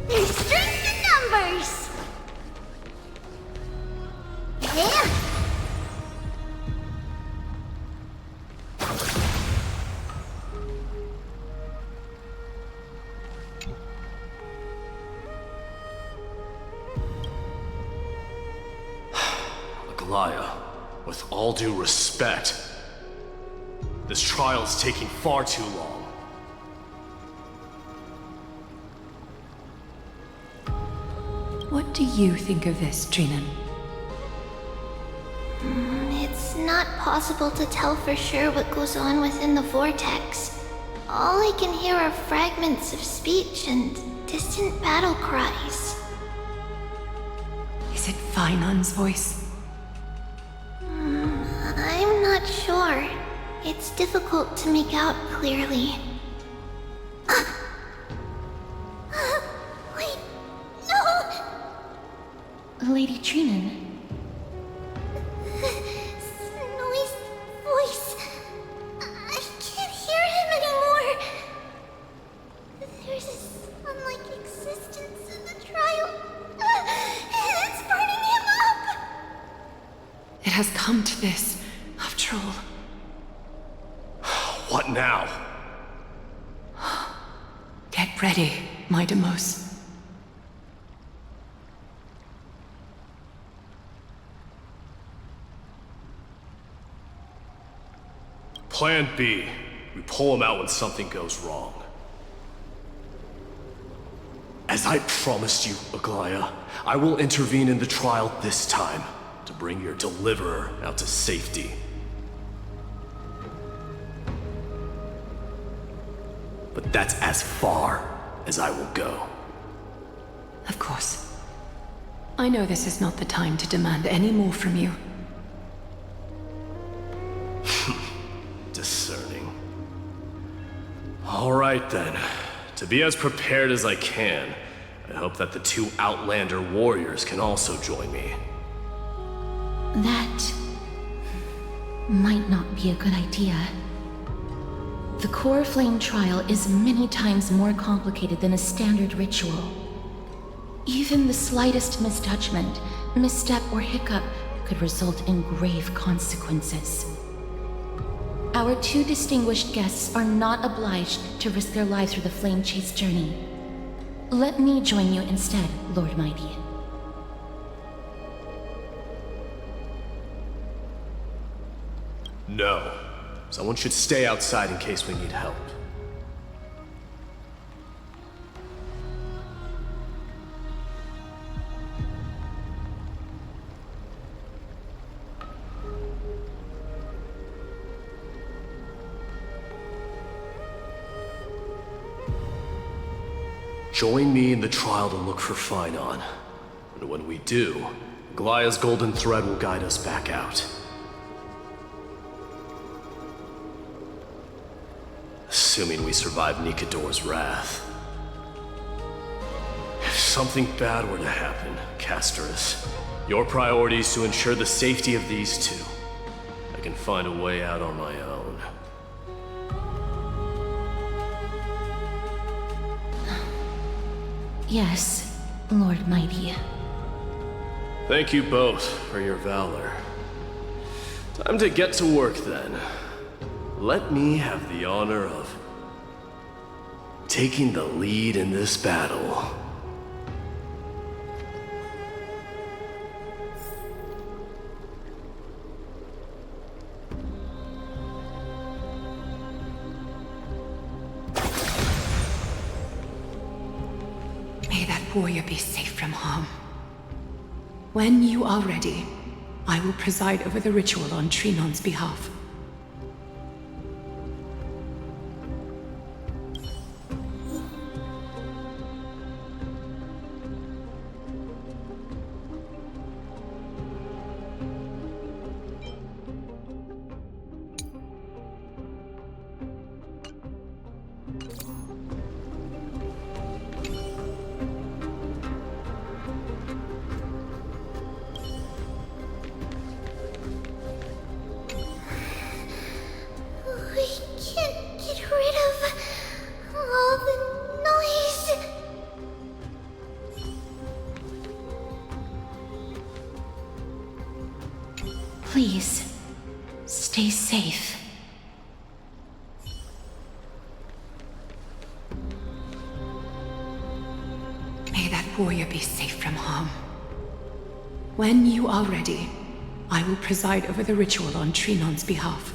There's strength in numbers! Yeah! Aglaya, with all due respect, this trial is taking far too long. What do you think of this, Trinan? It's not possible to tell for sure what goes on within the vortex. All I can hear are fragments of speech and distant battle cries. Is it Fainan's voice? I'm not sure. It's difficult to make out clearly. Wait, no! Lady Trinan. Snowy's voice. I can't hear him anymore. There's this unlike existence in the trial. It's burning him up. It has come to this, after all. What now? Get ready, my Demos. Plan B. We pull him out when something goes wrong. As I promised you, Aglaya, I will intervene in the trial this time to bring your deliverer out to safety. But that's as far as I will go. Of course. I know this is not the time to demand any more from you. Discerning. All right then. To be as prepared as I can, I hope that the two Outlander warriors can also join me. That might not be a good idea. The core flame trial is many times more complicated than a standard ritual. Even the slightest misjudgment, misstep, or hiccup could result in grave consequences. Our two distinguished guests are not obliged to risk their lives through the flame chase journey. Let me join you instead, Lord Mighty. No. Someone should stay outside in case we need help. Join me in the trial to look for Fainan. And when we do, Aglaya's golden thread will guide us back out. Assuming we survive Nikador's wrath. If something bad were to happen, Casterus, your priority is to ensure the safety of these two. I can find a way out on my own. Yes, Lord Mighty. Thank you both for your valor. Time to get to work then. Let me have the honor of taking the lead in this battle. May that warrior be safe from harm. When you are ready, I will preside over the ritual on Trinan's behalf. warrior be safe from harm. When you are ready, I will preside over the ritual on Trinon's behalf.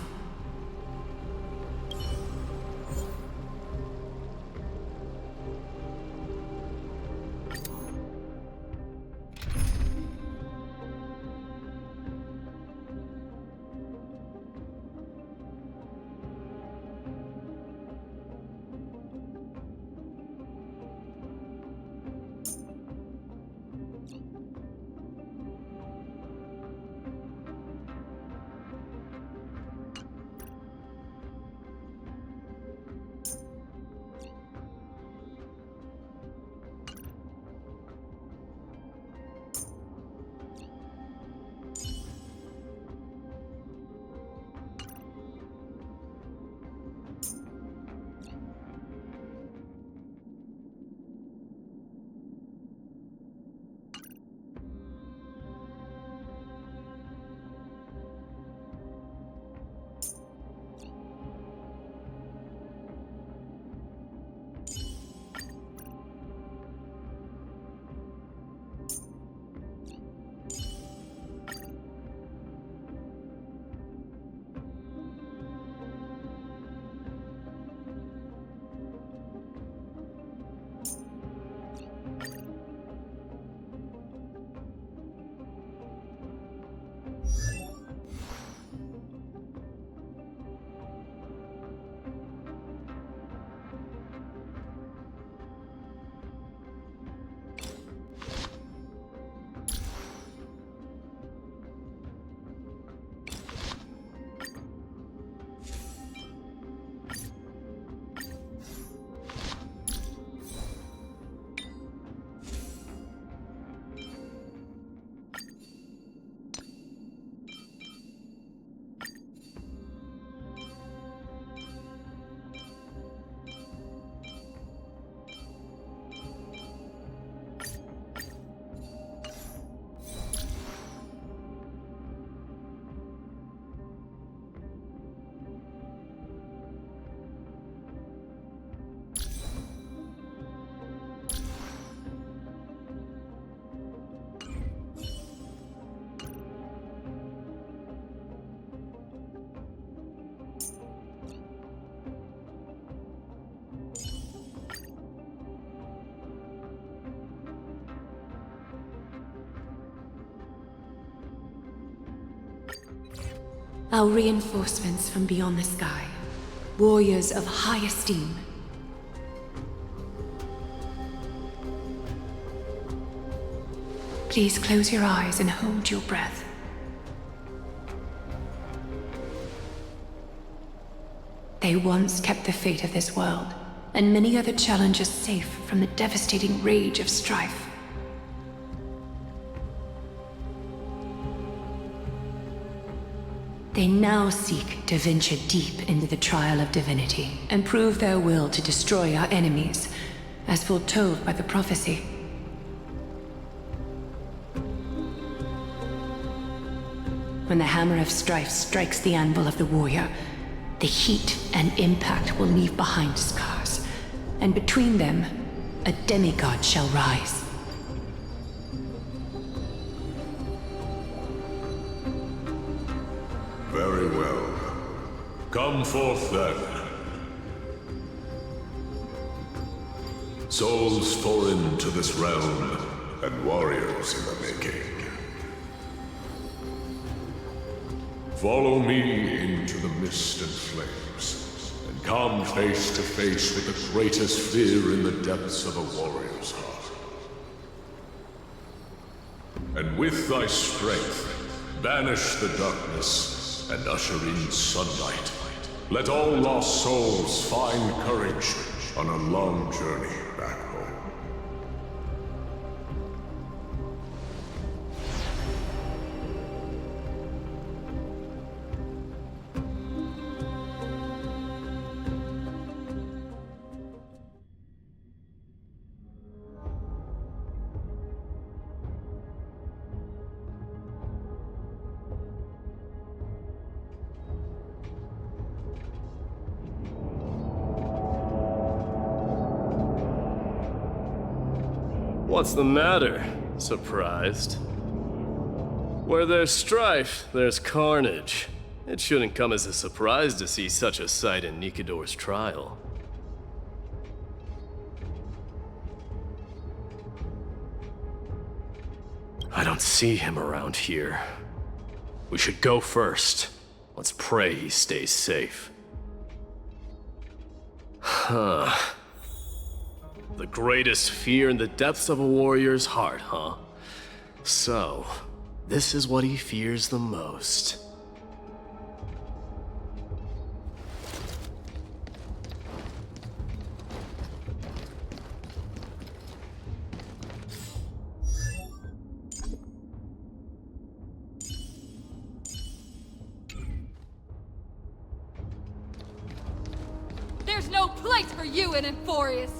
Our reinforcements from beyond the sky, warriors of high esteem. Please close your eyes and hold your breath. They once kept the fate of this world, and many other challenges safe from the devastating rage of strife. They now seek to venture deep into the trial of divinity and prove their will to destroy our enemies, as foretold by the prophecy. When the hammer of strife strikes the anvil of the warrior, the heat and impact will leave behind scars, and between them, a demigod shall rise. Very well. Come forth then. Souls foreign to this realm, and warriors in the making. Follow me into the mist and flames, and come face to face with the greatest fear in the depths of a warrior's heart. And with thy strength, banish the darkness and usher in sunlight. Let all lost souls find courage on a long journey back home. What's the matter? Surprised? Where there's strife, there's carnage. It shouldn't come as a surprise to see such a sight in Nikador's trial. I don't see him around here. We should go first. Let's pray he stays safe. Huh. The greatest fear in the depths of a warrior's heart, huh? So, this is what he fears the most. There's no place for you in Emphorius!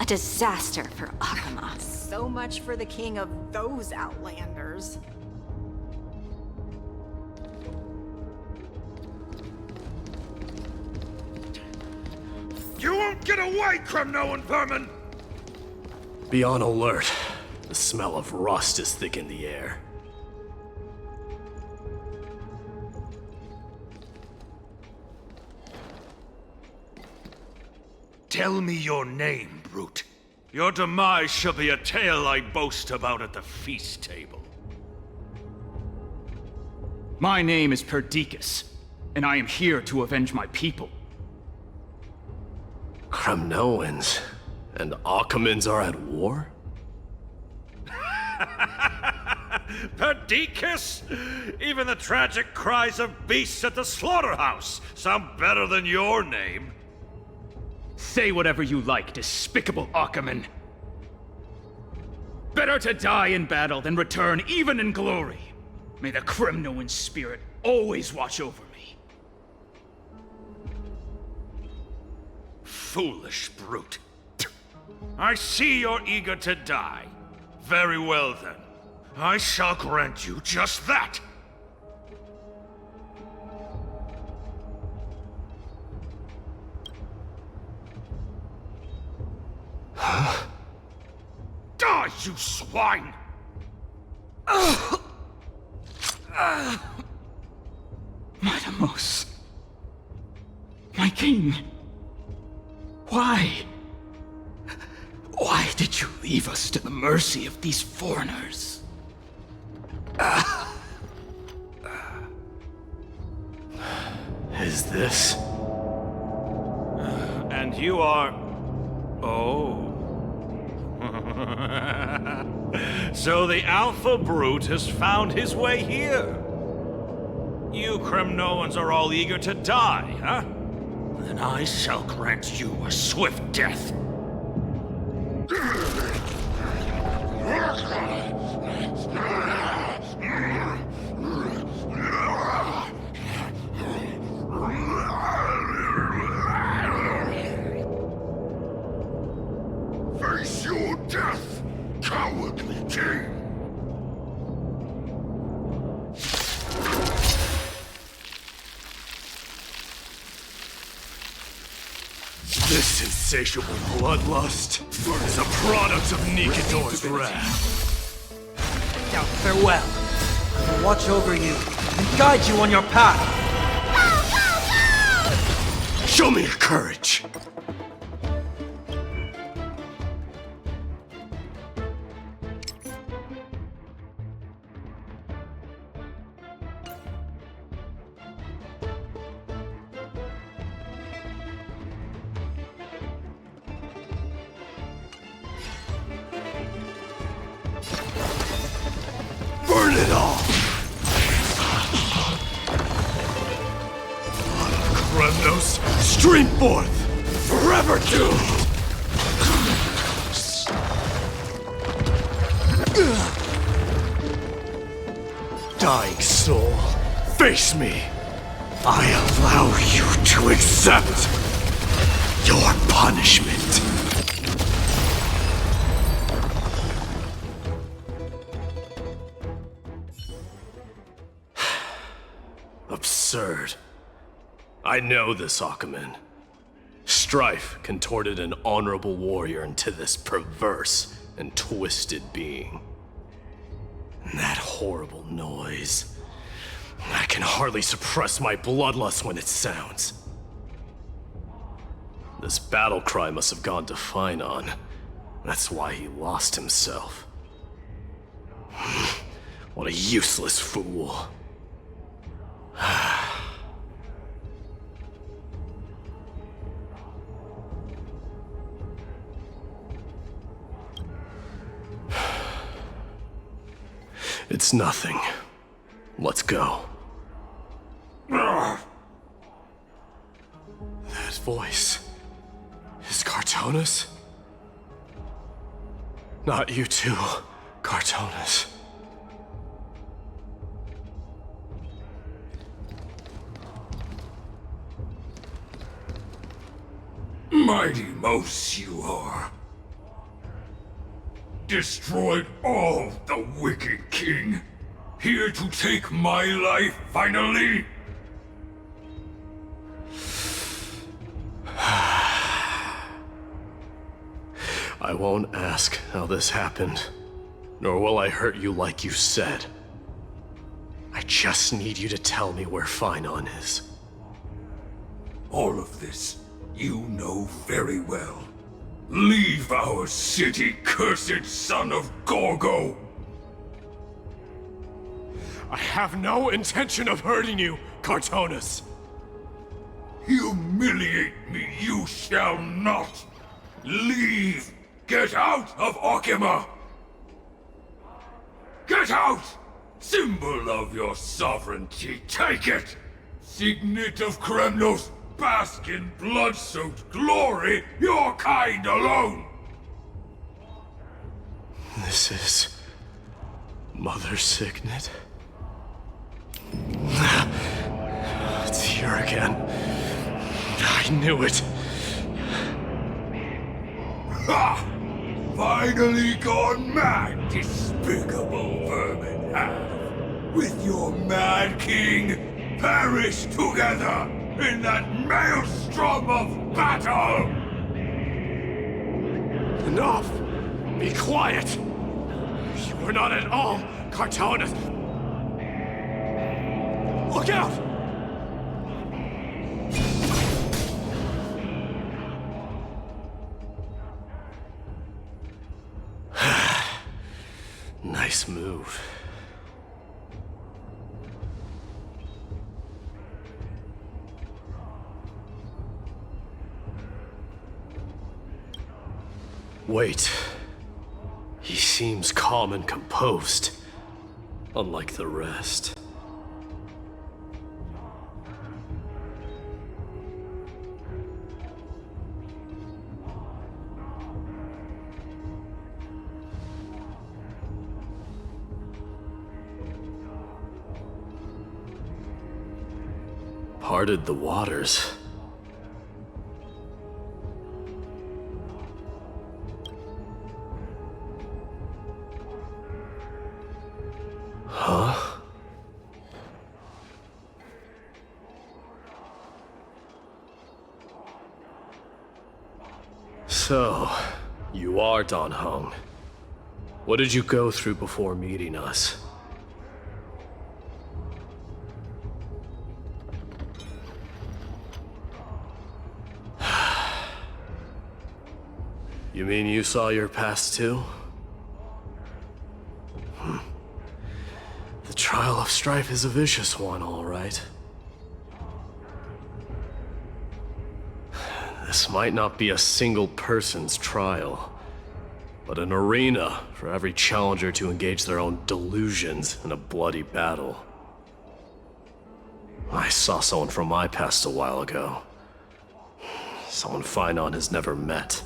A disaster for Akama. So much for the king of those outlanders. You won't get away, Kremnoan vermin! Be on alert. The smell of rust is thick in the air. Tell me your name, brute. Your demise shall be a tale I boast about at the feast table. My name is Perdiccas, and I am here to avenge my people. Kremnoans and Akamans are at war? Perdiccas? Even the tragic cries of beasts at the slaughterhouse sound better than your name. Say whatever you like, despicable Akaman. Better to die in battle than return even in glory. May the Kremnoan spirit always watch over me. Foolish brute. I see you're eager to die. Very well then. I shall grant you just that. Huh? Die, you swine! Matamos. My king. Why? Why did you leave us to the mercy of these foreigners? Is this? And you are... Oh. So the Alpha Brute has found his way here. You Kremnoans are all eager to die, huh? Then I shall grant you a swift death. Face your death, cowardly king! This insatiable bloodlust is a product of Nikador's wrath. Now farewell. I will watch over you and guide you on your path. Show me your courage. Burn it all! Blood of Kremnos, stream forth! Forever doomed! Dying soul, face me! I allow you to accept your punishment. Absurd. I know this, Akaman. Strife contorted an honorable warrior into this perverse and twisted being. And that horrible noise. I can hardly suppress my bloodlust when it sounds. This battle cry must have gone to Finon. That's why he lost himself. What a useless fool. It's nothing. Let's go. That voice is Cartonis? Not you too, Cartonis. Mighty Mouse you are. Destroyed all the wicked king. Here to take my life finally. I won't ask how this happened, nor will I hurt you like you said. I just need you to tell me where Finon is. All of this you know very well. Leave our city, cursed son of Gorgo! I have no intention of hurting you, Cartonis. Humiliate me you shall not! Leave! Get out of Okima! Get out! Symbol of your sovereignty, take it! Signet of Kremnos, bask in blood-soaked glory, your kind alone! This is... Mother's Signet? It's here again. I knew it. Ha! Finally gone mad, despicable vermin have. With your mad king, perish together in that maelstrom of battle! Enough! Be quiet! You are not at all Cartonis! Look out! Nice move. Wait. He seems calm and composed, unlike the rest. Parted the waters. Huh? So, you are Dan Heng. What did you go through before meeting us? You mean you saw your past too? The trial of strife is a vicious one, all right. This might not be a single person's trial, but an arena for every challenger to engage their own delusions in a bloody battle. I saw someone from my past a while ago. Someone Finon has never met.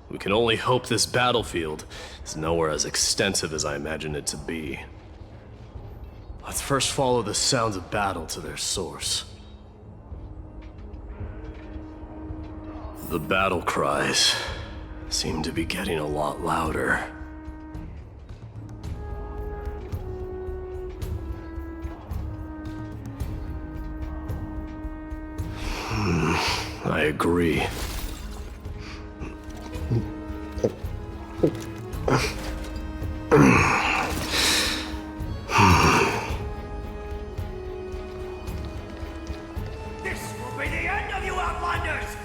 We can only hope this battlefield is nowhere as extensive as I imagined it to be. Let's first follow the sounds of battle to their source. The battle cries seem to be getting a lot louder. I agree. This will be the end of you Outlanders!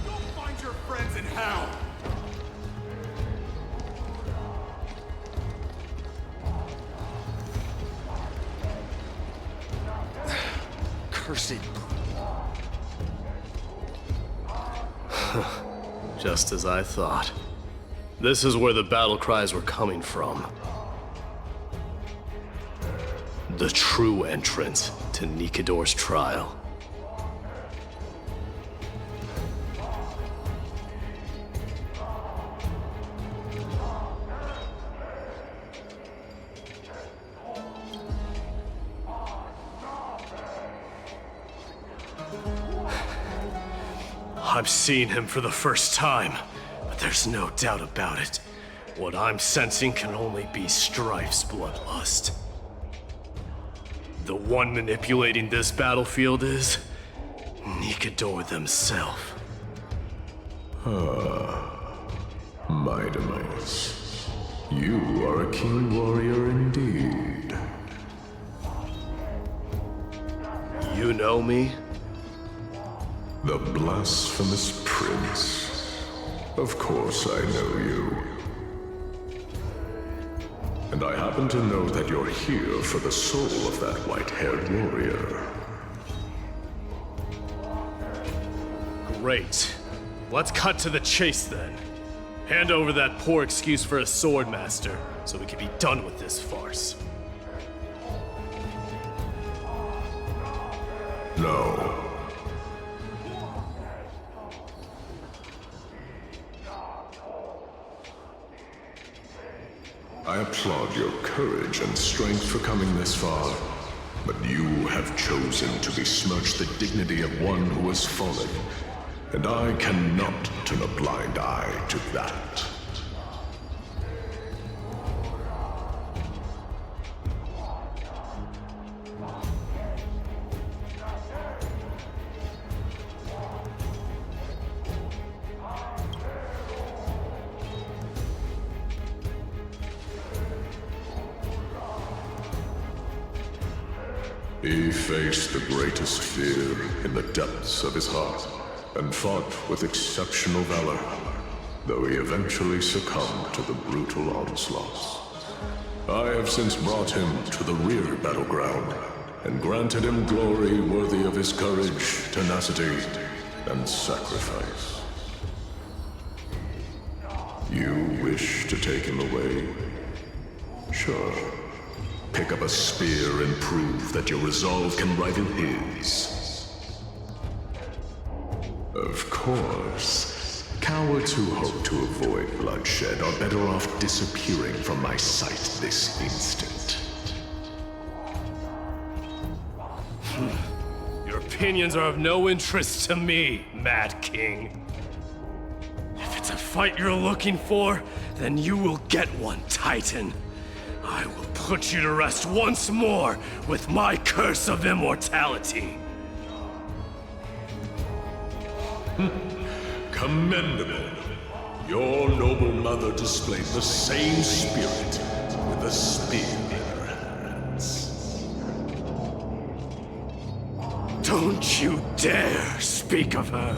Go find your friends in hell! Cursed. Just as I thought. This is where the battle cries were coming from. The true entrance to Nikador's trial. I'm seeing him for the first time, but there's no doubt about it. What I'm sensing can only be Strife's bloodlust. The one manipulating this battlefield is Nikador themselves. My demise. You are a king warrior indeed. You know me? The blasphemous prince. Of course I know you. And I happen to know that you're here for the soul of that white-haired warrior. Great. Let's cut to the chase then. Hand over that poor excuse for a sword master, so we can be done with this farce. No. I applaud your courage and strength for coming this far, but you have chosen to besmirch the dignity of one who has fallen, and I cannot turn a blind eye to that. He faced the greatest fear in the depths of his heart, and fought with exceptional valor, though he eventually succumbed to the brutal onslaughts. I have since brought him to the rear battleground, and granted him glory worthy of his courage, tenacity, and sacrifice. You wish to take him away? Sure. Pick up a spear and prove that your resolve can rival his. Of course, cowards who hope to avoid bloodshed are better off disappearing from my sight this instant. Your opinions are of no interest to me, Mad King. If it's a fight you're looking for, then you will get one, Titan. I will put you to rest once more with my curse of immortality. Commendable. Your noble mother displayed the same spirit with a spear in her hands. Don't you dare speak of her.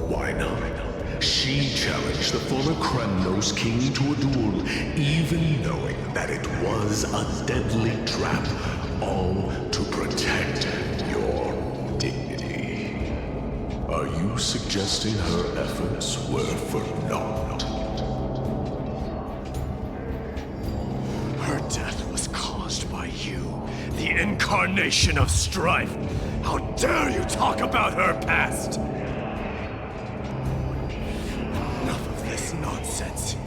Why not? She challenged the former Kremnos king to a duel, even knowing that it was a deadly trap, all to protect your dignity. Are you suggesting her efforts were for naught? Her death was caused by you, the incarnation of strife. How dare you talk about her past? Enough of this nonsense. nonsense.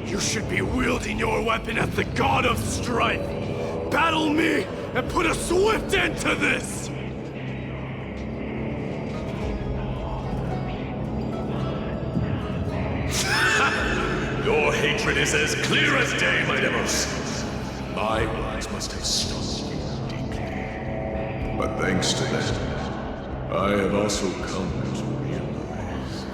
You should be wielding your weapon at the God of Strife. Battle me and put a swift end to this! Your hatred is as clear as day, my devils. My words must have stung you deeply. But thanks to that, I have also come to realize.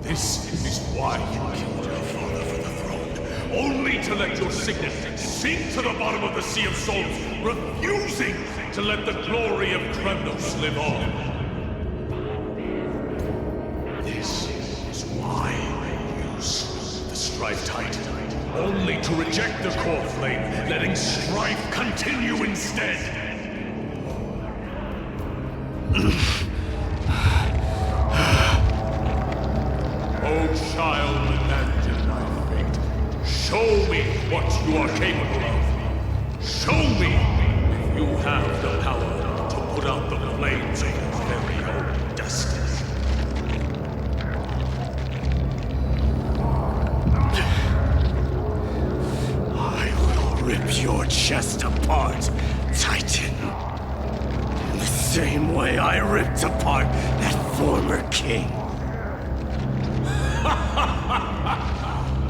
This is why you killed your father for the throne. Only to let your signet sink to the bottom of the Sea of Souls, refusing to let the glory of Kremnos live on. This is why you use the Strife Titan. Only to reject the core flame, letting strife continue instead. Oh, child, abandon my fate. Show me what you are capable of. Show me if you have the power to put out the flames of your very own destiny. Rip your chest apart, Titan. In the same way I ripped apart that former king.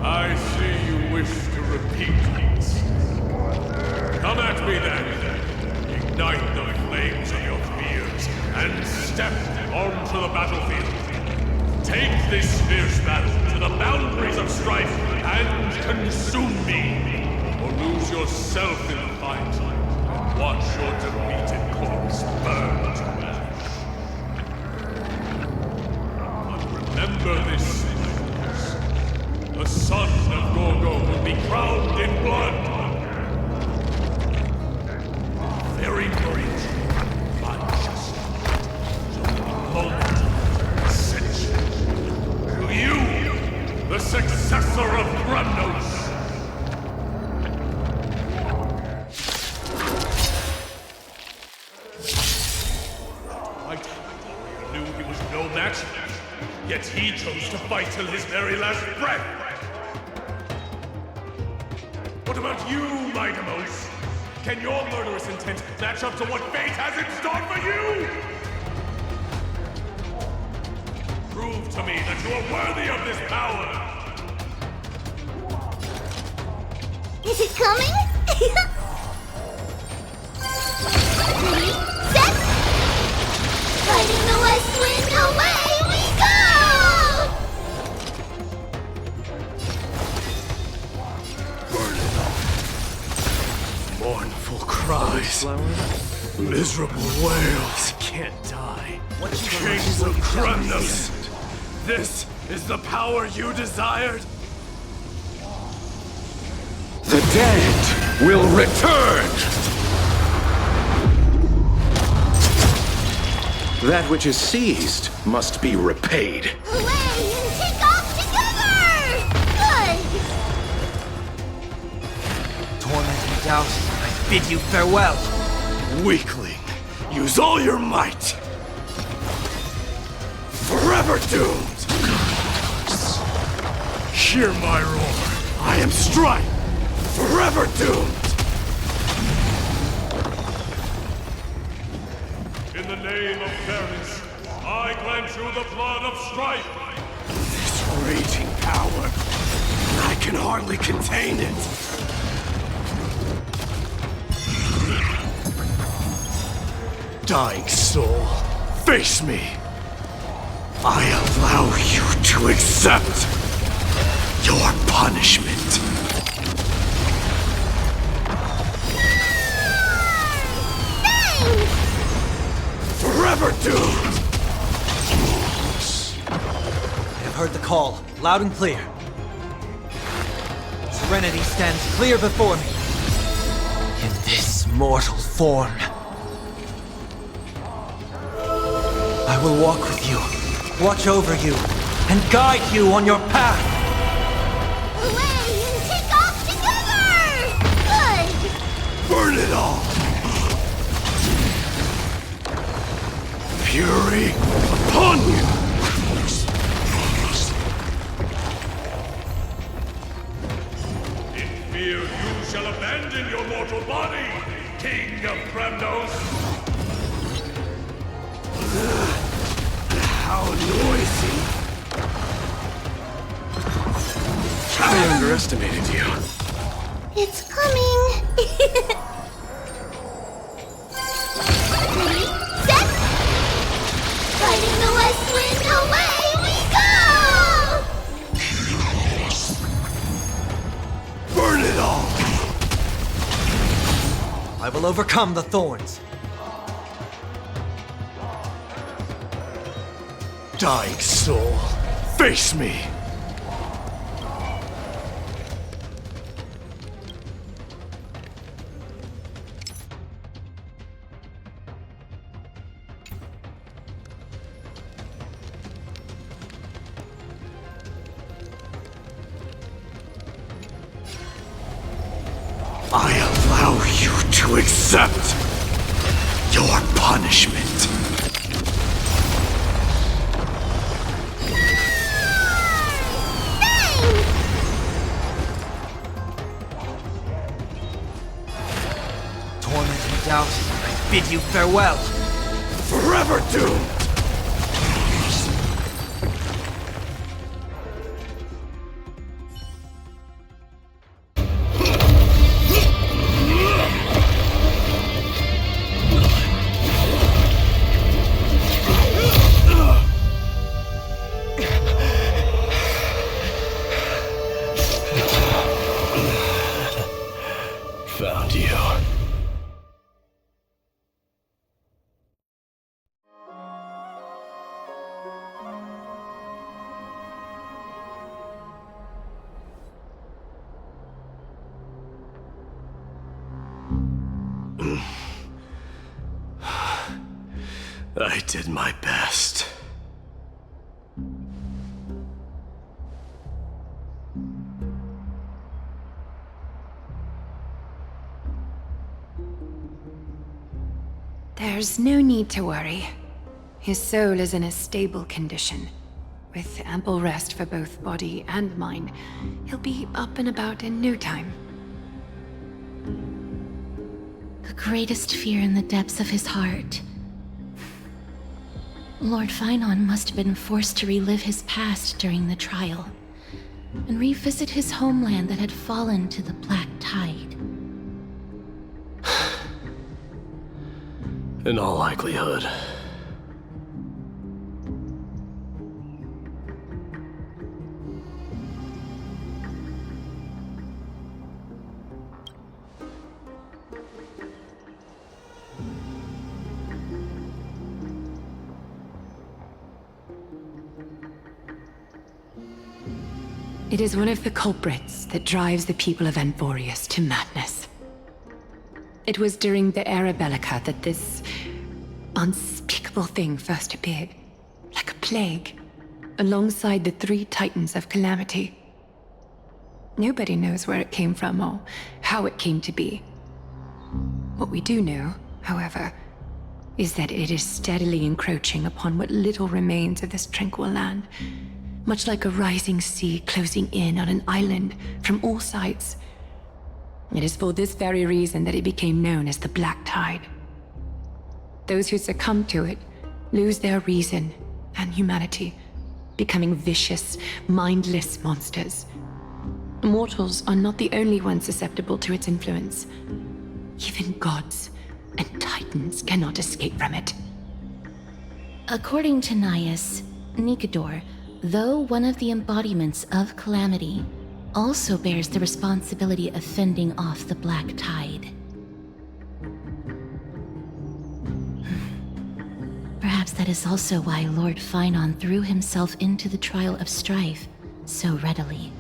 I see you wish to repeat this. Come at me then. Ignite the flames of your fears and step onto the battlefield. Take this fierce battle to the boundaries of strife and consume me. Or lose yourself in the fight, and watch your defeated corpse burn to ash. But remember this, Nicholas. The son of Gorgo will be crowned in blood. The very bridge, but just the moment of ascension. To you, the successor of Kremnos. Yet he chose to fight till his very last breath. What about you, Maidamos? Can your murderous intent match up to what fate has in store for you? Prove to me that you are worthy of this power. Is it coming? Ready, set! Fighting the west wind, away we go! Mournful cries. Miserable wails. Can't die. Kings of Kremnos. This is the power you desired? The dead will return! That which is seized must be repaid. Away and take off together! Good! Tormenting doubt, I bid you farewell. Weakling, use all your might. Forever doomed! Hear my roar. I am Strife, forever doomed! In the name of fairness, I grant you the blood of strife! This raging power, I can hardly contain it. Dying soul, face me. I allow you to accept your punishment. Forever doomed! I have heard the call, loud and clear. Serenity stands clear before me. In this mortal form. I will walk with you, watch over you, and guide you on your path. Away and take off together! Good! Burn it all! Fury upon you! Kremnos! How noisy. I underestimated you. It's coming. Ready, set. Fighting the west wind, away we go! Burn it all! I will overcome the thorns. Dying soul, face me! I allow you to accept your punishment. Torment and doubt, I bid you farewell. Forever doomed! Found you. I did my best. There's no need to worry. His soul is in a stable condition. With ample rest for both body and mind, he'll be up and about in no time. The greatest fear in the depths of his heart. Lord Finon must have been forced to relive his past during the trial, and revisit his homeland that had fallen to the Black Tide. In all likelihood. It is one of the culprits that drives the people of Anvorius to madness. It was during the Era Bellica that this unspeakable thing first appeared, like a plague, alongside the 3 Titans of Calamity. Nobody knows where it came from or how it came to be. What we do know, however, is that it is steadily encroaching upon what little remains of this tranquil land, much like a rising sea closing in on an island from all sides. It is for this very reason that it became known as the Black Tide. Those who succumb to it lose their reason and humanity, becoming vicious, mindless monsters. Mortals are not the only ones susceptible to its influence. Even gods and titans cannot escape from it. According to Naias, Nikador, though one of the embodiments of Calamity, also bears the responsibility of fending off the Black Tide. Perhaps that is also why Lord Finon threw himself into the trial of strife so readily.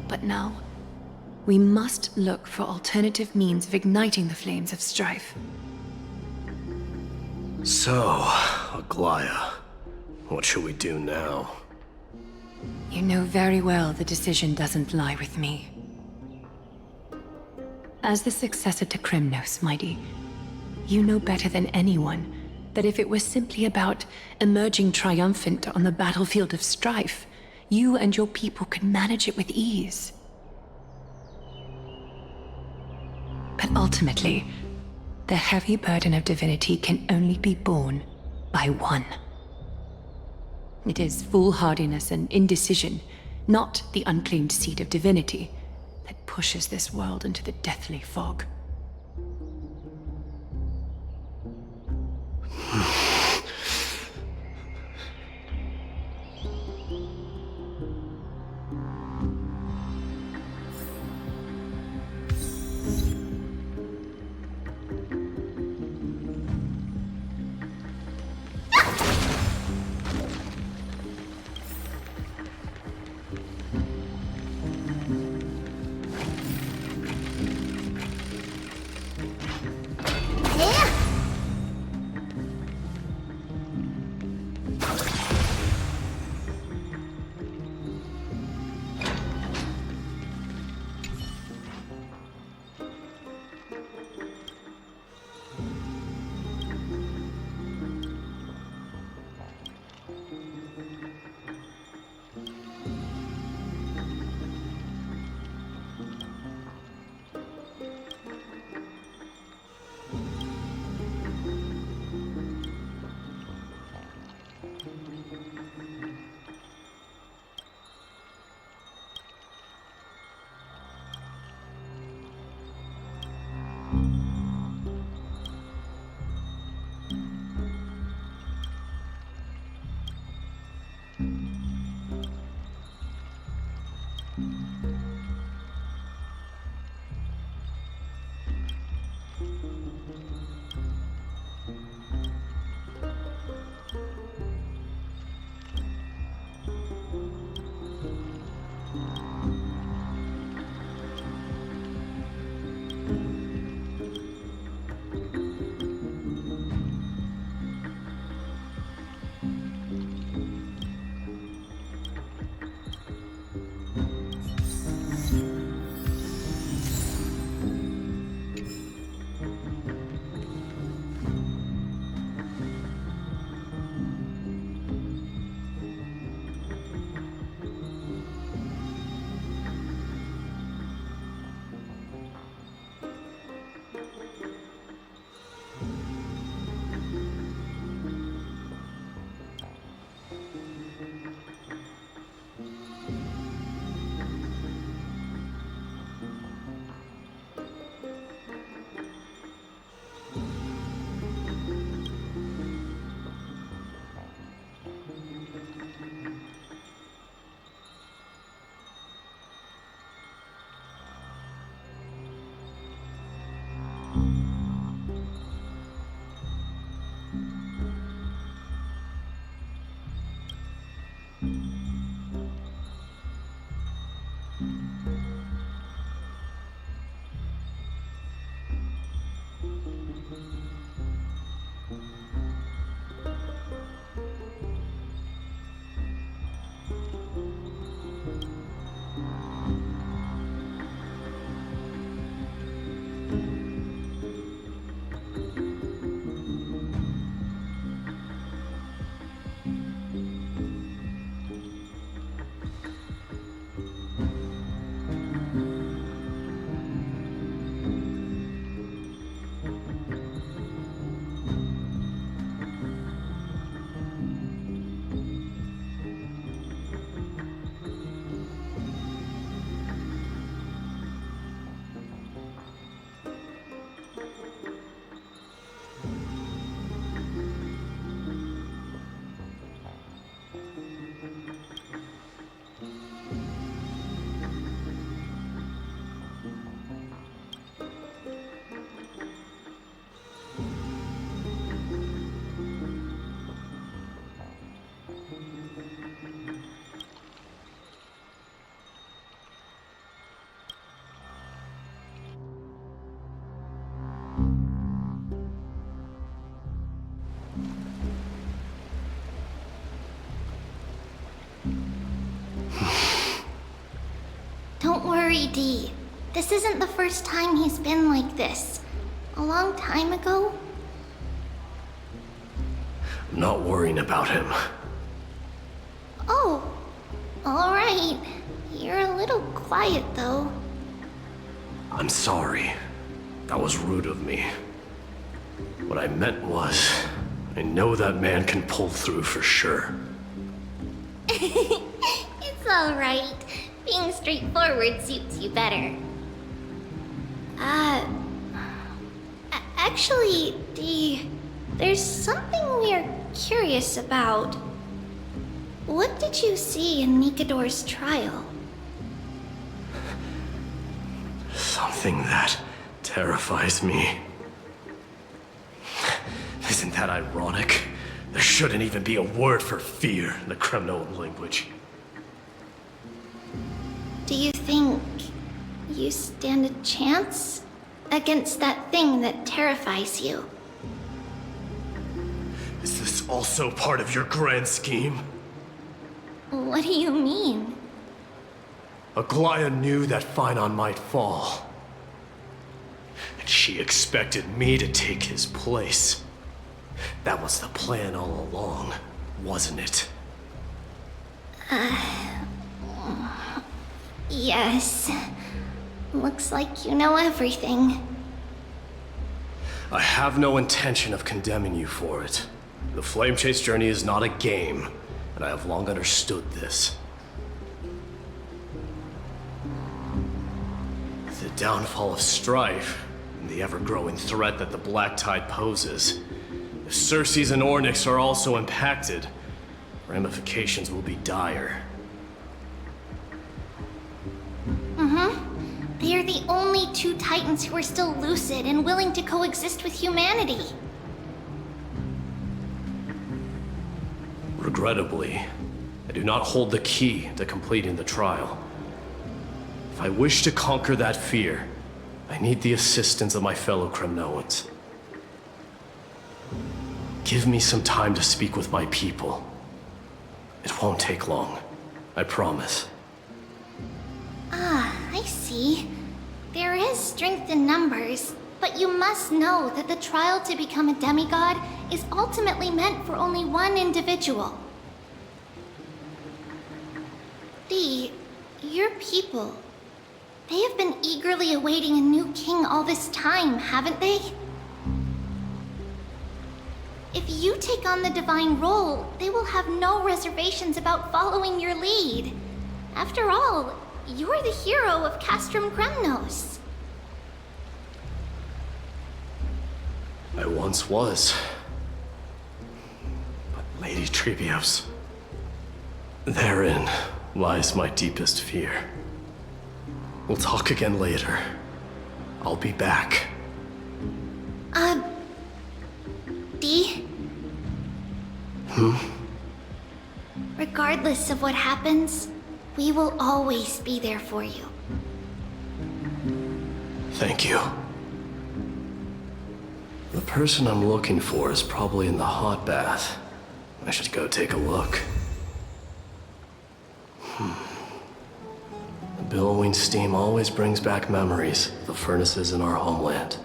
But now, we must look for alternative means of igniting the flames of strife. So, Aglaya, what should we do now? You know very well the decision doesn't lie with me. As the successor to Kremnos, Mighty, you know better than anyone that if it was simply about emerging triumphant on the battlefield of strife, you and your people could manage it with ease. But ultimately, The heavy burden of divinity can only be borne by one. It is foolhardiness and indecision, not the unclaimed seed of divinity, that pushes this world into the deathly fog. Don't worry, Dee. This isn't the first time he's been like this. A long time ago. I'm not worrying about him. Oh, alright. You're a little quiet, though. I'm sorry. That was rude of me. What I meant was, I know that man can pull through for sure. It's alright. Being straightforward suits you better. Actually, Dee, there's something we're curious about. What did you see in Nikador's trial? Something that terrifies me. Isn't that ironic? There shouldn't even be a word for fear in the Kremnoan language. Do you think you stand a chance against that thing that terrifies you? Is this also part of your grand scheme? What do you mean? Aglaya knew that Phynon might fall. And she expected me to take his place. That was the plan all along, wasn't it? Yes. Looks like you know everything. I have no intention of condemning you for it. The Flame Chase journey is not a game, and I have long understood this. The downfall of Strife, and the ever-growing threat that the Black Tide poses. If Circes and Ornyx are also impacted, ramifications will be dire. They are the only two Titans who are still lucid and willing to coexist with humanity. Regrettably, I do not hold the key to completing the trial. If I wish to conquer that fear, I need the assistance of my fellow Kremnoans. Give me some time to speak with my people. It won't take long, I promise. I see. There is strength in numbers, but you must know that the trial to become a demigod is ultimately meant for only one individual. Dee, your people, they have been eagerly awaiting a new king all this time, haven't they? If you take on the divine role, they will have no reservations about following your lead. After all, you're the hero of Castrum Kremnos. I once was. But Lady Trebios, therein lies my deepest fear. We'll talk again later. I'll be back. Dee? Regardless of what happens, we will always be there for you. Thank you. The person I'm looking for is probably in the hot bath. I should go take a look. The billowing steam always brings back memories of the furnaces in our homeland.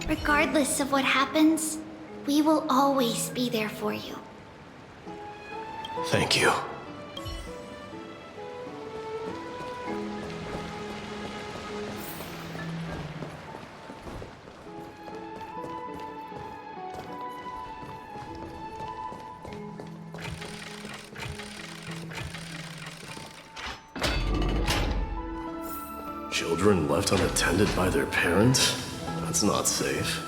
Regardless of what happens, we will always be there for you. Thank you. Children left unattended by their parents? That's not safe.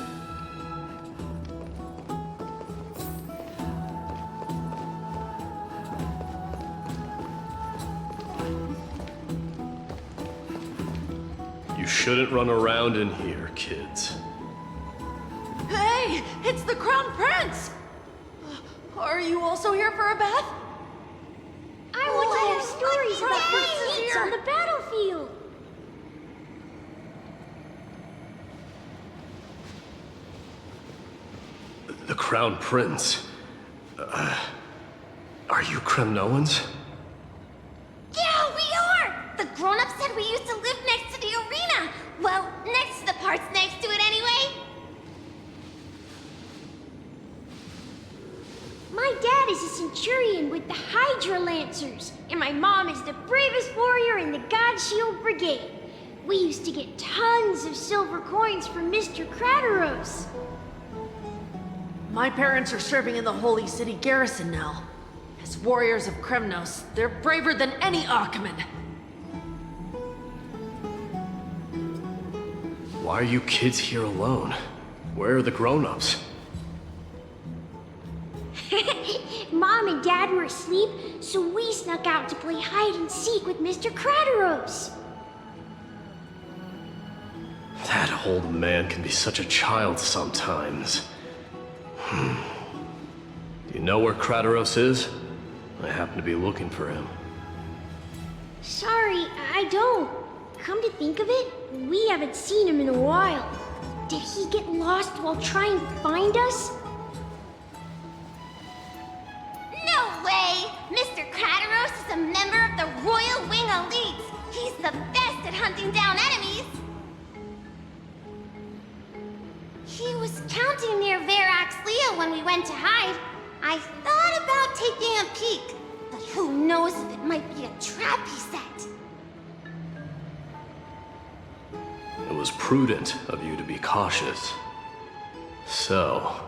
You shouldn't run around in here, kids. Hey, it's the Crown Prince! Are you also here for a bath? I want to hear stories about the feats on the battlefield. The Crown Prince. Are you Kremnoans? Yeah, we are! The grown-ups said we used to live next to the arena. Well, next to the parts next to it anyway. My dad is a centurion with the Hydra Lancers, and my mom is the bravest warrior in the God Shield Brigade. We used to get tons of silver coins from Mr. Crateros. My parents are serving in the Holy City garrison now. As warriors of Kremnos, they're braver than any Achaemen. Why are you kids here alone? Where are the grown-ups? Mom and Dad were asleep, so we snuck out to play hide and seek with Mr. Crateros. That old man can be such a child sometimes. Do you know where Crateros is? I happen to be looking for him. Sorry, I don't. Come to think of it, we haven't seen him in a while. Did he get lost while trying to find us? No way! Mr. Crateros is a member of the Royal Wing Elites. He's the best at hunting down enemies. He was counting near Verax Lea when we went to hide. I thought about taking a peek, but who knows if it might be a trap he set. It was prudent of you to be cautious. So,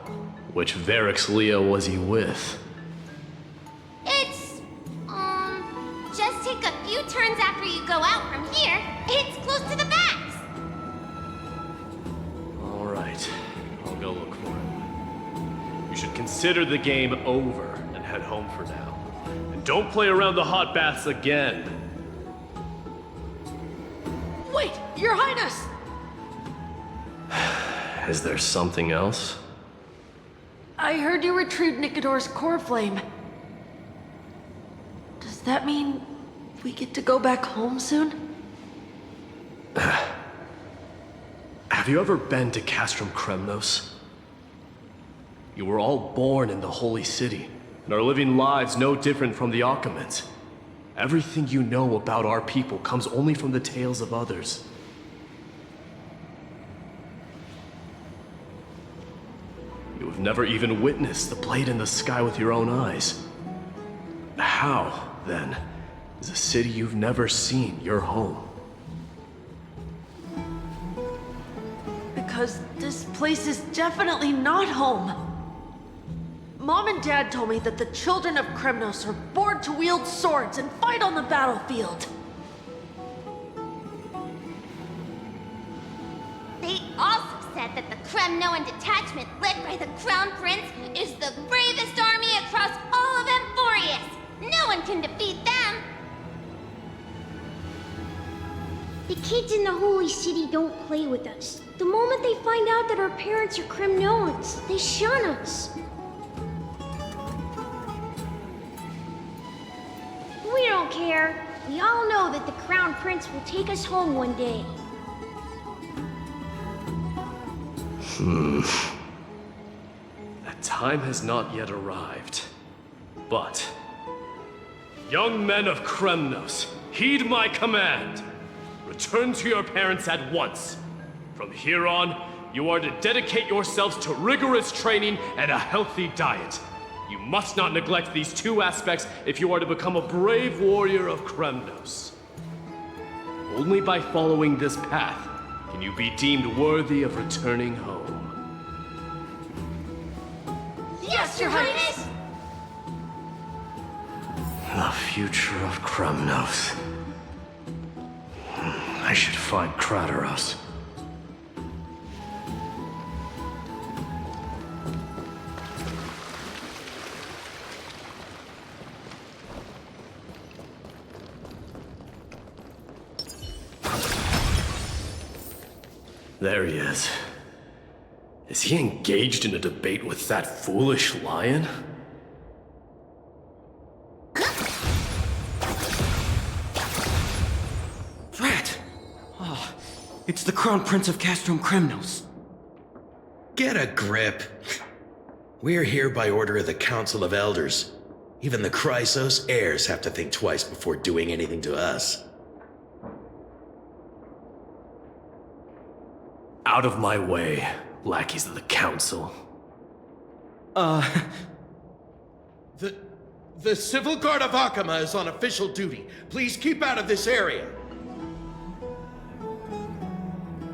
which Verax Lea was he with? It's, just take a few turns after you go out from here. It's close to the backs. All right, I'll go look for him. You should consider the game over and head home for now. And don't play around the hot baths again. Wait, Your Highness! Is there something else? I heard you retrieved Nikador's core flame. Does that mean we get to go back home soon? Have you ever been to Castrum Kremnos? You were all born in the Holy City, and are living lives no different from the Achaemens. Everything you know about our people comes only from the tales of others. You have never even witnessed the blade in the sky with your own eyes. How, then, is a city you've never seen your home? Because this place is definitely not home. Mom and Dad told me that the children of Kremnos are born to wield swords and fight on the battlefield. They also said that the Kremnoan detachment led by the Crown Prince is the bravest army across all of Amphorius. No one can defeat them. The kids in the Holy City don't play with us. The moment they find out that our parents are Kremnoans, they shun us. We don't care. We all know that the Crown Prince will take us home one day. That time has not yet arrived. But, young men of Kremnos, heed my command. Return to your parents at once. From here on, you are to dedicate yourselves to rigorous training and a healthy diet. You must not neglect these two aspects if you are to become a brave warrior of Kremnos. Only by following this path can you be deemed worthy of returning home. Yes, Your Highness! The future of Kremnos. I should find Crateros. There he is. Is he engaged in a debate with that foolish lion? Drat! Oh, it's the Crown Prince of Castrum Kremnos. Get a grip. We're here by order of the Council of Elders. Even the Chrysos heirs have to think twice before doing anything to us. Out of my way, lackeys of the Council. The Civil Guard of Akama is on official duty. Please keep out of this area.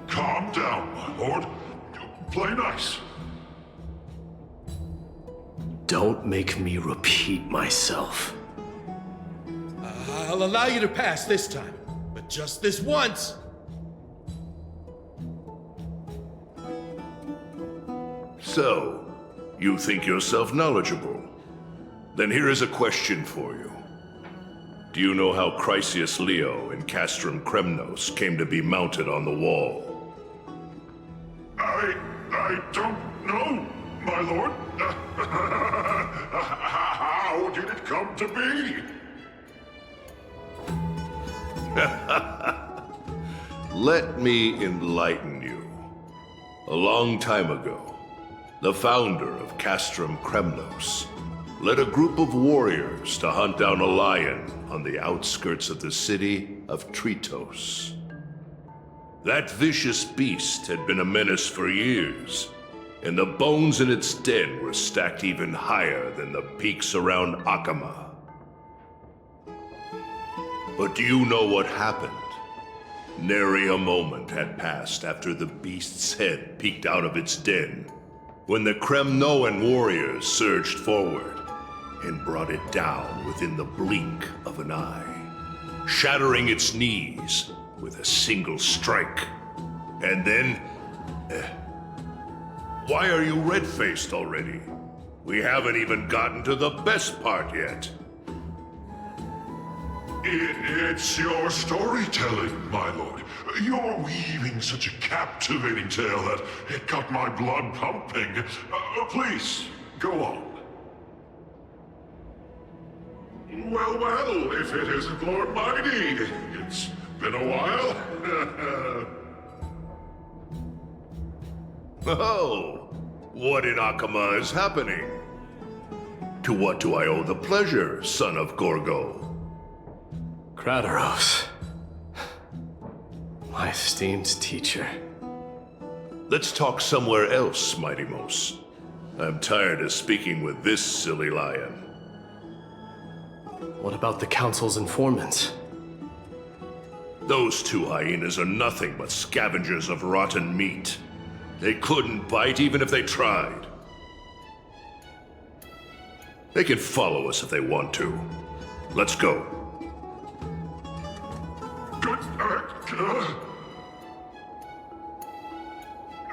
Calm down, my lord. Play nice. Don't make me repeat myself. I'll allow you to pass this time, but just this once. So, you think yourself knowledgeable? Then here is a question for you. Do you know how Chrysius Leo in Castrum Kremnos came to be mounted on the wall? I don't know, my lord. How did it come to be? Let me enlighten you. A long time ago, the founder of Castrum Kremnos led a group of warriors to hunt down a lion on the outskirts of the city of Tritos. That vicious beast had been a menace for years, and the bones in its den were stacked even higher than the peaks around Akama. But do you know what happened? Nary a moment had passed after the beast's head peeked out of its den, when the Kremnoan warriors surged forward and brought it down within the blink of an eye, shattering its knees with a single strike. And then... why are you red-faced already? We haven't even gotten to the best part yet. It's your storytelling, my lord. You're weaving such a captivating tale that it got my blood pumping. Please, go on. Well, if it isn't Lord Mighty, it's been a while. Oh, what in Akama is happening? To what do I owe the pleasure, son of Gorgo? Krataros. My esteemed teacher. Let's talk somewhere else, Mighty Mos. I'm tired of speaking with this silly lion. What about the Council's informants? Those two hyenas are nothing but scavengers of rotten meat. They couldn't bite even if they tried. They can follow us if they want to. Let's go.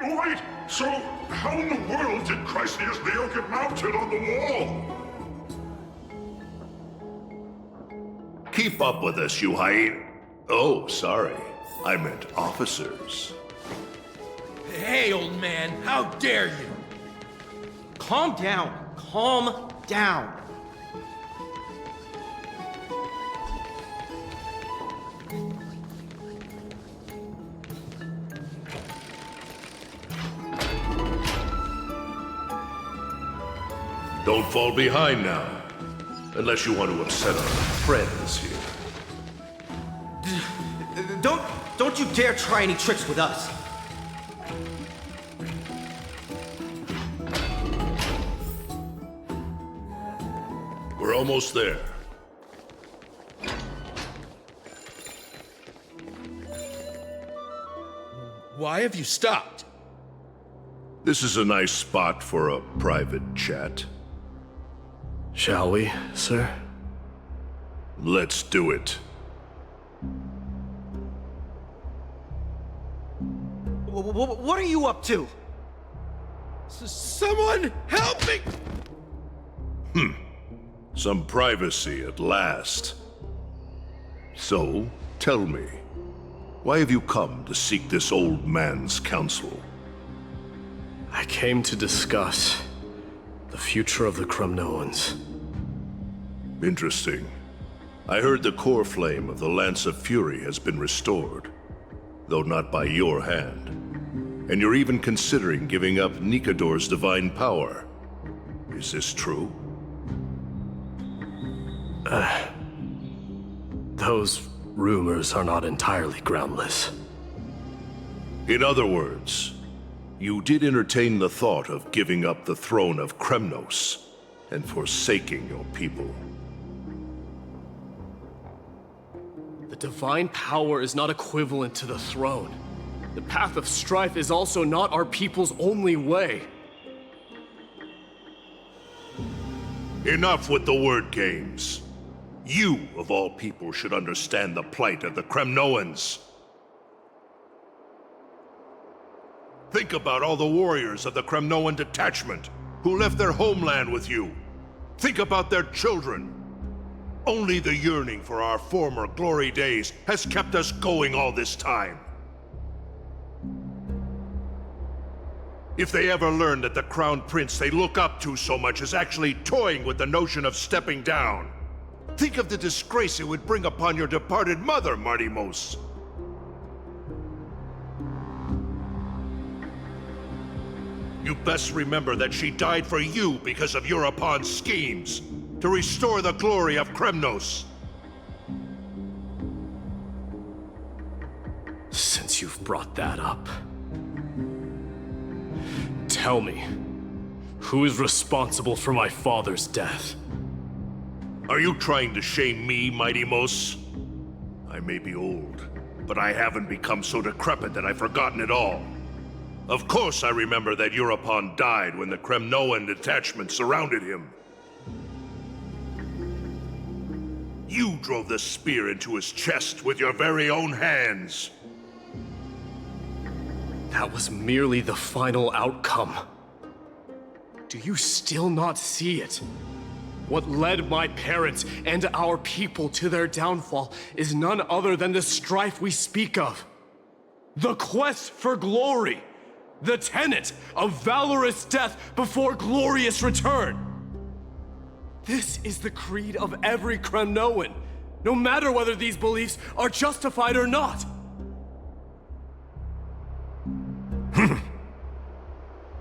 Wait, so how in the world did Chrysius Leo get mounted on the wall? Keep up with us, you hyena. Oh, sorry. I meant officers. Hey, old man, how dare you? Calm down. Calm down. Don't fall behind now. Unless you want to upset our friends here. Don't you dare try any tricks with us. We're almost there. Why have you stopped? This is a nice spot for a private chat. Shall we, sir? Let's do it. What are you up to? Someone help me! Some privacy at last. So, tell me, Why have you come to seek this old man's counsel? I came to discuss the future of the Kremnoans. Interesting. I heard the core flame of the Lance of Fury has been restored, though not by your hand. And you're even considering giving up Nikador's divine power. Is this true? Those rumors are not entirely groundless. In other words, you did entertain the thought of giving up the throne of Kremnos and forsaking your people. The divine power is not equivalent to the throne. The path of strife is also not our people's only way. Enough with the word games. You, of all people, should understand the plight of the Kremnoans. Think about all the warriors of the Kremnoan detachment who left their homeland with you. Think about their children. Only the yearning for our former glory days has kept us going all this time. If they ever learn that the crown prince they look up to so much is actually toying with the notion of stepping down, think of the disgrace it would bring upon your departed mother, Martimos. You best remember that she died for you because of Europon's schemes to restore the glory of Kremnos. Since you've brought that up, tell me, who is responsible for my father's death? Are you trying to shame me, Martimos? I may be old, but I haven't become so decrepit that I've forgotten it all. Of course I remember that Europon died when the Kremnoan detachment surrounded him. You drove the spear into his chest with your very own hands. That was merely the final outcome. Do you still not see it? What led my parents and our people to their downfall is none other than the strife we speak of. The quest for glory. The tenet of valorous death before glorious return. This is the creed of every Kremnoan, no matter whether these beliefs are justified or not.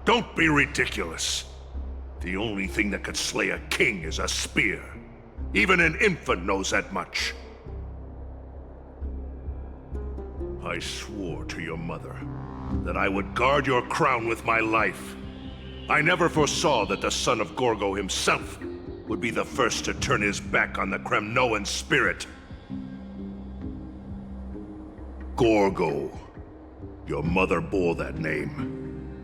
Don't be ridiculous. The only thing that could slay a king is a spear. Even an infant knows that much. I swore to your mother that I would guard your crown with my life. I never foresaw that the son of Gorgo himself would be the first to turn his back on the Kremnoan spirit. Gorgo. Your mother bore that name.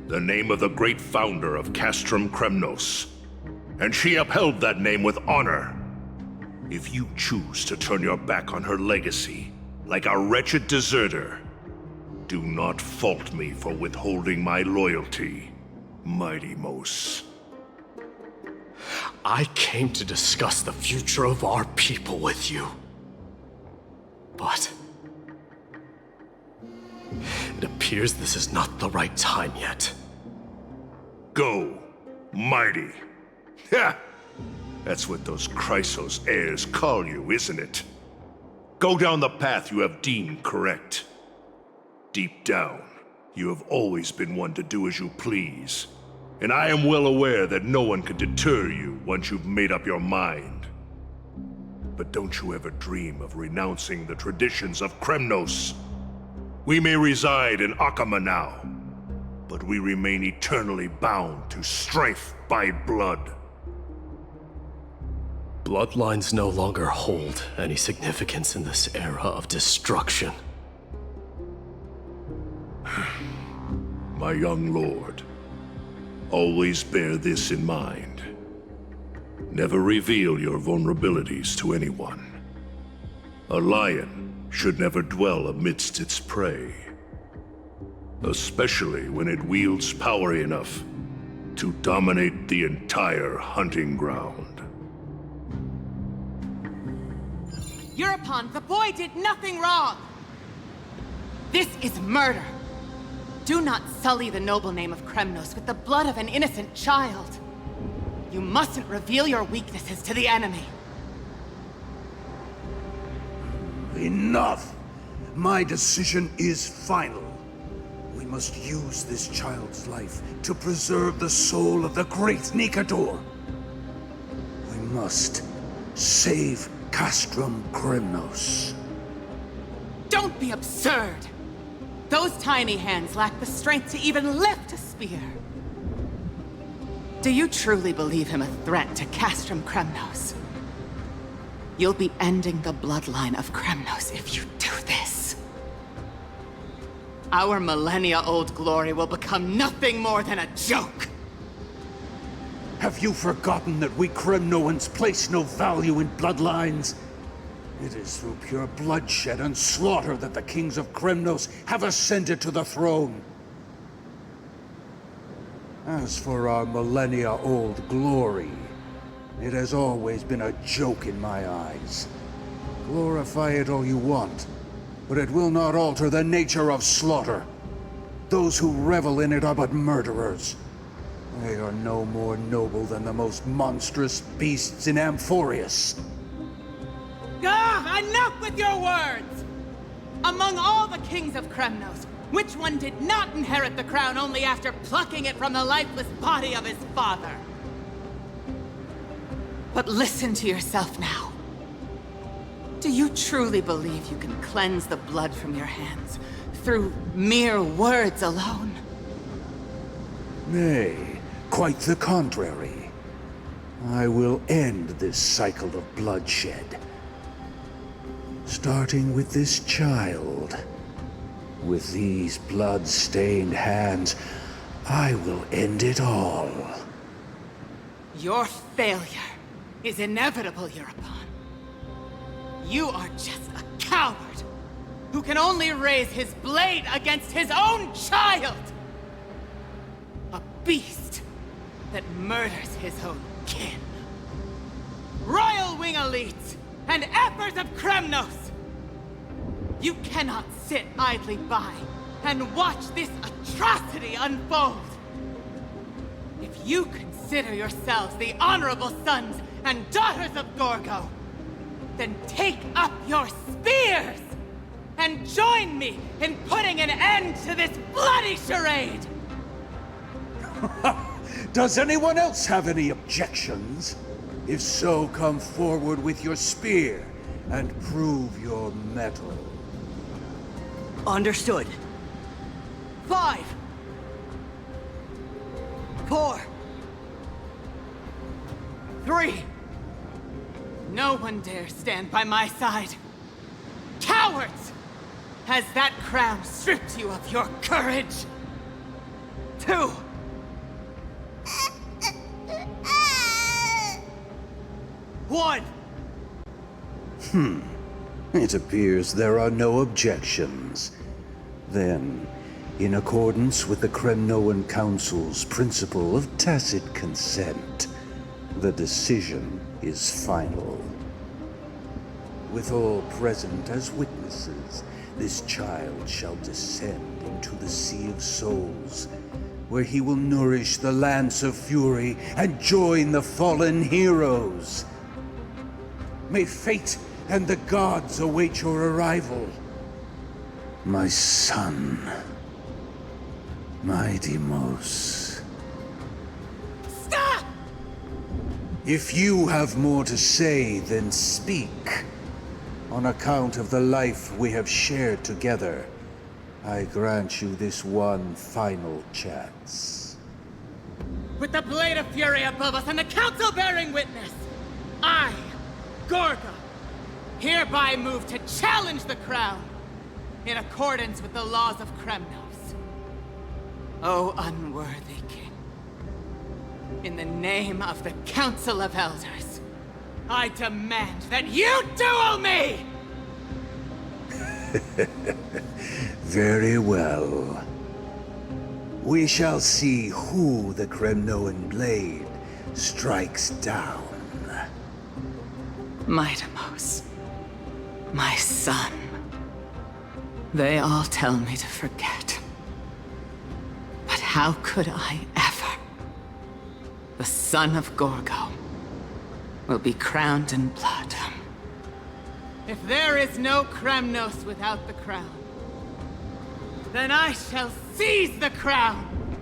The name of the great founder of Castrum Kremnos. And she upheld that name with honor. If you choose to turn your back on her legacy, like a wretched deserter, do not fault me for withholding my loyalty, Martimos. I came to discuss the future of our people with you. But it appears this is not the right time yet. Go, mighty. Ha! That's what those Chrysos heirs call you, isn't it? Go down the path you have deemed correct. Deep down, you have always been one to do as you please. And I am well aware that no one can deter you once you've made up your mind. But don't you ever dream of renouncing the traditions of Kremnos. We may reside in Akama now, but we remain eternally bound to strife by blood. Bloodlines no longer hold any significance in this era of destruction. My young lord, always bear this in mind. Never reveal your vulnerabilities to anyone. A lion should never dwell amidst its prey, especially when it wields power enough to dominate the entire hunting ground. Europon, the boy did nothing wrong! This is murder! Do not sully the noble name of Kremnos with the blood of an innocent child. You mustn't reveal your weaknesses to the enemy. Enough! My decision is final. We must use this child's life to preserve the soul of the great Nikador. We must save Castrum Kremnos. Don't be absurd! Those tiny hands lack the strength to even lift a spear. Do you truly believe him a threat to Castrum Kremnos? You'll be ending the bloodline of Kremnos if you do this. Our millennia-old glory will become nothing more than a joke. Have you forgotten that we Kremnoans place no value in bloodlines? It is through pure bloodshed and slaughter that the kings of Kremnos have ascended to the throne. As for our millennia-old glory, it has always been a joke in my eyes. Glorify it all you want, but it will not alter the nature of slaughter. Those who revel in it are but murderers. They are no more noble than the most monstrous beasts in Amphorius. Ah, enough with your words! Among all the kings of Kremnos, which one did not inherit the crown only after plucking it from the lifeless body of his father? But listen to yourself now. Do you truly believe you can cleanse the blood from your hands through mere words alone? Nay, quite the contrary. I will end this cycle of bloodshed. Starting with this child. With these blood-stained hands, I will end it all. Your failure is inevitable, European. You are just a coward who can only raise his blade against his own child! A beast that murders his own kin. Royal Wing Elites and Emperors of Kremnos! You cannot sit idly by and watch this atrocity unfold! If you consider yourselves the honorable sons and daughters of Gorgo, then take up your spears and join me in putting an end to this bloody charade! Does anyone else have any objections? If so, come forward with your spear and prove your mettle. Understood. 5, 4, 3. No one dare stand by my side. Cowards! Has that crown stripped you of your courage? 2. One. It appears there are no objections. Then, in accordance with the Kremnoan Council's principle of tacit consent, the decision is final. With all present as witnesses, this child shall descend into the Sea of Souls, where he will nourish the Lance of Fury and join the fallen heroes. May fate and the gods await your arrival. My son, my Deimos. Stop! If you have more to say, then speak. On account of the life we have shared together, I grant you this one final chance. With the Blade of Fury above us and the Council bearing witness, I, Gorgo, hereby move to challenge the crown in accordance with the laws of Kremnos. O unworthy king, in the name of the Council of Elders, I demand that you duel me! Very well. We shall see who the Kremnoan blade strikes down. My Deimos, my son. They all tell me to forget. But how could I ever? The son of Gorgo will be crowned in blood. If there is no Kremnos without the crown, then I shall seize the crown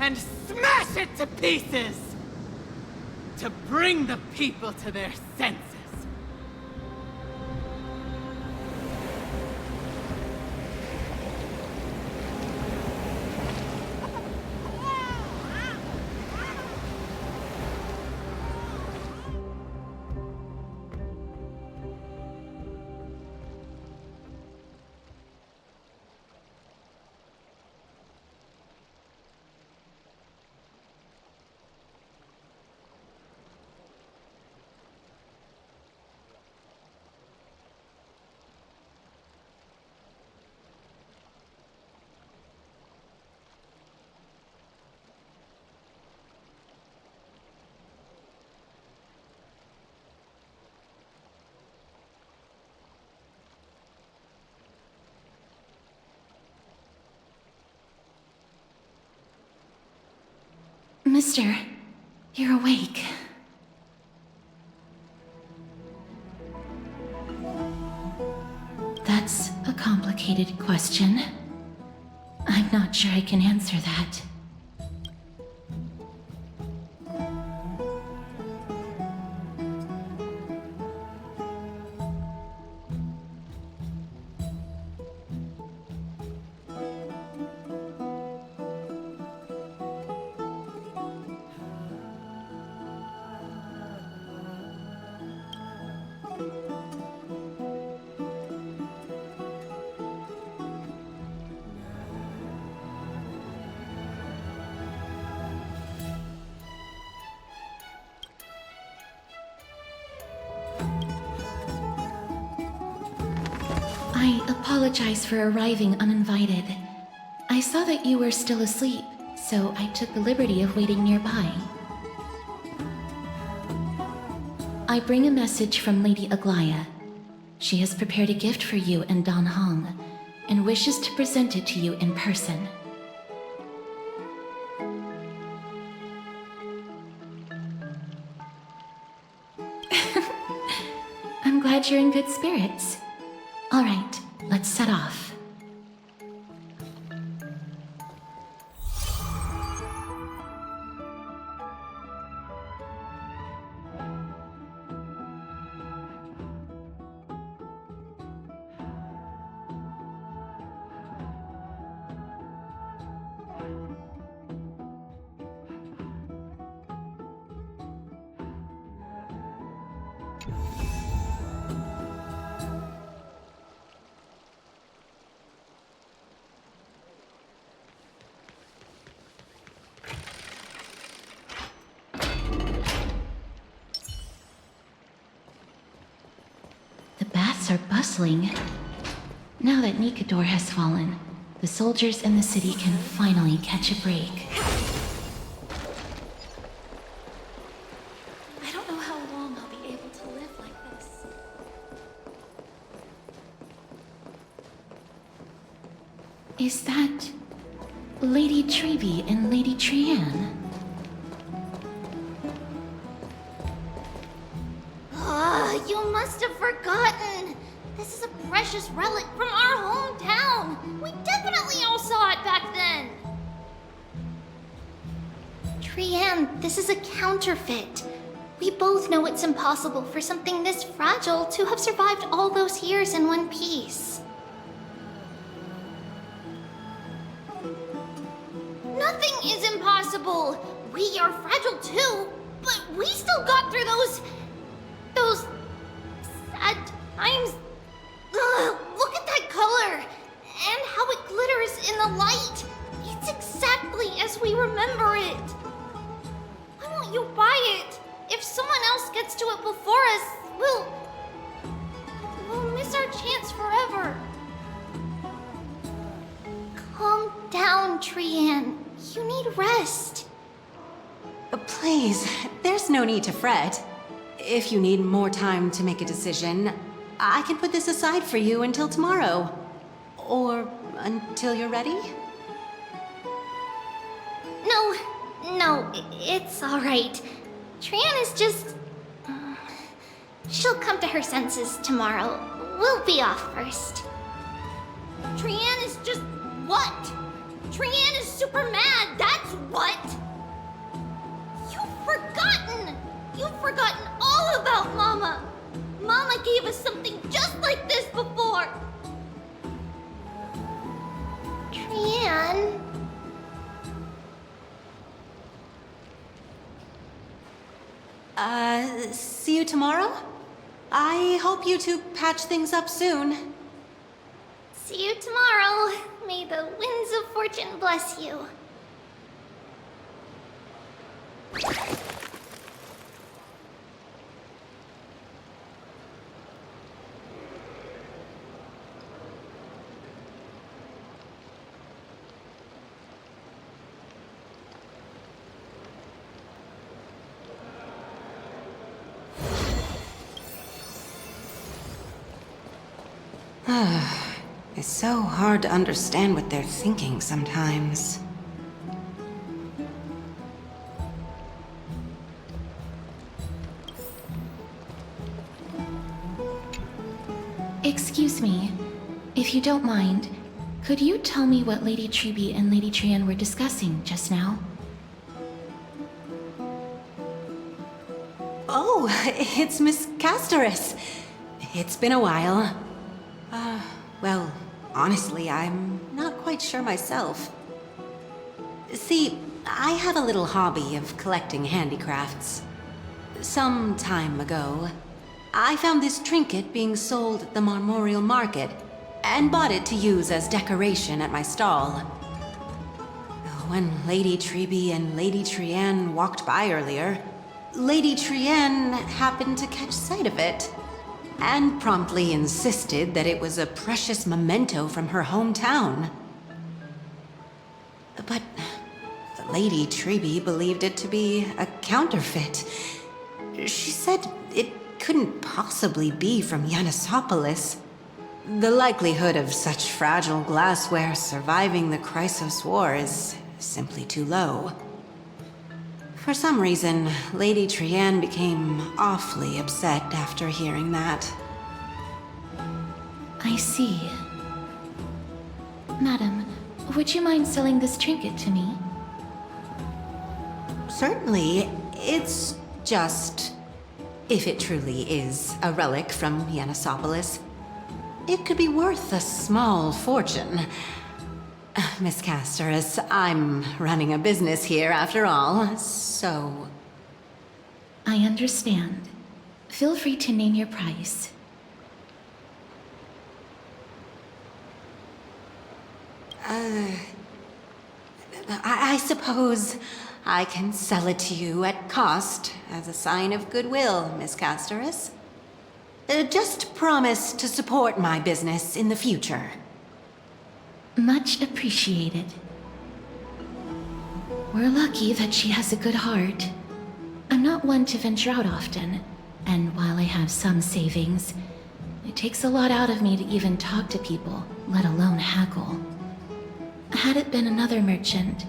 and smash it to pieces to bring the people to their senses. Mister, you're awake. That's a complicated question. I'm not sure I can answer that. I apologize for arriving uninvited. I saw that you were still asleep, so I took the liberty of waiting nearby. I bring a message from Lady Aglaya. She has prepared a gift for you and Dan Hong, and wishes to present it to you in person. I'm glad you're in good spirits. All right, let's set off. Are bustling. Now that Nikador has fallen, the soldiers in the city can finally catch a break. I don't know how long I'll be able to live like this. Is that Lady Trevi and Lady Trianne? You must have forgotten. This is a precious relic from our hometown. We definitely all saw it back then. Trianne, this is a counterfeit. We both know it's impossible for something this fragile to have survived all those years in one piece. Nothing is impossible. We are fragile too, but we still got through those sad times. Ugh, look at that color and how it glitters in the light. It's exactly as we remember it. Why won't you buy it? If someone else gets to it before us, we'll miss our chance forever. Calm down, Trianne. You need rest. Please, there's no need to fret. If you need more time to make a decision, I can put this aside for you until tomorrow. Or until you're ready? No, it's alright. Trian is just... She'll come to her senses tomorrow. We'll be off first. Trian is just... what? Trian is super mad, that's what! You've forgotten all about Mama! Mama gave us something just like this before! Trian... See you tomorrow? I hope you two patch things up soon. See you tomorrow. May the winds of fortune bless you. It's so hard to understand what they're thinking sometimes. Excuse me, if you don't mind, could you tell me what Lady Treby and Lady Trian were discussing just now? Oh, it's Miss Castoris. It's been a while. Well, honestly, I'm not quite sure myself. See, I have a little hobby of collecting handicrafts. Some time ago, I found this trinket being sold at the Marmorial Market and bought it to use as decoration at my stall. When Lady Treby and Lady Trian walked by earlier, Lady Trian happened to catch sight of it and promptly insisted that it was a precious memento from her hometown. But Lady Treby believed it to be a counterfeit. She said it couldn't possibly be from Yanisopolis. The likelihood of such fragile glassware surviving the Chrysos War is simply too low. For some reason, Lady Trian became awfully upset after hearing that. I see. Madam, would you mind selling this trinket to me? Certainly. It's just... if it truly is a relic from Yanisopolis, it could be worth a small fortune. Miss Castoris, I'm running a business here after all, so... I understand. Feel free to name your price. I suppose I can sell it to you at cost as a sign of goodwill, Miss Castoris. Just promise to support my business in the future. Much appreciated. We're lucky that she has a good heart. I'm not one to venture out often, and while I have some savings, it takes a lot out of me to even talk to people, let alone haggle. Had it been another merchant,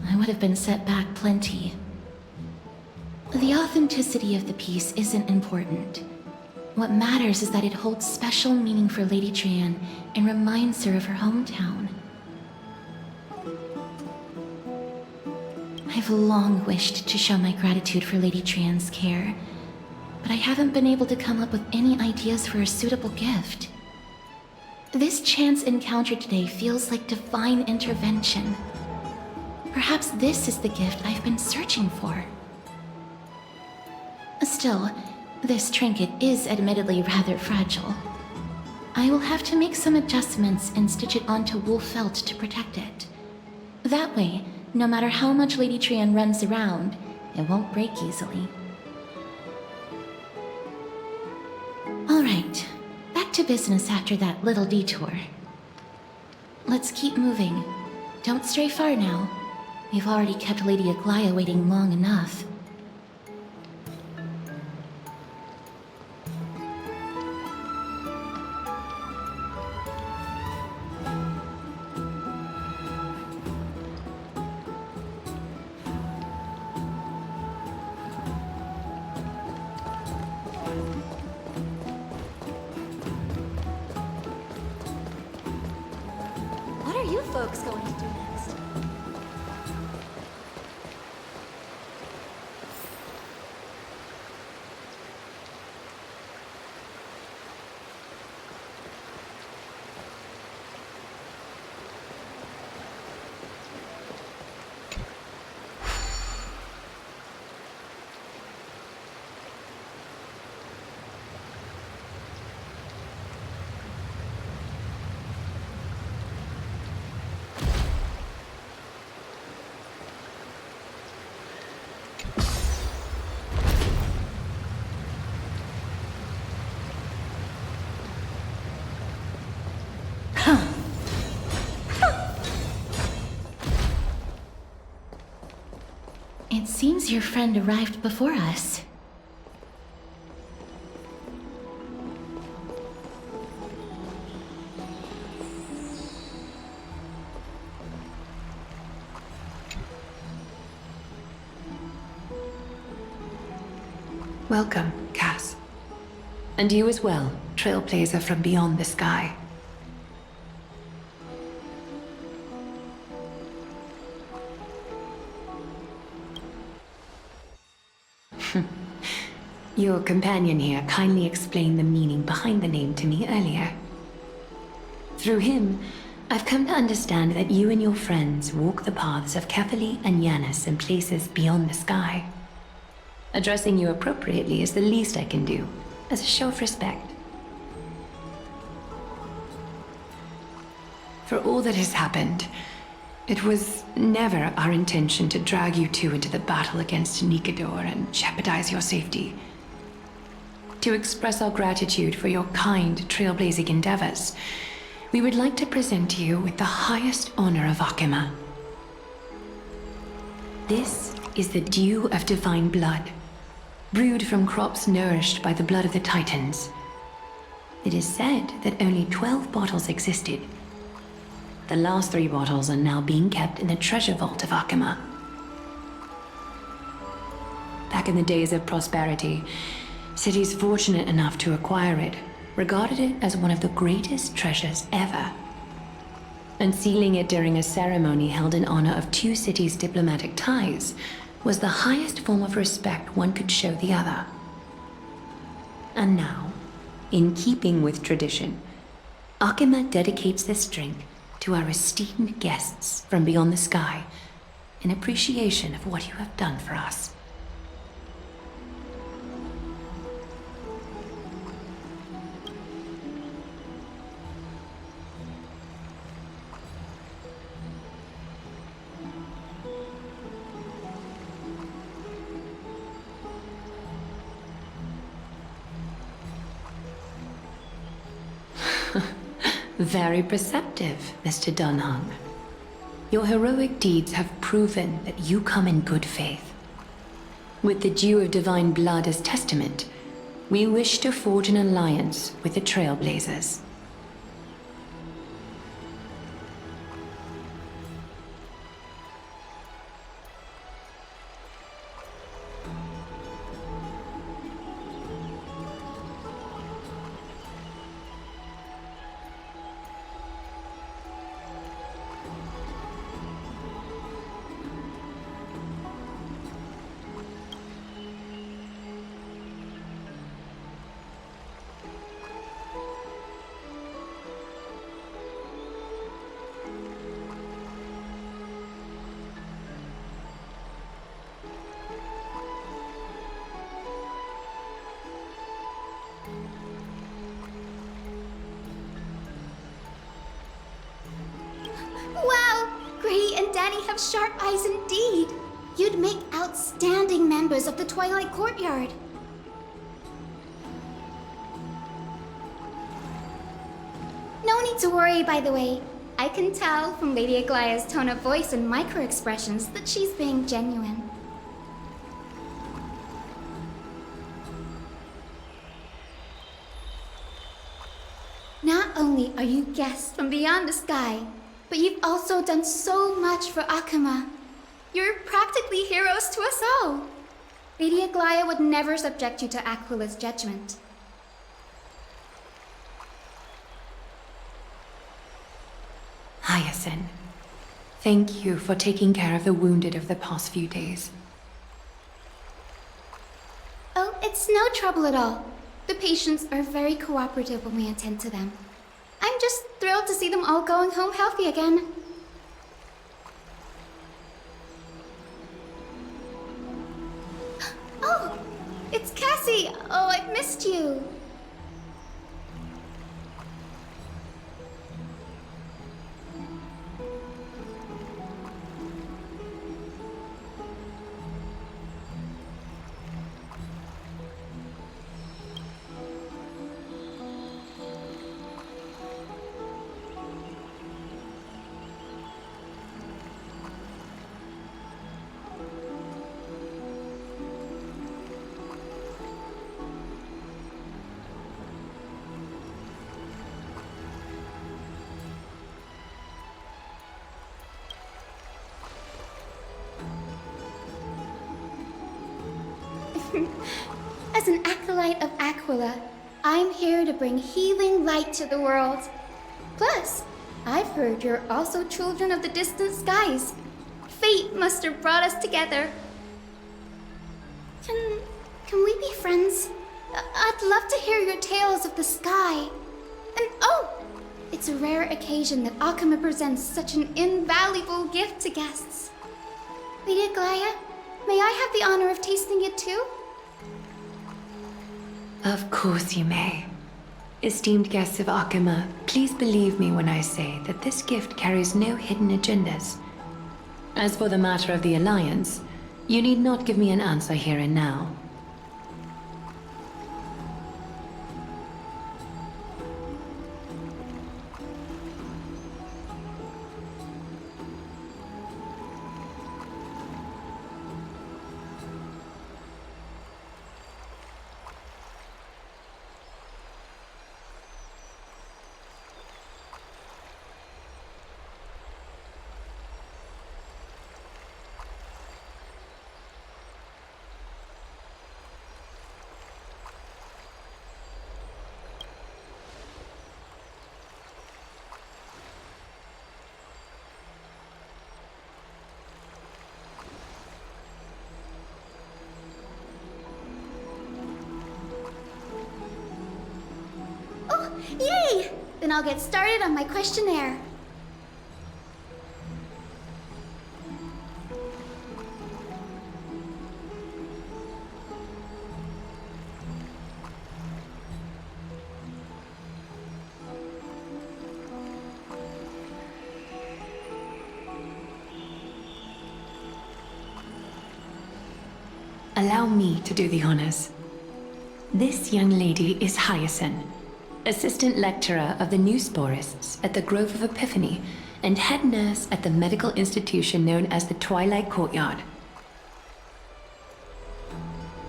I would have been set back plenty. The authenticity of the piece isn't important. What matters is that it holds special meaning for Lady Trian and reminds her of her hometown. I've long wished to show my gratitude for Lady Trian's care, but I haven't been able to come up with any ideas for a suitable gift. This chance encounter today feels like divine intervention. Perhaps this is the gift I've been searching for. Still, this trinket is admittedly rather fragile. I will have to make some adjustments and stitch it onto wool felt to protect it. That way, no matter how much Lady Trian runs around, it won't break easily. Alright, back to business after that little detour. Let's keep moving. Don't stray far now. We've already kept Lady Aglaia waiting long enough. folks going to do next? It seems your friend arrived before us. Welcome, Cass. And you as well, Trailblazer from beyond the sky. Your companion here kindly explained the meaning behind the name to me earlier. Through him, I've come to understand that you and your friends walk the paths of Kefali and Yanis in places beyond the sky. Addressing you appropriately is the least I can do, as a show of respect. For all that has happened, it was never our intention to drag you two into the battle against Nikador and jeopardize your safety. To express our gratitude for your kind, trailblazing endeavors, we would like to present you with the highest honor of Akima. This is the dew of divine blood, brewed from crops nourished by the blood of the Titans. It is said that only 12 bottles existed. The last 3 bottles are now being kept in the treasure vault of Akima. Back in the days of prosperity, cities fortunate enough to acquire it regarded it as one of the greatest treasures ever. Unsealing it during a ceremony held in honor of 2 cities' diplomatic ties was the highest form of respect one could show the other. And now, in keeping with tradition, Akima dedicates this drink to our esteemed guests from beyond the sky in appreciation of what you have done for us. Very perceptive, Mr. Dunhung. Your heroic deeds have proven that you come in good faith. With the dew of divine blood as testament, we wish to forge an alliance with the Trailblazers. Wow! Grady and Danny have sharp eyes indeed. You'd make outstanding members of the Twilight Courtyard. No need to worry, by the way. I can tell from Lady Aglaya's tone of voice and micro-expressions that she's being genuine. Not only are you guests from beyond the sky, but you've also done so much for Akima. You're practically heroes to us all. Lady Aglaya would never subject you to Aquila's judgment. Hyacinth. Thank you for taking care of the wounded of the past few days. Oh, it's no trouble at all. The patients are very cooperative when we attend to them. I'm just thrilled to see them all going home healthy again. Oh, it's Cassie. Oh, I've missed you. As an acolyte of Aquila, I'm here to bring healing light to the world. Plus, I've heard you're also children of the distant skies. Fate must have brought us together. Can we be friends? I'd love to hear your tales of the sky. And oh, it's a rare occasion that Akama presents such an invaluable gift to guests. Lady Aglaya, may I have the honor of tasting it too? Of course you may. Esteemed guests of Akama, please believe me when I say that this gift carries no hidden agendas. As for the matter of the Alliance, you need not give me an answer here and now. Yay! Then I'll get started on my questionnaire. Allow me to do the honors. This young lady is Hyacinth, Assistant Lecturer of the New Sporists at the Grove of Epiphany and Head Nurse at the medical institution known as the Twilight Courtyard.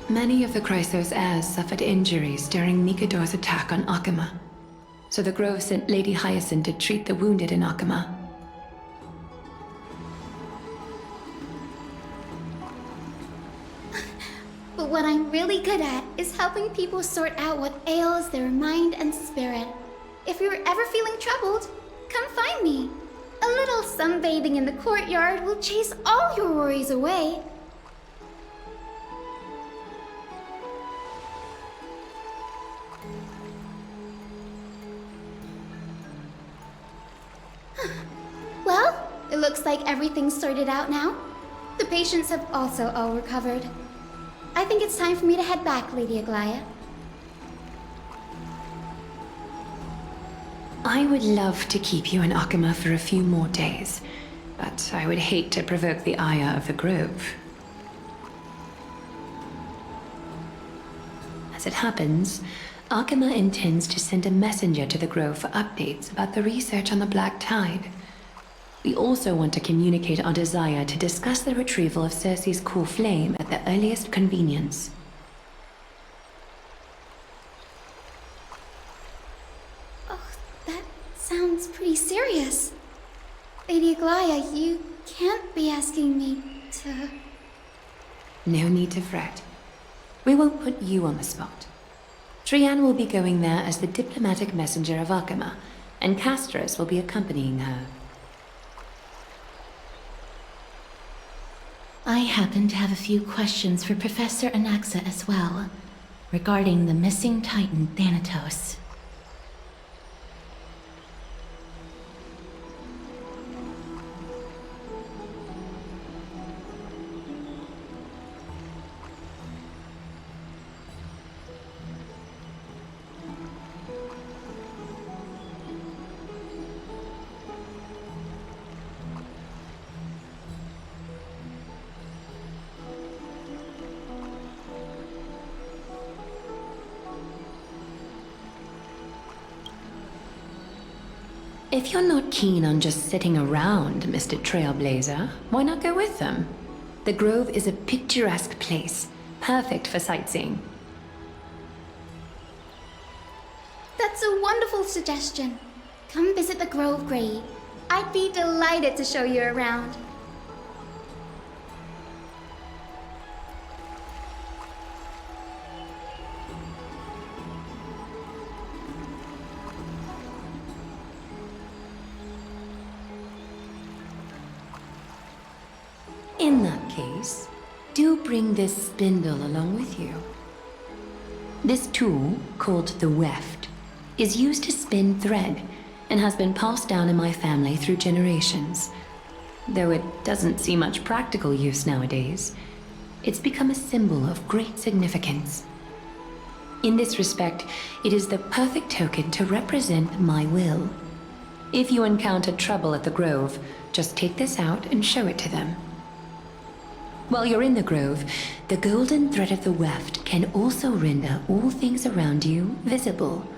Many of the Chrysos heirs suffered injuries during Mikador's attack on Akama, so the Grove sent Lady Hyacinth to treat the wounded in Akama. But what I'm really good at is helping people sort out what ails their mind and spirit. If you're ever feeling troubled, come find me. A little sunbathing in the courtyard will chase all your worries away. Well, it looks like everything's sorted out now. The patients have also all recovered. I think it's time for me to head back, Lady Aglaya. I would love to keep you in Akama for a few more days, but I would hate to provoke the ire of the Grove. As it happens, Akama intends to send a messenger to the Grove for updates about the research on the Black Tide. We also want to communicate our desire to discuss the retrieval of Circe's core flame at the earliest convenience. Oh, that sounds pretty serious. Lady Aglaya, you can't be asking me to... No need to fret. We won't put you on the spot. Trianne will be going there as the diplomatic messenger of Akama, and Castros will be accompanying her. I happen to have a few questions for Professor Anaxa as well, regarding the missing Titan Thanatos. If you're not keen on just sitting around, Mr. Trailblazer, why not go with them? The Grove is a picturesque place, perfect for sightseeing. That's a wonderful suggestion. Come visit the Grove, Gray. I'd be delighted to show you around. In that case, do bring this spindle along with you. This tool, called the weft, is used to spin thread and has been passed down in my family through generations. Though it doesn't see much practical use nowadays, it's become a symbol of great significance. In this respect, it is the perfect token to represent my will. If you encounter trouble at the Grove, just take this out and show it to them. While you're in the Grove, the golden thread of the weft can also render all things around you visible,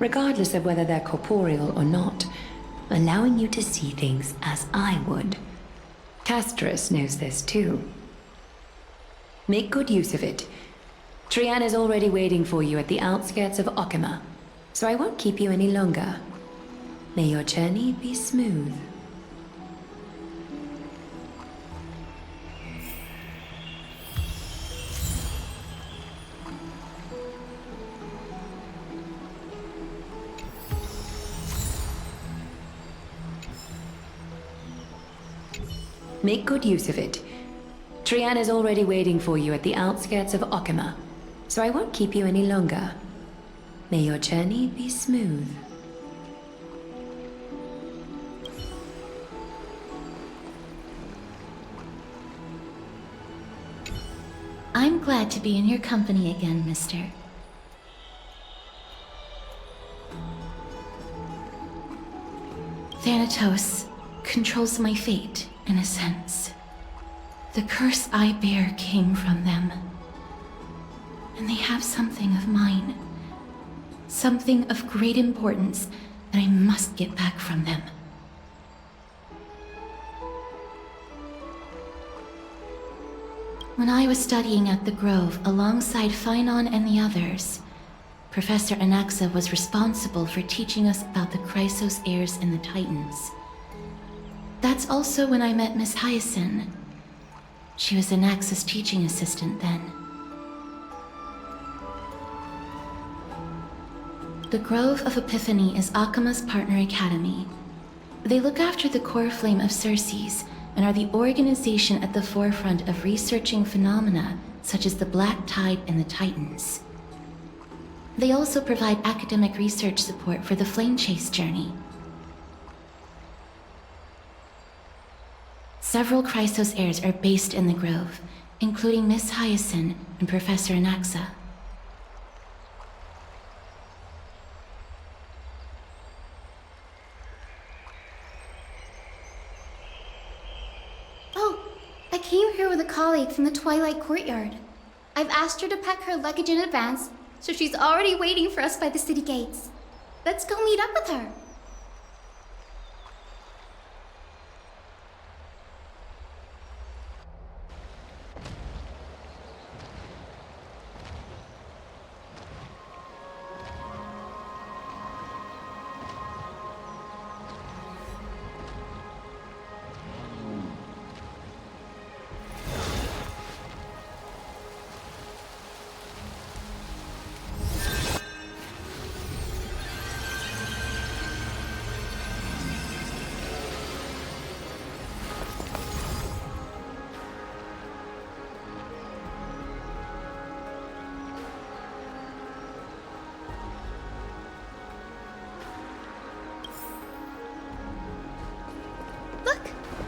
regardless of whether they're corporeal or not, allowing you to see things as I would. Castris knows this too. Make good use of it. Trian is already waiting for you at the outskirts of Okima, so I won't keep you any longer. May your journey be smooth. Make good use of it. Trian is already waiting for you at the outskirts of Okima, so I won't keep you any longer. May your journey be smooth. I'm glad to be in your company again, mister. Thanatos controls my fate, in a sense. The curse I bear came from them. And they have something of mine. Something of great importance that I must get back from them. When I was studying at the Grove alongside Phynon and the others, Professor Anaxa was responsible for teaching us about the Chrysos heirs and the Titans. That's also when I met Miss Hyacinth. She was Anaxa's teaching assistant then. The Grove of Epiphany is Akima's partner academy. They look after the core flame of Circes and are the organization at the forefront of researching phenomena such as the Black Tide and the Titans. They also provide academic research support for the Flame Chase journey. Several Chrysos heirs are based in the Grove, including Miss Hyacinth and Professor Anaxa. Oh, I came here with a colleague from the Twilight Courtyard. I've asked her to pack her luggage in advance, so she's already waiting for us by the city gates. Let's go meet up with her.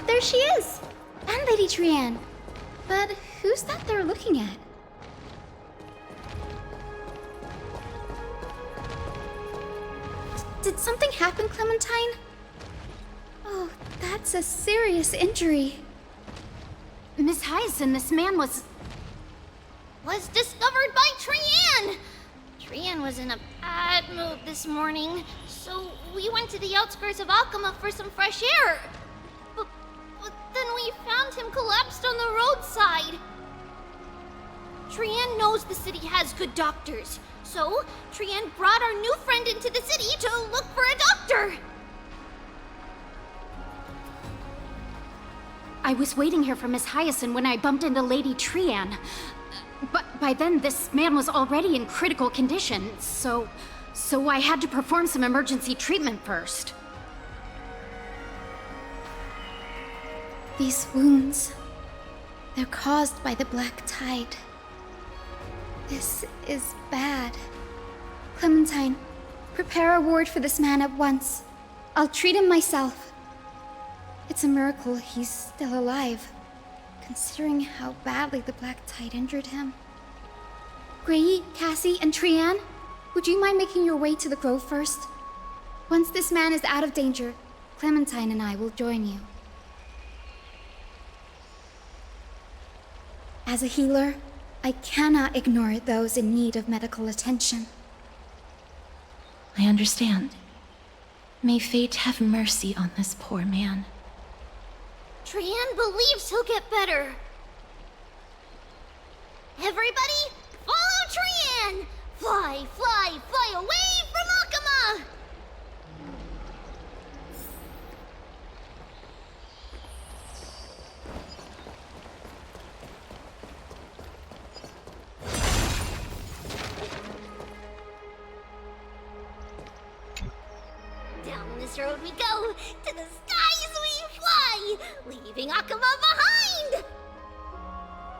there she is! And Lady Trianne. But who's that they're looking at? Did something happen, Clementine? Oh, that's a serious injury. Miss Hyacinth, this man was discovered by Trianne! Trianne was in a bad mood this morning, so we went to the outskirts of Akama for some fresh air. But then we found him collapsed on the roadside. Trianne knows the city has good doctors, so Trianne brought our new friend into the city to look for a doctor. I was waiting here for Miss Hyacinth when I bumped into Lady Trianne. But by then, this man was already in critical condition, so I had to perform some emergency treatment first. These wounds, they're caused by the black tide. This is bad. Clementine, prepare a ward for this man at once. I'll treat him myself. It's a miracle he's still alive, considering how badly the black tide injured him. Gray, Cassie, and Trianne, would you mind making your way to the grove first? Once this man is out of danger, Clementine and I will join you. As a healer, I cannot ignore those in need of medical attention. I understand. May fate have mercy on this poor man. Trianne believes he'll get better. Everybody, follow Trianne! Fly, fly, fly away from Akama! Down this road we go, to the skies we fly, leaving Akama behind!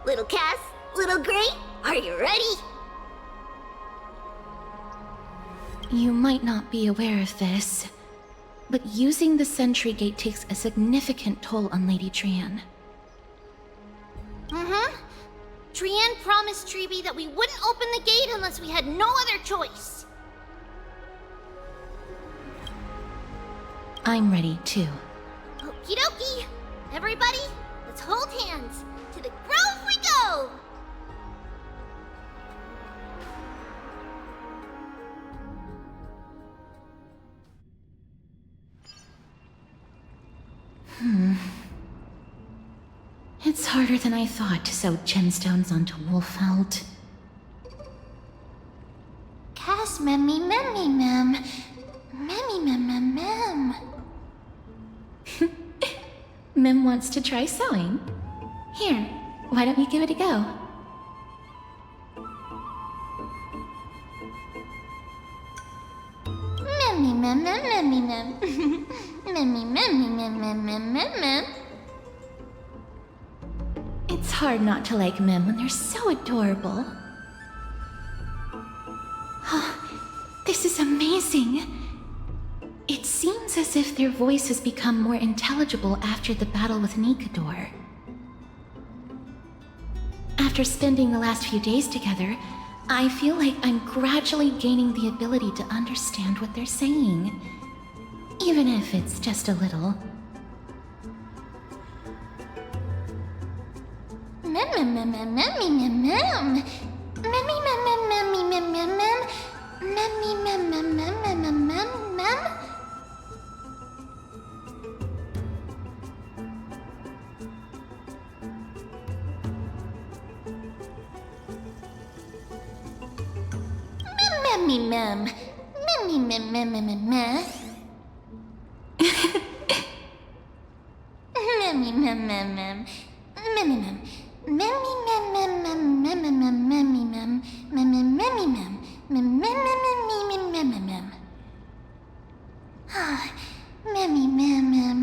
Little Cass, little Gray, are you ready? You might not be aware of this, but using the sentry gate takes a significant toll on Lady Trianne. Trianne promised Treeby that we wouldn't open the gate unless we had no other choice. I'm ready too. Okie dokie. Everybody, let's hold hands. To the grove we go! It's harder than I thought to sew gemstones onto Wolfeld. Cass, memmy, memmy, mem. Memmy, mem, mem, mem. Mem wants to try sewing. Here, why don't you give it a go? Memmy, mem, mem, memmy, mem. Memmy, memmy, mem, mem, mem, mem, mem. It's hard not to like Mem when they're so adorable. Oh, this is amazing. It seems as if their voice has become more intelligible after the battle with Nikador. After spending the last few days together, I feel like I'm gradually gaining the ability to understand what they're saying. Even if it's just a little. Mem, mem, mem, mem, memmy, mem, mem. Memmy, mem, mem, memmy, mem, mem, mem. Memmy, mem, mem, mem, mem, mem, mem, mem. Memmy, mem. Memmy, mem, mem, mem, mem, mem. Memmy, mem, mem, mem. Memmy, mem. Memmy, mem, mem, mem, mem, mem, mem, memmy, mem. Memmy, memmy, mem. Mem, mem, mem, mem, mem, mem, mem, mem. Ah, memmy, mem, mem.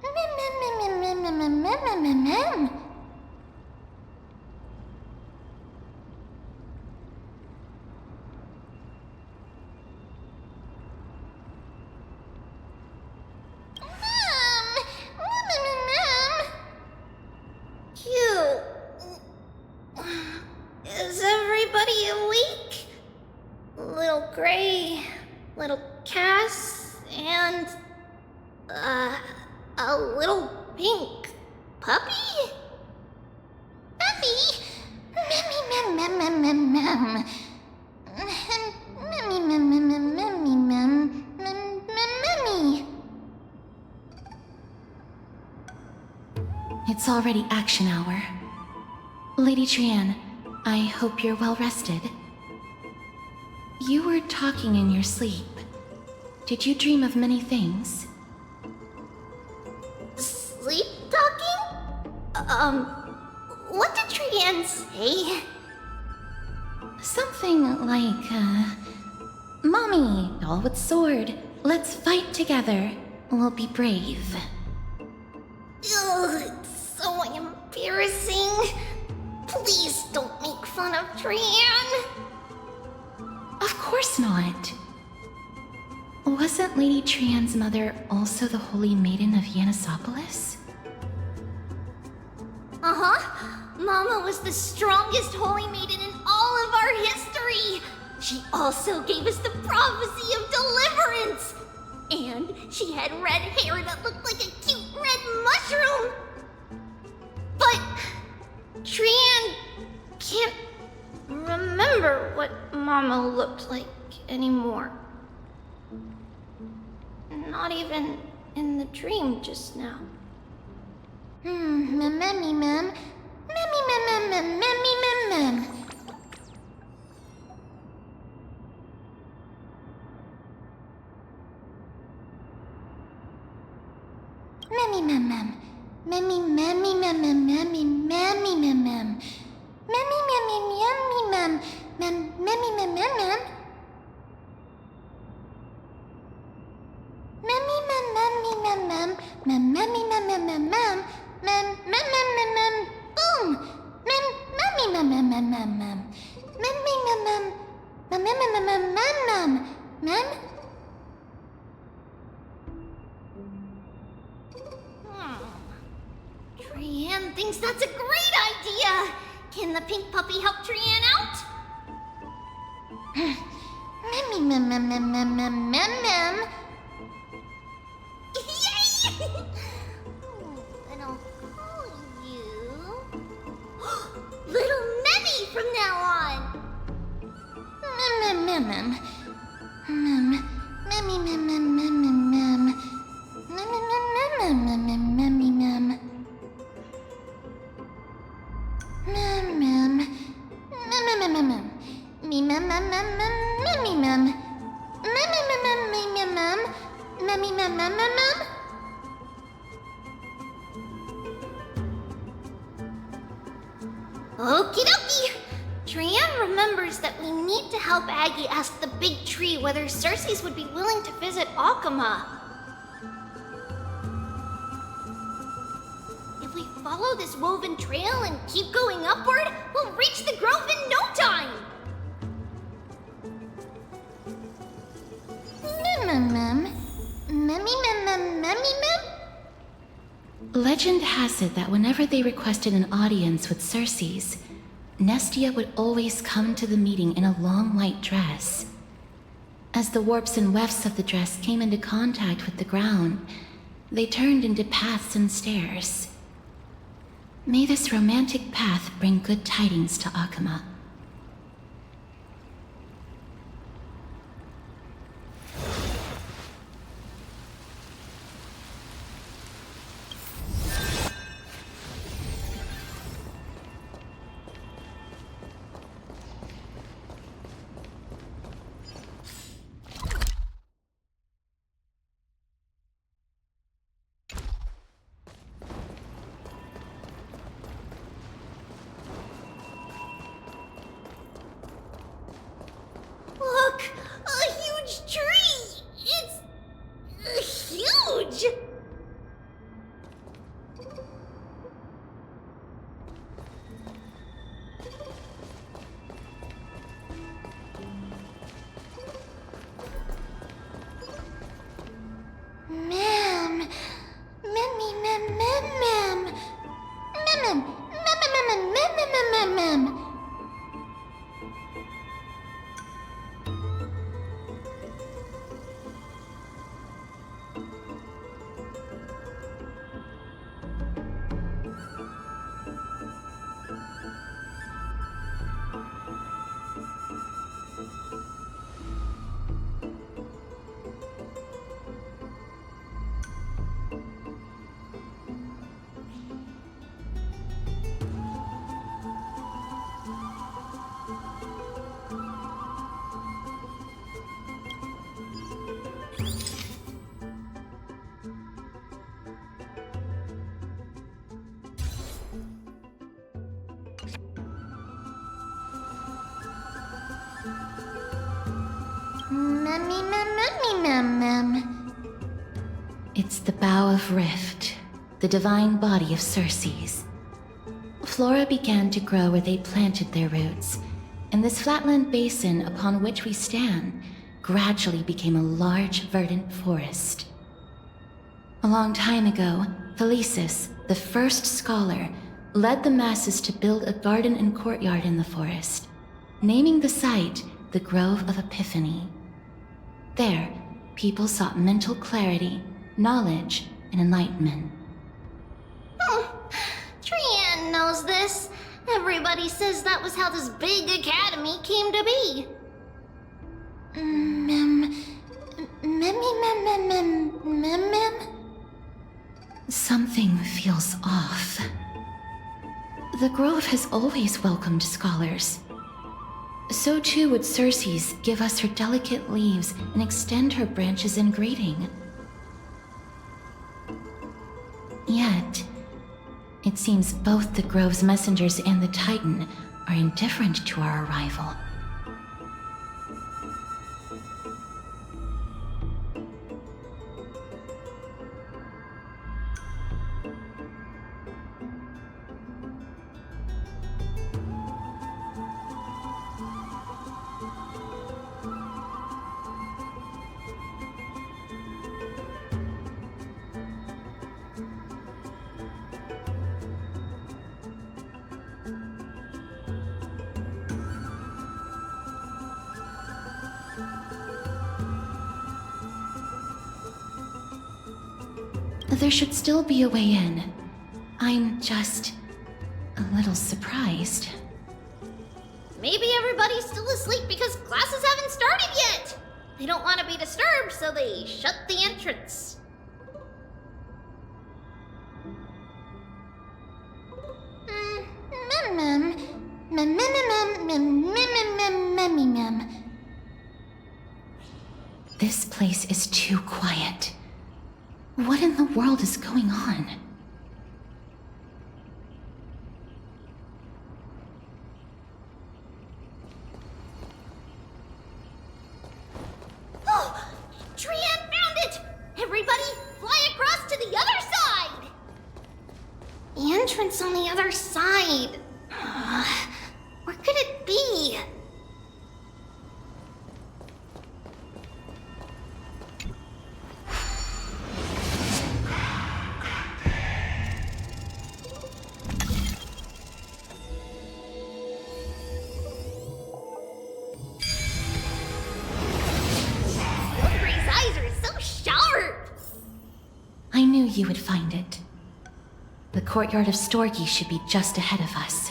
Mem, mem, mem, mem, mem, mem, mem, mem, mem, mem. Mom! little pink puppy? Puppy? Mem, mem, mem, mem, mem. Memmy, mem, mem, mem, memmy, mem, mem, memmy. It's already action hour. Lady Trianne, I hope you're well rested. You were talking in your sleep. Did you dream of many things? Sleep talking? What did Trianne say? Something like, Mommy, doll with sword, let's fight together. We'll be brave. Ugh, it's so embarrassing. Please don't make fun of Trianne. Of course not. Wasn't Lady Trianne's mother also the Holy Maiden of Yanisopolis? Uh-huh. Mama was the strongest holy maiden in all of our history. She also gave us the prophecy of deliverance. And she had red hair that looked like a cute red mushroom. But Trianne can't remember what Mama looked like anymore. Not even in the dream just now. Memmy, mem. Memmy, mem, mem, mem, memmy, mem, mem. Memmy, mem, mem. Memmy, memmy, mem, mem, memmy, memmy, mem, mem. Memmy, memmy, yummy, mem. Memmy, mem, mem, mem. Memmy, mem, memmy, mem, mem. Memmy, mem, mem, mem, mem. Mem, mem, mem, mem, mem. Boom! Memmy, mem, mem, mem, mem, mem. Memmy, mem, mem. Mem, mem, mem, mem, mem, mem. Mem? Trianne thinks that's a great idea! Can the pink puppy help Trianne out? Memmy, mem, mem, mem, mem, mem, mem, mem. Yay! And I'll call you Little Memmy from now on. Mem, mem, mem, mem. Memmy, mem, mem, mem, mem, mem. Mem, mem, mem, mem, mem, memmy, mem. Mem, mem. Mem, mem, mem, mem, mem. Me, mem, mem, mem, mem, memmy, mem. Mem, mem, mem, mem, mem, mem. Memmy, mem, mem, mem, mem. Okie dokie! Trianne remembers that we need to help Aggie ask the big tree whether Cersei's would be willing to visit Akama. If we follow this woven trail and keep going upward, we'll reach the grove in no time! Mem. Memmy, mem, mem, memmy, mem? Legend has it that whenever they requested an audience with Cersei's, Nestia would always come to the meeting in a long white dress. As the warps and wefts of the dress came into contact with the ground, they turned into paths and stairs. May this romantic path bring good tidings to Akama. It's the Bough of Rift, the divine body of Circe's. Flora began to grow where they planted their roots, and this flatland basin upon which we stand gradually became a large, verdant forest. A long time ago, Felicis, the first scholar, led the masses to build a garden and courtyard in the forest, naming the site the Grove of Epiphany. There, people sought mental clarity, knowledge, and enlightenment. Trian knows this. Everybody says that was how this big academy came to be. Something feels off. The Grove has always welcomed scholars. So too would Circe's give us her delicate leaves and extend her branches in greeting. Yet, it seems both the Grove's messengers and the Titan are indifferent to our arrival. There should still be a way in. I'm just a little surprised. Maybe everybody's still asleep because classes haven't started yet. They don't want to be disturbed, so they shut the entrance. This place is too quiet. What in the world is going on? Oh! Trian found it! Everybody, fly across to the other side! The entrance on the other side. Where could it be? I knew you would find it. The courtyard of Storgi should be just ahead of us.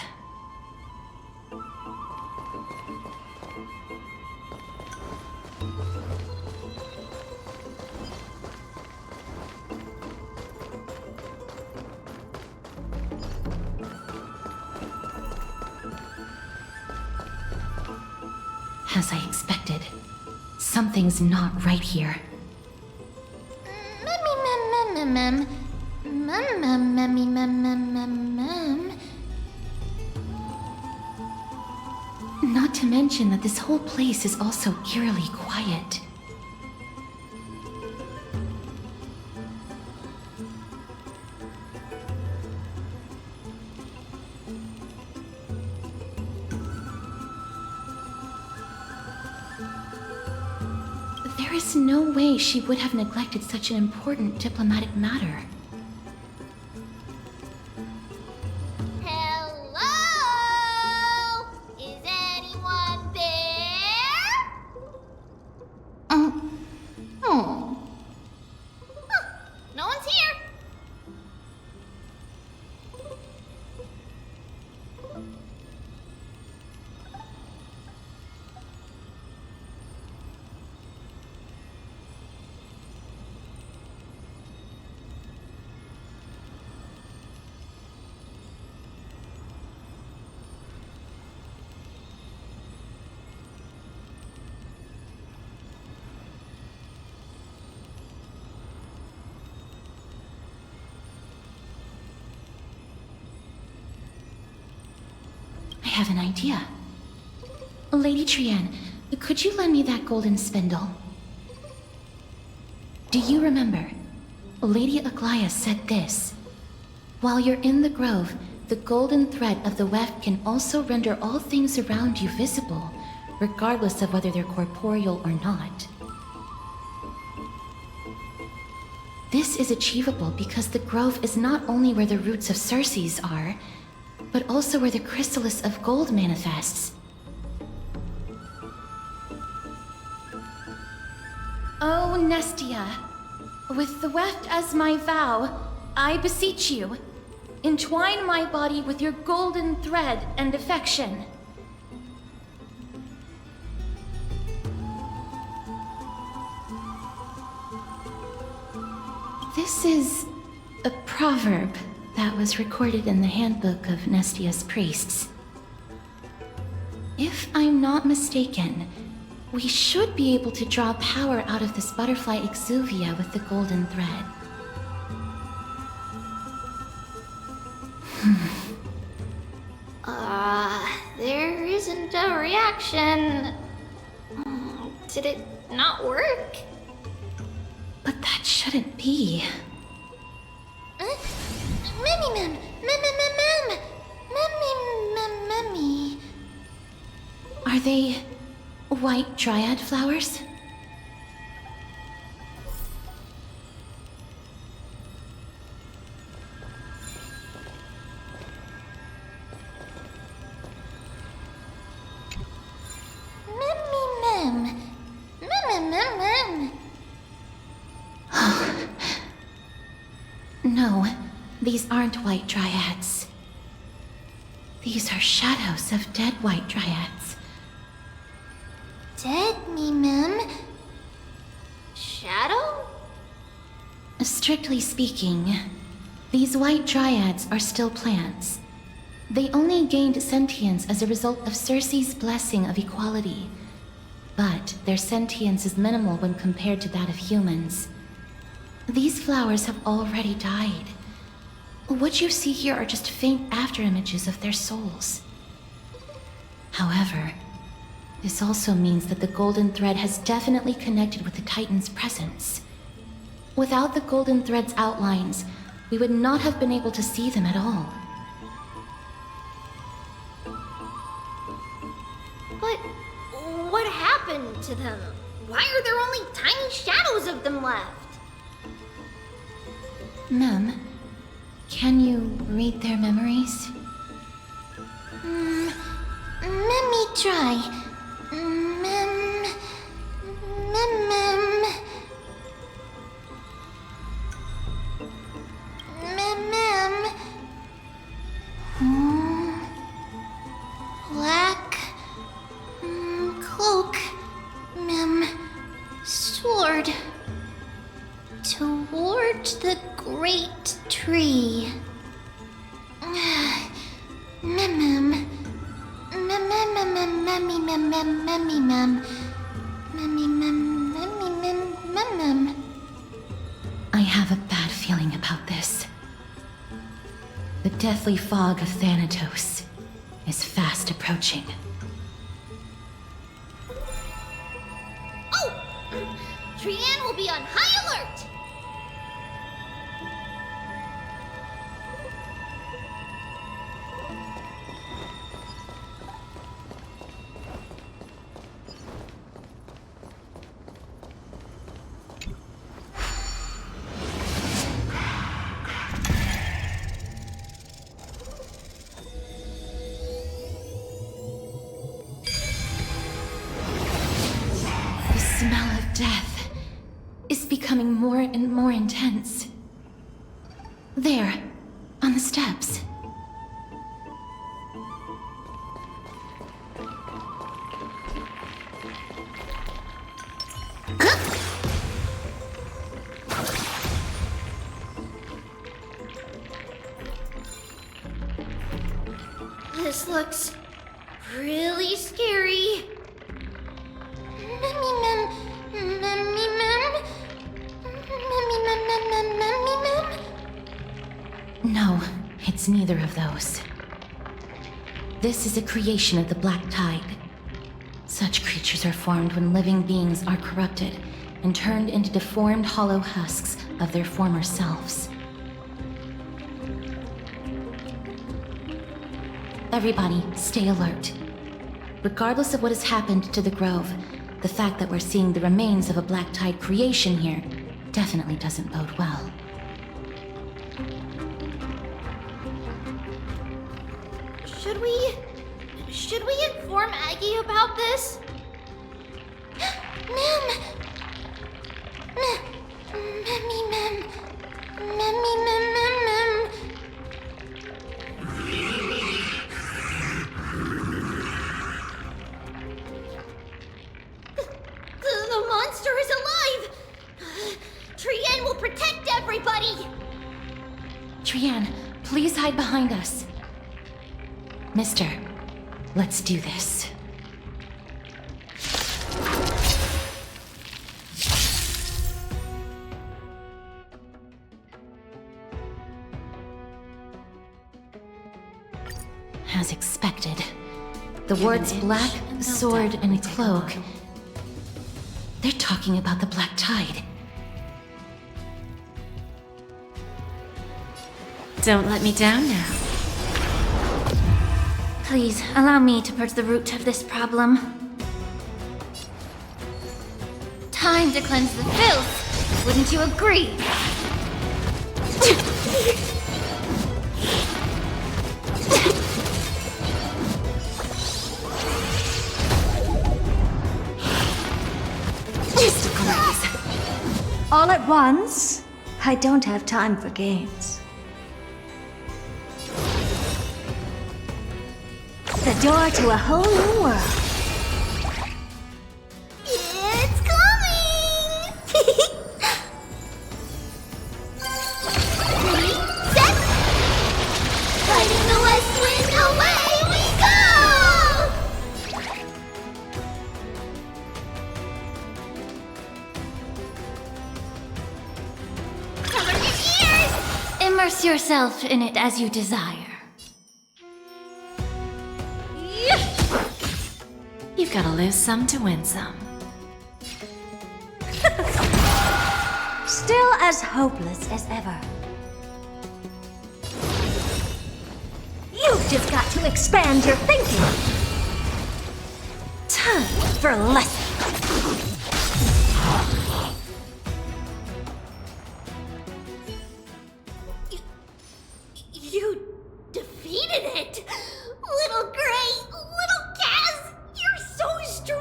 As I expected, something's not right here. Not to mention that this whole place is also eerily quiet. There is no way she would have neglected such an important diplomatic matter. Hello? Is anyone there? No one's here. I have an idea. Lady Trian, could you lend me that golden spindle? Do you remember? Lady Aglaia said this. While you're in the grove, the golden thread of the weft can also render all things around you visible, regardless of whether they're corporeal or not. This is achievable because the grove is not only where the roots of Circes are, but also where the chrysalis of gold manifests. Oh, Nestia, with the weft as my vow, I beseech you, entwine my body with your golden thread and affection. This is a proverb that was recorded in the handbook of Nestia's priests. If I'm not mistaken, we should be able to draw power out of this butterfly exuvia with the golden thread. There isn't a reaction. Did it not work? But that shouldn't be. Mem. Are they white dryad flowers? Mem. No, these aren't white dryads. These are shadows of dead white dryads. Dead Mem? Shadow? Strictly speaking, these white dryads are still plants. They only gained sentience as a result of Circe's blessing of equality. But their sentience is minimal when compared to that of humans. These flowers have already died. What you see here are just faint afterimages of their souls. However, this also means that the golden thread has definitely connected with the Titan's presence. Without the golden thread's outlines, we would not have been able to see them at all. But what happened to them? Why are there only tiny shadows of them left? Mem, can you read their memories? Let me try. Mem. Black cloak. Mem. Sword. Toward the great tree. Mem. I have a bad feeling about this. The deathly fog of Thanatos is fast approaching. Oh! Trianne will be on high alert! The smell of death is becoming more and more intense. There, on the steps. This looks really scary. Mem. No, it's neither of those. This is a creation of the Black Tide. Such creatures are formed when living beings are corrupted, and turned into deformed hollow husks of their former selves. Everybody, stay alert. Regardless of what has happened to the Grove, the fact that we're seeing the remains of a Black Tide creation here definitely doesn't bode well. Should we inform Aggie about this? Mem! The monster is alive! Trienne will protect everybody! Trienne, please hide behind us. Mister, let's do this. As expected, the words black, sword, and cloak. They're talking about the Black Tide. Don't let me down now. Please, allow me to purge the root of this problem. Time to cleanse the filth! Wouldn't you agree? Just a graze. All at once? I don't have time for games. The door to a whole new world. It's coming! 3, set! Fighting the west wind, away we go! Cover your ears! Immerse yourself in it as you desire. You've gotta lose some to win some. Still as hopeless as ever. You've just got to expand your thinking. Time for a lesson. You defeated it! Little Gray, little Kaz, you're so strong!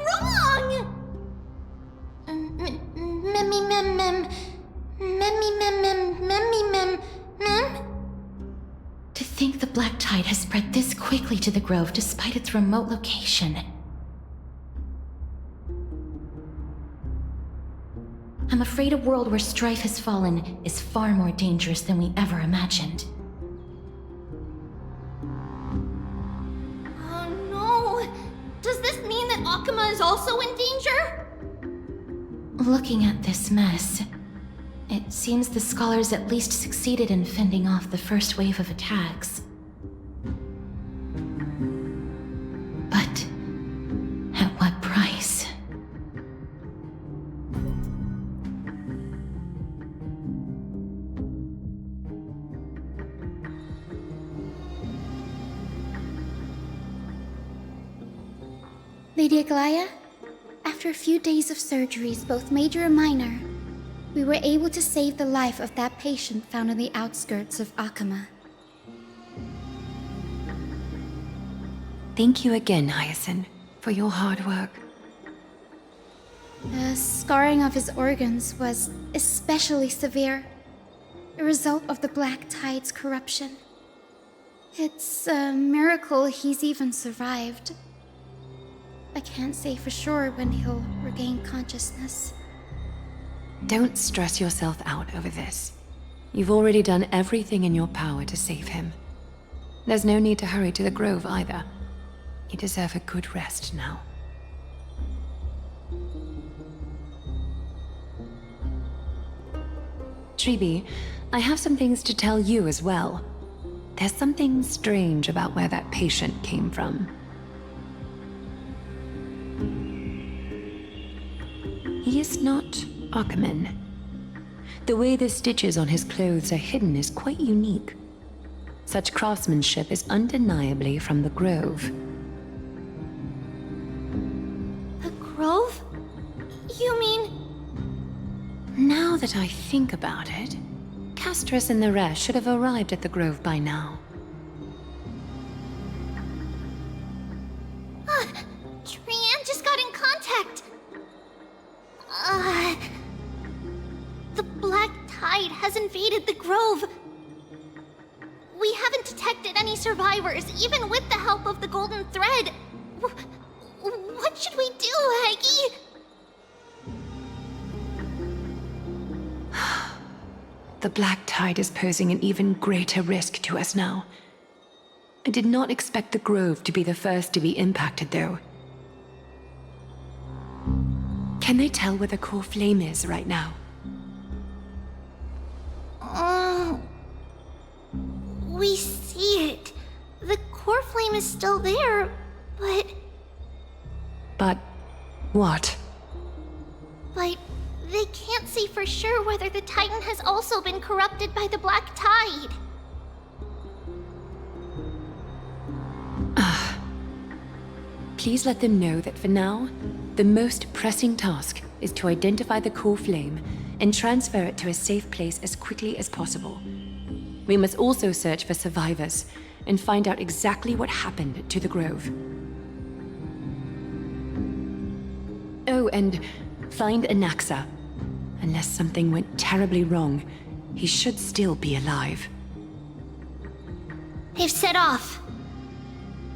To think the Black Tide has spread this quickly to the Grove despite its remote location. I'm afraid a world where strife has fallen is far more dangerous than we ever imagined. Oh no! Does this mean that Akuma is also in danger? Looking at this mess, it seems the scholars at least succeeded in fending off the first wave of attacks. But at what price? Lady Aglaya, after a few days of surgeries, both major and minor, we were able to save the life of that patient found on the outskirts of Akuma. Thank you again, Hyacinth, for your hard work. The scarring of his organs was especially severe, a result of the Black Tide's corruption. It's a miracle he's even survived. I can't say for sure when he'll regain consciousness. Don't stress yourself out over this. You've already done everything in your power to save him. There's no need to hurry to the Grove either. You deserve a good rest now. Tribi, I have some things to tell you as well. There's something strange about where that patient came from. He is not Archiman. The way the stitches on his clothes are hidden is quite unique. Such craftsmanship is undeniably from the Grove. The Grove? You mean... Now that I think about it, Castris and the rest should have arrived at the Grove by now. Trianne just got in contact! The Black Tide has invaded the Grove. We haven't detected any survivors, even with the help of the Golden Thread. What should we do, Aggie? The Black Tide is posing an even greater risk to us now. I did not expect the Grove to be the first to be impacted, though. Can they tell where the core flame is right now? We see it. The core flame is still there, but... But what? But they can't say for sure whether the Titan has also been corrupted by the Black Tide. Please let them know that for now, the most pressing task is to identify the core flame and transfer it to a safe place as quickly as possible. We must also search for survivors and find out exactly what happened to the Grove. Oh, and find Anaxa. Unless something went terribly wrong, he should still be alive. They've set off.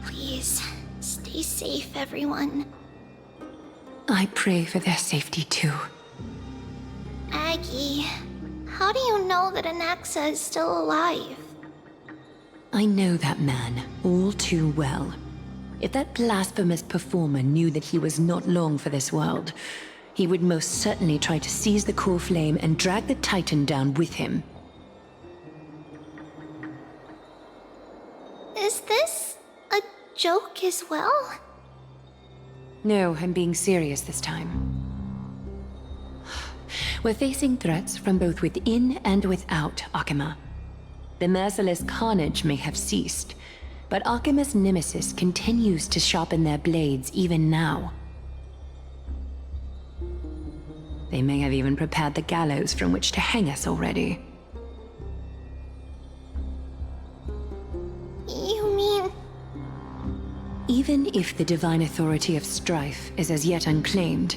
Please, stay safe, everyone. I pray for their safety too. Aggie, how do you know that Anaxa is still alive? I know that man all too well. If that blasphemous performer knew that he was not long for this world, he would most certainly try to seize the core flame and drag the Titan down with him. Is this a joke as well? No, I'm being serious this time. We're facing threats from both within and without Akima. The merciless carnage may have ceased, but Akima's nemesis continues to sharpen their blades even now. They may have even prepared the gallows from which to hang us already. You mean... Even if the divine authority of strife is as yet unclaimed,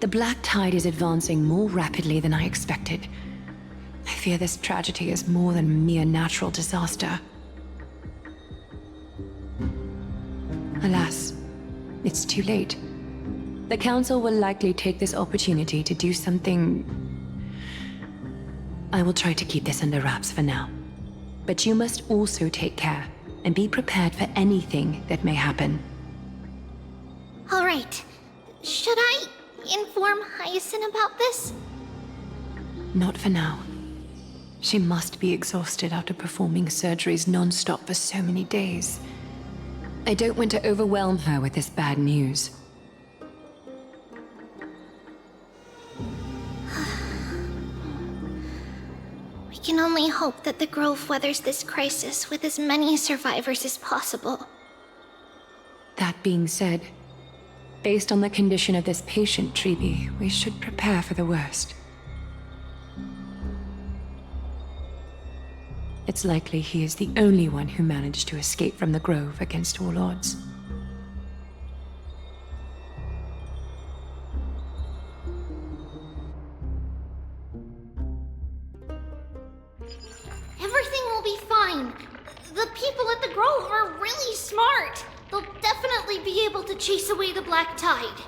the Black Tide is advancing more rapidly than I expected. I fear this tragedy is more than a mere natural disaster. Alas, it's too late. The Council will likely take this opportunity to do something... I will try to keep this under wraps for now. But you must also take care and be prepared for anything that may happen. All right. Should I inform Hyacinth about this? Not for now. She must be exhausted after performing surgeries non-stop for so many days. I don't want to overwhelm her with this bad news. We can only hope that the Grove weathers this crisis with as many survivors as possible. That being said, based on the condition of this patient, Treeby, we should prepare for the worst. It's likely he is the only one who managed to escape from the Grove against all odds. Everything will be fine. The people at the Grove are really smart. They'll definitely be able to chase away the Black Tide.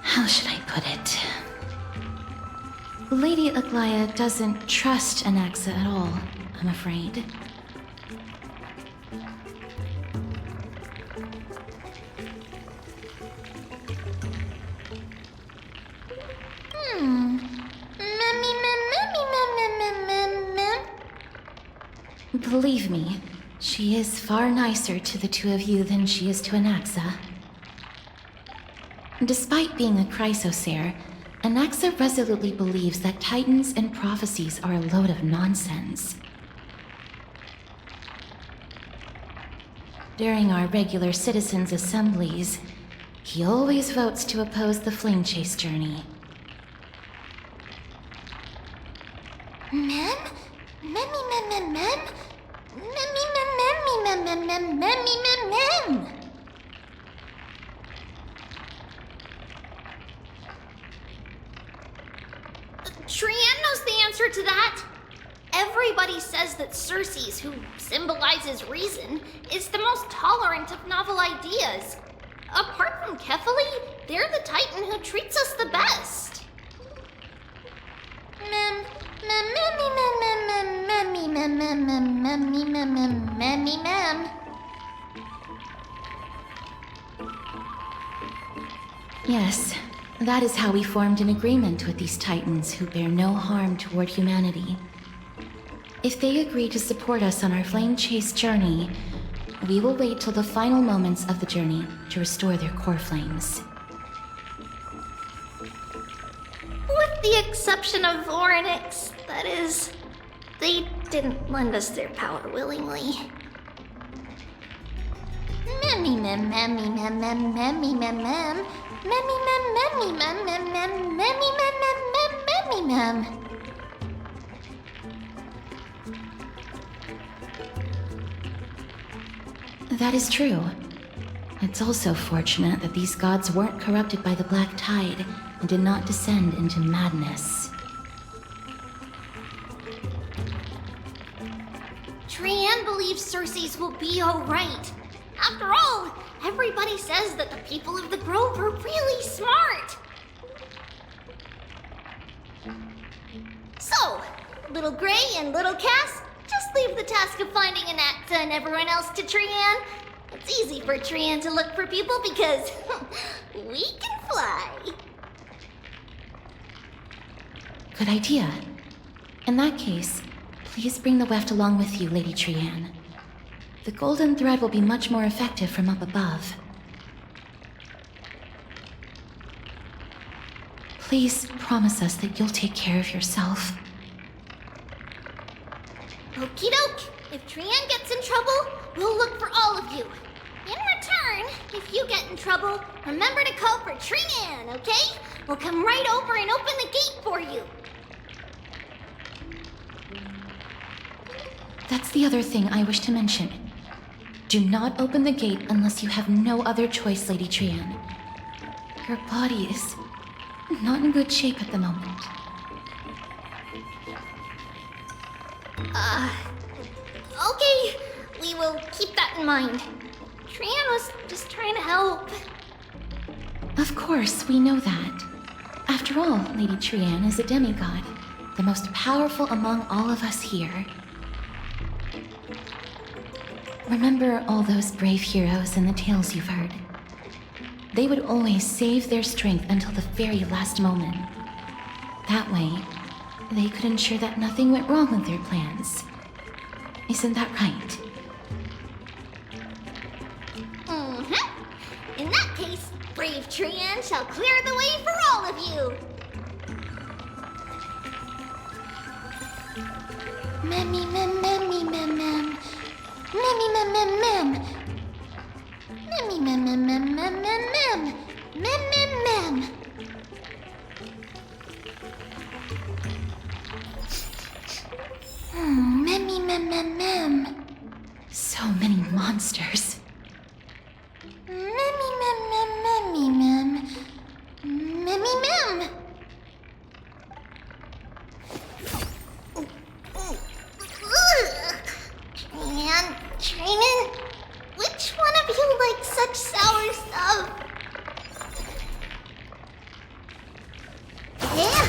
How should I put it? Lady Aglaya doesn't trust Anaxa at all, I'm afraid. Believe me, she is far nicer to the two of you than she is to Anaxa. Despite being a Chrysosaur, Anaxa resolutely believes that Titans and prophecies are a load of nonsense. During our regular citizens' assemblies, he always votes to oppose the Flame Chase journey. Mem? Memmy mem mem mem? Memmy mem memmy mem mem mem memmy mem mem. Trian knows the answer to that. Everybody says that Circes, who symbolizes reason, is the most tolerant of novel ideas. Apart from Kefali, they're the Titan who treats us the best. Mem, mem, memmy, mem, mem, memmy, mem, mem, mem, memmy, mem, mem, memmy, mem. Yes, that is how we formed an agreement with these Titans who bear no harm toward humanity. If they agree to support us on our Flame Chase journey, we will wait till the final moments of the journey to restore their core flames. With the exception of Voronix, that is, they didn't lend us their power willingly. Memmy mem memmy mem mem memmy mem mem. Memmy mem memmy mem mem mem memmy mem mem mem memmy mem. That is true. It's also fortunate that these gods weren't corrupted by the Black Tide and did not descend into madness. Trian believes Circes will be alright. After all, everybody says that the people of the Grove are really smart. So, Little Gray and Little Cass, just leave the task of finding Anaxa and everyone else to Trian. It's easy for Trian to look for people because we can fly. Good idea. In that case, please bring the weft along with you, Lady Trian. The golden thread will be much more effective from up above. Please promise us that you'll take care of yourself. Okie doke. If Trian gets in trouble, we'll look for all of you. In return, if you get in trouble, remember to call for Trian, okay? We'll come right over and open the gate for you. That's the other thing I wish to mention. Do not open the gate unless you have no other choice, Lady Trian. Your body is not in good shape at the moment. Okay. We will keep that in mind. Trian was just trying to help. Of course, we know that. After all, Lady Trian is a demigod, the most powerful among all of us here. Remember all those brave heroes in the tales you've heard. They would always save their strength until the very last moment. That way, they could ensure that nothing went wrong with their plans. Isn't that right? Mm-hmm. In that case, brave Trian shall clear the way for all of you. Memmy mem memmy mem mem. Memmy mem mem mem. Memmy mem mem mem mem mem mem. Mem mem mem. Memmy mem mem mem. So many monsters. Memmy mem mem memmy mem. Memmy mem. Trian, which one of you likes such sour stuff? Yeah.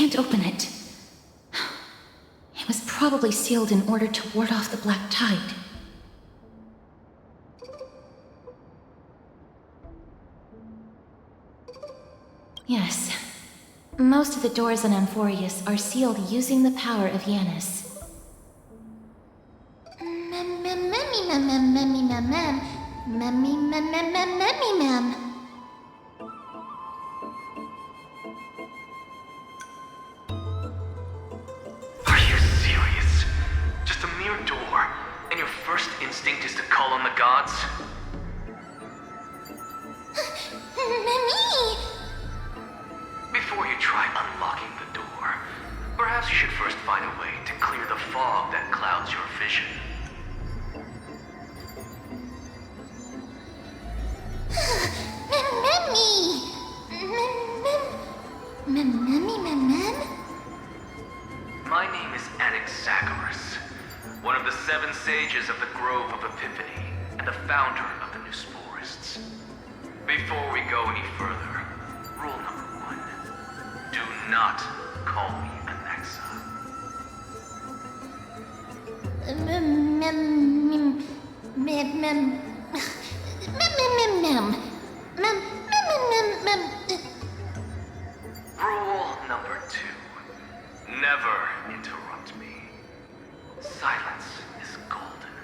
can't open it. It was probably sealed in order to ward off the black tide. Yes. Most of the doors on Amphorius are sealed using the power of Yanis. Are you serious? Just a mere door, and your first instinct is to call on the gods? Before you try unlocking the door, perhaps you should first find a way to clear the fog that clouds your vision. My name is Anaxagoras, one of the 7 sages of the Grove of Epiphany, and the founder of the New Sporists. Before we go any further, rule number 1. Do not call me Anaxa. Rule number 2. Never interrupt me. Silence is golden.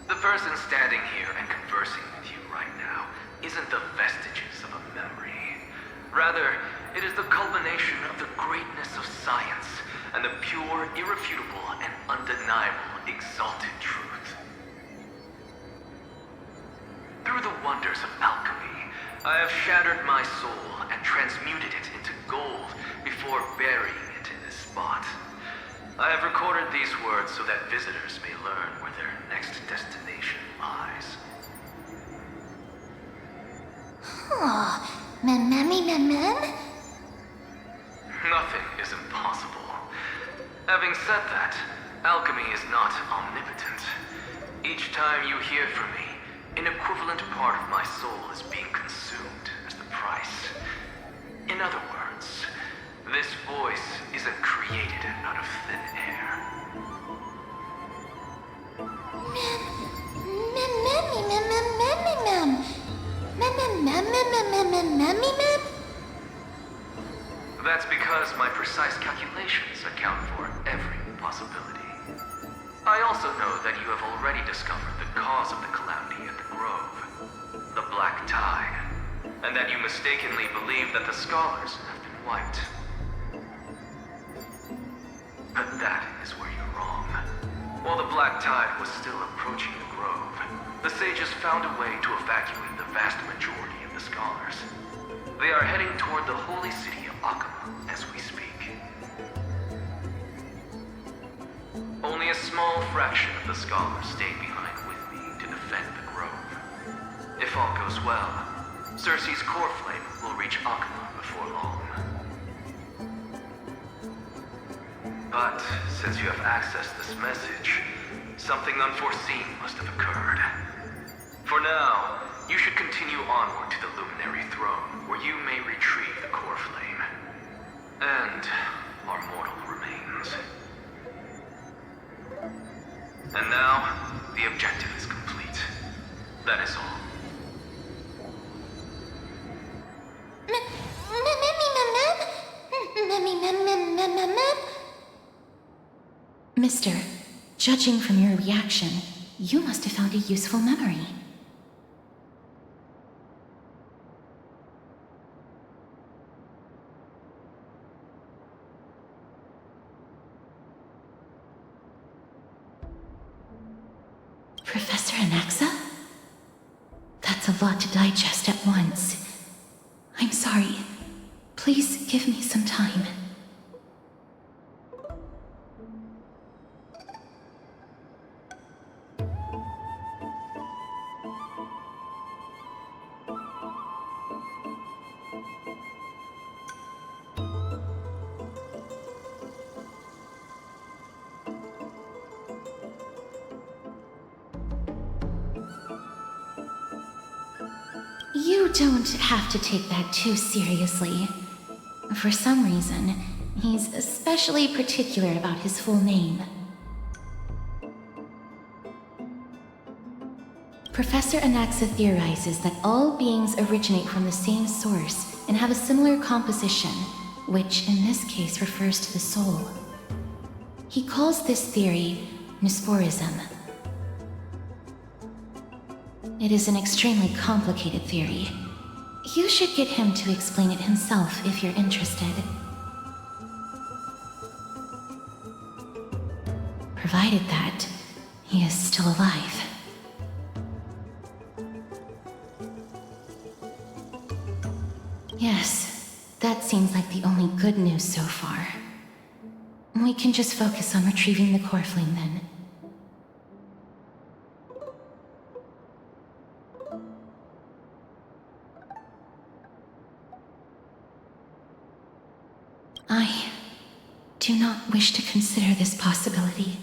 The person standing here and conversing with you right now isn't the vestiges of a memory. Rather, it is the culmination of the greatness of science and the pure, irrefutable, and undeniable exalted truth. Through the wonders of alchemy, I have shattered my soul and transmuted it into gold before burying it in this spot. I have recorded these words so that visitors may learn where their next destination lies. Nothing is impossible. Having said that, alchemy is not omnipotent. Each time you hear from me, an equivalent part of my soul is being consumed as the price. In other words, this voice isn't created out of thin air. That's because my precise calculations account for every possibility. I also know that you have already discovered the cause of the calamity at the Grove, the Black Tide, and that you mistakenly believe that the scholars have been wiped. But that is where you're wrong. While the Black Tide was still approaching the Grove, the sages found a way to evacuate the vast majority of the scholars. They are heading toward the holy city of Akama as we speak. Only a small fraction of the scholars stayed behind with me to defend the Grove. If all goes well, Circe's core flame will reach Akama before long. But since you have accessed this message, something unforeseen must have occurred. For now, you should continue onward to the Luminary Throne, where you may retrieve the core flame. And our mortal remains. And now, the objective is complete. That is all. Mister, judging from your reaction, you must have found a useful memory. Professor Anaxa? That's a lot to digest at once. I'm sorry. Please give me some time. You don't have to take that too seriously. For some reason, he's especially particular about his full name. Professor Anaxa theorizes that all beings originate from the same source and have a similar composition, which in this case refers to the soul. He calls this theory Nesporism. It is an extremely complicated theory. You should get him to explain it himself if you're interested. Provided that he is still alive. Yes, that seems like the only good news so far. We can just focus on retrieving the core flame then. I do not wish to consider this possibility.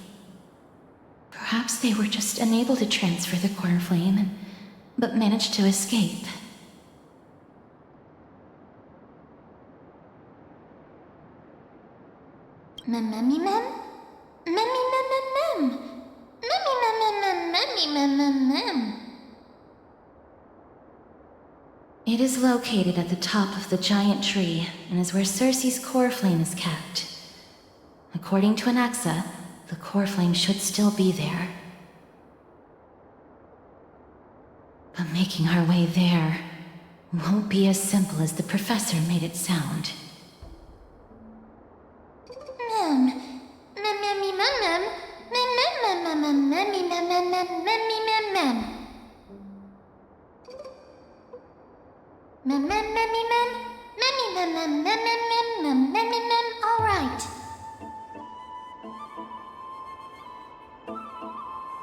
Perhaps they were just unable to transfer the core flame, but managed to escape. It is located at the top of the giant tree and is where Circe's core flame is kept. According to Anaxa, the core flame should still be there. But making our way there won't be as simple as the professor made it sound. All right.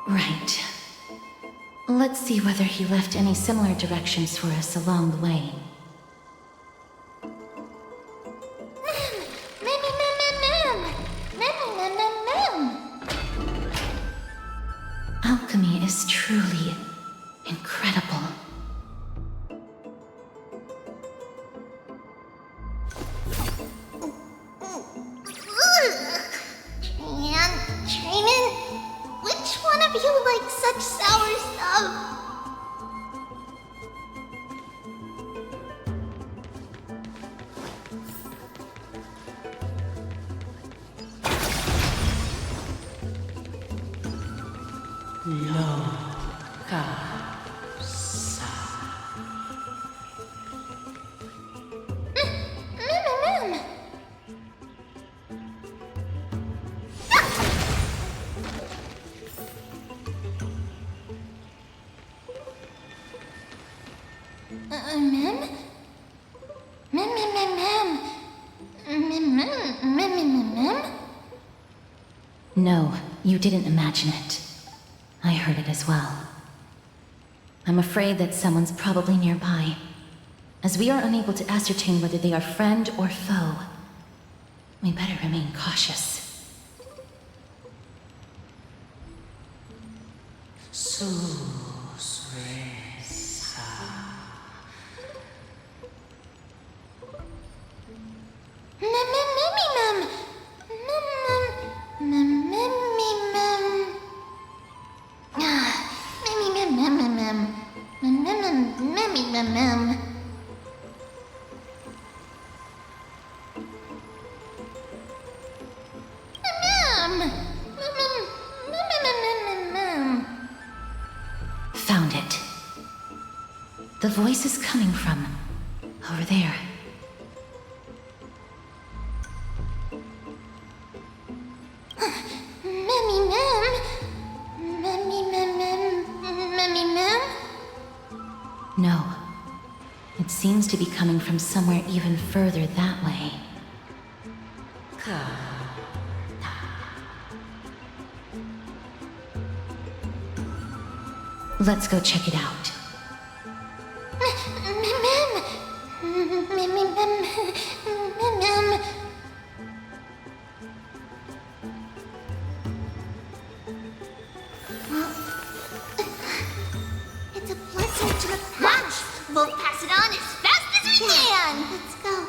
Right. Let's see whether he left any similar directions for us along the way. Alchemy is truly incredible. Training? Which one of you likes such sour stuff? No, you didn't imagine it. I heard it as well. I'm afraid that someone's probably nearby. As we are unable to ascertain whether they are friend or foe, we better remain cautious. Found it. The voice is coming from over there. No. It seems to be coming from somewhere even further that way. Let's go check it out. It's a blessing to the past. We'll pass it on as fast as we can! Let's go.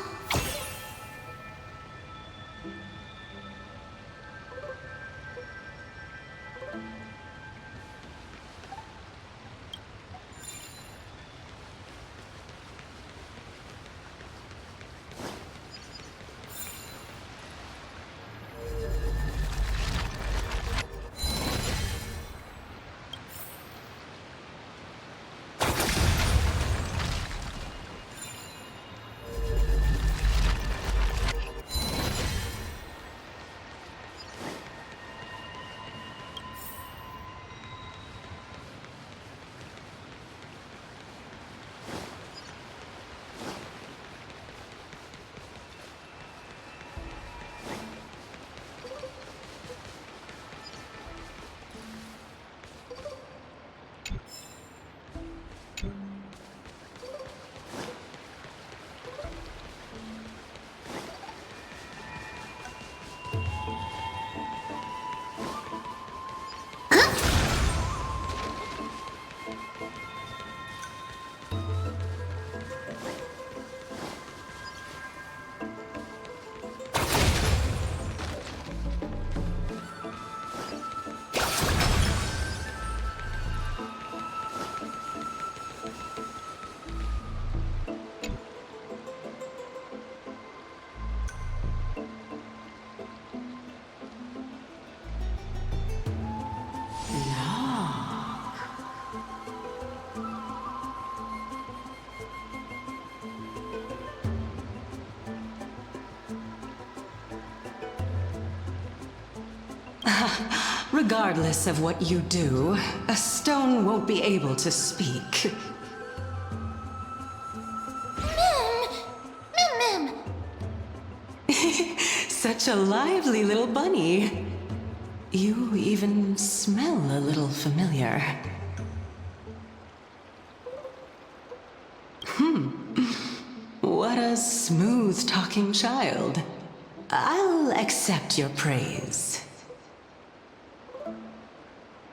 Regardless of what you do, a stone won't be able to speak. Mim! Such a lively little bunny. You even smell a little familiar. What a smooth-talking child. I'll accept your praise.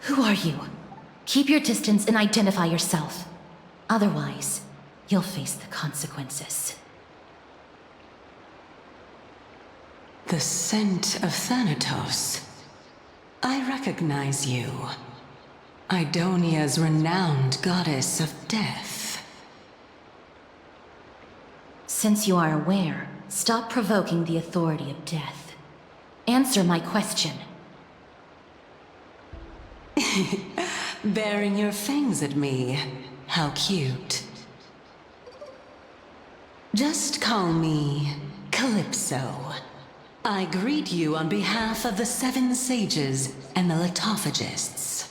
Who are you? Keep your distance and identify yourself. Otherwise, you'll face the consequences. The scent of Thanatos. I recognize you. Idonia's renowned goddess of death. Since you are aware, stop provoking the authority of death. Answer my question. Baring your fangs at me. How cute. Just call me Calypso. I greet you on behalf of the Seven Sages and the Litophagists.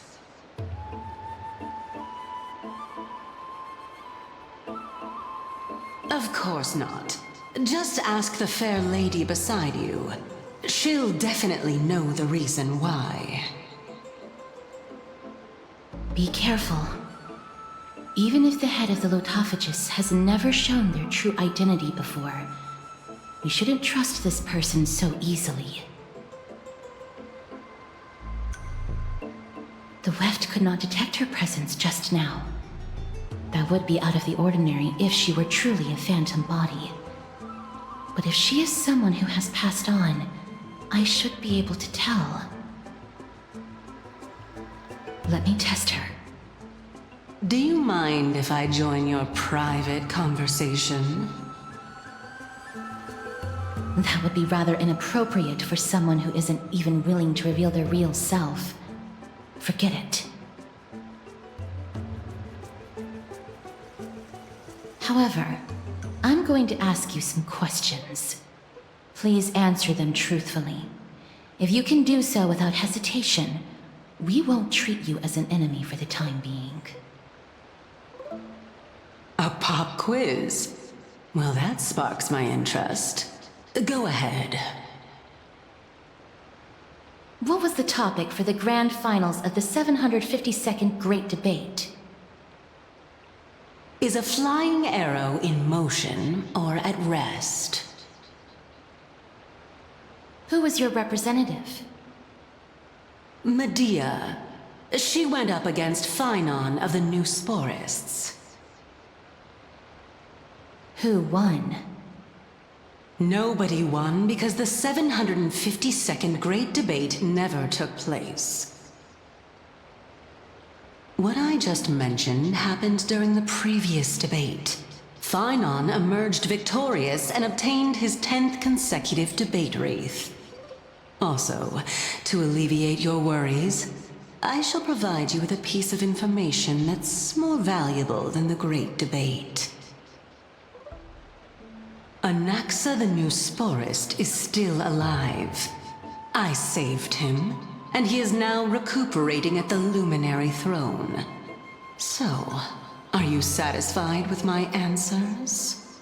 Of course not. Just ask the fair lady beside you. She'll definitely know the reason why. Be careful. Even if the head of the Litophagists has never shown their true identity before, we shouldn't trust this person so easily. The Weft could not detect her presence just now. That would be out of the ordinary if she were truly a phantom body. But if she is someone who has passed on, I should be able to tell. Let me test her. Do you mind if I join your private conversation? That would be rather inappropriate for someone who isn't even willing to reveal their real self. Forget it. However, I'm going to ask you some questions. Please answer them truthfully. If you can do so without hesitation, we won't treat you as an enemy for the time being. A pop quiz? Well, that sparks my interest. Go ahead. What was the topic for the grand finals of the 752nd Great Debate? Is a flying arrow in motion or at rest? Who was your representative? Medea. She went up against Phynon of the New Sporists. Who won? Nobody won because the 752nd Great Debate never took place. What I just mentioned happened during the previous debate. Phainon emerged victorious and obtained his 10th consecutive debate wreath. Also, to alleviate your worries, I shall provide you with a piece of information that's more valuable than the Great Debate. Anaxa the Newsporist is still alive. I saved him, and he is now recuperating at the Luminary Throne. So, are you satisfied with my answers?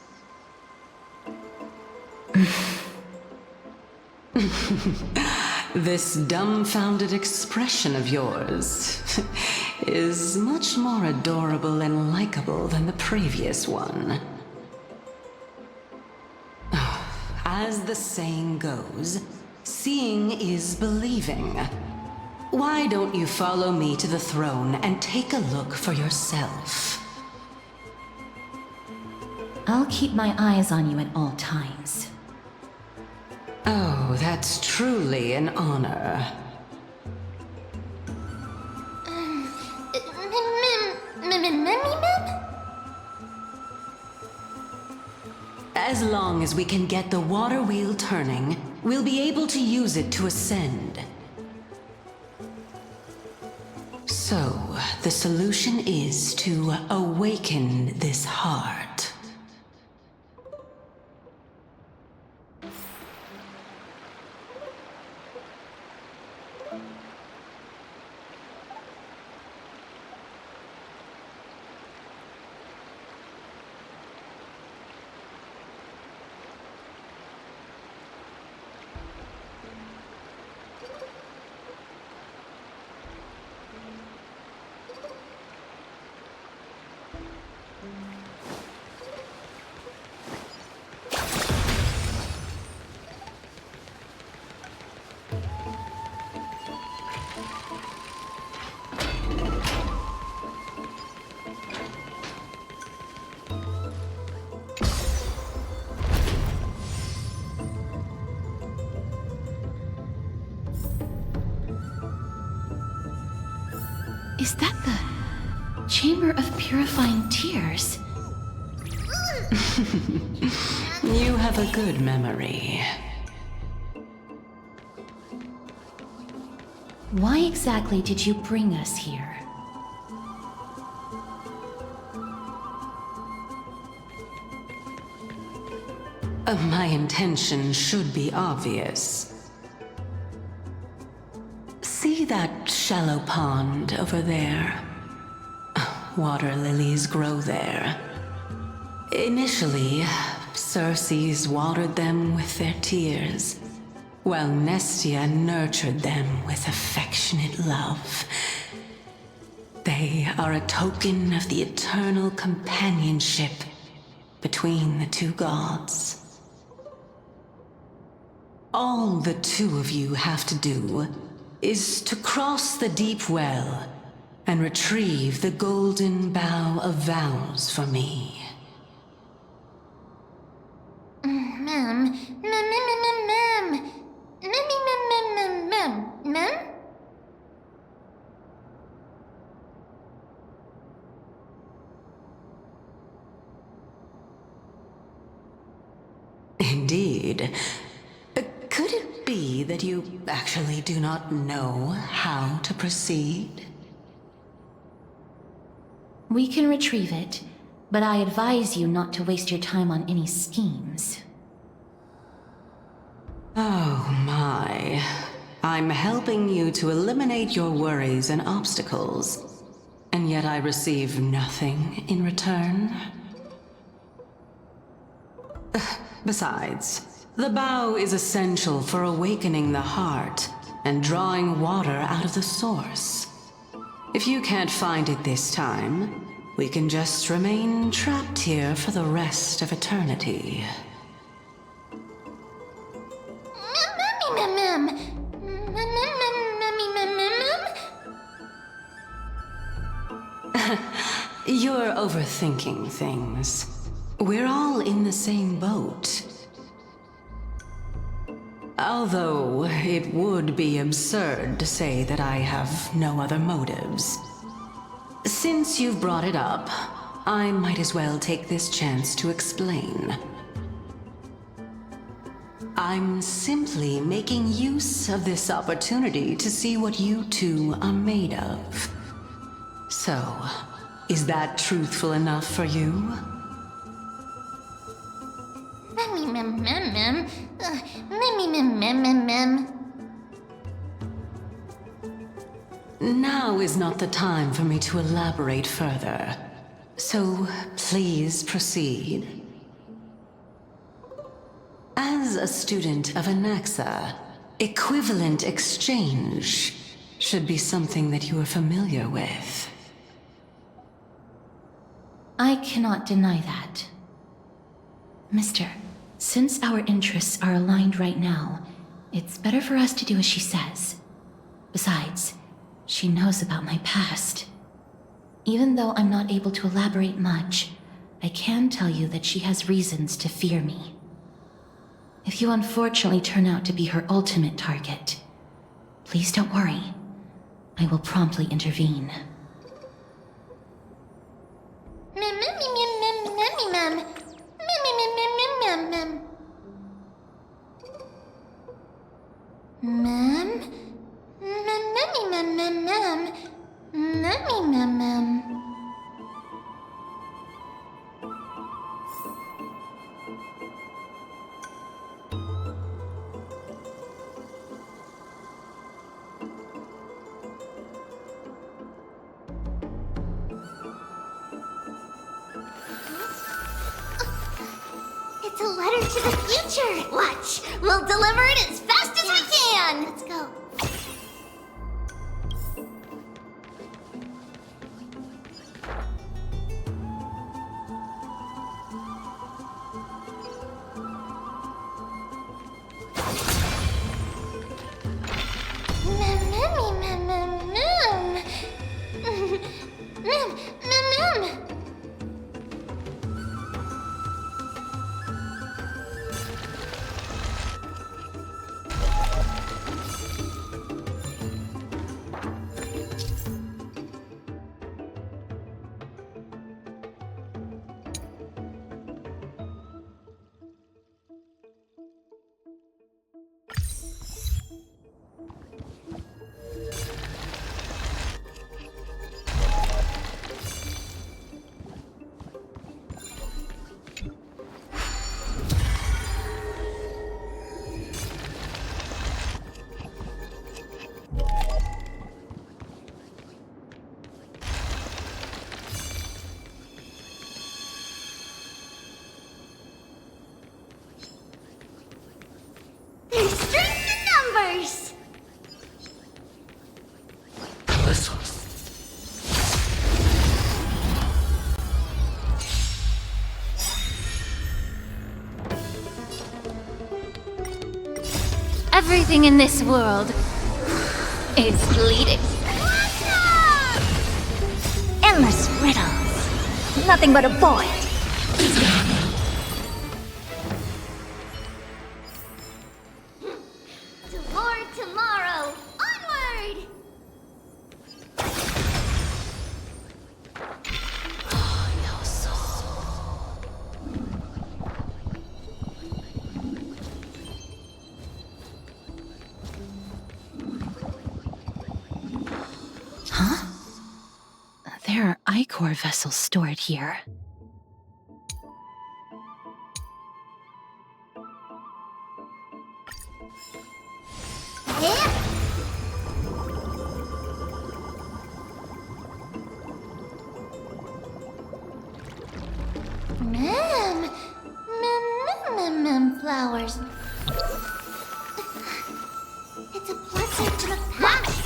This dumbfounded expression of yours is much more adorable and likable than the previous one. As the saying goes, seeing is believing. Why don't you follow me to the throne and take a look for yourself? I'll keep my eyes on you at all times. Oh, that's truly an honor. As long as we can get the water wheel turning, we'll be able to use it to ascend. So, the solution is to awaken this heart. Is that the Chamber of Purifying Tears? You have a good memory. Why exactly did you bring us here? My intention should be obvious. See that shallow pond over there? Water lilies grow there. Initially, Circes watered them with their tears, while Nestia nurtured them with affectionate love. They are a token of the eternal companionship between the two gods. All the two of you have to do is to cross the deep well and retrieve the golden bough of vows for me. Mem. Indeed. Could it be that you actually do not know how to proceed? We can retrieve it, but I advise you not to waste your time on any schemes. Oh my. I'm helping you to eliminate your worries and obstacles, and yet I receive nothing in return? Besides, the bow is essential for awakening the heart and drawing water out of the source. If you can't find it this time, we can just remain trapped here for the rest of eternity. You're overthinking things. We're all in the same boat. Although it would be absurd to say that I have no other motives. Since you've brought it up, I might as well take this chance to explain. I'm simply making use of this opportunity to see what you two are made of. So, is that truthful enough for you? Now is not the time for me to elaborate further. So, please proceed. As a student of Anaxa, equivalent exchange should be something that you are familiar with. I cannot deny that. Mister, since our interests are aligned right now, it's better for us to do as she says. Besides, she knows about my past. Even though I'm not able to elaborate much, I can tell you that she has reasons to fear me. If you unfortunately turn out to be her ultimate target, please don't worry. I will promptly intervene. It's a letter to the future! Watch! We'll deliver it as fast as we can! Let's go. There's strength in numbers! Everything in this world is bleeding. Endless riddles. Nothing but a void. Toward tomorrow! Onward! Huh? There are Ichor vessels stored here. Flowers. It's a blessing to the past.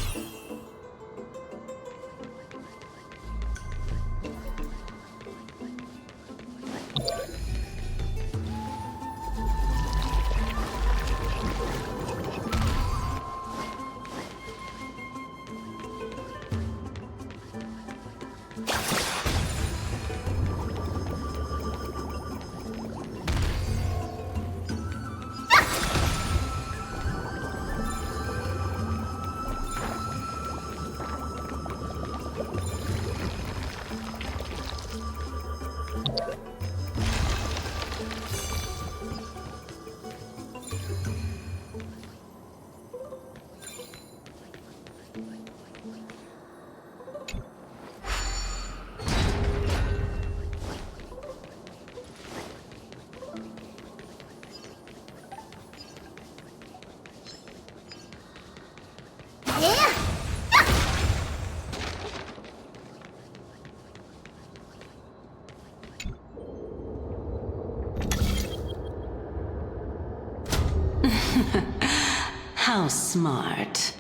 How smart.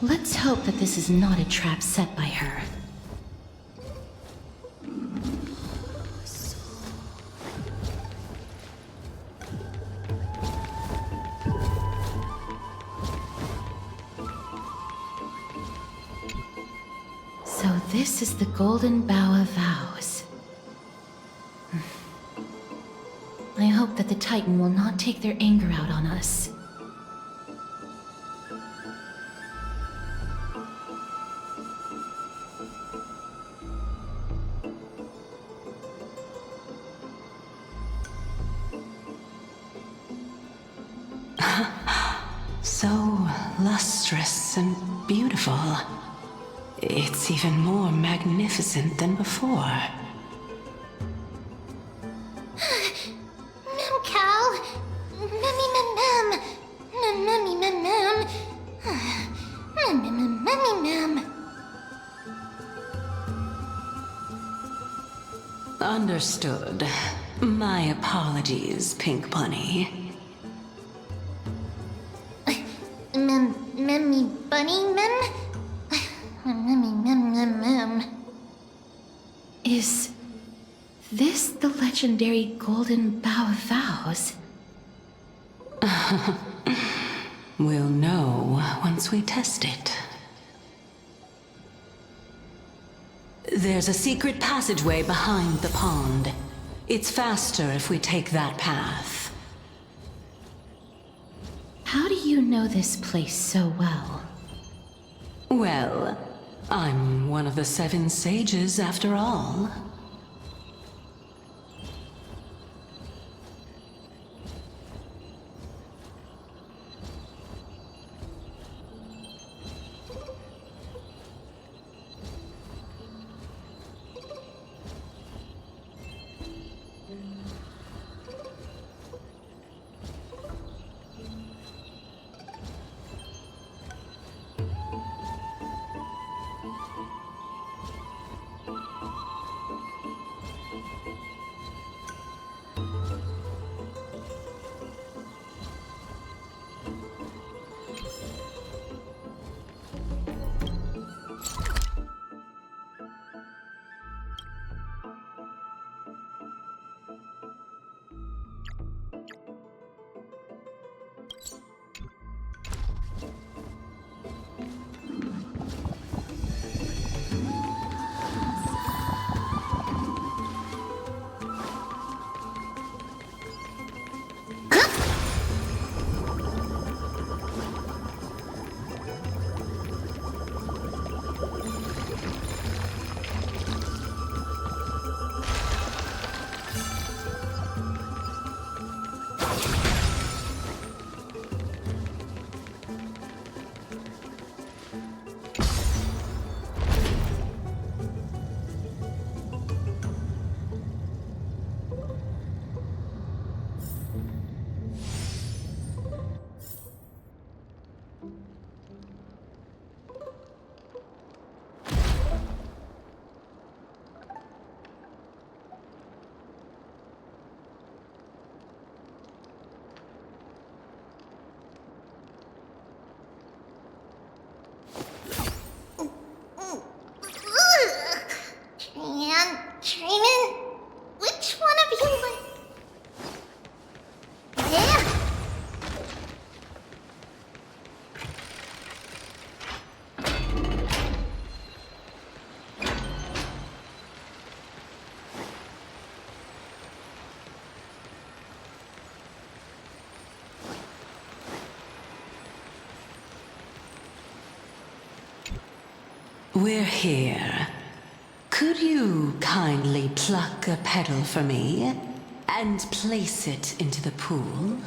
Let's hope that this is not a trap set by her. So this is the Golden Bough of Vows. I hope that the Titan will not take their anger out on us. So lustrous and beautiful. It's even more magnificent than before. Mem Cal. Mummy mem mem. Mummy mem mem. Mummy mem. Understood. My apologies, Pink Bunny. Memmy bunny mem? Memmy mem mem mem. Is this the legendary Golden Bough of Vows? We'll know once we test it. There's a secret passageway behind the pond. It's faster if we take that path. How do you know this place so well? Well, I'm one of the 7 sages after all. Trinan, which one of you was... Yeah. We're here. Could you kindly pluck a petal for me and place it into the pool?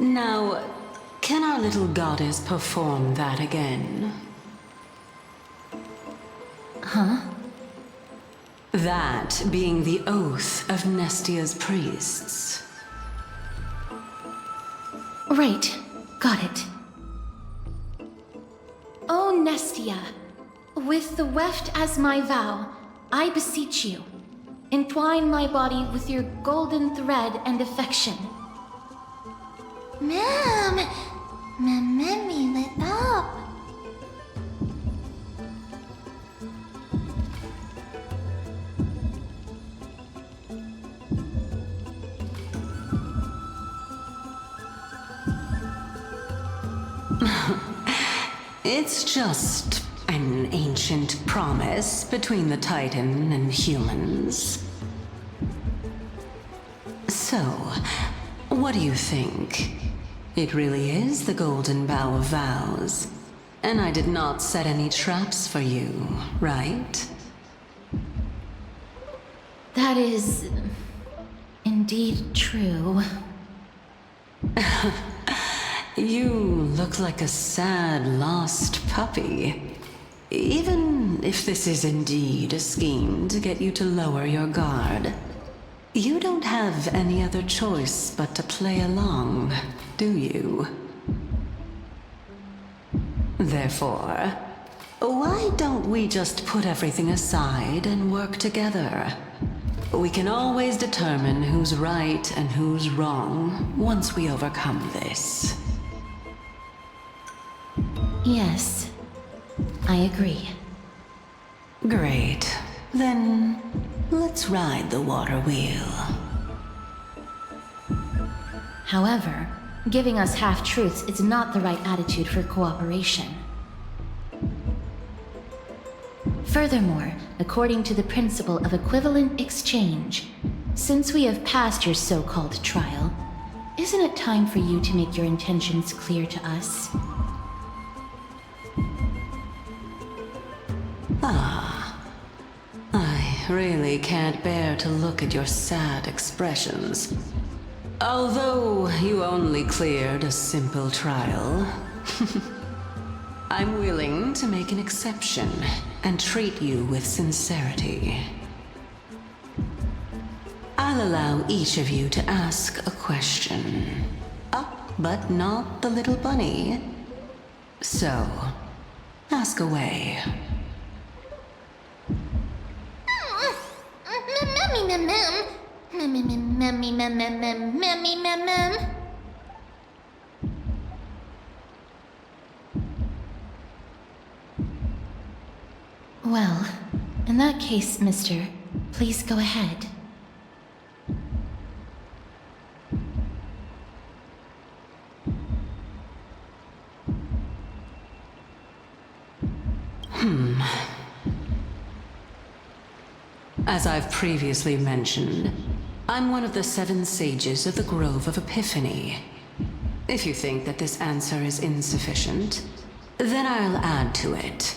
Now, can our little goddess perform that again? Huh? That being the oath of Nestia's priests. Right. Got it. O Nestia, with the weft as my vow, I beseech you, entwine my body with your golden thread and affection. Mom! Mommy, lit up! It's just an ancient promise between the Titan and humans. So, what do you think? It really is the Golden Bough of Vows. And I did not set any traps for you, right? That is... indeed true. You look like a sad, lost puppy. Even if this is indeed a scheme to get you to lower your guard, you don't have any other choice but to play along, do you? Therefore, why don't we just put everything aside and work together? We can always determine who's right and who's wrong once we overcome this. Yes, I agree. Great. Then, let's ride the water wheel. However, giving us half-truths is not the right attitude for cooperation. Furthermore, according to the principle of equivalent exchange, since we have passed your so-called trial, isn't it time for you to make your intentions clear to us? I really can't bear to look at your sad expressions. Although you only cleared a simple trial, I'm willing to make an exception and treat you with sincerity. I'll allow each of you to ask a question. Up, but not the little bunny. So, ask away. Well, in that case, mister, please go ahead. As I've previously mentioned, I'm one of the 7 sages of the Grove of Epiphany. If you think that this answer is insufficient, then I'll add to it.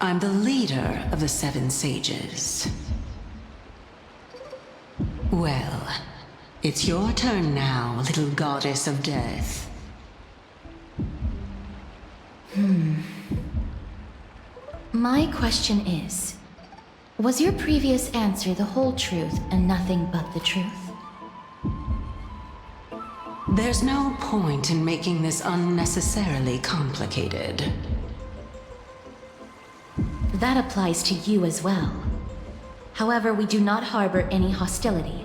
I'm the leader of the 7 sages. Well, it's your turn now, little goddess of death. My question is, was your previous answer the whole truth and nothing but the truth? There's no point in making this unnecessarily complicated. That applies to you as well. However, we do not harbor any hostility.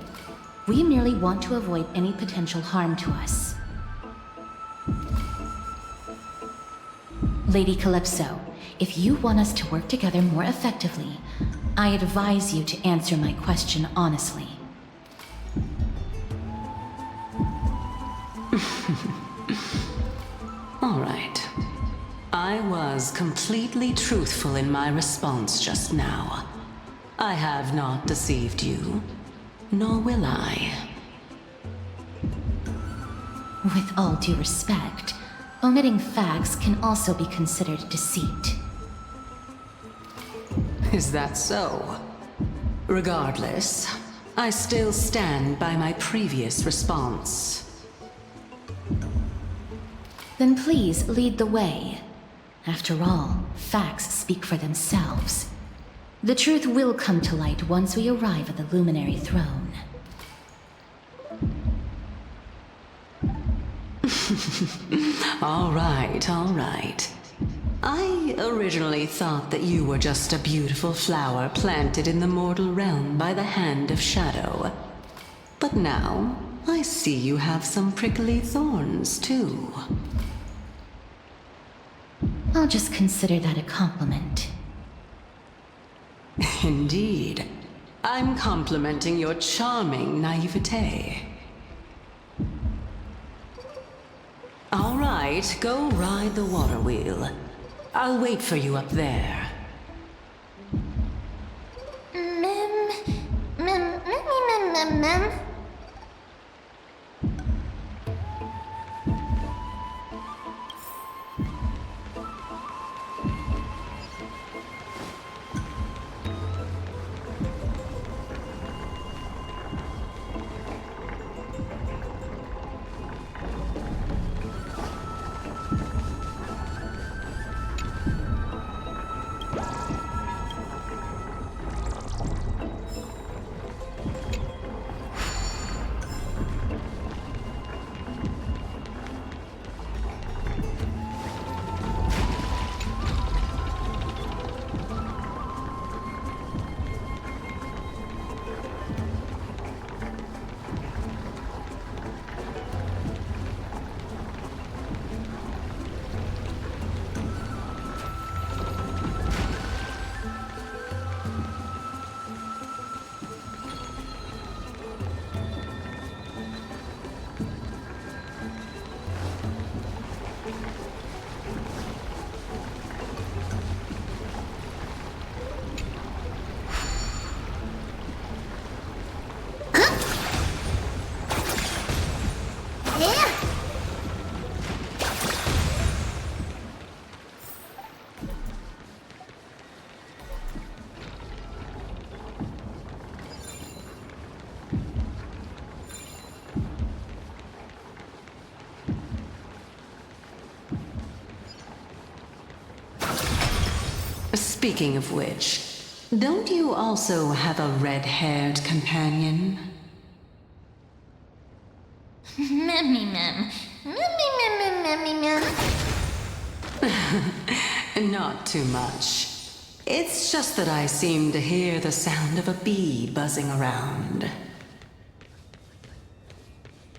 We merely want to avoid any potential harm to us. Lady Calypso, if you want us to work together more effectively, I advise you to answer my question honestly. All right. I was completely truthful in my response just now. I have not deceived you, nor will I. With all due respect, omitting facts can also be considered deceit. Is that so? Regardless, I still stand by my previous response. Then please lead the way. After all, facts speak for themselves. The truth will come to light once we arrive at the Luminary Throne. All right, all right. I originally thought that you were just a beautiful flower planted in the mortal realm by the hand of shadow. But now, I see you have some prickly thorns, too. I'll just consider that a compliment. Indeed. I'm complimenting your charming naivete. All right, go ride the water wheel. I'll wait for you up there. Mem. Speaking of which, don't you also have a red-haired companion? Mem. Not too much. It's just that I seem to hear the sound of a bee buzzing around.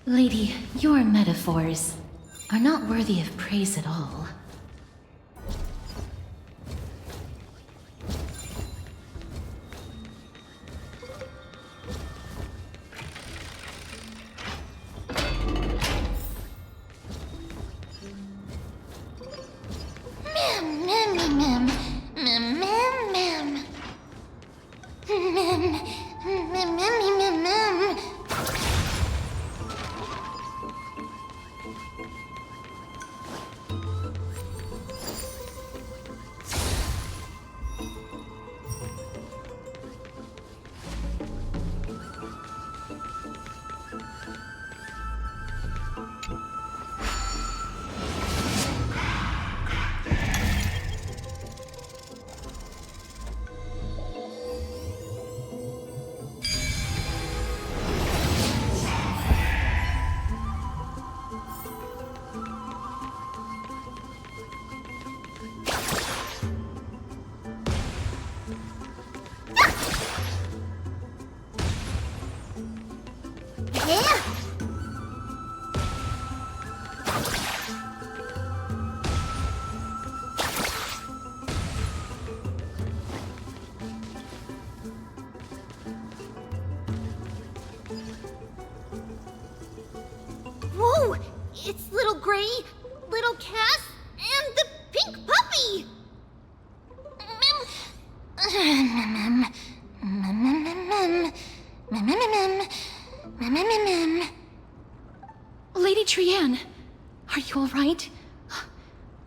Lady, your metaphors are not worthy of praise at all. Whoa! It's Little Gray, Little Cass, and the pink puppy! Lady Trianne, are you all right?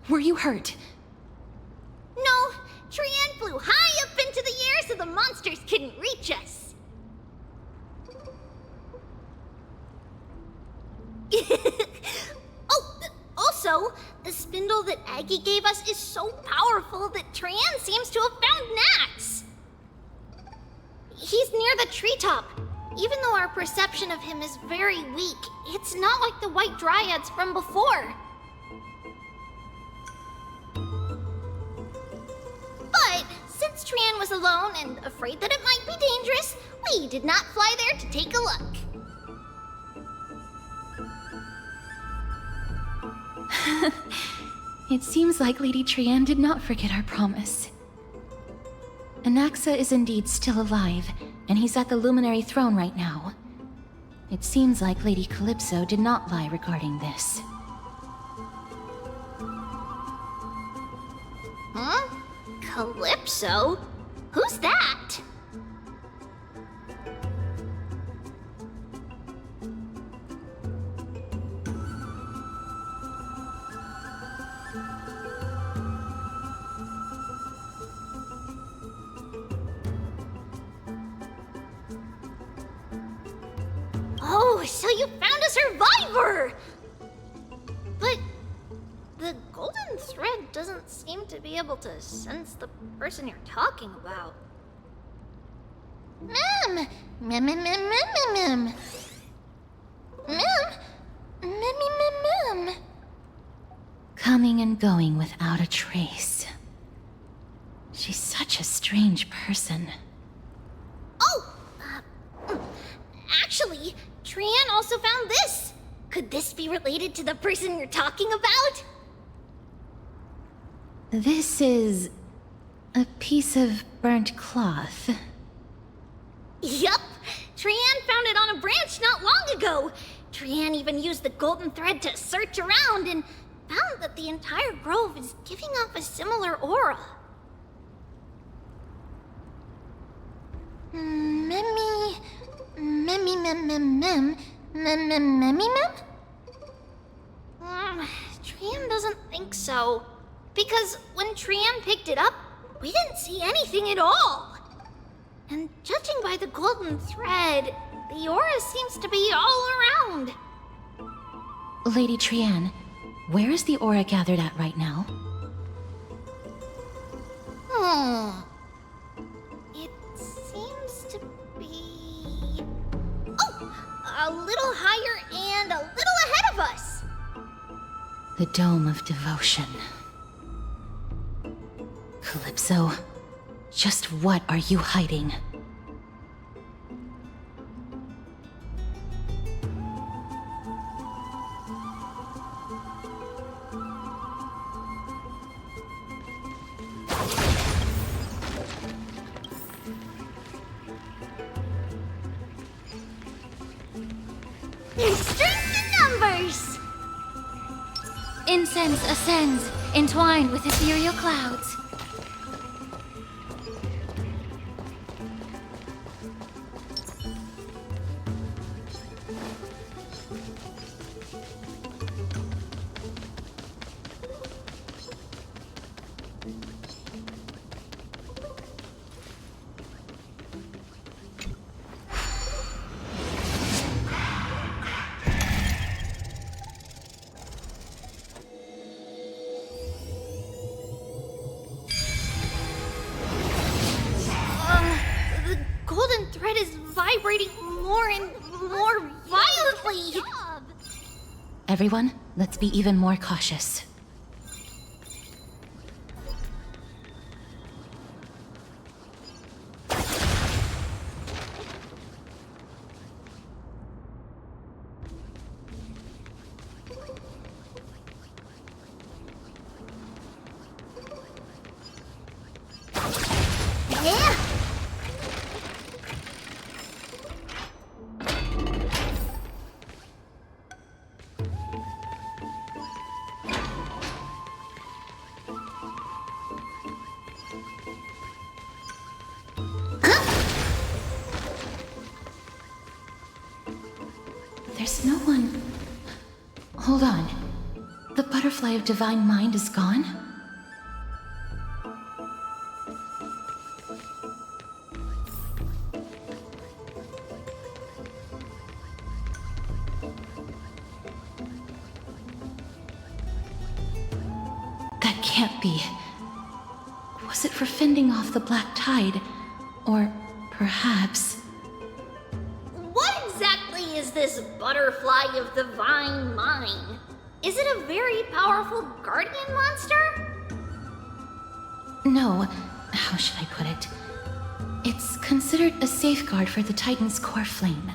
Were you hurt? No, Trianne flew high up into the air so the monsters couldn't reach us. Oh, also, Calypso, the spindle that Aggie gave us is so powerful that Trian seems to have found Nax. He's near the treetop. Even though our perception of him is very weak, it's not like the White Dryads from before. But since Trian was alone and afraid that it might be dangerous, we did not fly there to take a look. It seems like Lady Trian did not forget our promise. Anaxa is indeed still alive, and he's at the Luminary Throne right now. It seems like Lady Calypso did not lie regarding this. Huh? Calypso? Who's that? Oh, so you found a survivor! But the golden thread doesn't seem to be able to sense the person you're talking about. Mem! Mem, mem, mem, mem, mem, mem. Mem! Mem, mem. Coming and going without a trace. She's such a strange person. Oh! Actually, Trian also found this. Could this be related to the person you're talking about? This is a piece of burnt cloth. Yup! Trian found it on a branch not long ago. Trian even used the golden thread to search around and found that the entire grove is giving off a similar aura. Memmy... Memmy mem mem mem... Mem mem memmy mem? Trian doesn't think so. Because when Trian picked it up, we didn't see anything at all. And judging by the golden thread, the aura seems to be all around. Lady Trian, where is the aura gathered at right now? It seems to be... Oh! A little higher and a little ahead of us! The Dome of Devotion. Calypso, just what are you hiding? There's strength in numbers! Incense ascends, entwined with ethereal clouds. The golden thread is vibrating more and more violently. Everyone, let's be even more cautious. Yeah. There's no one... Hold on. The Butterfly of Divine Mind is gone? be. Was it for fending off the black tide? Or perhaps... What exactly is this butterfly of the vine mine? Is it a very powerful guardian monster? No, how should I put it? It's considered a safeguard for the Titan's core flame.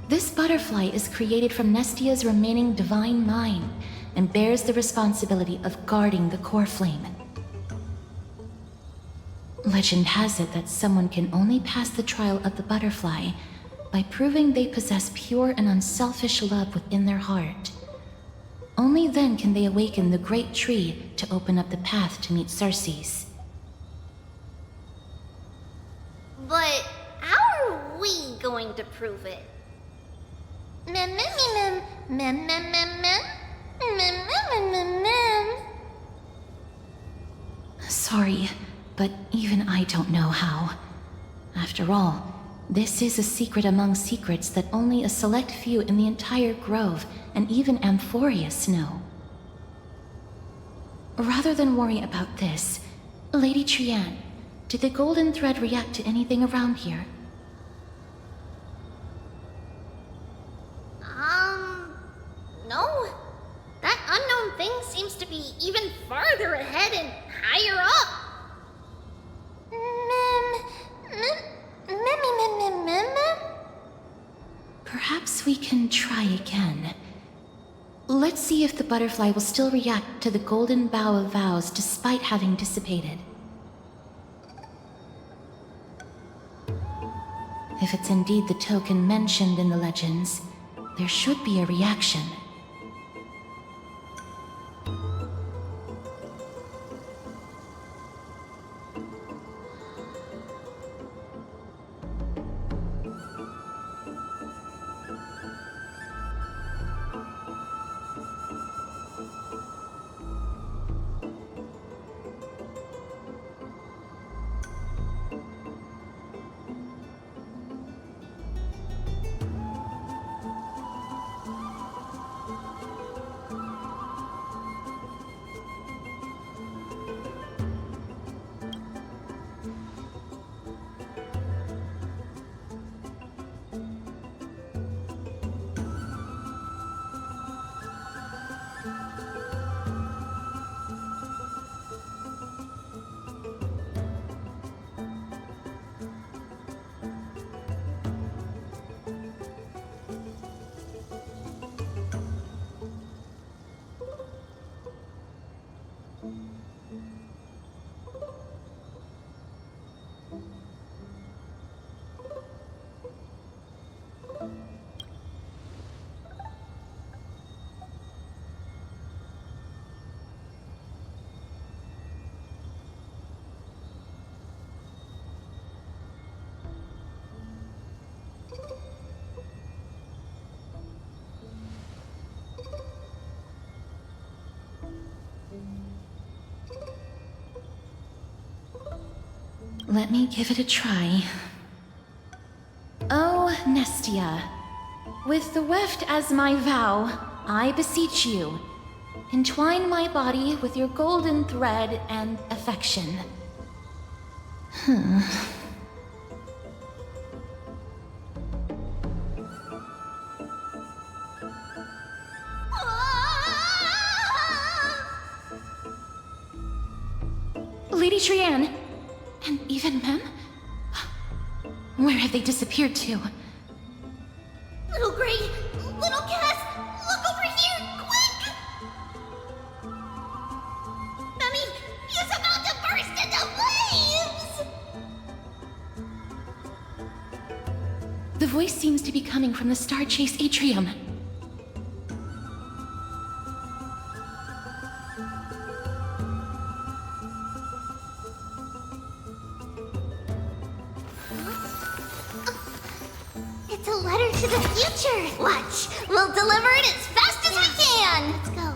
This butterfly is created from Nestia's remaining divine mine and bears the responsibility of guarding the core flame. Legend has it that someone can only pass the trial of the butterfly by proving they possess pure and unselfish love within their heart. Only then can they awaken the great tree to open up the path to meet Circes. But how are we going to prove it? Mem, mem, mem, mem, mem, mem, mem, mem, mem, mem, mem. Sorry, but even I don't know how. After all, this is a secret among secrets that only a select few in the entire grove and even Amphorius know. Rather than worry about this, Lady Trianne, did the golden thread react to anything around here? No. That unknown thing seems to be even farther ahead and higher up. Perhaps we can try again. Let's see if the butterfly will still react to the golden bough of vows despite having dissipated. If it's indeed the token mentioned in the legends, there should be a reaction. Let me give it a try. Oh, Nestia, with the weft as my vow, I beseech you, entwine my body with your golden thread and affection. Lady Trianne, and even Mem? Where have they disappeared to? Little Gray, little Cass, look over here, quick! Mummy, he's about to burst into flames! The voice seems to be coming from the Star Chase atrium. It's a letter to the future. Watch, we'll deliver it as fast as we can. Let's go.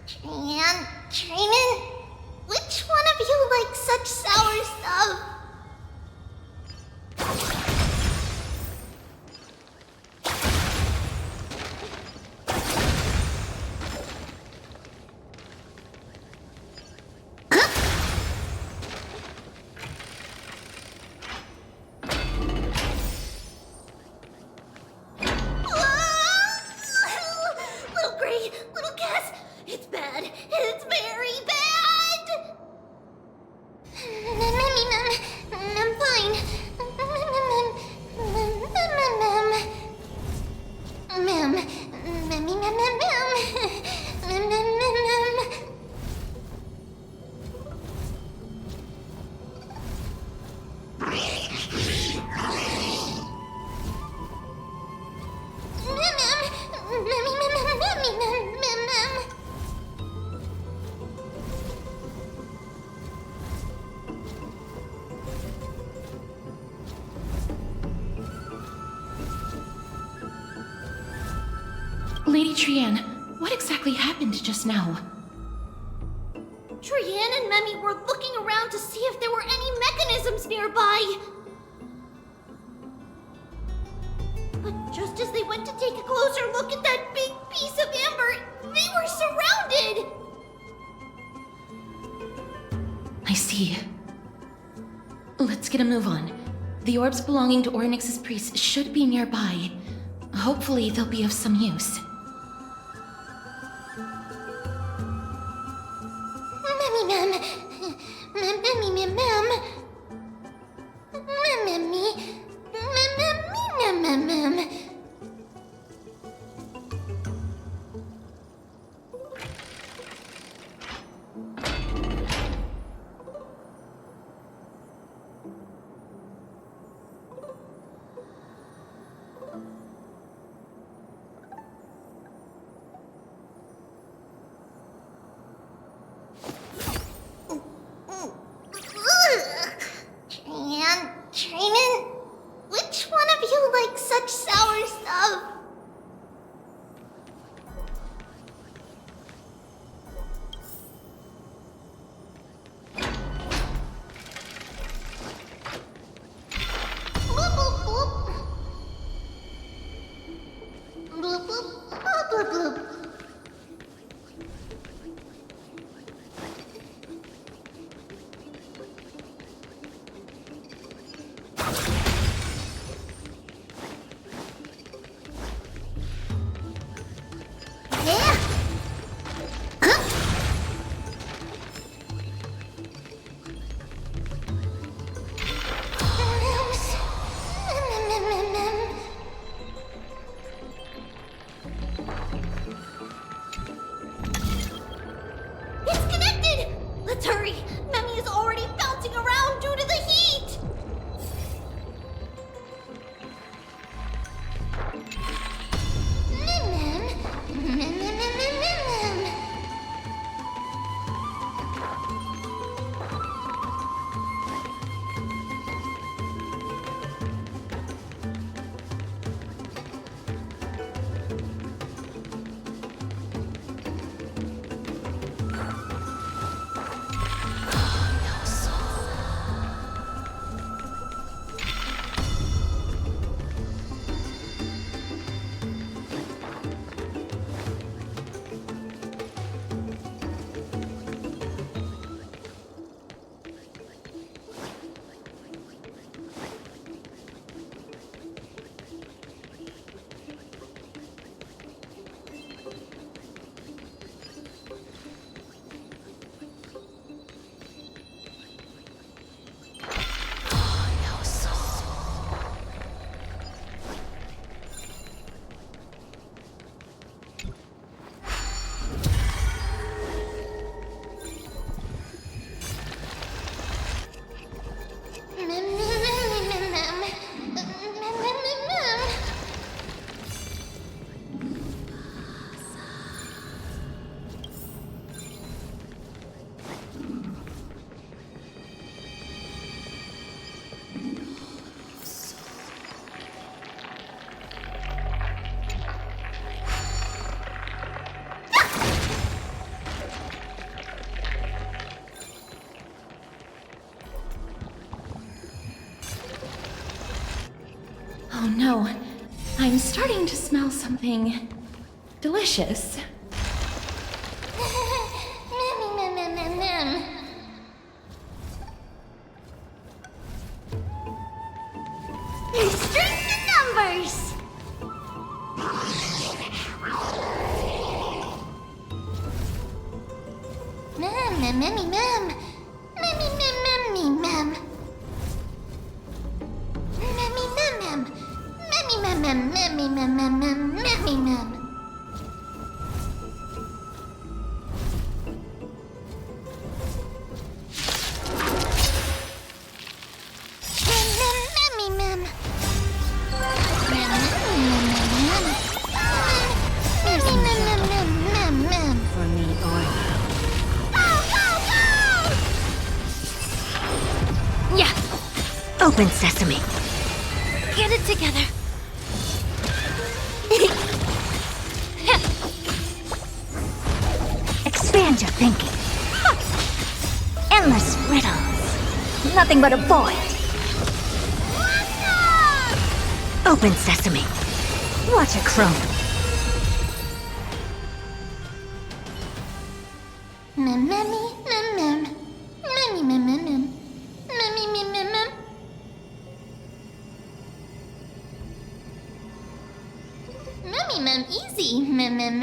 Trianne, bad. It's very bad. I'm fine. Lady Trian, what exactly happened just now? Trian and Memi were looking around to see if there were any mechanisms nearby. But just as they went to take a closer look at that big piece of amber, they were surrounded! I see. Let's get a move on. The orbs belonging to Ornyx's priests should be nearby. Hopefully they'll be of some use. Trian, which one of you likes such sour stuff? Bloop, bloop, bloop. Bloop, bloop, bloop, bloop, bloop. It's connected! Let's hurry! Memi is already bouncing around due to the heat! Oh no, I'm starting to smell something delicious. Strength in numbers! For me, Yeah. Open sesame. Get it together. Expand your thinking. Endless riddles. Nothing but a void. Open sesame. Watch it chrome. Easy. Mem. Mem.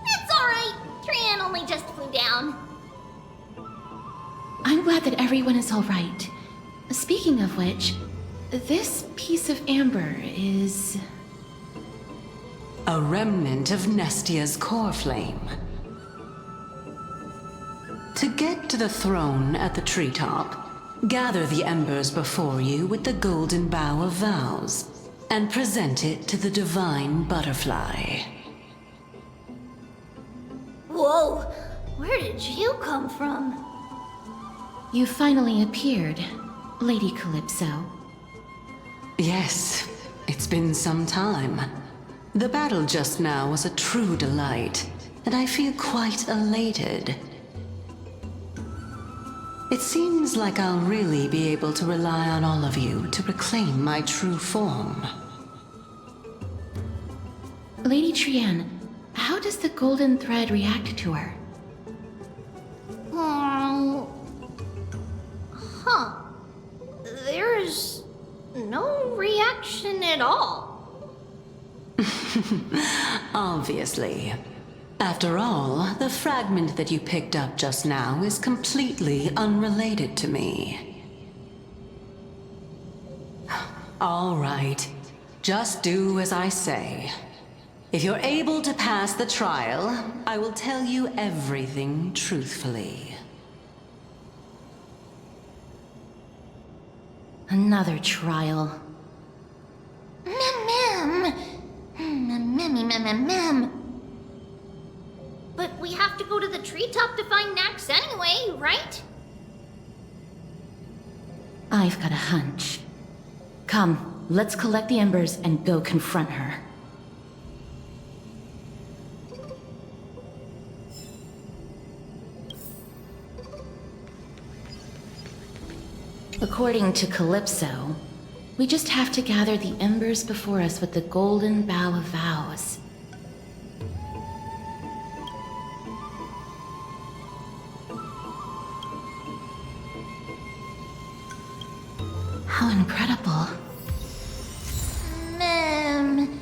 It's alright. Trian only just flew down. I'm glad that everyone is all right. Speaking of which, this piece of amber is... a remnant of Nestia's core flame. To get to the throne at the treetop, gather the embers before you with the golden bough of vows, and present it to the divine butterfly. Whoa, where did you come from? You finally appeared, Lady Calypso. Yes, it's been some time. The battle just now was a true delight, and I feel quite elated. It seems like I'll really be able to rely on all of you to reclaim my true form. Lady Trian, how does the golden thread react to her? There's no reaction at all. Obviously. After all, the fragment that you picked up just now is completely unrelated to me. All right. Just do as I say. If you're able to pass the trial, I will tell you everything truthfully. Another trial. Mem. But we have to go to the treetop to find Nax anyway, right? I've got a hunch. Come, let's collect the embers and go confront her. According to Calypso, we just have to gather the embers before us with the golden bough of vows. How incredible. Mem?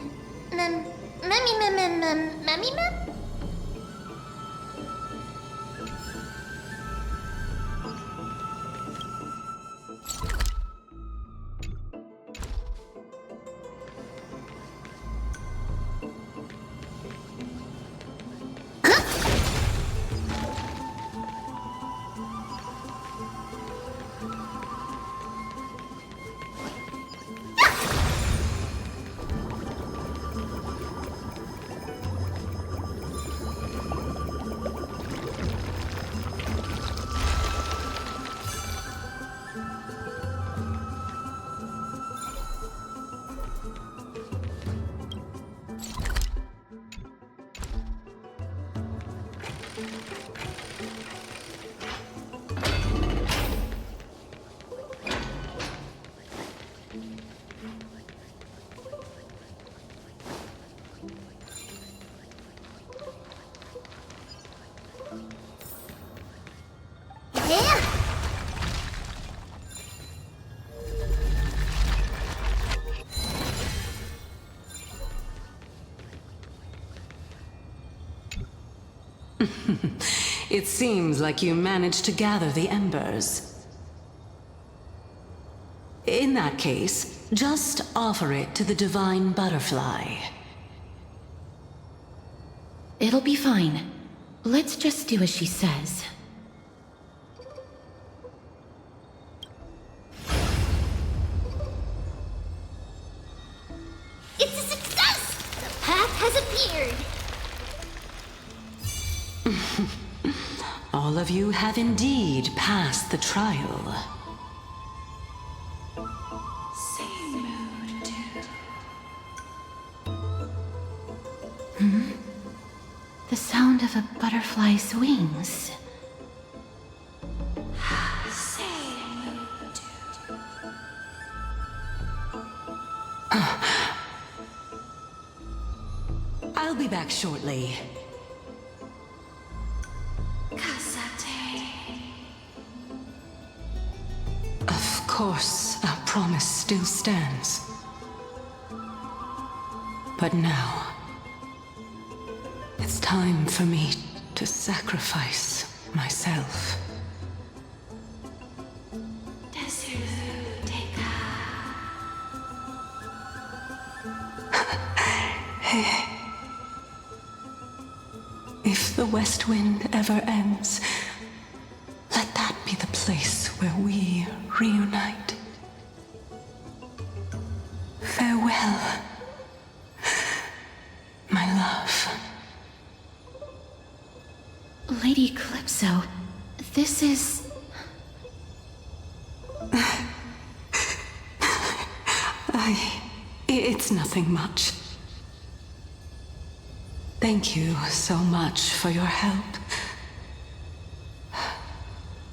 It seems like you managed to gather the embers. In that case, just offer it to the Divine Butterfly. It'll be fine. Let's just do as she says. It's a success! The path has appeared! All of you have indeed passed the trial. The sound of a butterfly's wings. I'll be back shortly. Of course, our promise still stands. But now, it's time for me to sacrifice myself. If the West Wind ever ends, let that be the place where we reunite. Farewell, my love. Lady Calypso, this is... It's nothing much. Thank you so much for your help.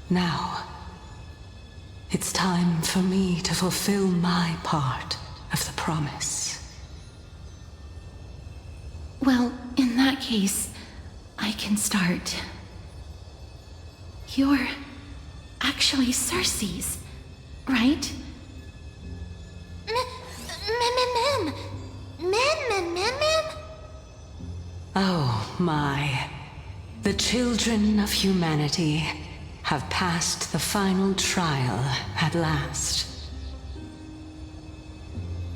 Now, it's time for me to fulfill my part of the promise. Well, in that case, I can start. You're actually Circe's, right? Oh my. The children of humanity have passed the final trial at last.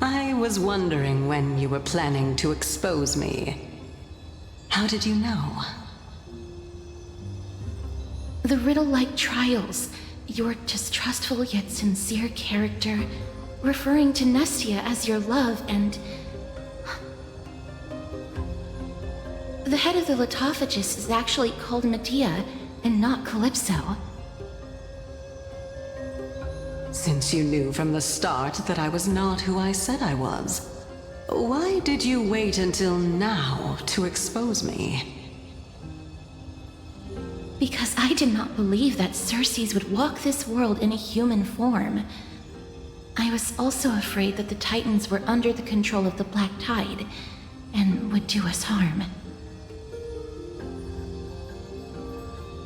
I was wondering when you were planning to expose me. How did you know? The riddle-like trials, your distrustful yet sincere character, referring to Nestia as your love, and... The head of the Litophagus is actually called Medea, and not Calypso. Since you knew from the start that I was not who I said I was, why did you wait until now to expose me? Because I did not believe that Circes would walk this world in a human form. I was also afraid that the Titans were under the control of the Black Tide, and would do us harm.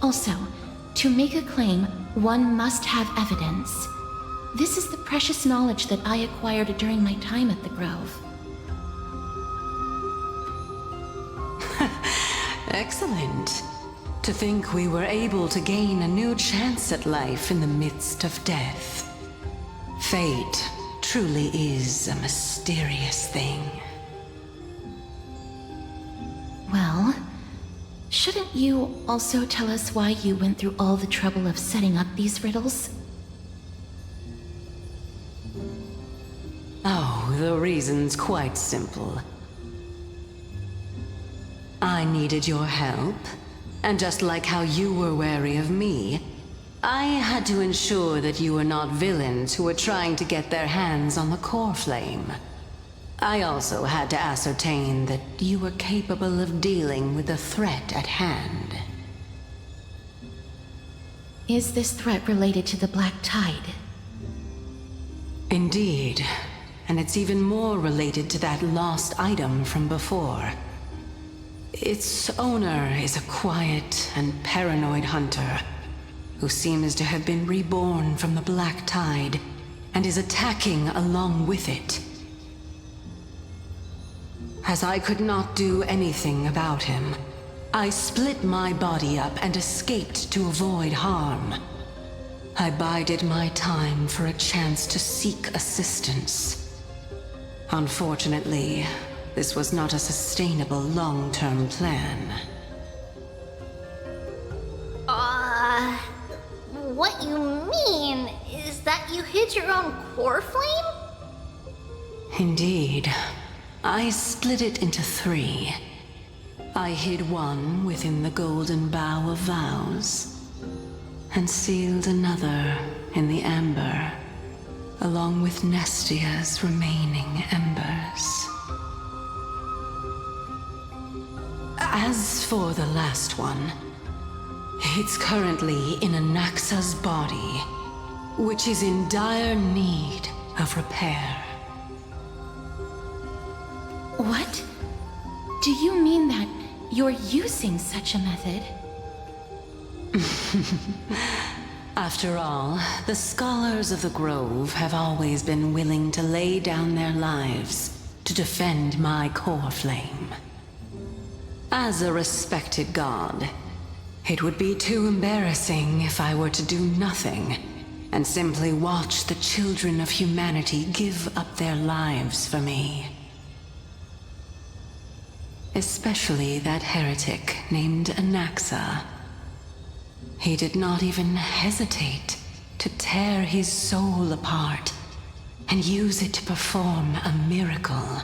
Also, to make a claim, one must have evidence. This is the precious knowledge that I acquired during my time at the Grove. Excellent. To think we were able to gain a new chance at life in the midst of death. Fate truly is a mysterious thing. Well, shouldn't you also tell us why you went through all the trouble of setting up these riddles? Oh, the reason's quite simple. I needed your help, and just like how you were wary of me, I had to ensure that you were not villains who were trying to get their hands on the core flame. I also had to ascertain that you were capable of dealing with the threat at hand. Is this threat related to the Black Tide? Indeed, and it's even more related to that lost item from before. Its owner is a quiet and paranoid hunter who seems to have been reborn from the Black Tide and is attacking along with it. As I could not do anything about him, I split my body up and escaped to avoid harm. I bided my time for a chance to seek assistance. Unfortunately, this was not a sustainable long-term plan. What you mean is that you hid your own core flame? Indeed. I split it into 3. I hid one within the Golden Bough of Vows, and sealed another in the Amber, along with Nestia's remaining embers. As for the last one, it's currently in Anaxa's body, which is in dire need of repair. What? Do you mean that you're using such a method? After all, the scholars of the Grove have always been willing to lay down their lives to defend my core flame. As a respected god, it would be too embarrassing if I were to do nothing and simply watch the children of humanity give up their lives for me. Especially that heretic named Anaxa. He did not even hesitate to tear his soul apart and use it to perform a miracle.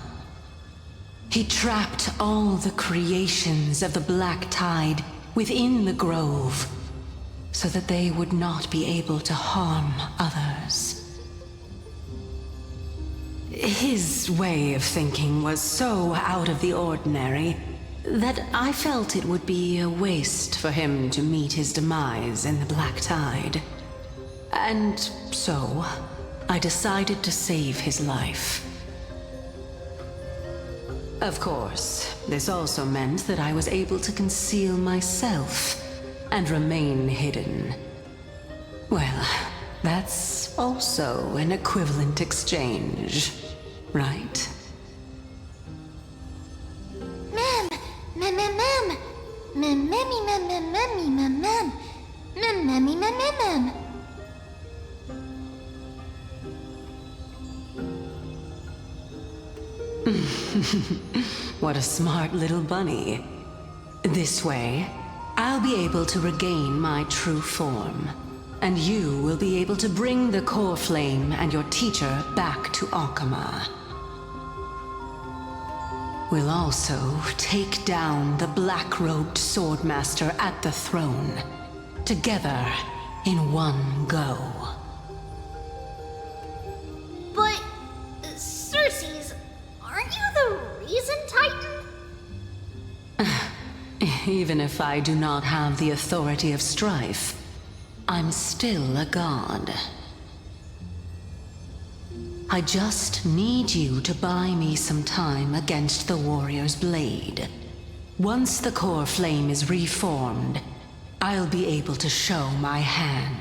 He trapped all the creations of the Black Tide within the Grove, so that they would not be able to harm others. His way of thinking was so out of the ordinary that I felt it would be a waste for him to meet his demise in the Black Tide. And so, I decided to save his life. Of course, this also meant that I was able to conceal myself and remain hidden. Well, that's also an equivalent exchange, right? What a smart little bunny. This way, I'll be able to regain my true form, and you will be able to bring the core flame and your teacher back to Akama. We'll also take down the black-robed swordmaster at the throne, together in one go. But, Circes, aren't you the reason, Titan? Even if I do not have the authority of strife, I'm still a god. I just need you to buy me some time against the warrior's blade. Once the core flame is reformed, I'll be able to show my hand.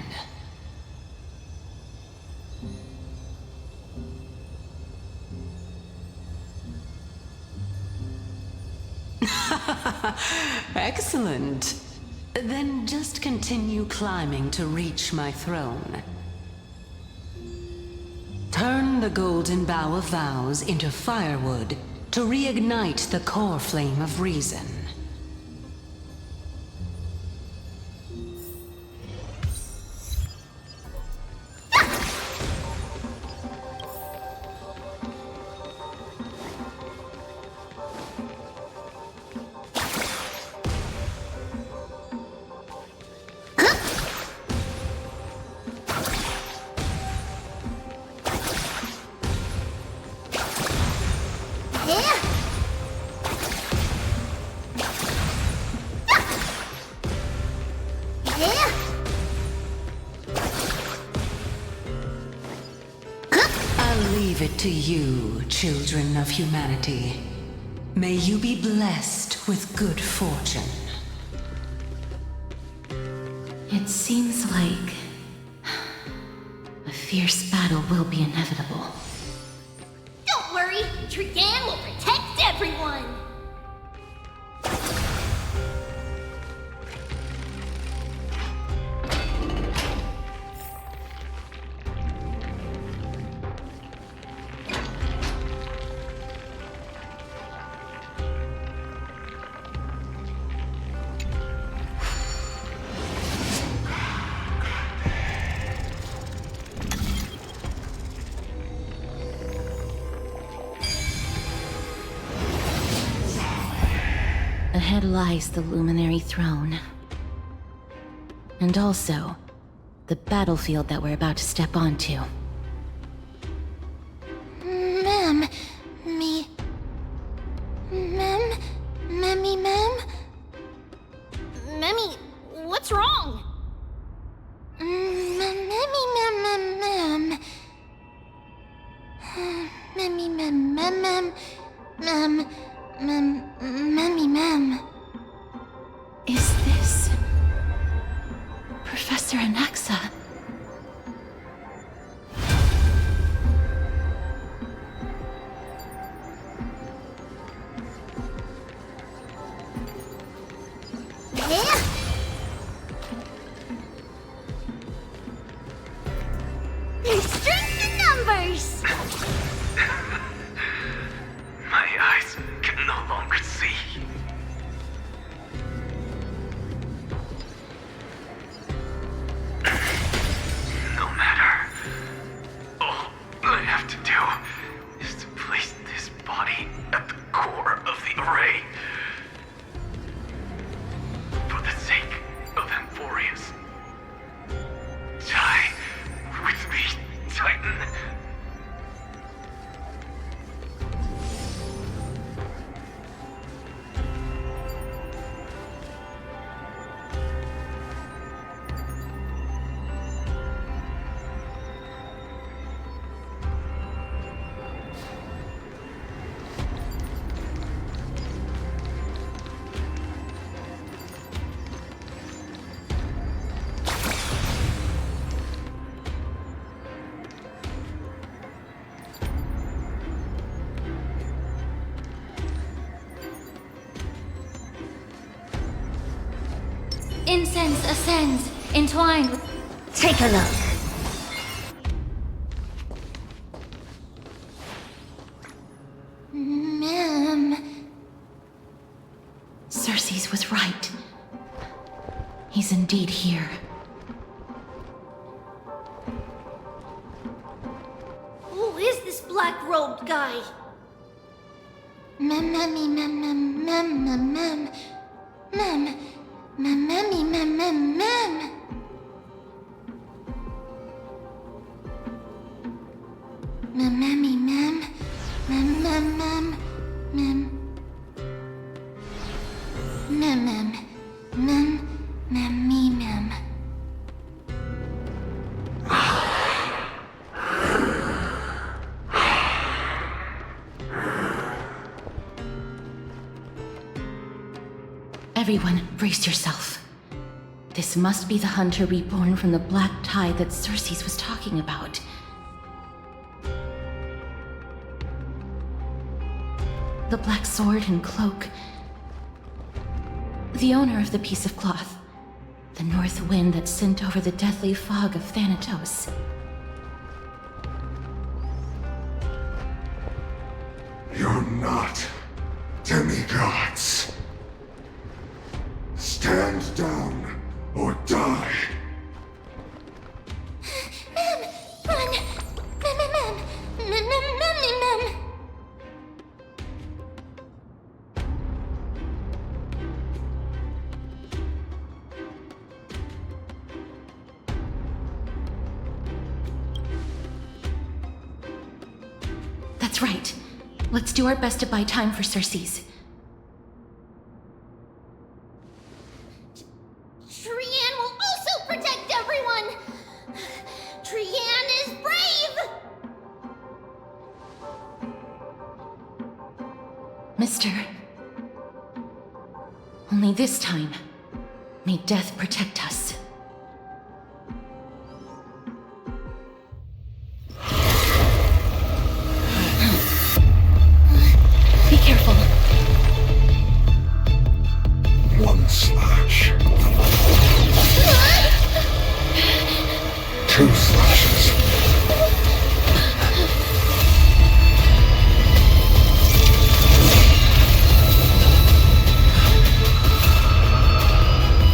Excellent. Then just continue climbing to reach my throne. Turn the Golden Bough of Vows into firewood to reignite the core flame of reason. To you, children of humanity. May you be blessed with good fortune. It seems like a fierce battle will be inevitable. Don't worry, Trigan will protect everyone! That lies the Luminary Throne. And also, the battlefield that we're about to step onto. Ma'am, Ma'am? Memmy, what's wrong? Ma'am. Ma'am. Is this Professor Anaxa? There's strength in numbers! My eyes can no longer see. No matter. All I have to do is to place this body at the core of the array. For the sake of Amphorius. Die with me, Titan. Incense ascends, entwined with... Take a look. Ma'am. Cersei's was right. He's indeed here. Who is this black-robed guy? Ma'am. Everyone, brace yourself. This must be the hunter reborn from the black tide that Cersei's was talking about. The black sword and cloak. The owner of the piece of cloth. The north wind that sent over the deathly fog of Thanatos. You're not demigods. Stand down or die. Ma'am! Run! Ma'am! That's right. Let's do our best to buy time for Cersei's. Trian will also protect everyone! Trian is brave! Mister. Only this time, may death protect us. Be careful. One slash. 2 slashes.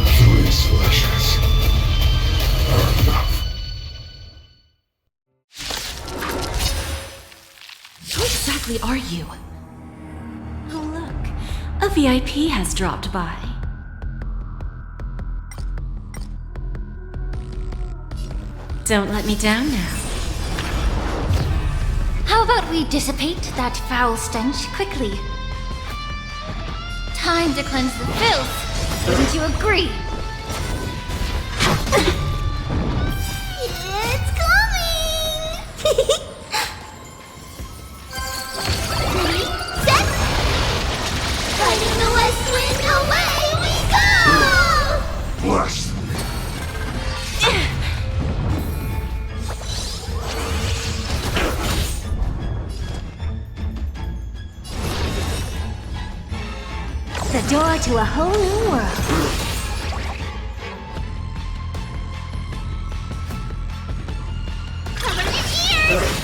3 slashes are enough. Who exactly are you? Oh, look. A A VIP has dropped by. Don't let me down now. How about we dissipate that foul stench quickly? Time to cleanse the filth. Wouldn't you agree? It's coming! Ready, set! Fighting the west wind, away we go! Blast them. The door to a whole new world. Cover your ears!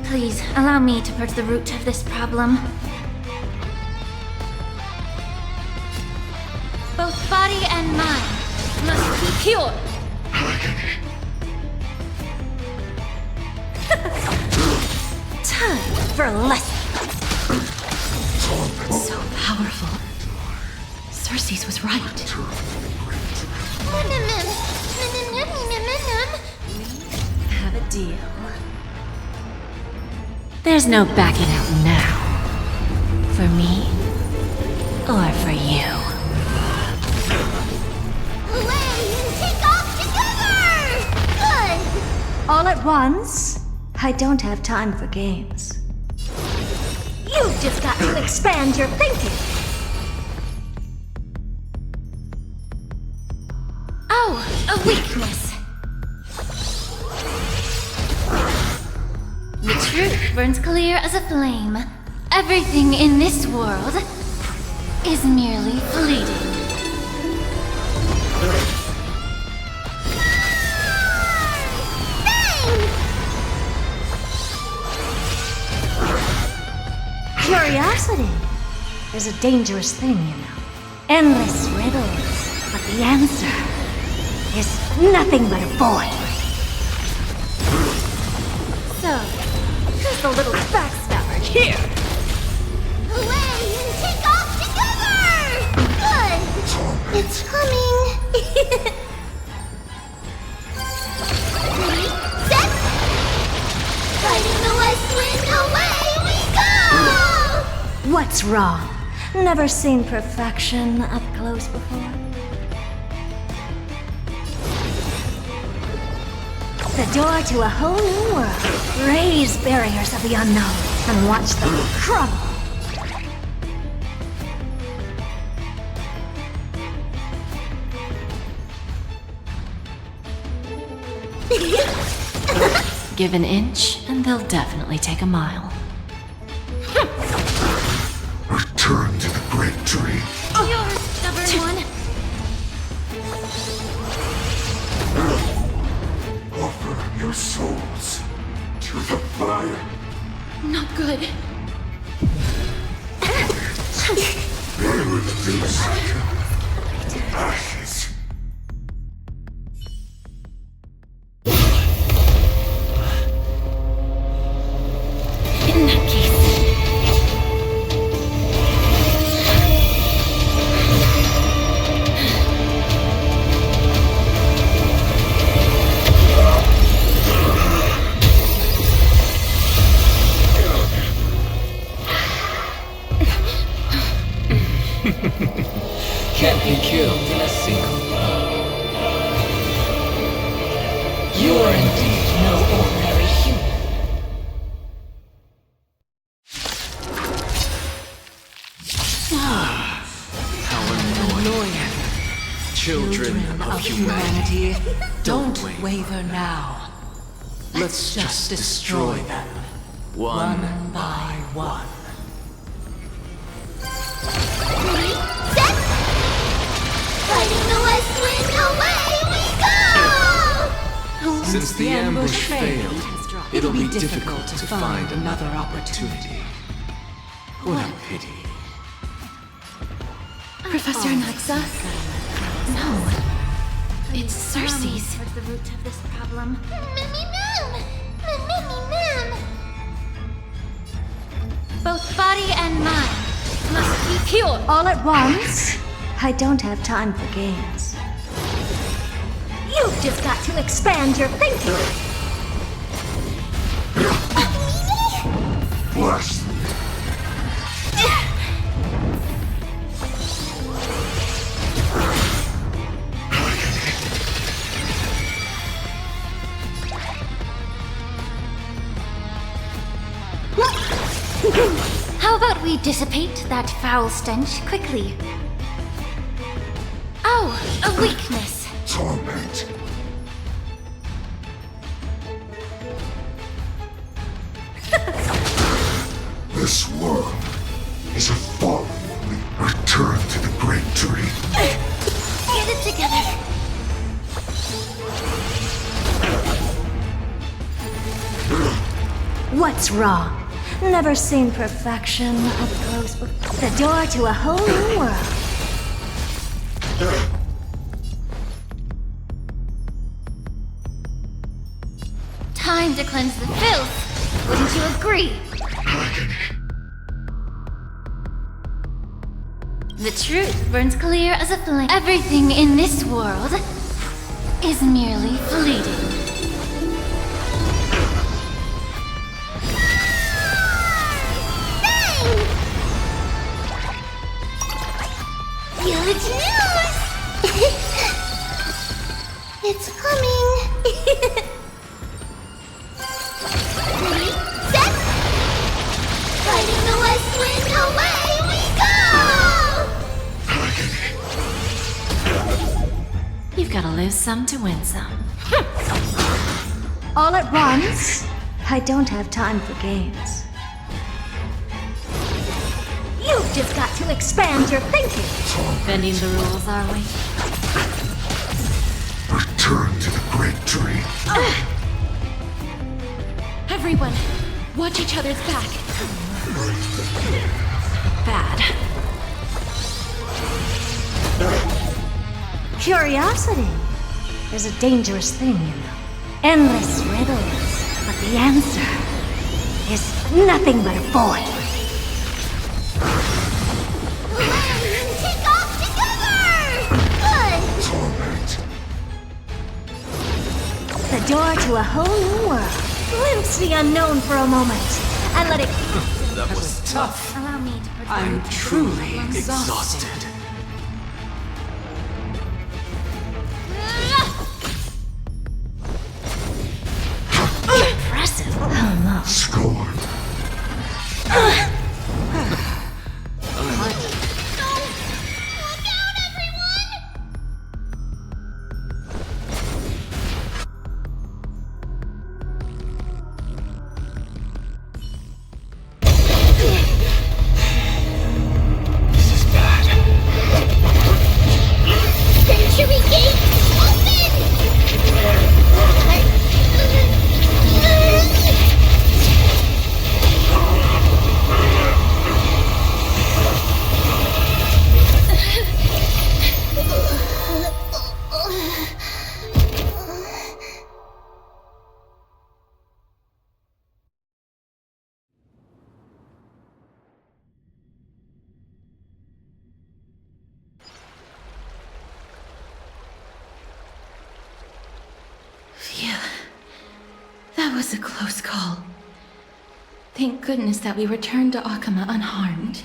Please, allow me to purge the root of this problem. Both body and mind must be pure. Time for a lesson. So powerful. Cersei's was right. Have a deal. There's no backing out now. For me, or for you. Away and take off together! Good! All at once? I don't have time for games. You've just got to expand your thinking. Oh, a weakness. The truth burns clear as a flame. Everything in this world is merely fleeting. Curiosity is a dangerous thing, you know. Endless riddles, but the answer is nothing but a void. So, who's the little backstabber here? Away and take off together! Good! It's coming! Ready, set! Fighting the west wind, away we go! What's wrong? Never seen perfection up close before? The door to a whole new world. Raise barriers of the unknown and watch them crumble. Give an inch, and they'll definitely take a mile. Return to the great tree. You're a stubborn one. Offer your souls to the fire. Not good. They reduce to ashes. In that case. Can't be killed in a single blow. You are indeed no ordinary human. How annoying. Children of humanity, don't waver now. Let's just destroy them, one by one. Ready, set! Fighting the west wind, away we go! Since the ambush failed, it'll be difficult to find another opportunity. What a pity. Professor Naxa? No. It's Cersei's. Towards the root of this problem. both body and mind, must be pure. All at once? I don't have time for games. You've just got to expand your thinking. Bless me. How about we dissipate that foul stench quickly? Oh, a weakness. Torment. This world is a folly. Return to the great tree. Get it together. What's wrong? Never seen perfection up close before. The door to a whole new world. Time to cleanse the filth. Wouldn't you agree? The truth burns clear as a flame. Everything in this world is merely fleeting. Huge news! It's coming! Ready, set! Fighting the west wind, away we go! You've got to lose some to win some. All at once? I don't have time for games. You've just got to expand your thinking. Bending the rules, are we? Return to the great tree. Everyone, watch each other's back. Bad. Curiosity is a dangerous thing, you know. Endless riddles, but the answer is nothing but a void. Take off together! Good! Torment. The door to a whole new world. Glimpse the unknown for a moment, and let it... That was tough. Allow me to protect I'm truly exhausted. Impressive. Oh, no. Scorn. Century Gate, Phew. That was a close call. Thank goodness that we returned to Akama unharmed.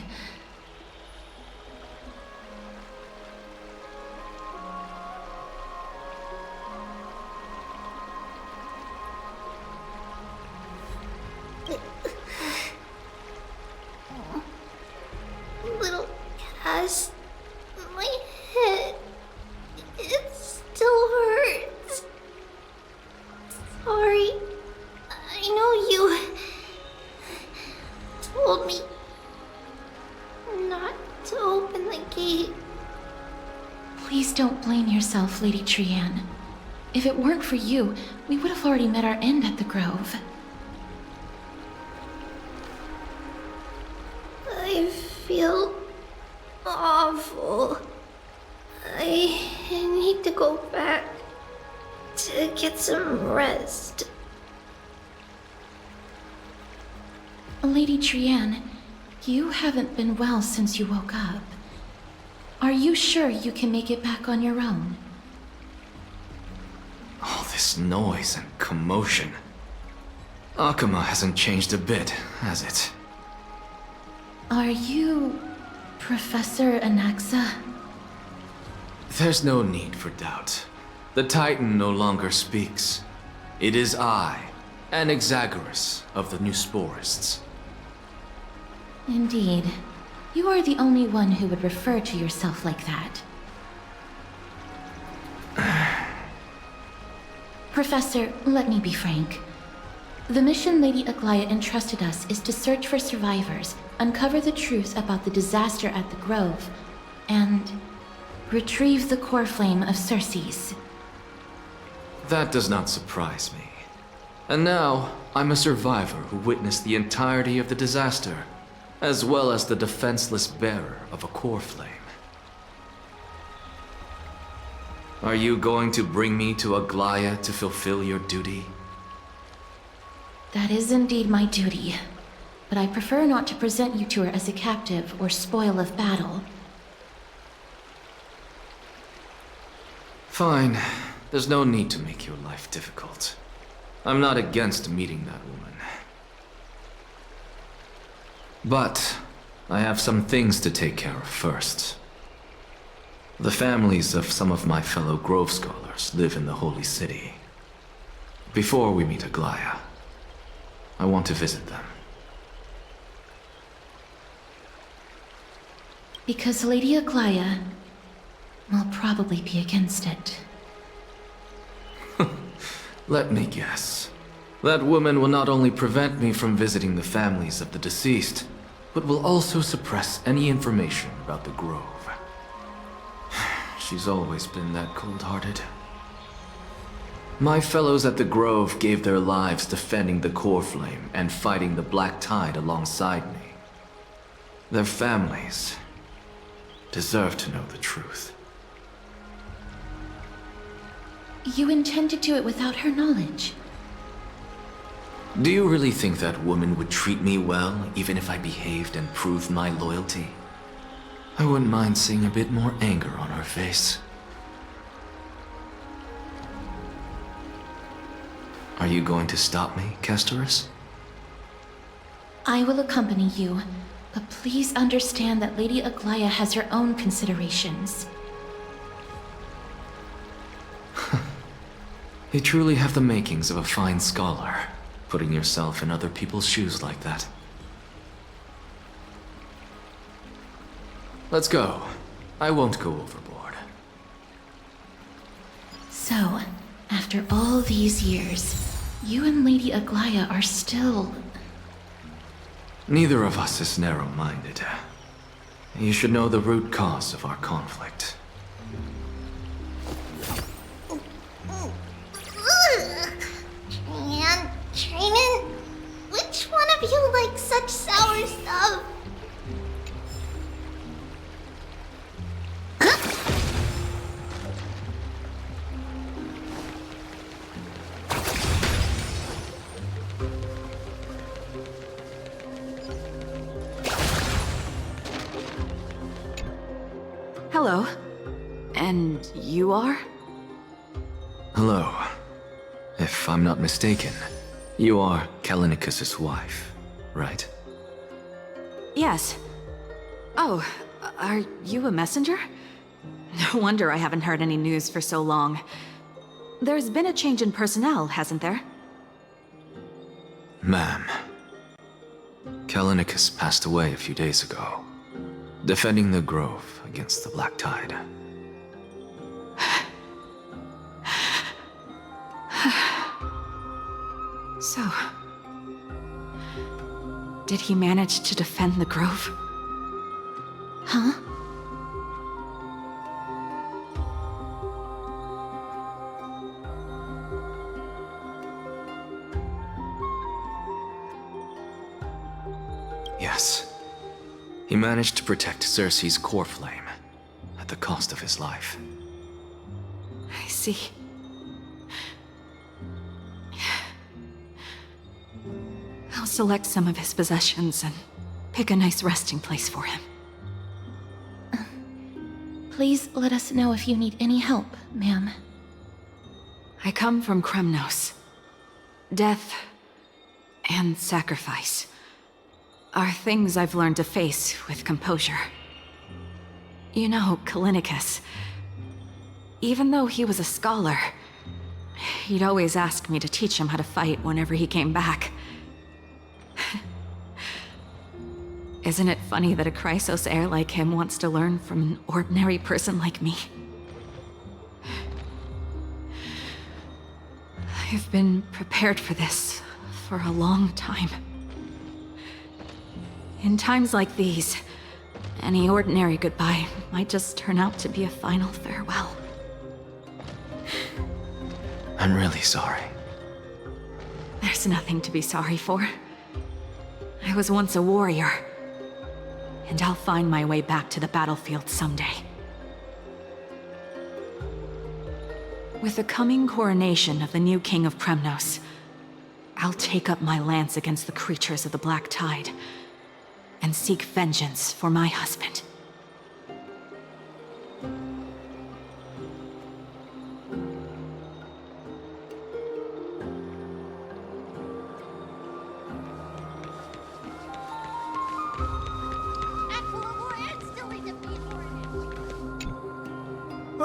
little Cass, my head, it still hurts. Sorry, I know you told me not to open the gate. Please don't blame yourself, Lady Trianne. If it weren't for you, we would have already met our end at the Grove. I feel awful. I need to go back to get some rest. Lady Trianne, You haven't been well since you woke up. Are you sure you can make it back on your own? All this noise and commotion. Akuma hasn't changed a bit, has it? Are you Professor Anaxa? There's no need for doubt. The Titan no longer speaks. It is I, Anaxagoras of the Newsporists. Indeed. You are the only one who would refer to yourself like that. Professor, let me be frank. The mission Lady Aglaya entrusted us is to search for survivors, uncover the truth about the disaster at the Grove, and retrieve the core flame of Circes. That does not surprise me. And now, I'm a survivor who witnessed the entirety of the disaster, as well as the defenseless bearer of a core flame. Are you going to bring me to Aglaya to fulfill your duty? That is indeed my duty, but I prefer not to present you to her as a captive or spoil of battle. Fine. There's no need to make your life difficult. I'm not against meeting that woman. But I have some things to take care of first. The families of some of my fellow Grove Scholars live in the Holy City. Before we meet Aglaya, I want to visit them. Because Lady Aglaya will probably be against it. Let me guess. That woman will not only prevent me from visiting the families of the deceased, but will also suppress any information about the Grove. She's always been that cold-hearted. My fellows at the Grove gave their lives defending the core flame and fighting the Black Tide alongside me. Their families deserve to know the truth. You intend to do it without her knowledge? Do you really think that woman would treat me well, even if I behaved and proved my loyalty? I wouldn't mind seeing a bit more anger on her face. Are you going to stop me, Kesterus? I will accompany you, but please understand that Lady Aglaya has her own considerations. You truly have the makings of a fine scholar, putting yourself in other people's shoes like that. Let's go. I won't go overboard. So, after all these years, you and Lady Aglaya are still... Neither of us is narrow-minded. You should know the root cause of our conflict. Training? Which one of you likes such sour stuff? Hello. And you are? Hello. If I'm not mistaken, you are Kallinicus' wife, right? Yes. Oh, are you a messenger? No wonder I haven't heard any news for so long. There's been a change in personnel, hasn't there? Ma'am, Kallinicus passed away a few days ago, defending the Grove against the Black Tide. So, did he manage to defend the Grove? Huh? Yes. He managed to protect Circe's core flame, at the cost of his life. I see. I'll select some of his possessions and Pick a nice resting place for him. Please let us know if you need any help, ma'am. I come from Kremnos. Death and sacrifice are things I've learned to face with composure. You know, Kallinicus, even though he was a scholar, he'd always ask me to teach him how to fight whenever he came back. Isn't it funny that a Chrysos heir like him wants to learn from an ordinary person like me? I've been prepared for this for a long time. In times like these, any ordinary goodbye might just turn out to be a final farewell. I'm really sorry. There's nothing to be sorry for. I was once a warrior, and I'll find my way back to the battlefield someday. With the coming coronation of the new king of Kremnos, I'll take up my lance against the creatures of the Black Tide and seek vengeance for my husband.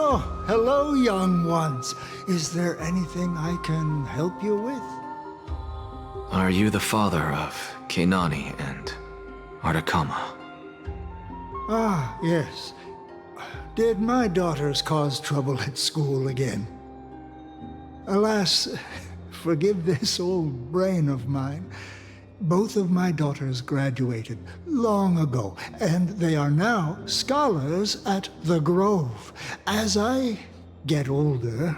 Oh, hello, young ones. Is there anything I can help you with? Are you the father of Keinani and Artakama? Ah, yes. Did my daughters cause trouble at school again? Alas, forgive this old brain of mine. Both of my daughters graduated long ago, and they are now scholars at the Grove. As I get older,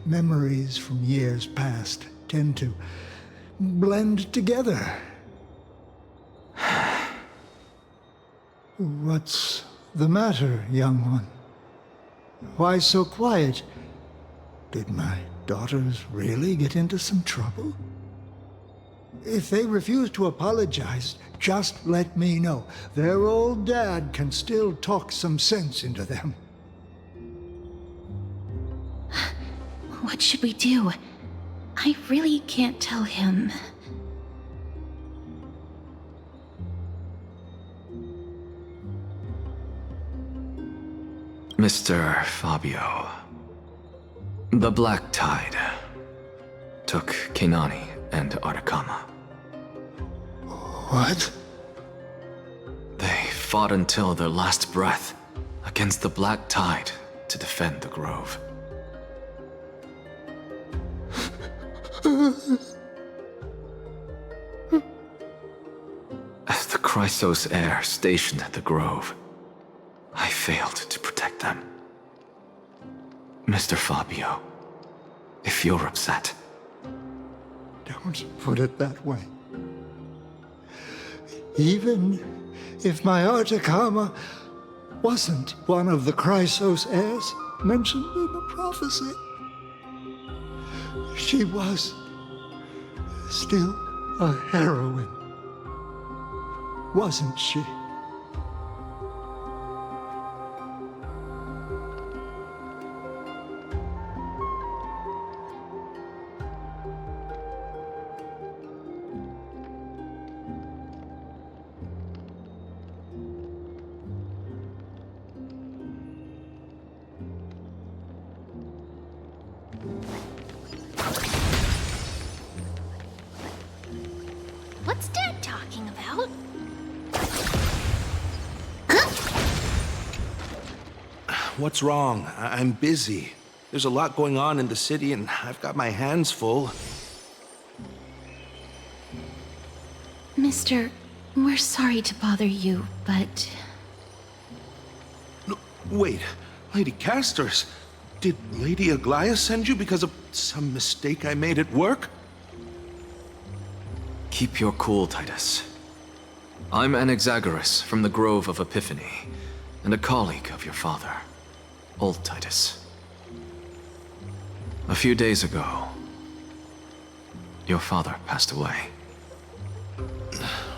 memories from years past tend to blend together. What's the matter, young one? Why so quiet? Did my daughters really get into some trouble? If they refuse to apologize, just let me know. Their old dad can still talk some sense into them. What should we do? I really can't tell him. Mr. Fabio, the Black Tide took Keinani and Artakama. What? They fought until their last breath against the Black Tide to defend the Grove. As the Chrysos heir stationed at the Grove, I failed to protect them. Mr. Fabio, if you're upset... Don't put it that way. Even if my Artakama wasn't one of the Chrysos heirs mentioned in the prophecy, she was still a heroine, wasn't she? What's Dad talking about? What's wrong? I'm busy. There's a lot going on in the city, and I've got my hands full. Mister, we're sorry to bother you, but... No, wait, Lady Castors, did Lady Aglaia send you because of some mistake I made at work? Keep your cool, Titus. I'm Anaxagoras from the Grove of Epiphany, and a colleague of your father, Old Titus. A few days ago, your father passed away.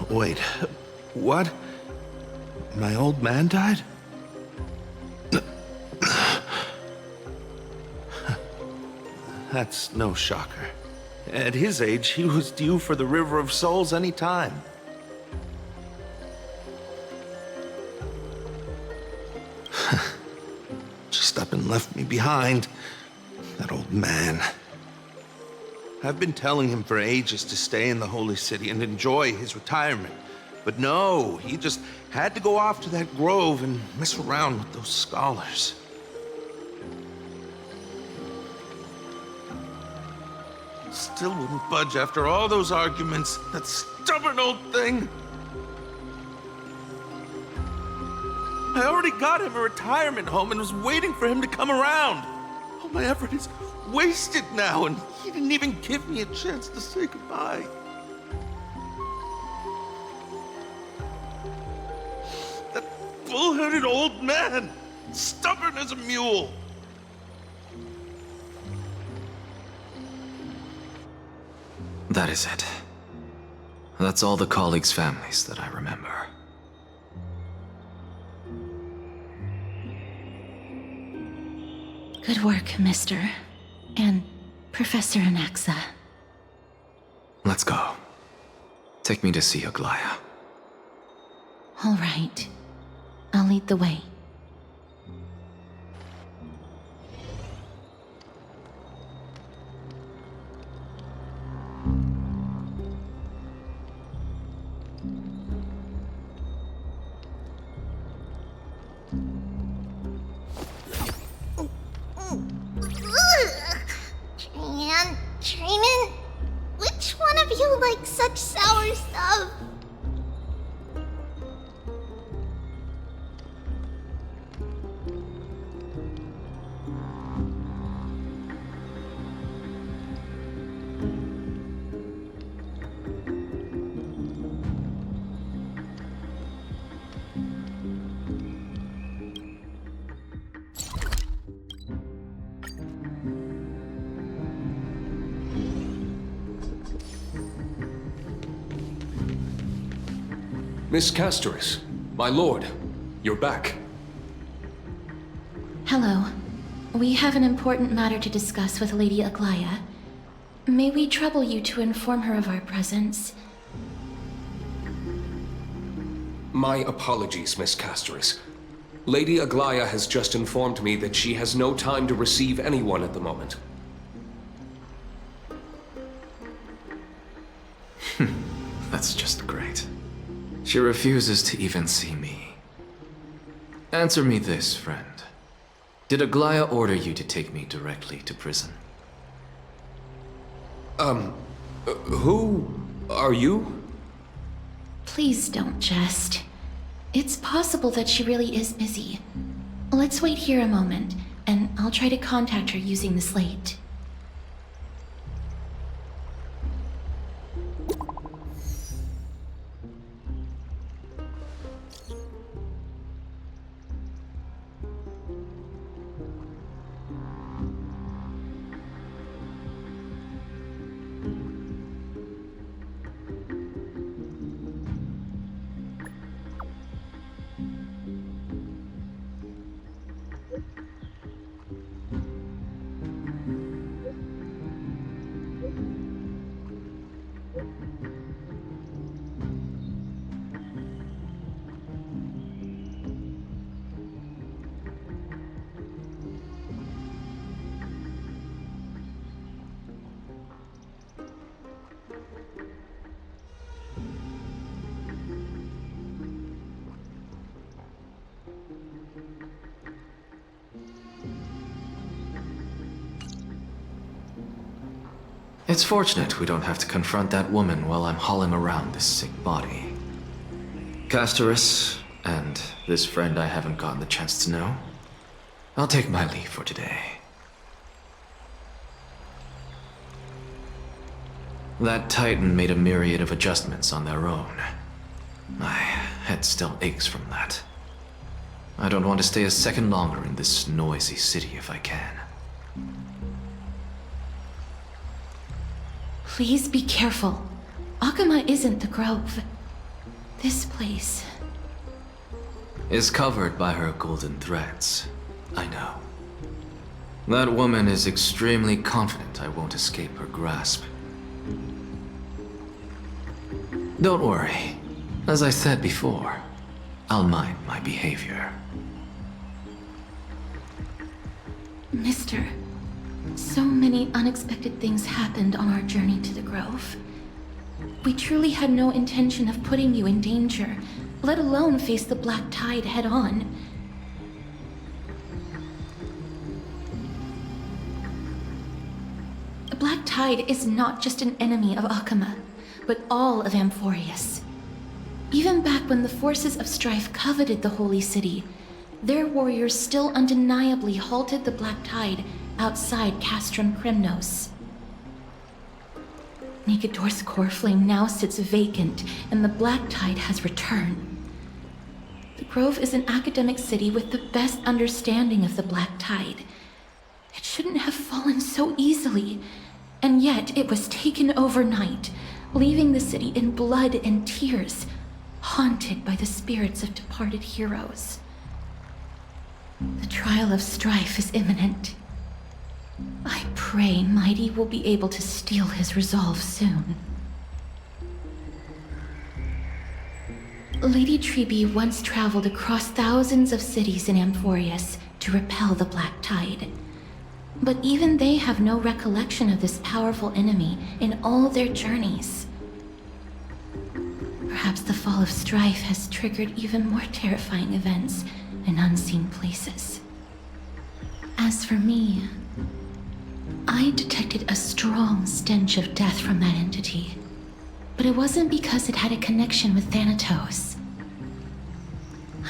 Wait, What? My old man died? That's no shocker. At his age, he was due for the River of Souls any time. Just up and left me behind. That old man. I've been telling him for ages to stay in the Holy City and enjoy his retirement. But no, he just had to go off to that grove and mess around with those scholars. Still wouldn't budge after all those arguments. That stubborn old thing. I already got him a retirement home and was waiting for him to come around. All my effort is wasted now, and he didn't even give me a chance to say goodbye. That bull-headed old man, stubborn as a mule. That is it. That's all the colleagues' families that I remember. Good work, Mr. and Professor Anaxa. Let's go. Take me to see Aglaya. All right. I'll lead the way. Trayman, which one of you likes such sour stuff? Miss Castoris, my lord, you're back. Hello. We have an important matter to discuss with Lady Aglaya. May we trouble you to inform her of our presence? My apologies, Miss Castoris. Lady Aglaya has just informed me that she has no time to receive anyone at the moment. That's just great. She refuses to even see me. Answer me this, friend. Did Aglaya order you to take me directly to prison? Who are you? Please don't jest. It's possible that she really is busy. Let's wait here a moment, and I'll try to contact her using the slate. It's fortunate we don't have to confront that woman while I'm hauling around this sick body. Castoris, and this friend I haven't gotten the chance to know, I'll take my leave for today. That Titan made a myriad of adjustments on their own. My head still aches from that. I don't want to stay a second longer in this noisy city if I can. Please be careful. Akuma isn't the Grove. This place is covered by her golden threads. I know. That woman is extremely confident I won't escape her grasp. Don't worry. As I said before, I'll mind my behavior. Mister, so many unexpected things happened on our journey to the Grove. We truly had no intention of putting you in danger, let alone face the Black Tide head-on. The Black Tide is not just an enemy of Akama, but all of Amphorius. Even back when the forces of strife coveted the Holy City, their warriors still undeniably halted the Black Tide outside Castrum Kremnos. Nigador's core flame now sits vacant, and the Black Tide has returned. The Grove is an academic city with the best understanding of the Black Tide. It shouldn't have fallen so easily, and yet it was taken overnight, leaving the city in blood and tears, haunted by the spirits of departed heroes. The trial of strife is imminent. I pray Mighty will be able to steel his resolve soon. Lady Treeby once traveled across thousands of cities in Amphorius to repel the Black Tide. But even they have no recollection of this powerful enemy in all their journeys. Perhaps the fall of strife has triggered even more terrifying events in unseen places. As for me, I detected a strong stench of death from that entity, but it wasn't because it had a connection with Thanatos.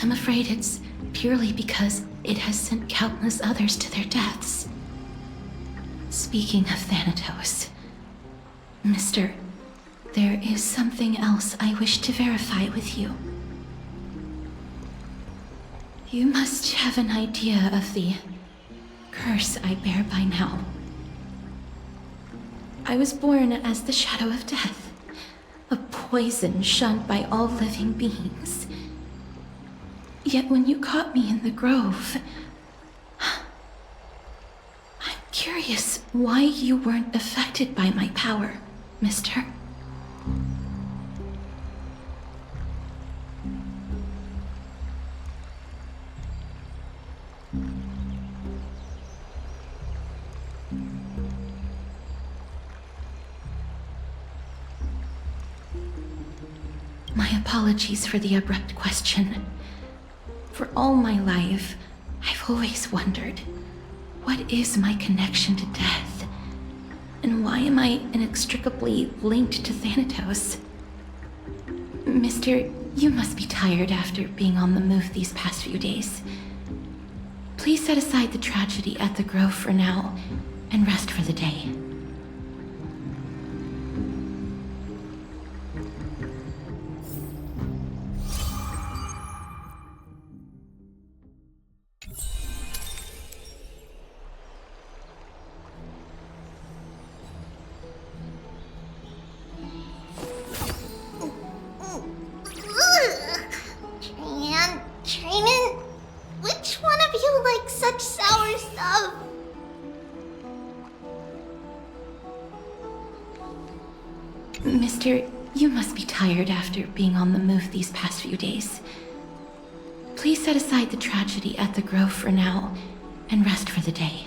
I'm afraid it's purely because it has sent countless others to their deaths. Speaking of Thanatos, Mister, there is something else I wish to verify with you. You must have an idea of the curse I bear by now. I was born as the shadow of death, a poison shunned by all living beings. Yet when you caught me in the grove, I'm curious why you weren't affected by my power, Mister. My apologies for the abrupt question. For all my life, I've always wondered, what is my connection to death? And why am I inextricably linked to Thanatos? Mister, you must be tired after being on the move these past few days. Please set aside the tragedy at the Grove for now, and rest for the day. Trainin', which one of you likes such sour stuff? Mister, you must be tired after being on the move these past few days. Please set aside the tragedy at the Grove for now, and rest for the day.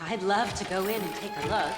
I'd love to go in and take a look.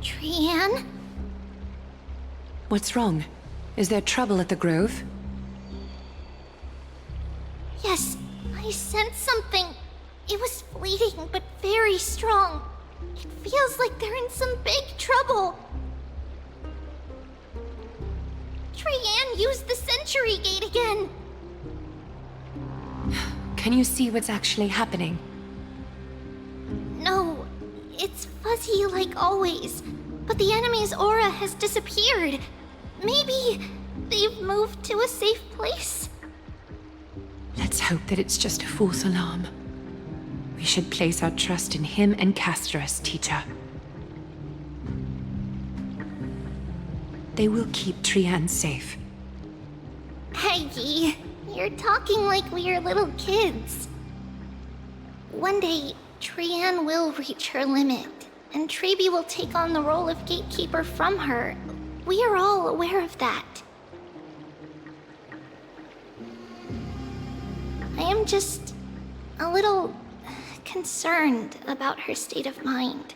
Trianne? What's wrong? Is there trouble at the Grove? Yes, I sensed something. It was fleeting, but very strong. It feels like they're in some big trouble. Trianne used the Century Gate again. Can you see what's actually happening? No, it's fuzzy like always. But the enemy's aura has disappeared. Maybe they've moved to a safe place? Let's hope that it's just a false alarm. We should place our trust in him and Castorus, teacher. They will keep Trianne safe. Aggie, you're talking like we're little kids. One day, Trianne will reach her limit, and Trebi will take on the role of gatekeeper from her. We are all aware of that. I am just a little concerned about her state of mind.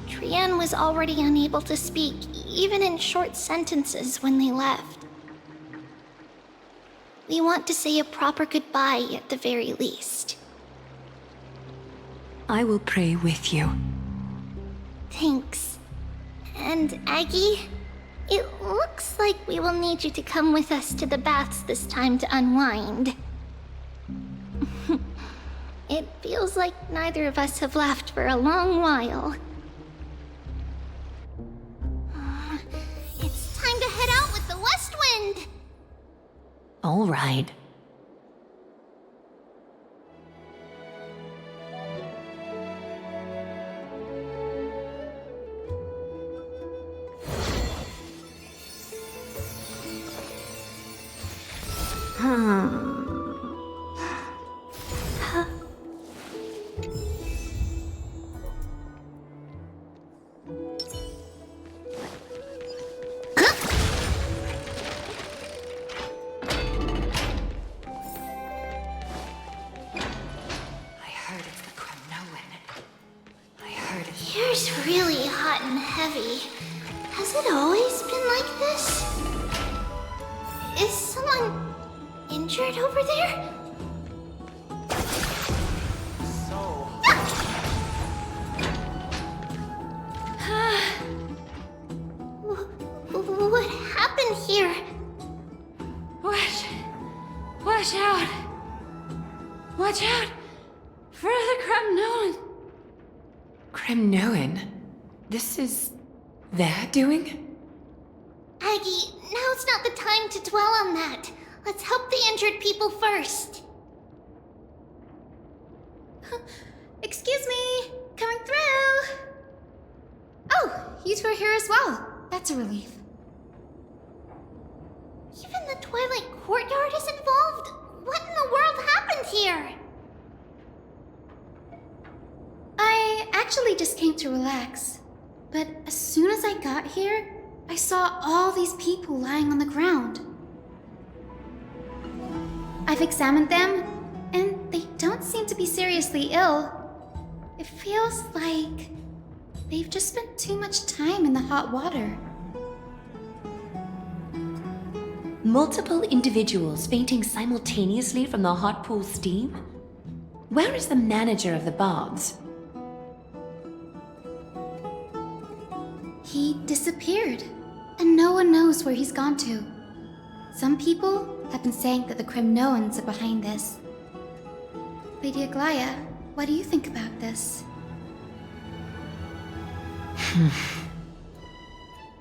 Trianne was already unable to speak, even in short sentences when they left. We want to say a proper goodbye at the very least. I will pray with you. Thanks. And Aggie, it looks like we will need you to come with us to the baths this time to unwind. It feels like neither of us have laughed for a long while. It's time to head out with the west wind! All right. Here's really hot and heavy. Has it always been like this? Is someone injured over there? What happened here? Watch out! Watch out for the Kremnoan! Kremnoan? This is their doing? Aggie, now's not the time to dwell on that. Let's help the injured people first. Excuse me, coming through. Oh, you two are here as well. That's a relief. Even the Twilight Courtyard is involved? What in the world happened here? I actually just came to relax. But as soon as I got here, I saw all these people lying on the ground. I've examined them, and they don't seem to be seriously ill. It feels like they've just spent too much time in the hot water. Multiple individuals fainting simultaneously from the hot pool steam? Where is the manager of the baths? He disappeared, and no one knows where he's gone to. Some people have been saying that the Kremnoans are behind this. Lady Aglaya, what do you think about this?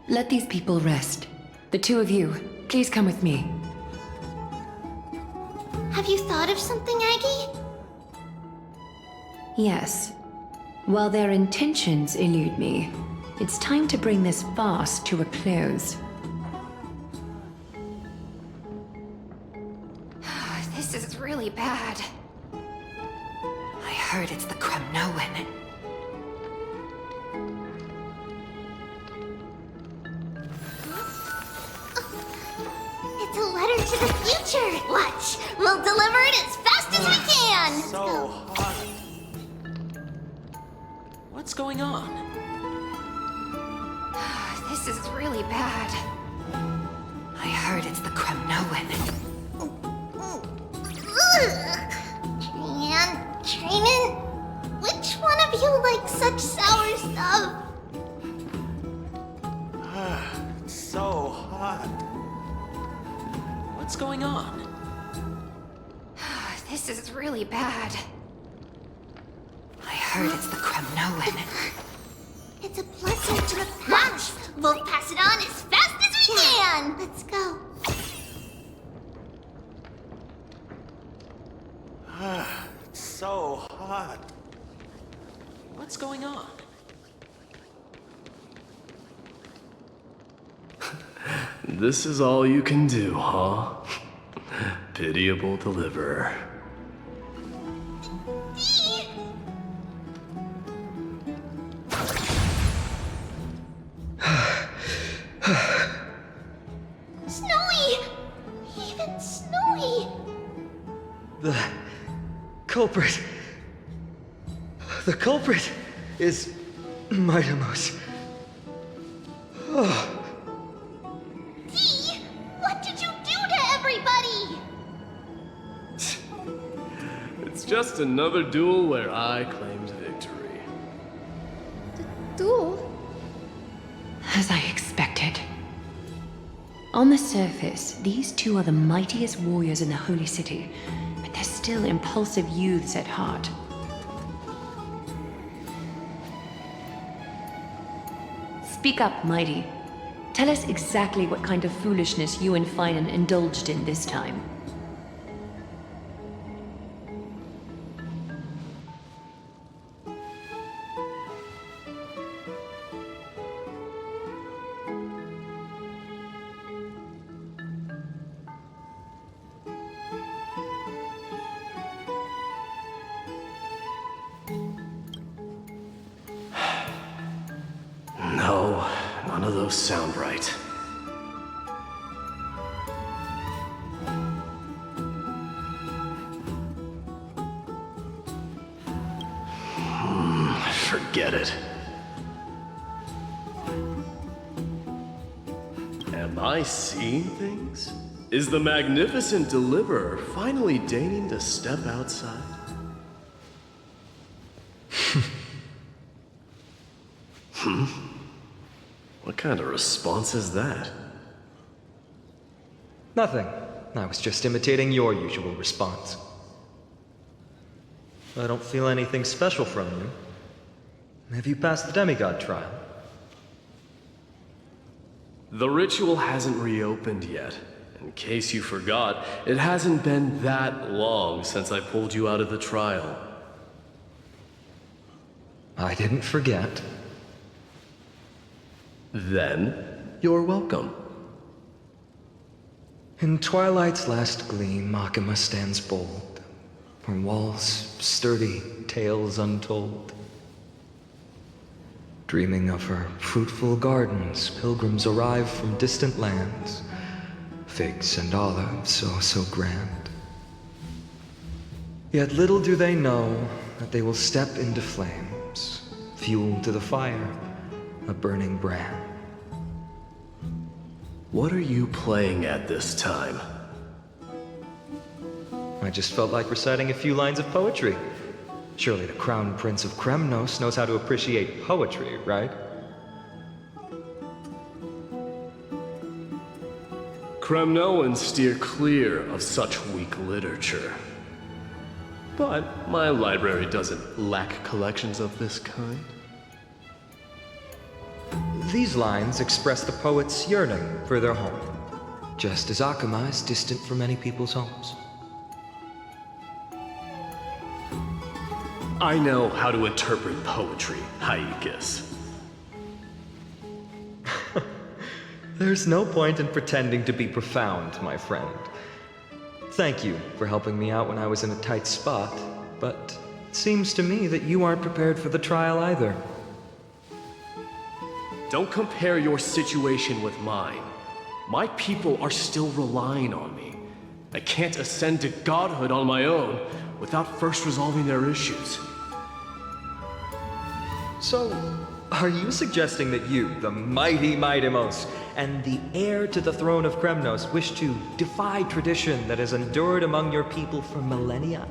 Let these people rest. The two of you, please come with me. Have you thought of something, Aggie? Yes. While their intentions elude me, it's time to bring this farce to a close. This is really bad. I heard it's the Kremnoan. It's a letter to the future. Watch, we'll deliver it as fast as we can. So hot. What's going on? This is really bad. I heard it's the Kremnoan. Trian, which one of you likes such sour stuff? It's so hot. What's going on? This is really bad. I heard it's the Kremnoan. It's a blessing to the past. We'll pass it on as fast as we can. Let's go. It's so hot. What's going on? This is all you can do, huh? Pitiable deliverer. Snowy! Even Snowy! The culprit. The culprit is Mightimos. Oh. Dee, what did you do to everybody? It's just another duel where I claimed victory. Duel? As I expected. On the surface, these two are the mightiest warriors in the Holy City, but they're still impulsive youths at heart. Speak up, Mighty. Tell us exactly what kind of foolishness you and Finan indulged in this time. No, none of those sound right. Forget it. Am I seeing things? Is the magnificent deliverer finally deigning to step outside? What kind of response is that? Nothing. I was just imitating your usual response. I don't feel anything special from you. Have you passed the demigod trial? The ritual hasn't reopened yet. In case you forgot, it hasn't been that long since I pulled you out of the trial. I didn't forget. Then, you're welcome. In twilight's last gleam, Makima stands bold. Her walls sturdy, tales untold. Dreaming of her fruitful gardens, pilgrims arrive from distant lands. Figs and olives, so grand. Yet little do they know that they will step into flames, fuel to the fire, a burning brand. What are you playing at this time? I just felt like reciting a few lines of poetry. Surely the Crown Prince of Kremnos knows how to appreciate poetry, right? Kremnoans steer clear of such weak literature. But my library doesn't lack collections of this kind. These lines express the poet's yearning for their home, just as Akama is distant from many people's homes. I know how to interpret poetry, Haikis. There's no point in pretending to be profound, my friend. Thank you for helping me out when I was in a tight spot, but it seems to me that you aren't prepared for the trial either. Don't compare your situation with mine. My people are still relying on me. I can't ascend to godhood on my own without first resolving their issues. So, Are you suggesting that you, the mighty Mightimos, and the heir to the throne of Kremnos, wish to defy tradition that has endured among your people for millennia?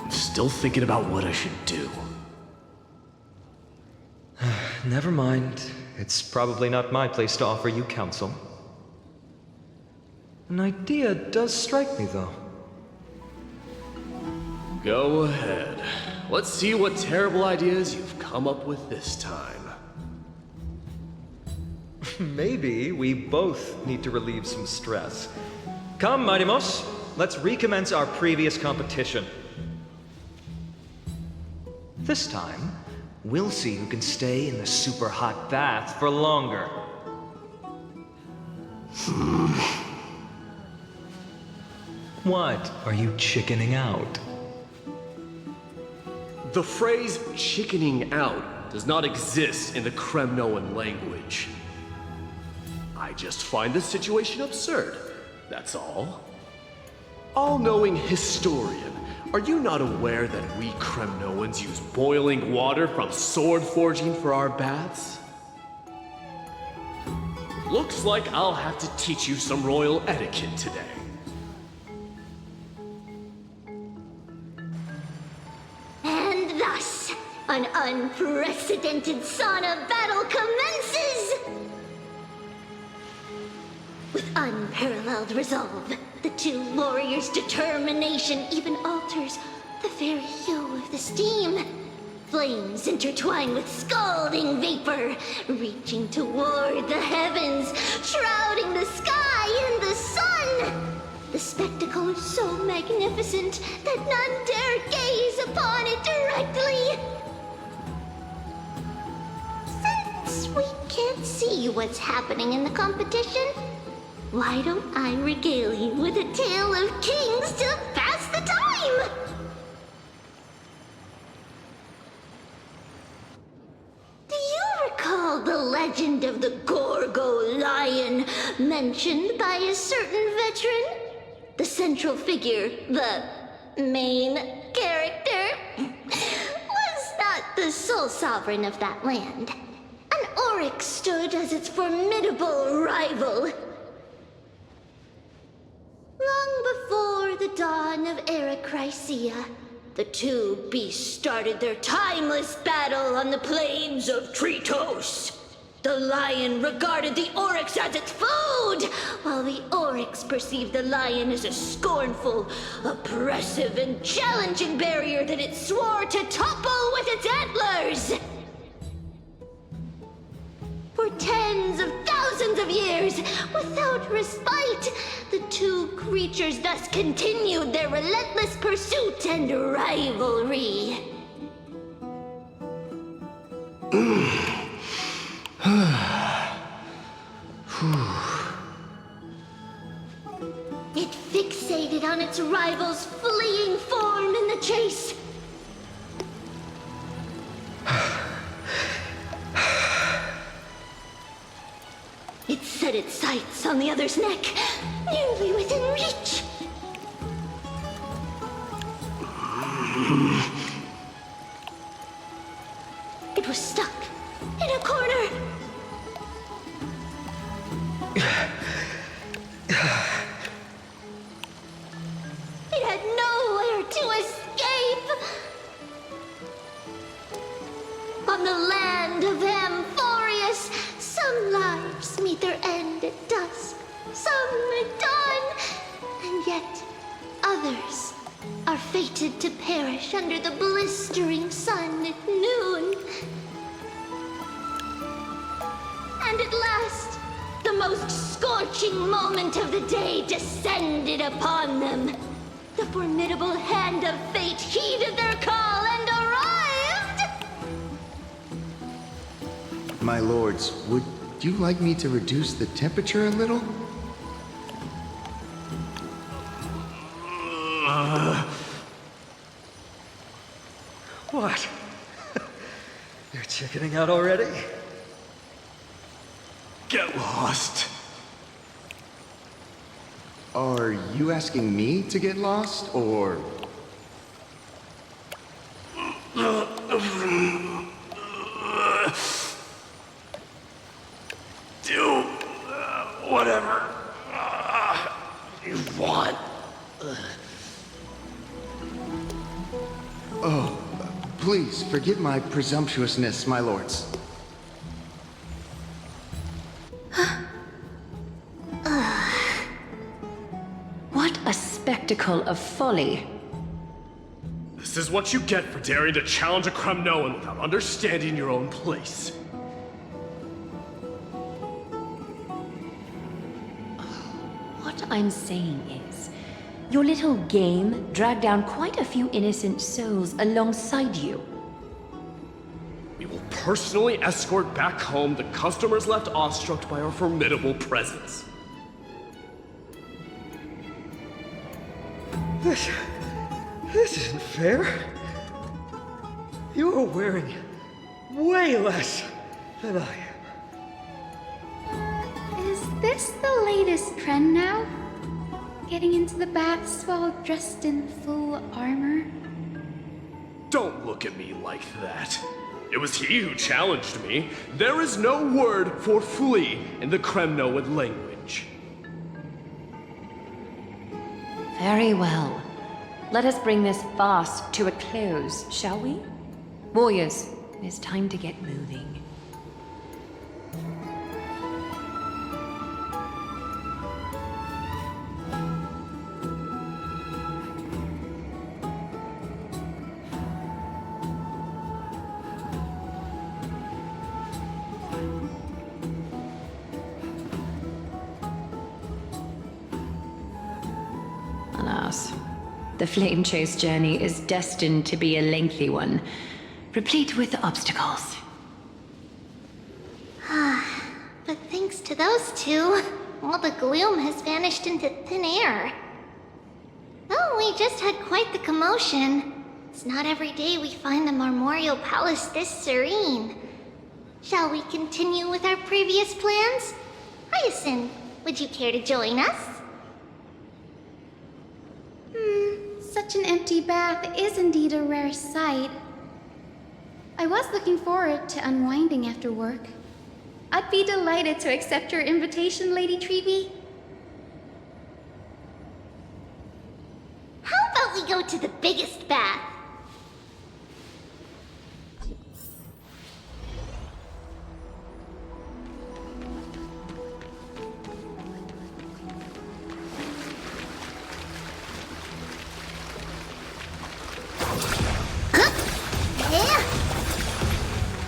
I'm still thinking about what I should do. Never mind. It's probably not my place to offer you counsel. An idea does strike me, though. Go ahead. Let's see what terrible ideas you've come up with this time. Maybe we both need to relieve some stress. Come, Mightimos, let's recommence our previous competition. This time, we'll see who can stay in the super hot bath for longer. What? Are you chickening out? The phrase chickening out does not exist in the Kremnoan language. I just find this situation absurd, that's all. All-knowing historian, are you not aware that we Kremnoans use boiling water from sword forging for our baths? Looks like I'll have to teach you some royal etiquette today. And thus, an unprecedented sauna battle commences! With unparalleled resolve, the two warriors' determination even alters the very hue of the steam. Flames intertwine with scalding vapor, reaching toward the heavens, shrouding the sky and the sun. The spectacle is so magnificent that none dare gaze upon it directly. Since we can't see what's happening in the competition, why don't I regale you with a tale of kings to pass the time? Do you recall the legend of the Gorgo lion mentioned by a certain veteran? The central figure, the main character, was not the sole sovereign of that land. An oryx stood as its formidable rival. Long before the dawn of Erechrysia, the two beasts started their timeless battle on the plains of Tritos. The lion regarded the oryx as its food, while the oryx perceived the lion as a scornful, oppressive, and challenging barrier that it swore to topple with its antlers. For tens of thousands of years, without respite, the two creatures thus continued their relentless pursuit and rivalry. It fixated on its rival's fleeing form in the chase. It set its sights on the other's neck, nearly within reach. It was stuck in a corner. It had nowhere to escape. On the land of Amphorius, some lives meet their end at dusk, some at dawn, and yet others are fated to perish under the blistering sun at noon. And at last, the most scorching moment of the day descended upon them. The formidable hand of fate heeded their call and arrived! My lords, would you like me to reduce the temperature a little? What? You're chickening out already? Get lost. Are you asking me to get lost, or Do whatever you want. Oh, please forgive my presumptuousness, my lords. What a spectacle of folly. This is what you get for daring to challenge a Kremnoan without understanding your own place. What I'm saying is, your little game dragged down quite a few innocent souls alongside you. We will personally escort back home the customers left awestruck by our formidable presence. This isn't fair. You are wearing way less than I am. Is this the latest trend now? Getting into the baths while dressed in full armor? Don't look at me like that. It was he who challenged me. There is no word for flee in the Kremnoan language. Very well. Let us bring this farce to a close, shall we? Warriors, it is time to get moving. Alas, the flame chase journey is destined to be a lengthy one, replete with obstacles. But thanks to those two, all the gloom has vanished into thin air. Oh, we just had quite the commotion. It's not every day we find the Marmoreal Palace this serene. Shall we continue with our previous plans? Hyacinth, would you care to join us? Such an empty bath is indeed a rare sight. I was looking forward to unwinding after work. I'd be delighted to accept your invitation, Lady Treeby. How about we go to the biggest bath?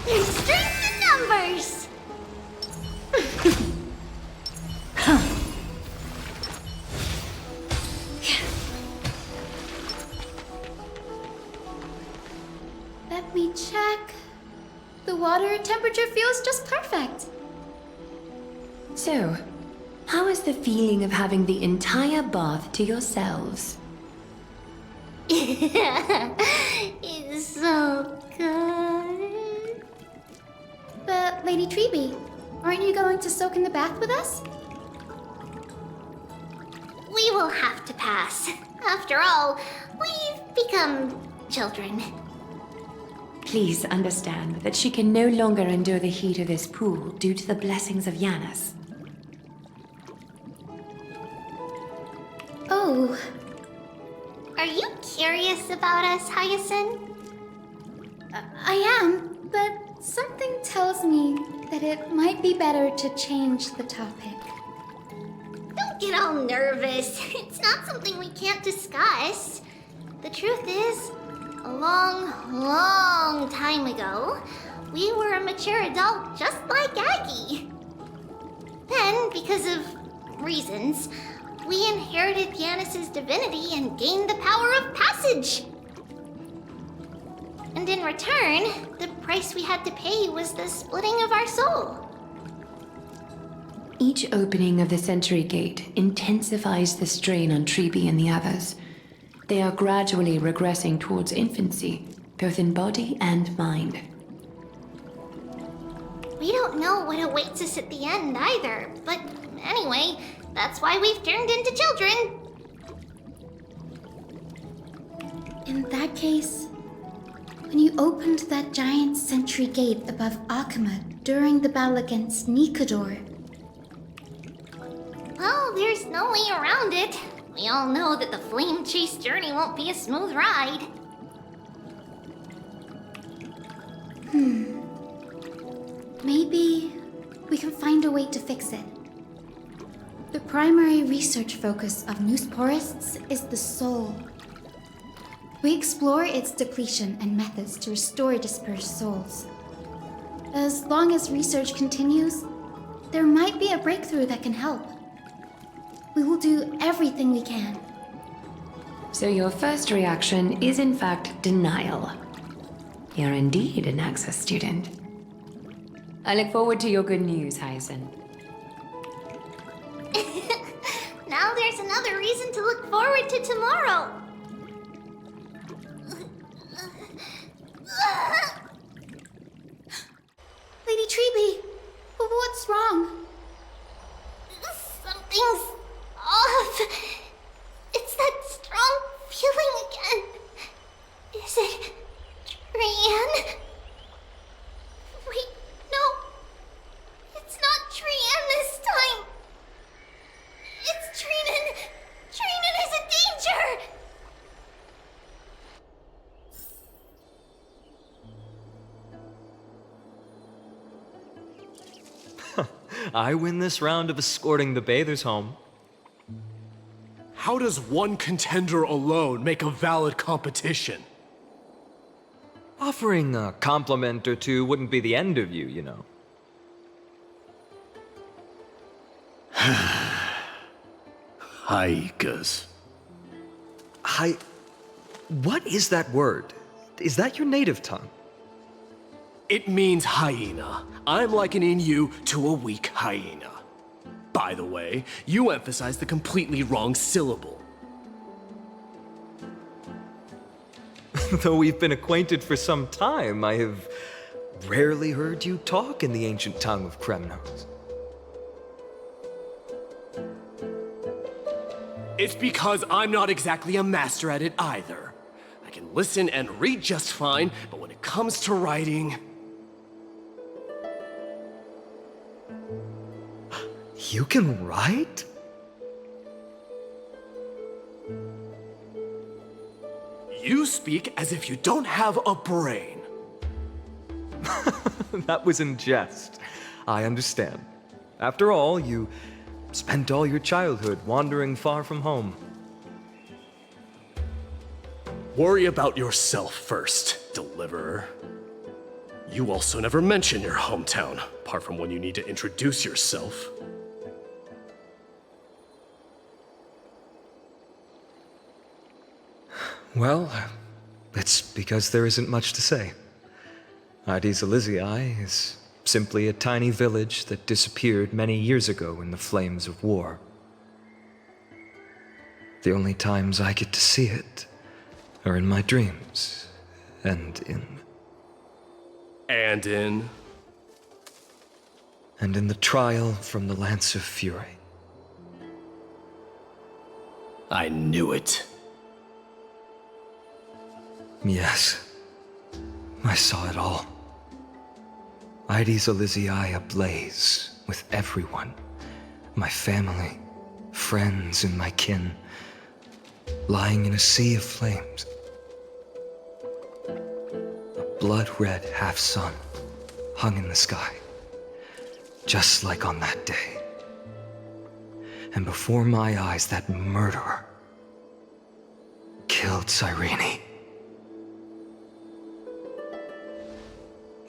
There's strength in numbers! Let me check. The water temperature feels just perfect. So, how is the feeling of having the entire bath to yourselves? It's so good. But, Lady Treeby, aren't you going to soak in the bath with us? We will have to pass. After all, we've become children. Please understand that she can no longer endure the heat of this pool due to the blessings of Yanis. Oh. Are you curious about us, Hyacinth? I am, but something tells me that it might be better to change the topic. Don't get all nervous. It's not something we can't discuss. The truth is, a long, long time ago, we were a mature adult just like Aggie. Then, because of reasons, we inherited Yanis's divinity and gained the power of passage. And in return, the price we had to pay was the splitting of our soul. Each opening of the Century Gate intensifies the strain on Treeby and the others. They are gradually regressing towards infancy, both in body and mind. We don't know what awaits us at the end either, but anyway, that's why we've turned into children. In that case, When you opened that giant sentry gate above Akuma during the battle against Nikador. Well, there's no way around it. We all know that the flame chase journey won't be a smooth ride. Maybe we can find a way to fix it. The primary research focus of Noosporists is the soul. We explore its depletion and methods to restore dispersed souls. As long as research continues, there might be a breakthrough that can help. We will do everything we can. So your first reaction is in fact denial. You're indeed an Access student. I look forward to your good news, Hyacinth. Now there's another reason to look forward to tomorrow. Lady Treeby, what's wrong? Something's off. It's that strong feeling again. Is it Trian? Wait, no. It's not Trian this time. It's Trinan. Trinan is in danger. I win this round of escorting the bathers home. How does one contender alone make a valid competition? Offering a compliment or two wouldn't be the end of you, you know. Haikas. What is that word? Is that your native tongue? It means hyena. I'm likening you to a weak hyena. By the way, you emphasized the completely wrong syllable. Though we've been acquainted for some time, I have rarely heard you talk in the ancient tongue of Kremnos. It's because I'm not exactly a master at it either. I can listen and read just fine, but when it comes to writing... You can write? You speak as if you don't have a brain. That was in jest. I understand. After all, you spent all your childhood wandering far from home. Worry about yourself first, Deliverer. You also never mention your hometown, apart from when you need to introduce yourself. Well, it's because there isn't much to say. Ides Elysiae is simply a tiny village that disappeared many years ago in the flames of war. The only times I get to see it are in my dreams, and in the trial from the Lance of Fury. I knew it. Yes, I saw it all. Ides Elysiae ablaze with everyone. My family, friends, and my kin, lying in a sea of flames. A blood-red half-sun hung in the sky, just like on that day. And before my eyes, that murderer killed Cyrene.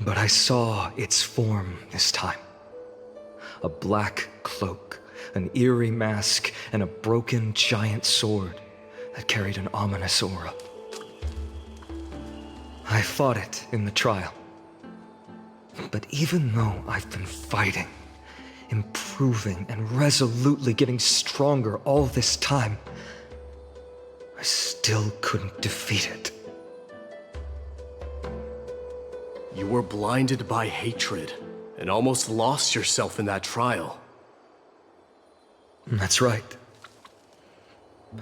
But I saw its form this time. A black cloak, an eerie mask, and a broken giant sword that carried an ominous aura. I fought it in the trial. But even though I've been fighting, improving, and resolutely getting stronger all this time, I still couldn't defeat it. You were blinded by hatred and almost lost yourself in that trial. That's right.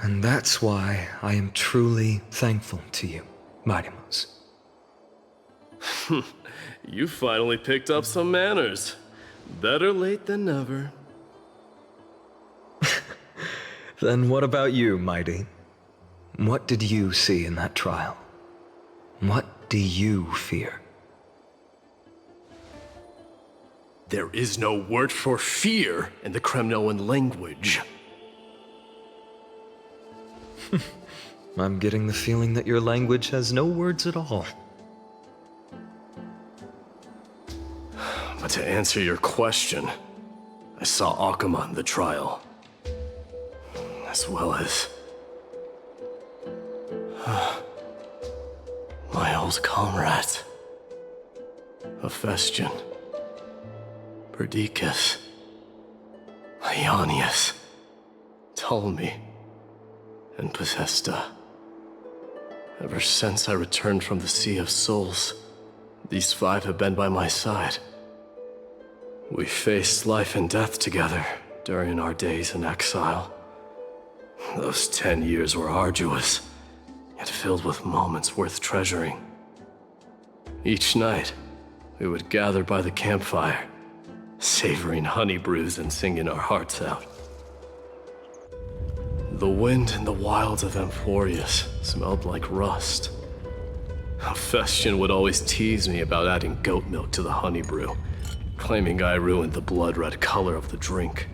And that's why I am truly thankful to you, Marimos. You finally picked up some manners. Better late than never. Then what about you, Mighty? What did you see in that trial? What do you fear? There is no word for fear in the Kremnoan language. I'm getting the feeling that your language has no words at all. But to answer your question, I saw Akuma in the trial. As well as... my old comrades. Hephaestion. Perdiccas. Ionius. Ptolemy. And Possesta. Ever since I returned from the Sea of Souls, these 5 have been by my side. We faced life and death together during our days in exile. Those 10 years were arduous, yet filled with moments worth treasuring. Each night, we would gather by the campfire, savoring honey brews and singing our hearts out. The wind in the wilds of Amphorius smelled like rust. Hephaestion would always tease me about adding goat milk to the honey brew, claiming I ruined the blood-red color of the drink.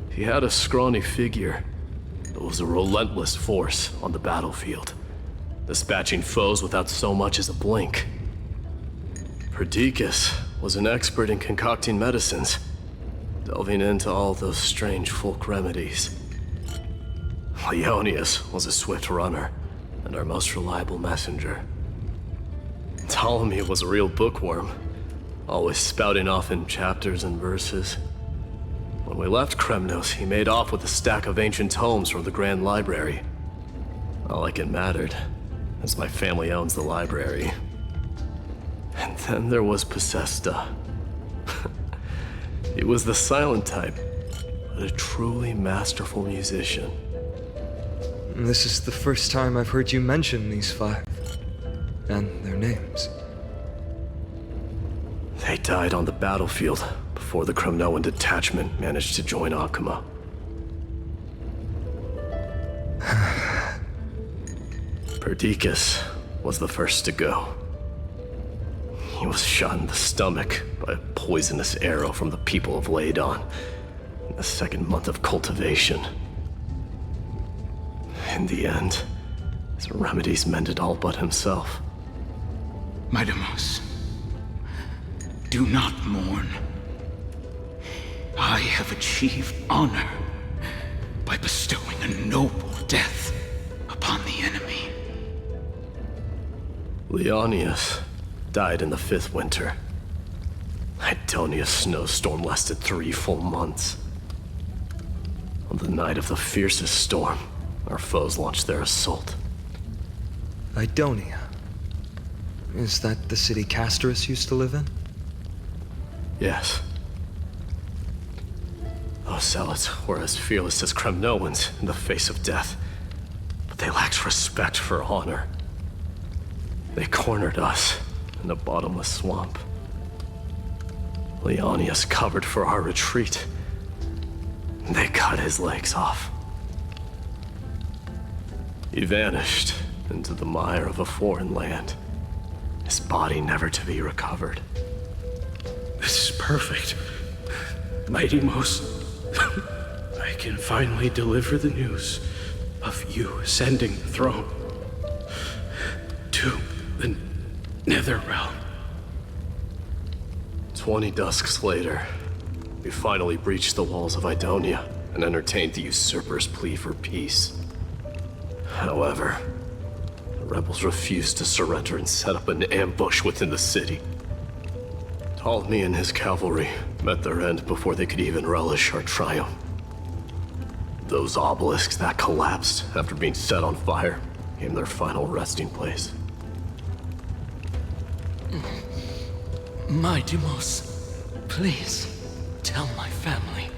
He had a scrawny figure, but was a relentless force on the battlefield, dispatching foes without so much as a blink. Perdiccas was an expert in concocting medicines, delving into all those strange folk remedies. Ionius was a swift runner and our most reliable messenger. Ptolemy was a real bookworm, always spouting off in chapters and verses. When we left Kremnos, he made off with a stack of ancient tomes from the Grand Library. Not like it mattered, as my family owns the library. And then there was Possesta. He was the silent type, but a truly masterful musician. This is the first time I've heard you mention these 5, and their names. They died on the battlefield before the Kremnoan detachment managed to join Akuma. Perdiccas was the first to go. He was shot in the stomach by a poisonous arrow from the people of Ladon in the 2nd month of cultivation. In the end, his remedies mended all but himself. Midamos, do not mourn. I have achieved honor by bestowing a noble death upon the enemy. Leonius died in the 5th winter. Idonia's snowstorm lasted 3 full months. On the night of the fiercest storm, our foes launched their assault. Idonia. Is that the city Castorus used to live in? Yes. Those zealots were as fearless as Kremnoans in the face of death, but they lacked respect for honor. They cornered us in a bottomless swamp. Leonius covered for our retreat. They cut his legs off. He vanished into the mire of a foreign land, his body never to be recovered. This is perfect. Mighty Most, I can finally deliver the news of you ascending the throne to the Netherrealm. 20 dusks later, we finally breached the walls of Idonia and entertained the usurper's plea for peace. However, the rebels refused to surrender and set up an ambush within the city. Ptolemy and his cavalry met their end before they could even relish our triumph. Those obelisks that collapsed after being set on fire became their final resting place. Midamos, please tell my family.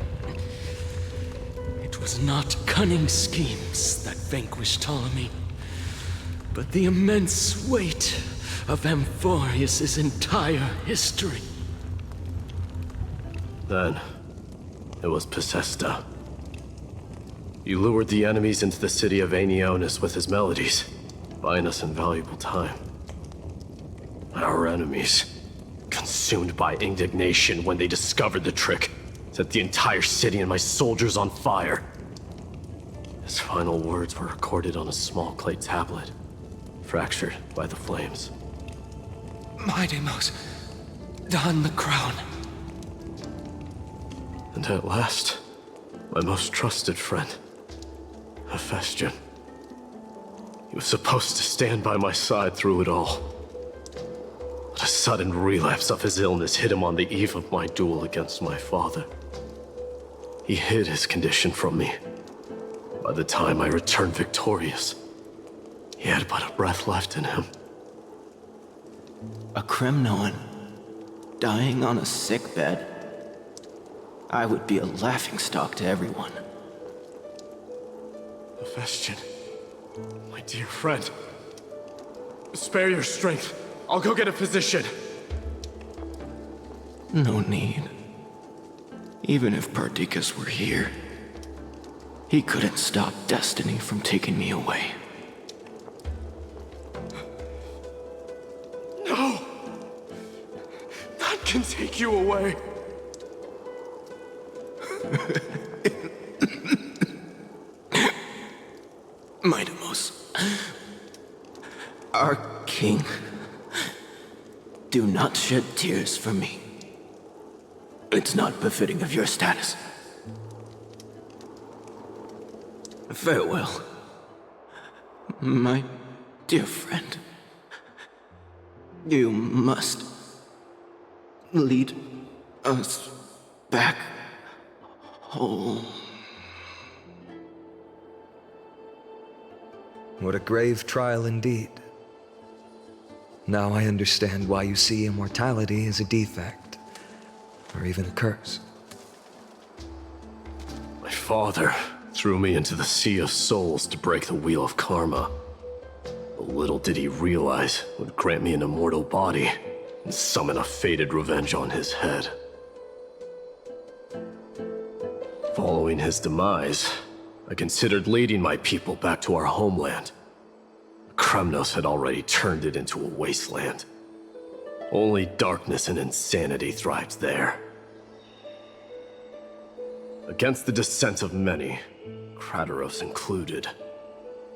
It was not cunning schemes that vanquished Ptolemy. but the immense weight of Amphorius' entire history. Then, it was Pacesta. He lured the enemies into the city of Aeneonis with his melodies, buying us invaluable time. Our enemies, consumed by indignation when they discovered the trick, set the entire city and my soldiers on fire. His final words were recorded on a small clay tablet, fractured by the flames. My Deimos, don the crown. And at last, my most trusted friend, Hephaestion. He was supposed to stand by my side through it all. But a sudden relapse of his illness hit him on the eve of my duel against my father. He hid his condition from me. By the time I returned victorious, he had but a breath left in him. A Kremnoan dying on a sickbed. I would be a laughingstock to everyone. Hephaestion, my dear friend. Spare your strength. I'll go get a physician. No need. Even if Perdiccas were here, he couldn't stop destiny from taking me away. No! None can take you away. My Deimos, our king, do not shed tears for me. It's not befitting of your status. Farewell, my dear friend. You must lead us back home. What a grave trial indeed. Now I understand why you see immortality as a defect, or even a curse. My father threw me into the sea of souls to break the wheel of karma. But little did he realize it would grant me an immortal body and summon a fated revenge on his head. Following his demise, I considered leading my people back to our homeland. Kremnos had already turned it into a wasteland. Only darkness and insanity thrived there. Against the dissent of many, Krateros included,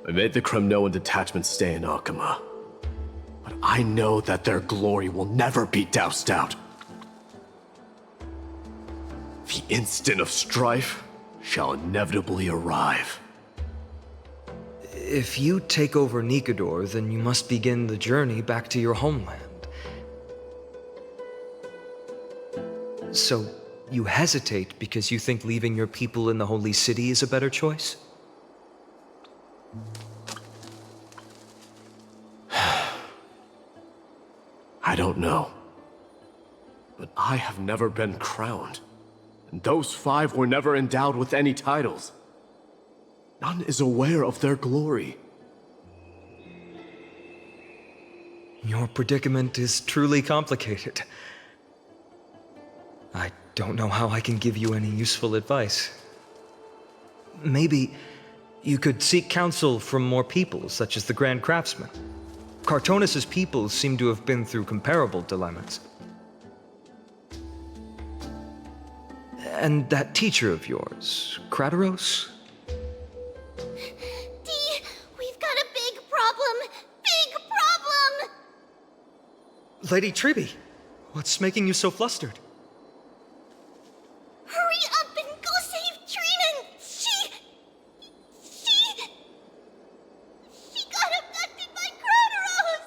I made the Kremnoan detachment stay in Akama. But I know that their glory will never be doused out. The instant of strife shall inevitably arrive. If you take over Nikedor, then you must begin the journey back to your homeland. So, you hesitate because you think leaving your people in the Holy City is a better choice? I don't know. But I have never been crowned. And those 5 were never endowed with any titles. None is aware of their glory. Your predicament is truly complicated. I don't know how I can give you any useful advice. Maybe you could seek counsel from more people, such as the Grand Craftsman. Cartonis' people seem to have been through comparable dilemmas. And that teacher of yours, Krateros? Dee, we've got a big problem! Big problem! Lady Tribby, what's making you so flustered? Hurry up and go save Trina! She got abducted by Krateros!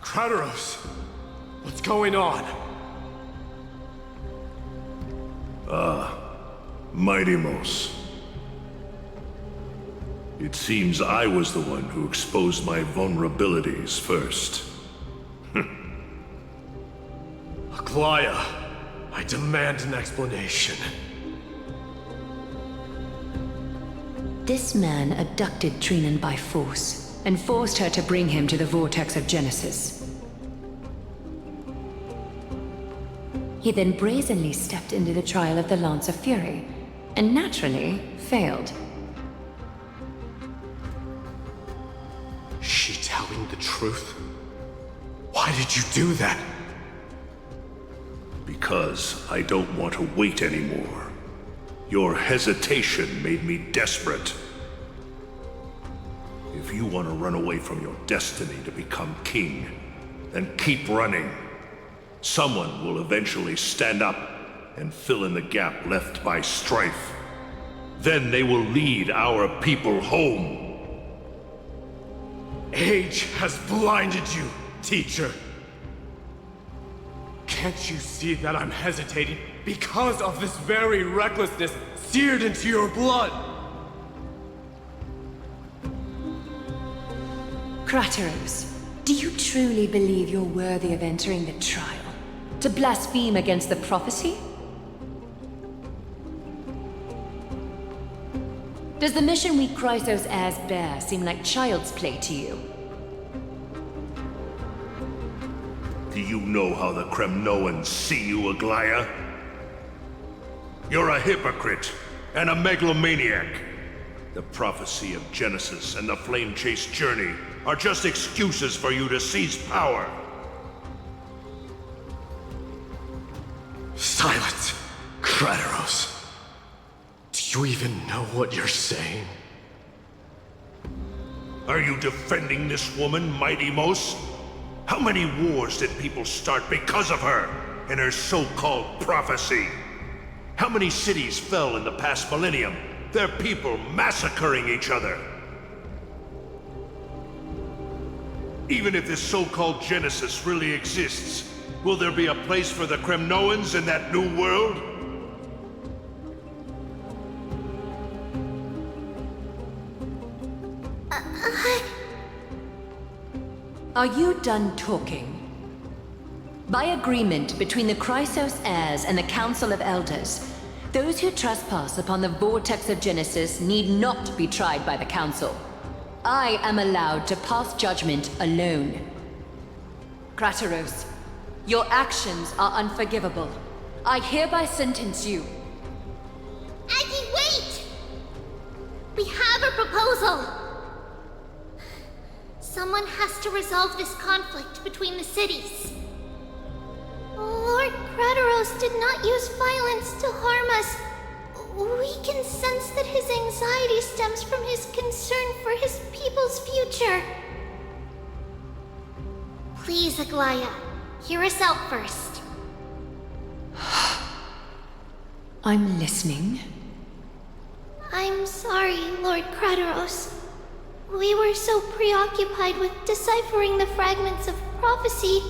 Krateros! What's going on? My Deimos. It seems I was the one who exposed my vulnerabilities first. Aglaya, I demand an explanation. This man abducted Trinan by force, and forced her to bring him to the vortex of Genesis. He then brazenly stepped into the trial of the Lance of Fury, and naturally failed. She telling the truth? Why did you do that? Because I don't want to wait anymore. Your hesitation made me desperate. If you want to run away from your destiny to become king, then keep running. Someone will eventually stand up and fill in the gap left by strife. Then they will lead our people home. Age has blinded you, teacher. Can't you see that I'm hesitating because of this very recklessness seared into your blood? Kratos, do you truly believe you're worthy of entering the trial? To blaspheme against the prophecy? Does the mission we Chrysos heirs bear seem like child's play to you? Do you know how the Kremnoans see you, Aglaya? You're a hypocrite and a megalomaniac. The prophecy of Genesis and the Flame Chase journey are just excuses for you to seize power. Silence, Kratos. Do you even know what you're saying? Are you defending this woman, Mighty Mos? How many wars did people start because of her and her so-called prophecy? How many cities fell in the past millennium, their people massacring each other? Even if this so-called Genesis really exists, will there be a place for the Kremnoans in that new world? Are you done talking? By agreement between the Chrysos heirs and the Council of Elders, those who trespass upon the Vortex of Genesis need not be tried by the Council. I am allowed to pass judgment alone. Kratos, your actions are unforgivable. I hereby sentence you. Aggie, wait! We have a proposal! Someone has to resolve this conflict between the cities. Lord Kratos did not use violence to harm us. We can sense that his anxiety stems from his concern for his people's future. Please, Aglaya, hear us out first. I'm listening. I'm sorry, Lord Kratos. We were so preoccupied with deciphering the fragments of prophecy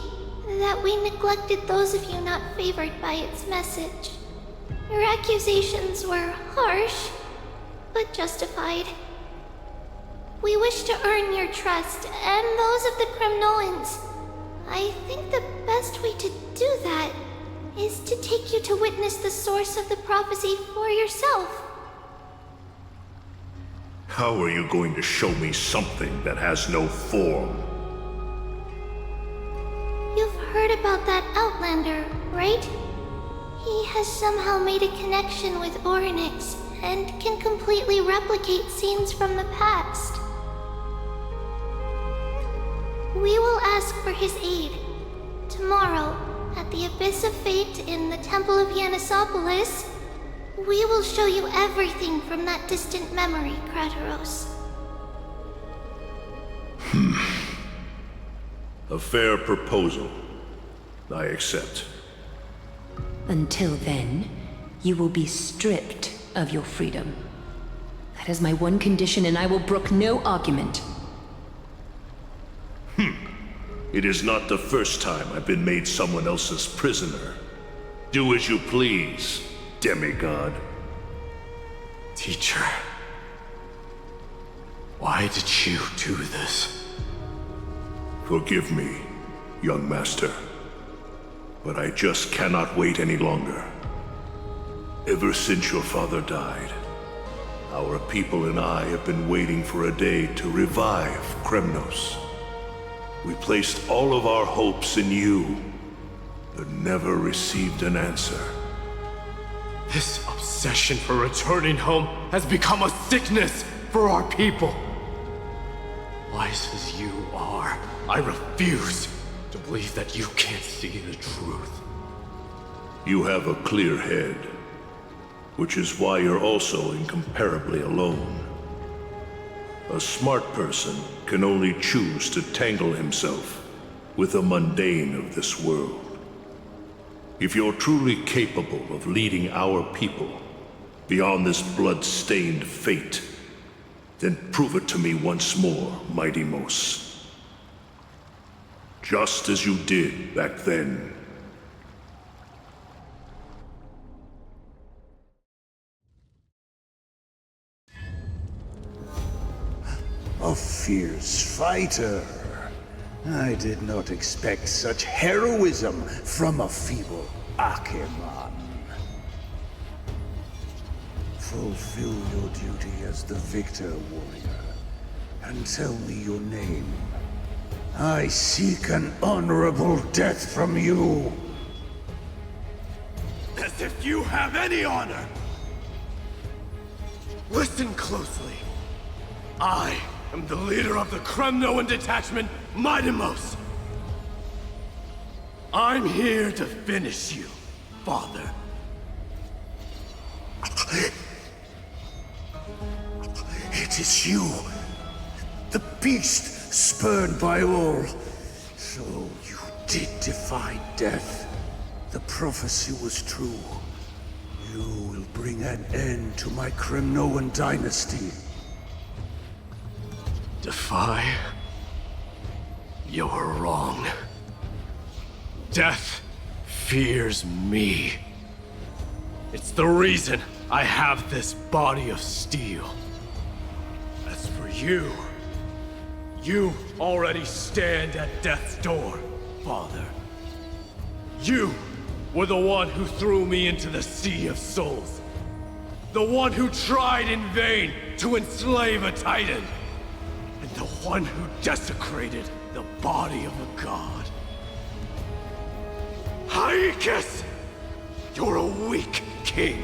that we neglected those of you not favored by its message. Your accusations were harsh, but justified. We wish to earn your trust and those of the Kremnoans. I think the best way to do that is to take you to witness the source of the prophecy for yourself. How are you going to show me something that has no form? You've heard about that Outlander, right? He has somehow made a connection with Orynyx and can completely replicate scenes from the past. We will ask for his aid. Tomorrow, at the Abyss of Fate in the Temple of Yanisopolis, we will show you everything from that distant memory, Kratos. A fair proposal. I accept. Until then, you will be stripped of your freedom. That is my one condition, and I will brook no argument. It is not the first time I've been made someone else's prisoner. Do as you please, demigod. Teacher, why did you do this? Forgive me, young master. But I just cannot wait any longer. Ever since your father died, Our people and I have been waiting for a day to revive Kremnos. We placed all of our hopes in you, but never received an answer. This obsession for returning home has become a sickness for our people. Wise as you are, I refuse to believe that you can't see the truth. You have a clear head, which is why you're also incomparably alone. A smart person can only choose to tangle himself with the mundane of this world. If you're truly capable of leading our people beyond this blood-stained fate, then prove it to me once more, Mighty Mos. Just as you did back then. A fierce fighter. I did not expect such heroism from a feeble Akeman. Fulfill your duty as the victor, warrior, and tell me your name. I seek an honorable death from you. As if you have any honor! Listen closely. I am the leader of the Kremnoan detachment, Mighty Mos. I'm here to finish you, Father. It is you, the beast spurned by all. So you did defy death. The prophecy was true. You will bring an end to my Kremnoan dynasty. Defy? You're wrong. Death fears me. It's the reason I have this body of steel. As for you, you already stand at death's door, Father. You were the one who threw me into the Sea of Souls. The one who tried in vain to enslave a Titan. And the one who desecrated the body of a god. Hyakis! You're a weak king.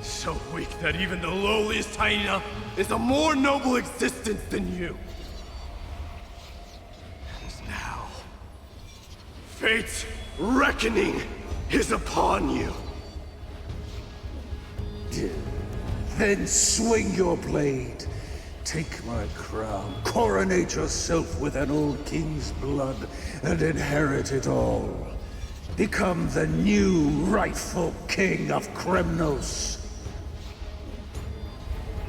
So weak that even the lowliest hyena is a more noble existence than you. And now, fate's reckoning is upon you. Then swing your blade. Take my crown, coronate yourself with an old king's blood, and inherit it all. Become the new rightful king of Kremnos.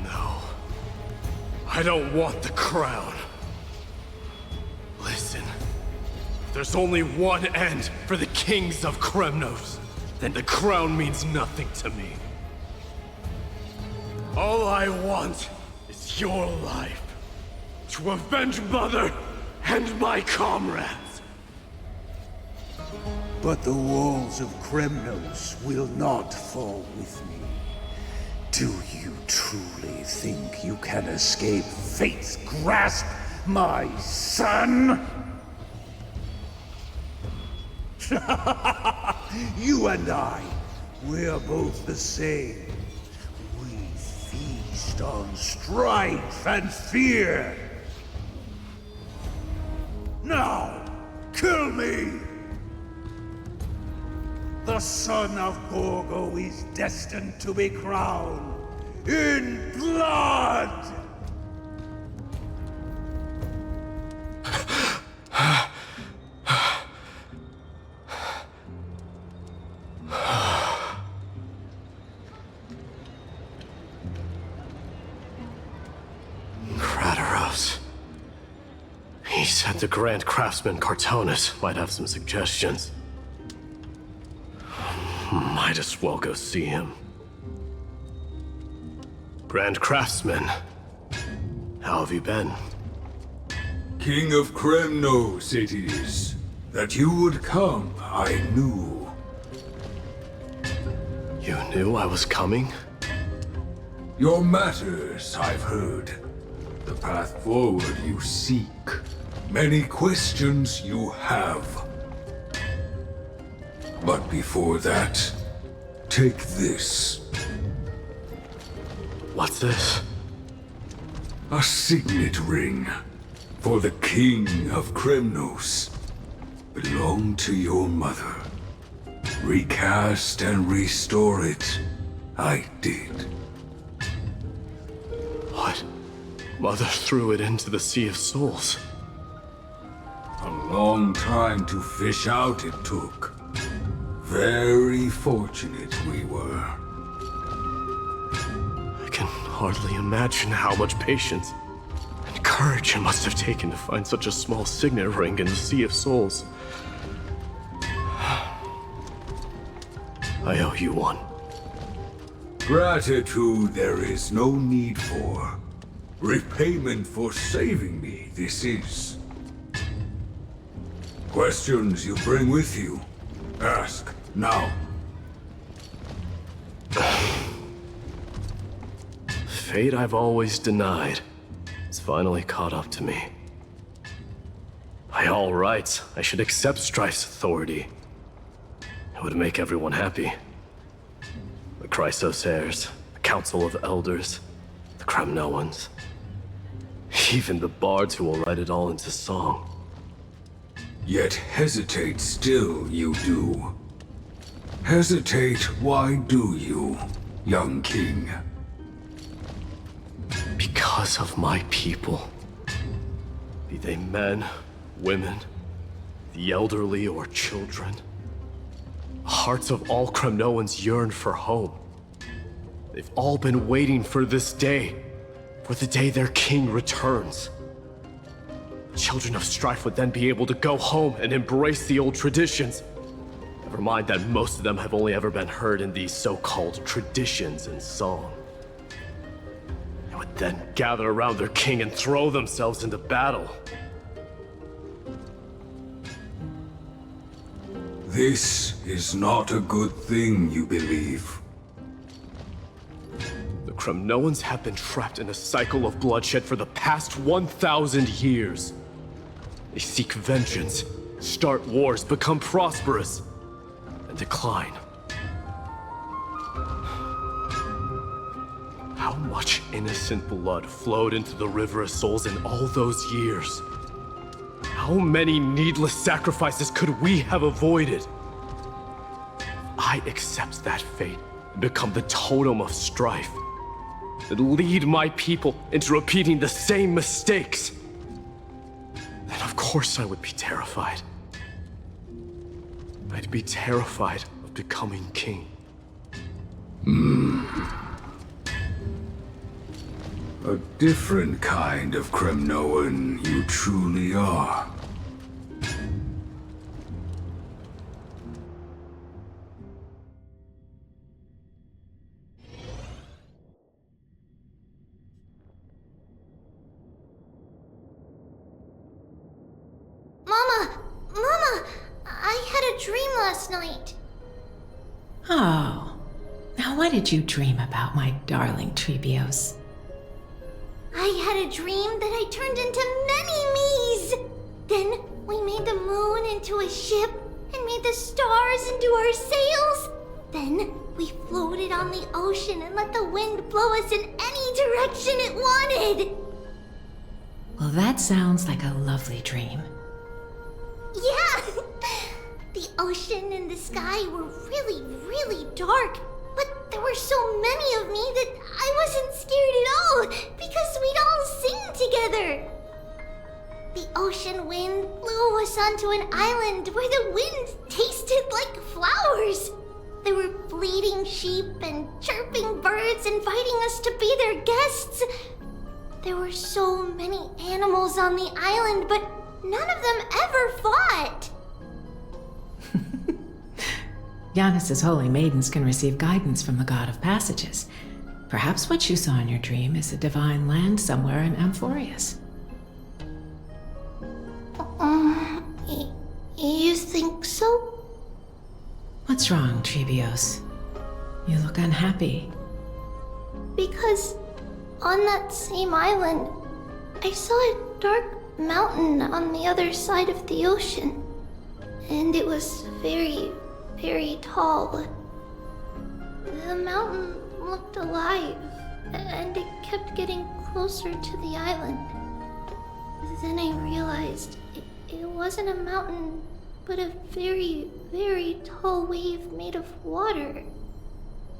No. I don't want the crown. Listen. If there's only one end for the kings of Kremnos, then the crown means nothing to me. All I want is your life. To avenge Mother and my comrades. But the walls of Kremnos will not fall with me. Do you truly think you can escape fate's grasp, my son? You and I, we're both the same. We feast on strife and fear. Now, kill me! The son of Gorgo is destined to be crowned in blood! Kratos. He said the Grand Craftsman Cartonus might have some suggestions. Might as well go see him. Grand Craftsman, how have you been? King of Kremnos it is. That you would come, I knew. You knew I was coming? Your matters, I've heard. The path forward you seek. Many questions you have. But before that, take this. What's this? A signet ring for the King of Kremnos. Belonged to your mother. Recast and restore it. I did. What? Mother threw it into the Sea of Souls. A long time to fish out it took. Very fortunate we were. I can hardly imagine how much patience and courage it must have taken to find such a small signet ring in the Sea of Souls. I owe you one. Gratitude there is no need for. Repayment for saving me, this is. Questions you bring with you? Ask, now. Fate I've always denied has finally caught up to me. By all rights, I should accept Strife's authority. It would make everyone happy. The Chrysos heirs, the Council of Elders, the Kremnoans. Even the bards who will write it all into song. Yet hesitate still you do. Hesitate, why do you, young king? Because of my people. Be they men, women, the elderly or children. The hearts of all Kremnoans yearn for home. They've all been waiting for this day, for the day their king returns. The children of Strife would then be able to go home and embrace the old traditions. Never mind that most of them have only ever been heard in these so-called traditions and song. They would then gather around their king and throw themselves into battle. This is not a good thing, you believe. The Kremnoans have been trapped in a cycle of bloodshed for the past 1,000 years. They seek vengeance, start wars, become prosperous, and decline. How much innocent blood flowed into the River of Souls in all those years? How many needless sacrifices could we have avoided? If I accept that fate and become the totem of strife, and lead my people into repeating the same mistakes, then of course I would be terrified. I'd be terrified of becoming king. A different kind of Kremnoan you truly are. Mama, I had a dream last night. Oh. Now what did you dream about, my darling Treebios? I had a dream that I turned into many me's. Then we made the moon into a ship and made the stars into our sails. Then we floated on the ocean and let the wind blow us in any direction it wanted. Well, that sounds like a lovely dream. Yeah! The ocean and the sky were really, really dark. But there were so many of me that I wasn't scared at all, because we'd all sing together. The ocean wind blew us onto an island where the wind tasted like flowers. There were bleating sheep and chirping birds inviting us to be their guests. There were so many animals on the island, but none of them ever fought. Giannis's holy maidens can receive guidance from the god of passages. Perhaps what you saw in your dream is a divine land somewhere in Amphorius. You think so? What's wrong, Treebios? You look unhappy. because on that same island, I saw a dark mountain on the other side of the ocean. And it was very, very tall. The mountain looked alive, and it kept getting closer to the island. Then I realized it wasn't a mountain, but a very, very tall wave made of water.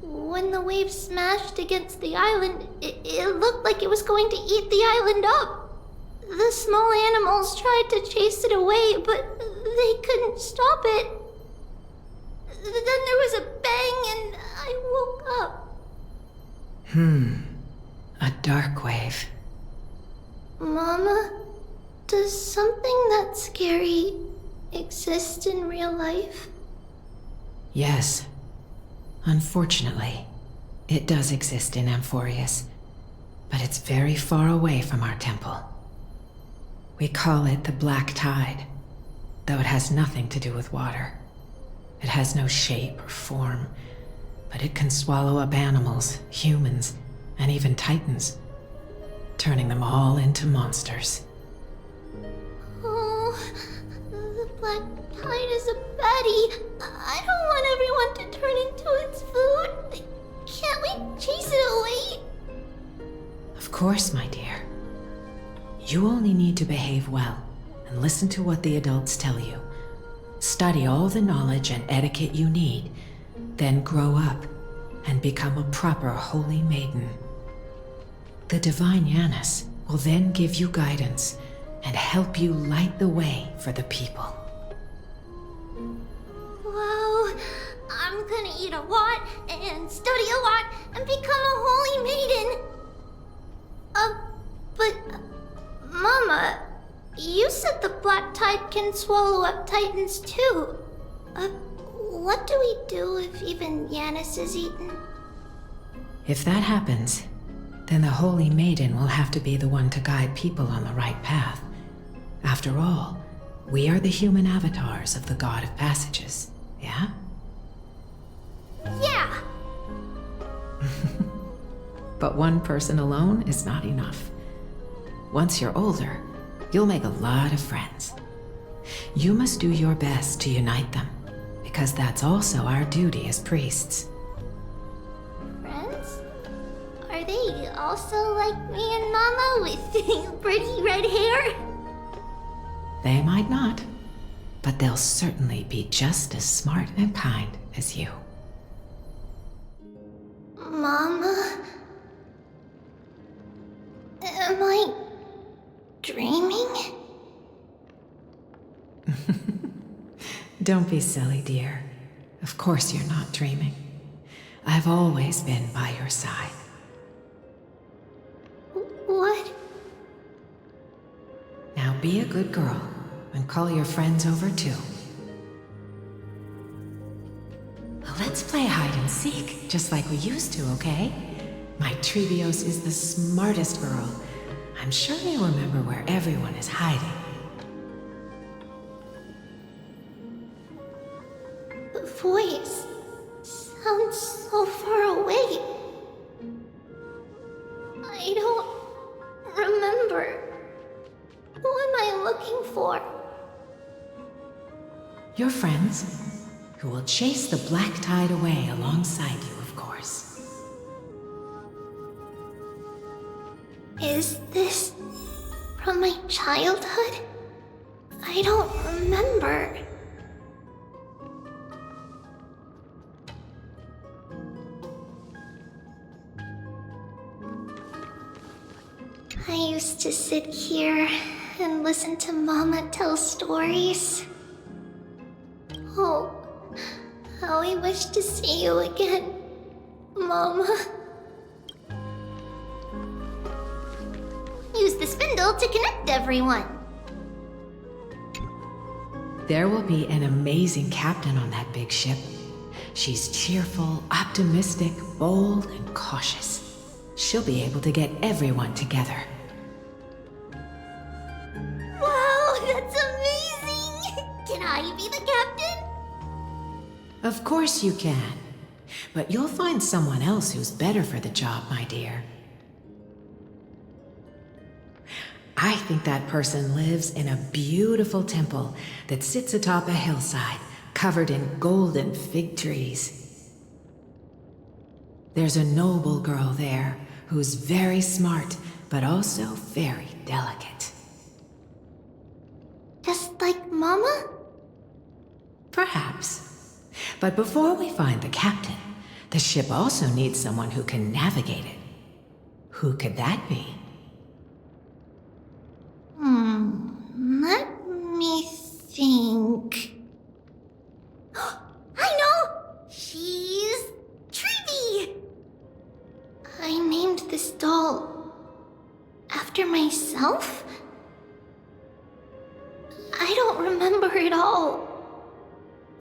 When the wave smashed against the island, it looked like it was going to eat the island up. The small animals tried to chase it away, but they couldn't stop it. Then there was a bang and I woke up. A dark wave. Mama, does something that scary exist in real life? Yes. Unfortunately, it does exist in Amphorius, but it's very far away from our temple. We call it the Black Tide, though it has nothing to do with water. It has no shape or form, but it can swallow up animals, humans, and even titans, turning them all into monsters. Oh, the Black Tide is a baddie. I don't want everyone to turn into its food. Can't we chase it away? Of course, my dear. You only need to behave well and listen to what the adults tell you. Study all the knowledge and etiquette you need, then grow up and become a proper holy maiden. The divine Yanis will then give you guidance and help you light the way for the people. Wow, I'm gonna eat a lot and study a lot and become a holy maiden. But Mama, you said the Black Tide can swallow up titans too. What do we do if even Yanis is eaten? If that happens, then the Holy Maiden will have to be the one to guide people on the right path. After all, we are the human avatars of the God of Passages, yeah? Yeah! But one person alone is not enough. Once you're older, you'll make a lot of friends. You must do your best to unite them, because that's also our duty as priests. Friends? Are they also like me and Mama with pretty red hair? They might not, but they'll certainly be just as smart and kind as you. Mama? Am I dreaming? Don't be silly, dear. Of course you're not dreaming. I've always been by your side. What? Now be a good girl and call your friends over too. Well, let's play hide and seek, just like we used to, okay? My Trebios is the smartest girl. I'm sure you remember where everyone is hiding. The voice sounds so far away. I don't remember. Who am I looking for? Your friends, who will chase the Black Tide away alongside you, of course. Is this from my childhood? I don't remember. I used to sit here and listen to Mama tell stories. Oh, how I wish to see you again, Mama. Use the spindle to connect everyone. There will be an amazing captain on that big ship. She's cheerful, optimistic, bold, and cautious. She'll be able to get everyone together. Wow, that's amazing! Can I be the captain? Of course you can. but you'll find someone else who's better for the job, my dear. I think that person lives in a beautiful temple that sits atop a hillside, covered in golden fig trees. There's a noble girl there who's very smart, but also very delicate. Just like Mama? Perhaps. But before we find the captain, the ship also needs someone who can navigate it. Who could that be? Let me think. I know! She's Trivy! I named this doll after myself? I don't remember it all.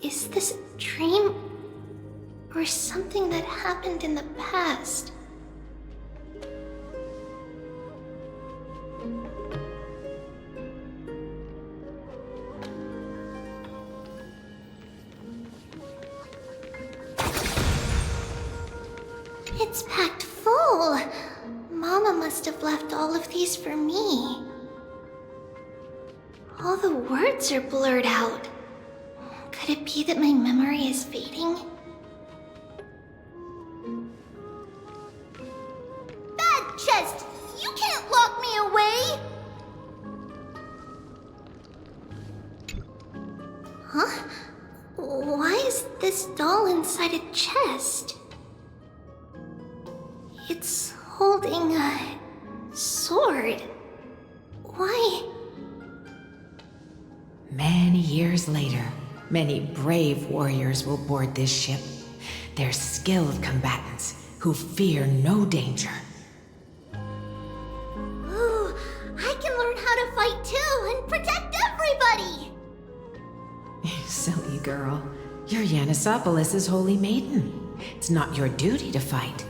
Is this a dream? Or something that happened in the past? It's packed full. Mama must have left all of these for me. All the words are blurred out. Could it be that my memory is fading? Bad chest! You can't lock me away! Huh? Why is this doll inside a chest? It's holding a sword. Why? Many years later, many brave warriors will board this ship. They're skilled combatants who fear no danger. Ooh, I can learn how to fight too and protect everybody! Silly girl. You're Yanisopoulos' holy maiden. It's not your duty to fight.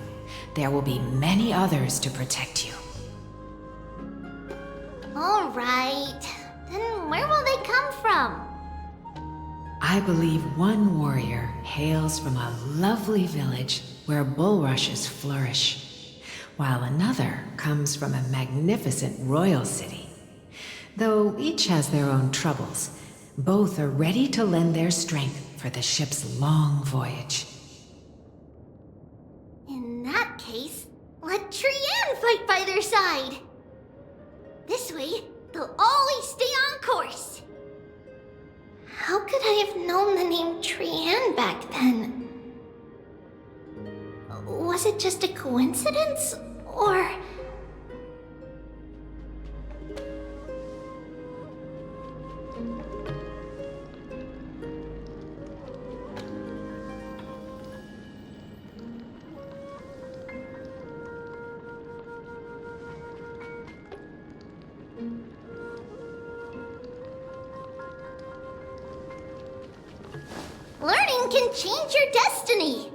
There will be many others to protect you. All right. Then where will they come from? I believe one warrior hails from a lovely village where bulrushes flourish, while another comes from a magnificent royal city. Though each has their own troubles, both are ready to lend their strength for the ship's long voyage. In that case, let Trianne fight by their side. This way, they'll always stay on course. How could I have known the name Trianne back then? Was it just a coincidence, or... Learning can change your destiny!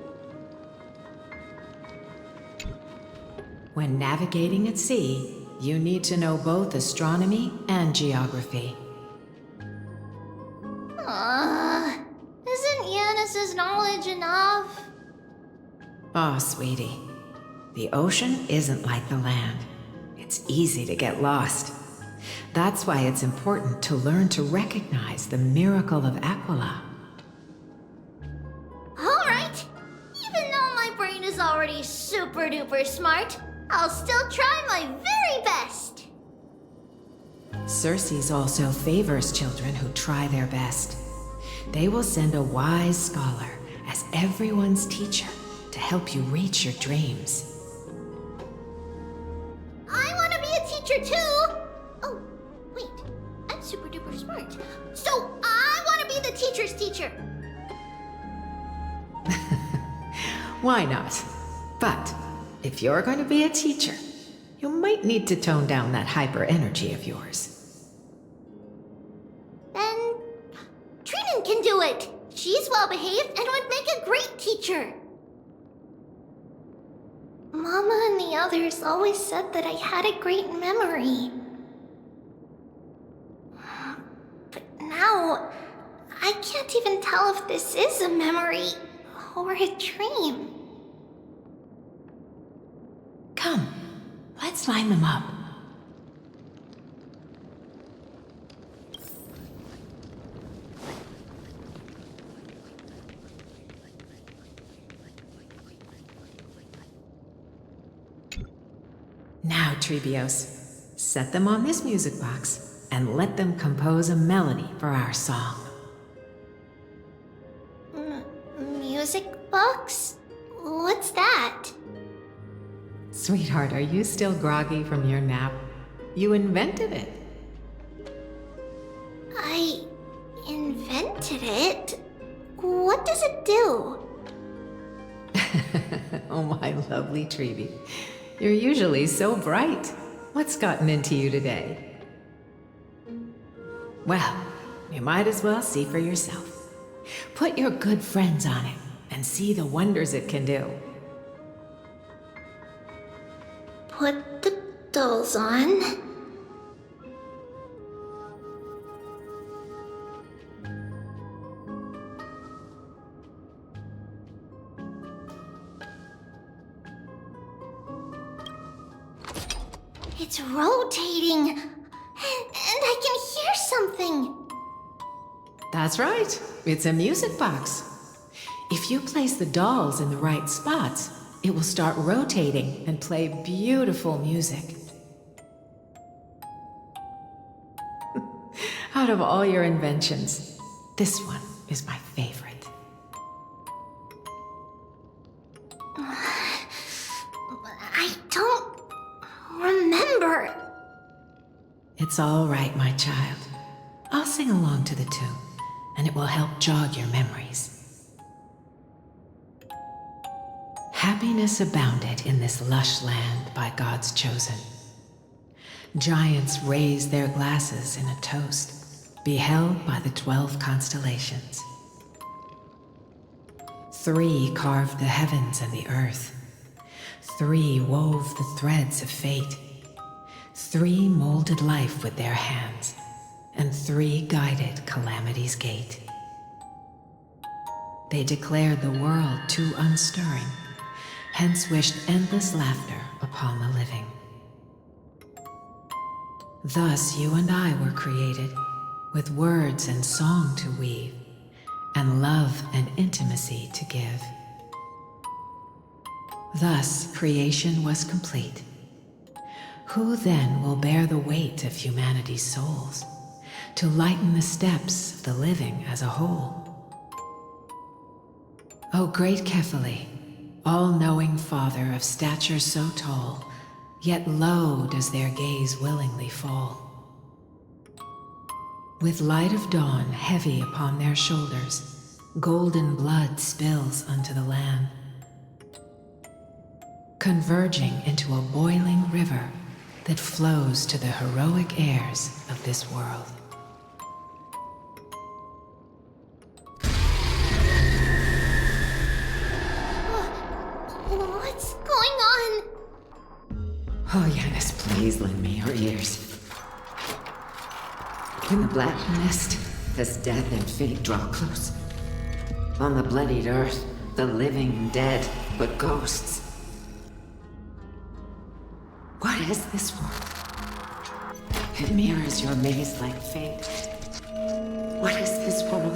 When navigating at sea, you need to know both astronomy and geography. Isn't Yanis's knowledge enough? Oh, sweetie. The ocean isn't like the land. It's easy to get lost. That's why it's important to learn to recognize the miracle of Aquila. Alright! Even though my brain is already super duper smart, I'll still try my very best! Circe also favors children who try their best. They will send a wise scholar as everyone's teacher to help you reach your dreams. I want to be a teacher too! Oh, wait. I'm super duper smart. So I want to be the teacher's teacher! Why not? But if you're going to be a teacher, you might need to tone down that hyper energy of yours. Then Trinan can do it! She's well behaved and would make a great teacher! Mama and the others always said that I had a great memory. But now, I can't even tell if this is a memory or a dream. Come, let's line them up. Now, Treebios, set them on this music box and let them compose a melody for our song. Music box? What's that? Sweetheart, are you still groggy from your nap? You invented it. I invented it? What does it do? Oh, my lovely Treeby. You're usually so bright. What's gotten into you today? Well, you might as well see for yourself. Put your good friends on it and see the wonders it can do. Put the dolls on. It's rotating, and I can hear something. That's right. It's a music box. If you place the dolls in the right spots, it will start rotating and play beautiful music. Out of all your inventions, this one is my favorite. I don't remember. It's all right, my child. I'll sing along to the tune, and it will help jog your memories. Happiness abounded in this lush land by God's chosen. Giants raised their glasses in a toast, beheld by the 12 constellations. 3 carved the heavens and the earth. 3 wove the threads of fate. 3 molded life with their hands, and 3 guided calamity's gate. They declared the world too unstirring, hence wished endless laughter upon the living. Thus you and I were created, with words and song to weave, and love and intimacy to give. Thus creation was complete. Who then will bear the weight of humanity's souls, to lighten the steps of the living as a whole? O great Kephale, all-knowing Father of stature so tall, yet low does their gaze willingly fall. With light of dawn heavy upon their shoulders, golden blood spills unto the land, converging into a boiling river that flows to the heroic heirs of this world. What's going on? Oh, Yanis, please lend me your ears. In the black mist, as death and fate draw close, on the bloodied earth, the living and dead, but ghosts. What is this world? It mirrors your maze-like fate. What is this world?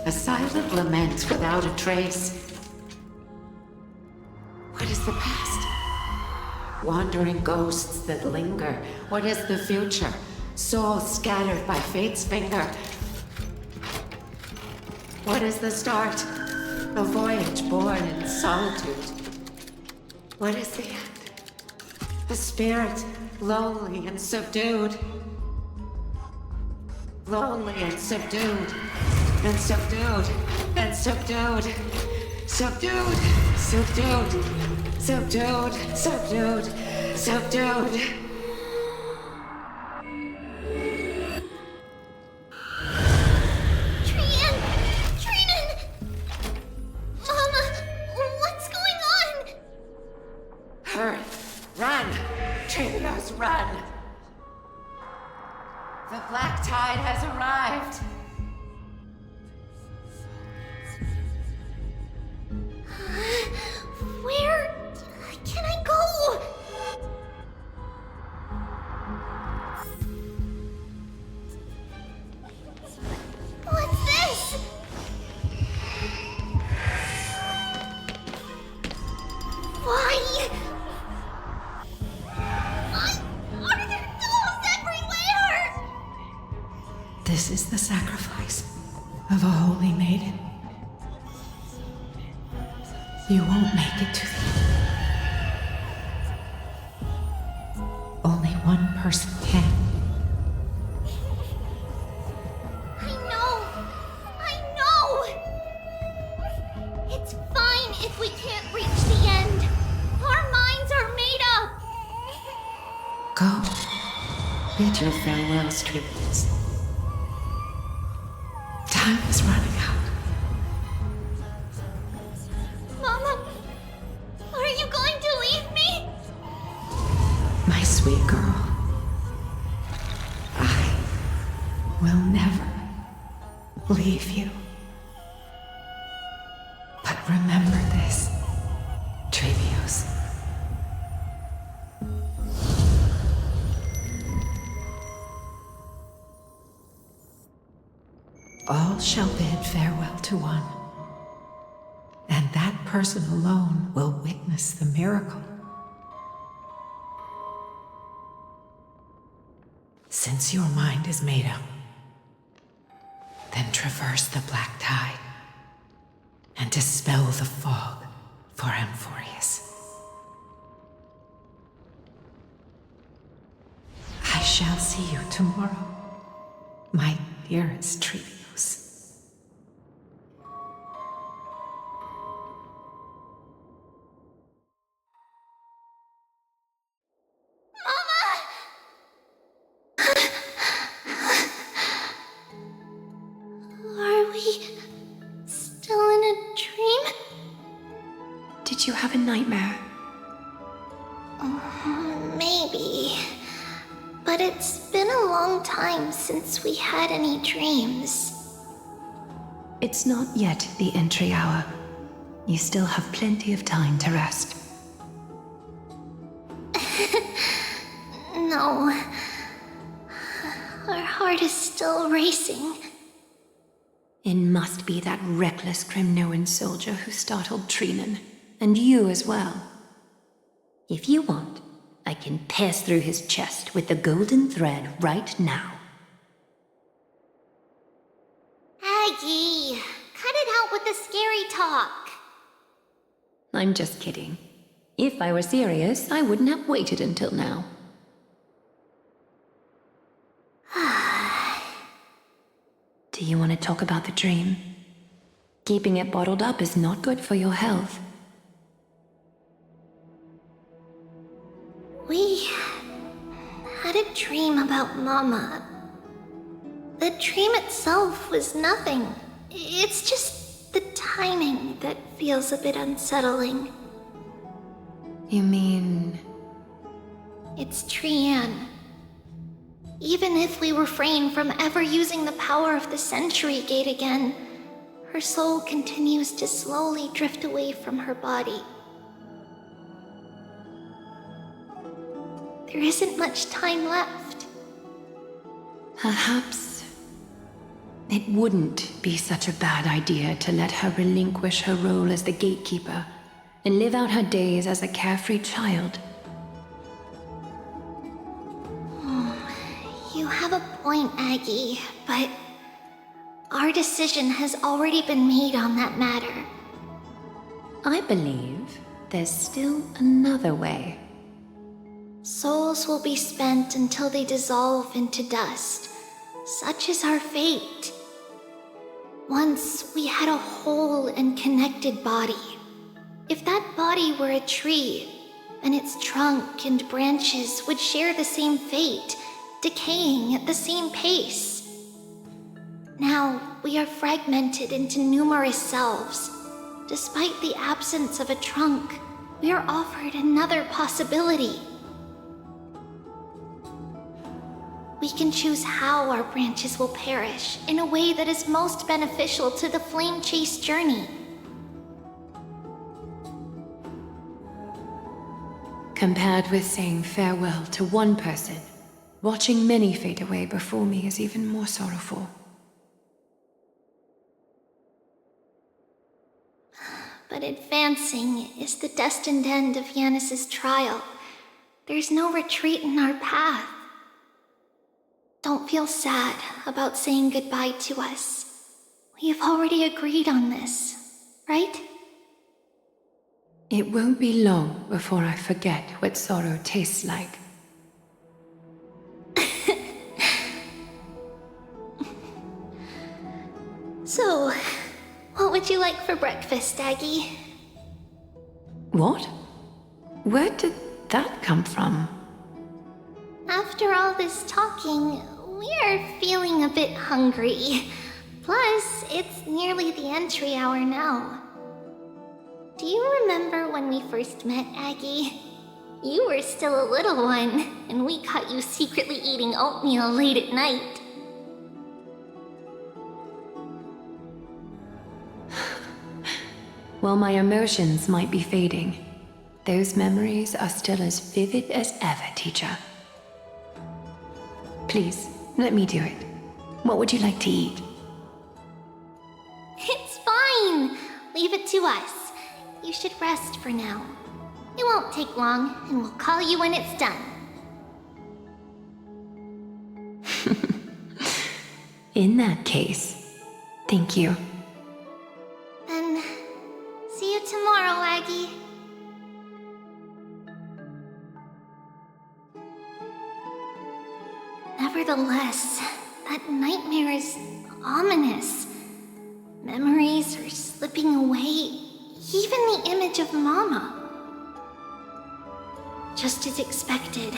A silent lament without a trace. What is the past? Wandering ghosts that linger. What is the future? Souls scattered by fate's finger. What is the start? A voyage born in solitude. What is the end? A spirit, lonely and subdued. Lonely and subdued. And subdued. And subdued. Subdued. Subdued. Subdued. Subdued. Subdued. Run! The black tide has arrived! Where can I go? This is the sacrifice of a holy maiden. You won't make it to the end. Only one person can. I know! It's fine if we can't reach the end. Our minds are made up. Go. Bid your farewells, Trailblaze. Time is running out. Mama, are you going to leave me? My sweet girl. I will never leave you. But remember this, Trailblaze. All shall bid farewell to one, and that person alone will witness the miracle. Since your mind is made up, then traverse the black tide and dispel the fog for Amphorius. I shall see you tomorrow, my dearest Trailblaze. Are we still in a dream? Did you have a nightmare? Maybe. But it's been a long time since we had any dreams. It's not yet the entry hour. You still have plenty of time to rest. No. Our heart is still racing. It must be that reckless Kremnoan soldier who startled Trinan, and you as well. If you want, I can pass through his chest with the golden thread right now. Aggie, cut it out with the scary talk. I'm just kidding. If I were serious, I wouldn't have waited until now. Do you want to talk about the dream? Keeping it bottled up is not good for your health. We had a dream about Mama. The dream itself was nothing. It's just the timing that feels a bit unsettling. You mean... It's Trian. Even if we refrain from ever using the power of the Century Gate again, her soul continues to slowly drift away from her body. There isn't much time left. Perhaps it wouldn't be such a bad idea to let her relinquish her role as the gatekeeper and live out her days as a carefree child. You have a point, Aggie, but our decision has already been made on that matter. I believe there's still another way. Souls will be spent until they dissolve into dust. Such is our fate. Once we had a whole and connected body. If that body were a tree, then its trunk and branches would share the same fate, decaying at the same pace. Now, we are fragmented into numerous selves. Despite the absence of a trunk, we are offered another possibility. We can choose how our branches will perish in a way that is most beneficial to the flame chase journey. Compared with saying farewell to one person, watching many fade away before me is even more sorrowful. But advancing is the destined end of Yanis's trial. There's no retreat in our path. Don't feel sad about saying goodbye to us. We have already agreed on this, right? It won't be long before I forget what sorrow tastes like. So, what would you like for breakfast, Aggie? What? Where did that come from? After all this talking, we are feeling a bit hungry. Plus, it's nearly the entry hour now. Do you remember when we first met, Aggie? You were still a little one, and we caught you secretly eating oatmeal late at night. While my emotions might be fading, those memories are still as vivid as ever, teacher. Please, let me do it. What would you like to eat? It's fine! Leave it to us. You should rest for now. It won't take long, and we'll call you when it's done. In that case, thank you. Then, see you tomorrow, Aggie. Nevertheless, that nightmare is ominous. Memories are slipping away, even the image of Mama. Just as expected,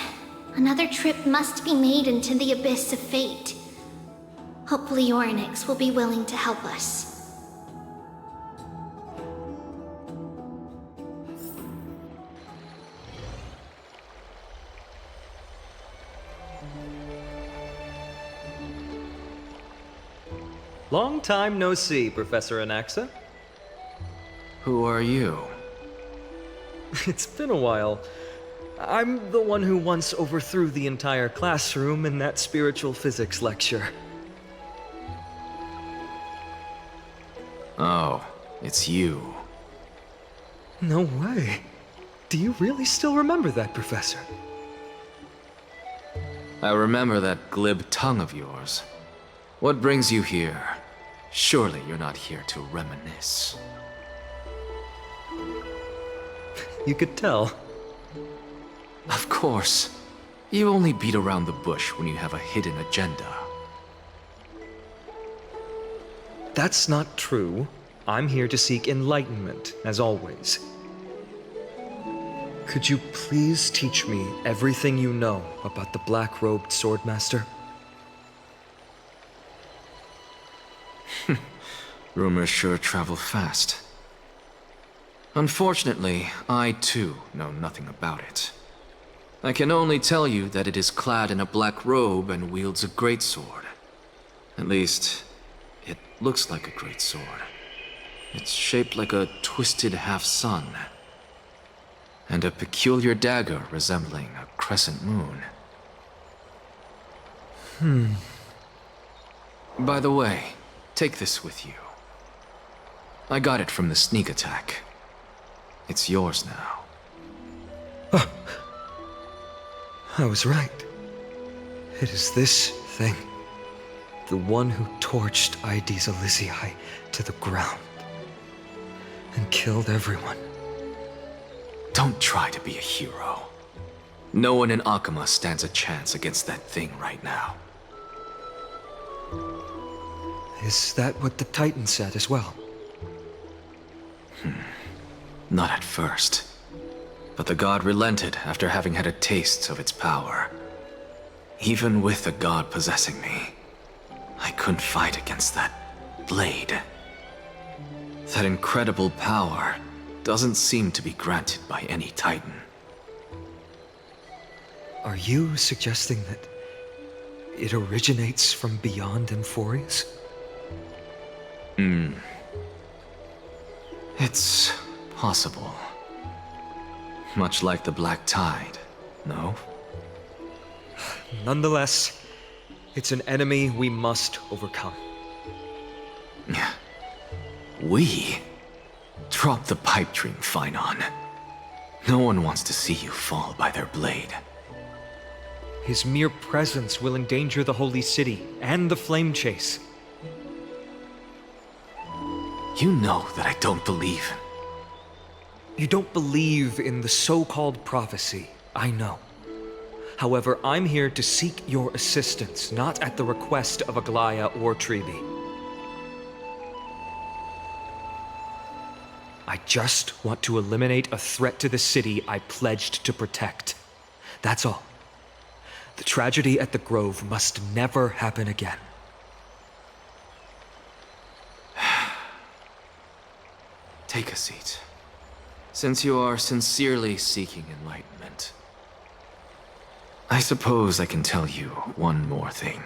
another trip must be made into the abyss of fate. Hopefully Orynyx will be willing to help us. Long time no see, Professor Anaxa. Who are you? It's been a while. I'm the one who once overthrew the entire classroom in that spiritual physics lecture. Oh, it's you. No way. Do you really still remember that, Professor? I remember that glib tongue of yours. What brings you here? Surely you're not here to reminisce. You could tell. Of course. You only beat around the bush when you have a hidden agenda. That's not true. I'm here to seek enlightenment, as always. Could you please teach me everything you know about the black-robed swordmaster? Rumors sure travel fast. Unfortunately, I too know nothing about it. I can only tell you that it is clad in a black robe and wields a greatsword. At least, it looks like a greatsword. It's shaped like a twisted half-sun, and a peculiar dagger resembling a crescent moon. By the way, take this with you. I got it from the sneak attack. It's yours now. I was right. It is this thing. The one who torched Aedes Elysiae to the ground. And killed everyone. Don't try to be a hero. No one in Akama stands a chance against that thing right now. Is that what the Titan said as well? Not at first. But the god relented after having had a taste of its power. Even with the god possessing me, I couldn't fight against that blade. That incredible power doesn't seem to be granted by any Titan. Are you suggesting that it originates from beyond Amphorius? It's possible. Much like the Black Tide, no? Nonetheless, it's an enemy we must overcome. We? Drop the pipe dream, Phainon. No one wants to see you fall by their blade. His mere presence will endanger the Holy City and the Flame Chase. You know that I don't believe. You don't believe in the so-called prophecy, I know. However, I'm here to seek your assistance, not at the request of Aglaya or Treeby. I just want to eliminate a threat to the city I pledged to protect. That's all. The tragedy at the Grove must never happen again. Take a seat. Since you are sincerely seeking enlightenment, I suppose I can tell you one more thing.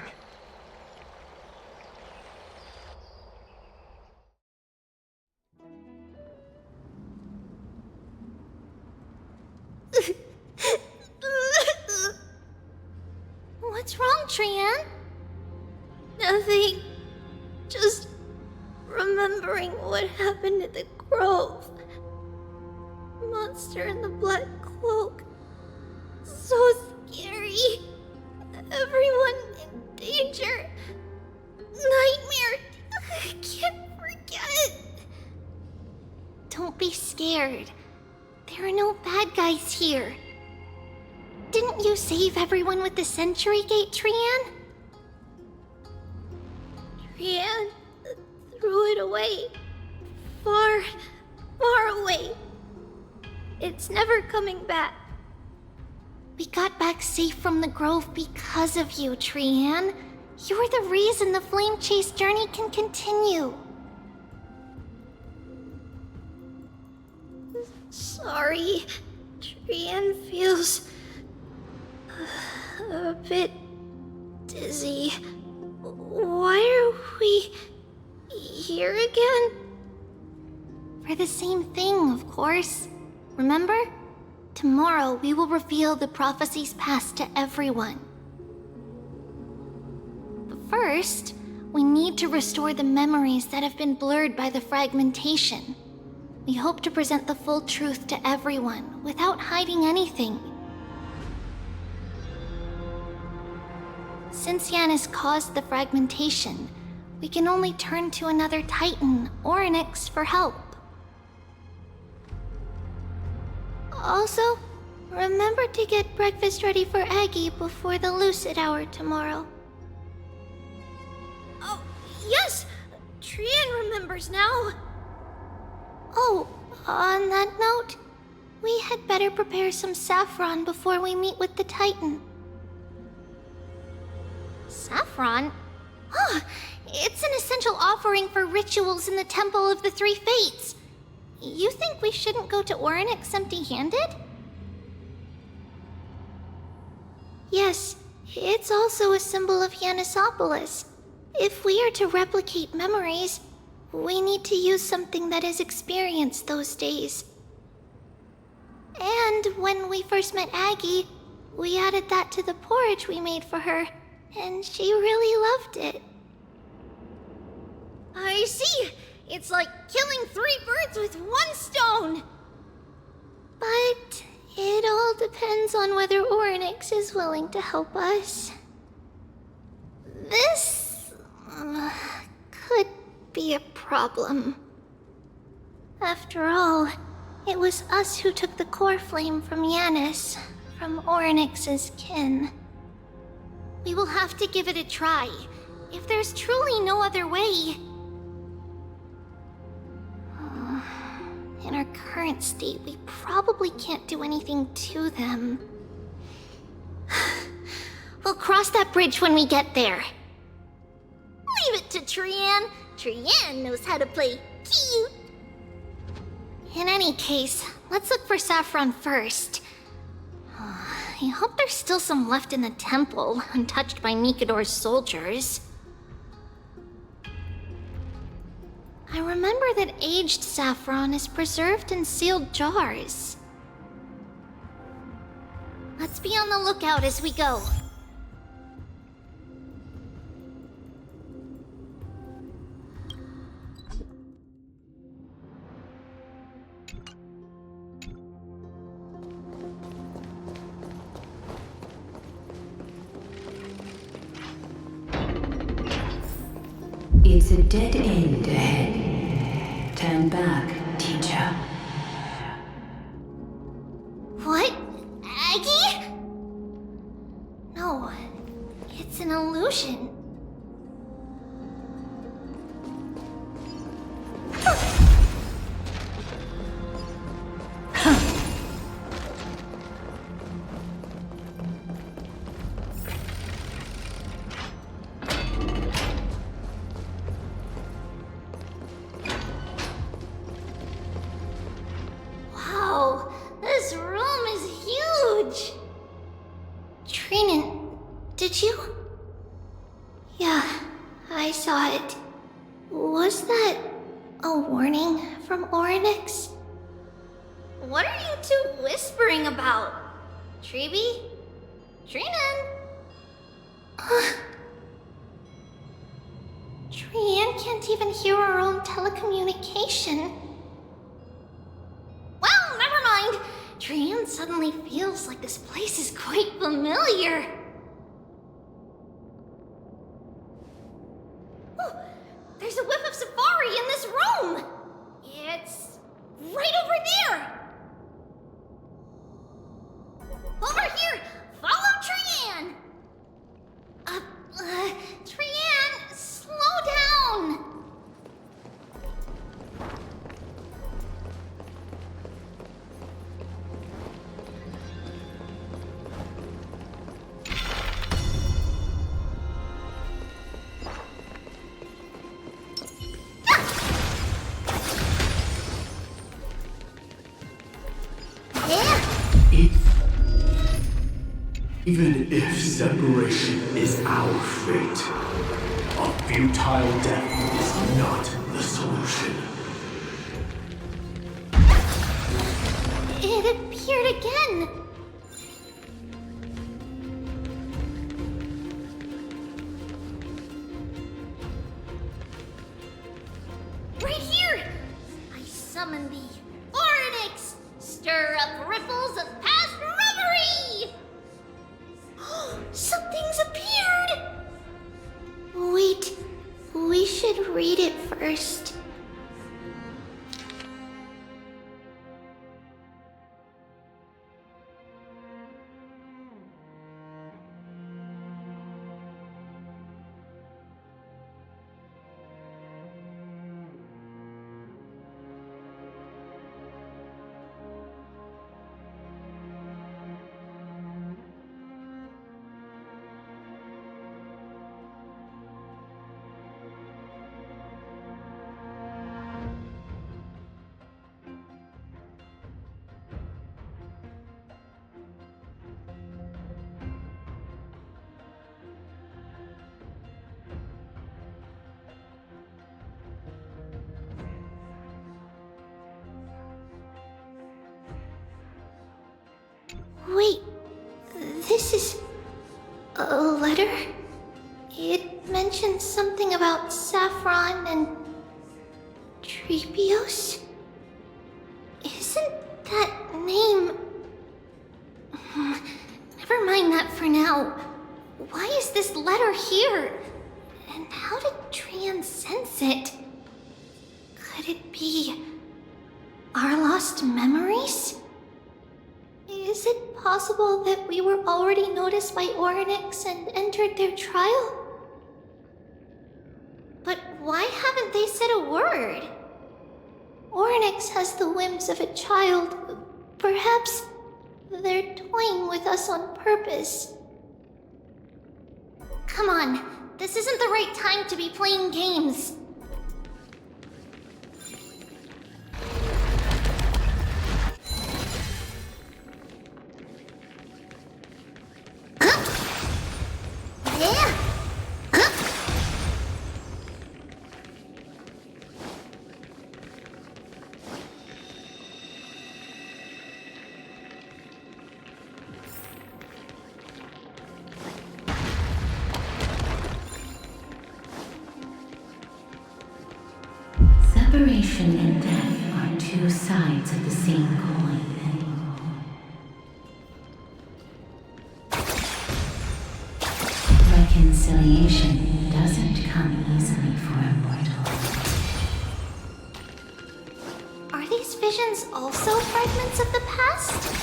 What's wrong, Trian? Nothing. Just remembering what happened at the Grove. Monster in the black cloak. So scary. Everyone in danger. Nightmare. I can't forget. Don't be scared. There are no bad guys here. Didn't you save everyone with the Century Gate, Trian? Trian threw it away. Far, far away. It's never coming back. We got back safe from the Grove because of you, Trian. You're the reason the Flame Chase journey can continue. Sorry. Trian feels a bit dizzy. Why are we here again? For the same thing, of course. Remember? Tomorrow we will reveal the prophecies past to everyone. But first, we need to restore the memories that have been blurred by the fragmentation. We hope to present the full truth to everyone without hiding anything. Since Yanis caused the fragmentation, we can only turn to another Titan or an X for help. Also, remember to get breakfast ready for Aggie before the Lucid Hour tomorrow. Oh, yes! Trian remembers now. Oh, on that note, we had better prepare some saffron before we meet with the Titan. Saffron? Huh, it's an essential offering for rituals in the Temple of the Three Fates. You think we shouldn't go to Orynyx empty-handed? Yes, it's also a symbol of Yanisopolis. If we are to replicate memories, we need to use something that has experienced those days. And when we first met Aggie, we added that to the porridge we made for her, and she really loved it. I see! It's like killing 3 birds with 1 stone! But it all depends on whether Orynyx is willing to help us. This could be a problem. After all, it was us who took the core flame from Yanis, from Orynyx's kin. We will have to give it a try. If there's truly no other way... In our current state, we probably can't do anything to them. We'll cross that bridge when we get there. Leave it to Trian. Trian knows how to play cute. In any case, let's look for saffron first. I hope there's still some left in the temple, untouched by Mikador's soldiers. I remember that aged saffron is preserved in sealed jars. Let's be on the lookout as we go. It's a dead end ahead. Turn back, teacher. What? Aggie? No, it's an illusion. Wow, this room is huge. Trinan, did you? Yeah, I saw it. Was that a warning from Oryx? What are you two whispering about? Treeby? Trinan? Trian can't even hear her own telecommunication. Well, never mind. Trian suddenly feels like this place is quite familiar. Oh, there's a whiff of safari in this room. It's right over there. Over here! Follow Trian! Trian, slow down! Even if separation is our fate, a futile death is not the solution. It appeared again. Right here! I summon thee, Oryx! Stir up ripples of past reverie! Something's appeared! Wait, we should read it first. Wait, this is a letter? It mentions something about Saffron and Treebios? Isn't that name... Never mind that for now. Why is this letter here? And how did Trian sense it? Could it be our lost memories? Is it possible that we were already noticed by Oryx and entered their trial? But why haven't they said a word? Oryx has the whims of a child. Perhaps they're toying with us on purpose. Come on, this isn't the right time to be playing games. Separation and death are two sides of the same coin. Like Reconciliation doesn't come easily for a mortal. Are these visions also fragments of the past?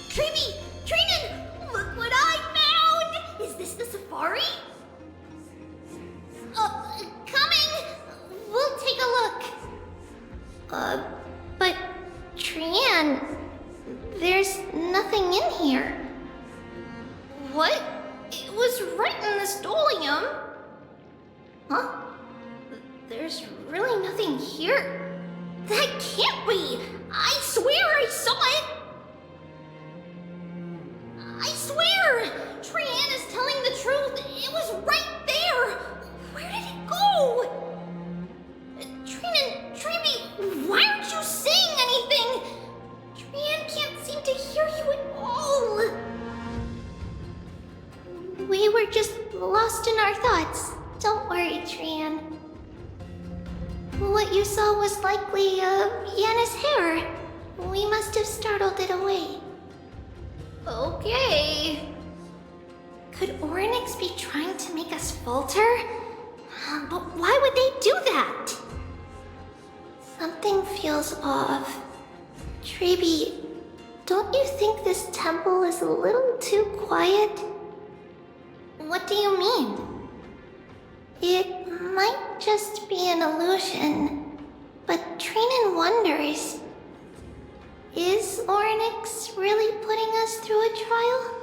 Treeby! Trinin! Look what I found! Is this the safari? Coming! We'll take a look. But Trian, there's nothing in here. What? It was right in the stolium. Huh? There's really nothing here. That can't be! I swear I saw it! I swear! Trian is telling the truth. It was right there! Where did it go? Trinan, Treeby, why aren't you saying anything? Trian can't seem to hear you at all. We were just lost in our thoughts. Don't worry, Trian. What you saw was likely, Yana's hair. We must have startled it away. Okay. Could Orynyx be trying to make us falter? But why would they do that? Something feels off. Treeby, don't you think this temple is a little too quiet? What do you mean? It might just be an illusion, but Trinan wonders, is Orynyx really putting us through a trial?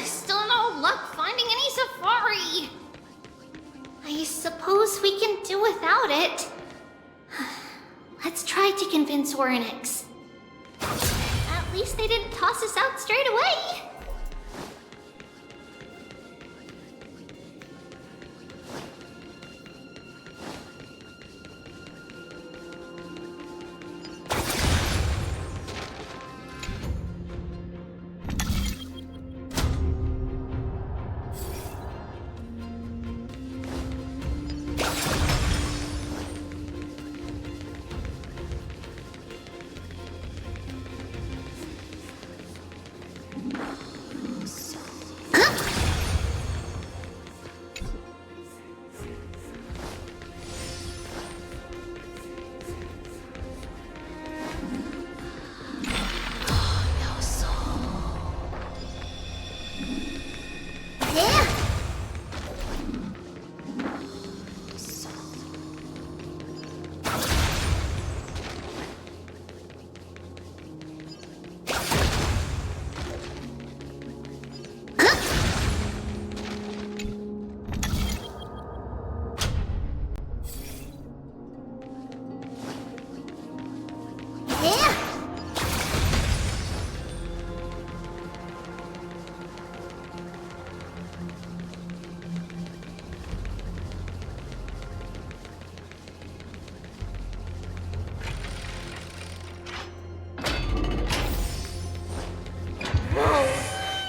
Still no luck finding any safari. I suppose we can do without it. Let's try to convince Orynyx. At least they didn't toss us out straight away.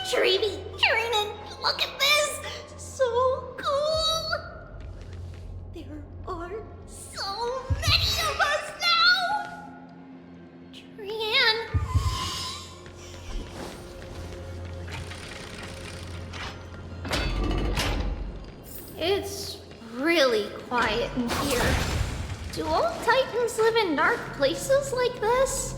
Treeby, Trinan, look at this! So cool! There are so many of us now! Trian. It's really quiet in here. Do all Titans live in dark places like this?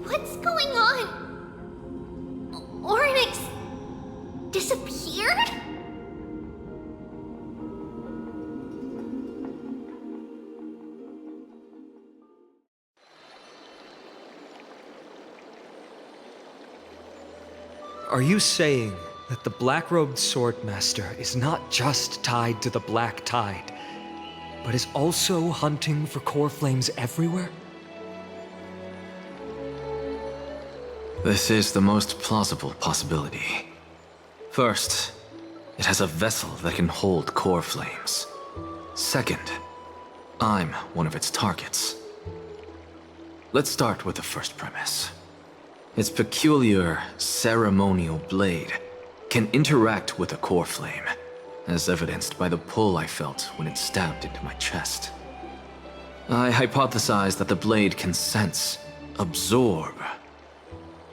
What's going on? Orynyx disappeared? Are you saying that the black-robed swordmaster is not just tied to the black tide, but is also hunting for core flames everywhere? This is the most plausible possibility. First, it has a vessel that can hold core flames. Second, I'm one of its targets. Let's start with the first premise. Its peculiar ceremonial blade can interact with a core flame, as evidenced by the pull I felt when it stabbed into my chest. I hypothesized that the blade can sense, absorb,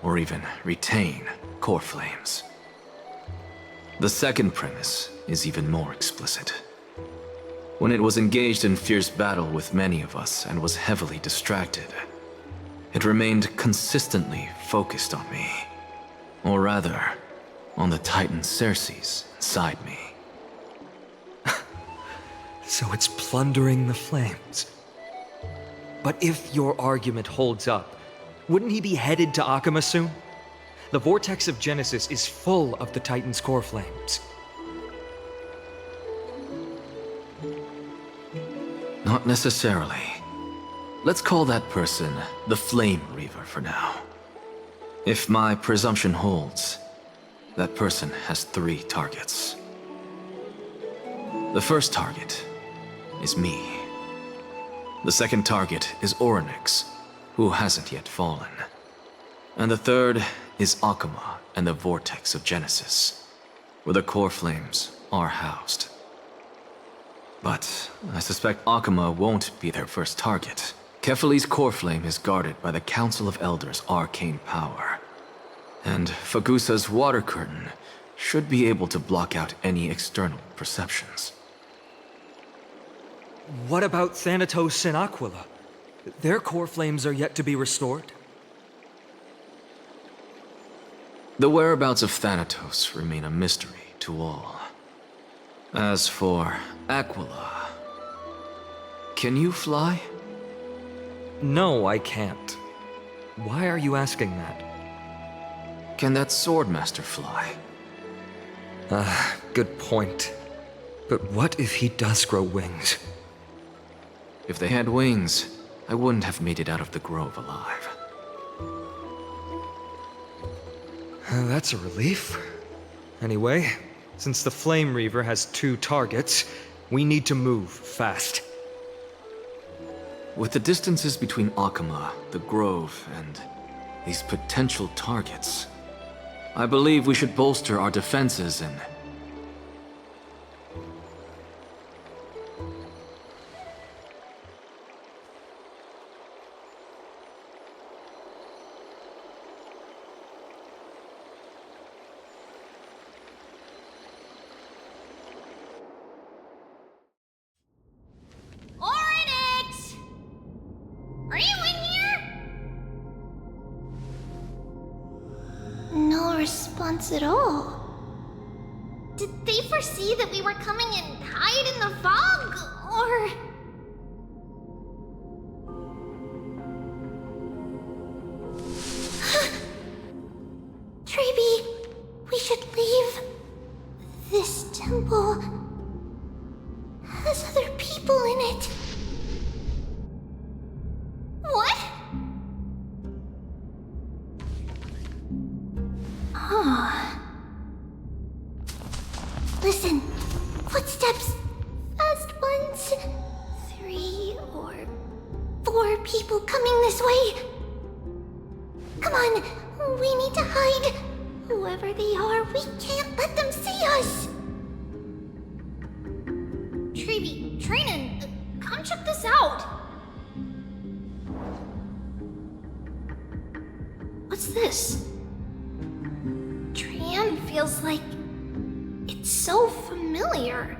or even retain core flames. The second premise is even more explicit. When it was engaged in fierce battle with many of us and was heavily distracted, it remained consistently focused on me. Or rather, on the Titan Circes inside me. So it's plundering the flames. But if your argument holds up, wouldn't he be headed to Akama soon? The vortex of Genesis is full of the Titan's core flames. Not necessarily. Let's call that person the Flame Reaver for now. If my presumption holds, that person has 3 targets. The first target is me. The second target is Orynyx, who hasn't yet fallen. And the third is Akama and the Vortex of Genesis, where the core flames are housed. But I suspect Akama won't be their first target. Kefali's core flame is guarded by the Council of Elders' arcane power. And Fagusa's water curtain should be able to block out any external perceptions. What about Thanatos and Aquila? Their core flames are yet to be restored. The whereabouts of Thanatos remain a mystery to all. As for Aquila, can you fly? No, I can't. Why are you asking that? Can that Swordmaster fly? Good point. But what if he does grow wings? If they had wings, I wouldn't have made it out of the grove alive. That's a relief. Anyway, since the Flame Reaver has 2 targets, we need to move fast. With the distances between Akama, the grove, and these potential targets, I believe we should bolster our defenses and... Orynyx! Are you in here? No response at all. Did they foresee that we were coming and hide in the fog? Or... Treeby, we should leave. This temple has other people in it. What? Huh. Listen, footsteps. Fast ones. 3 or 4 people coming this way. Come on, we need to hide. Whoever they are, we can't let them see us. Treeby, Trainin, come check this out. What's this? Trian feels like it's so familiar.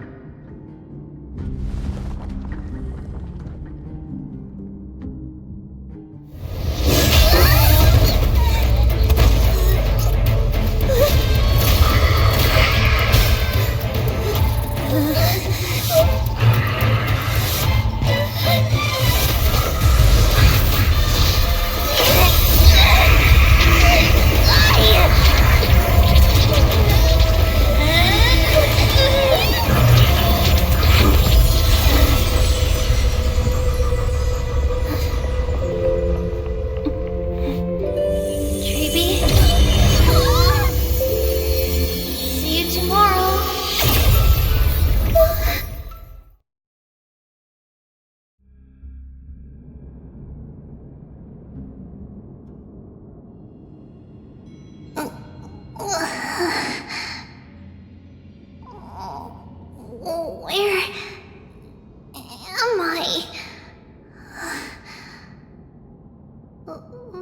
Where am I?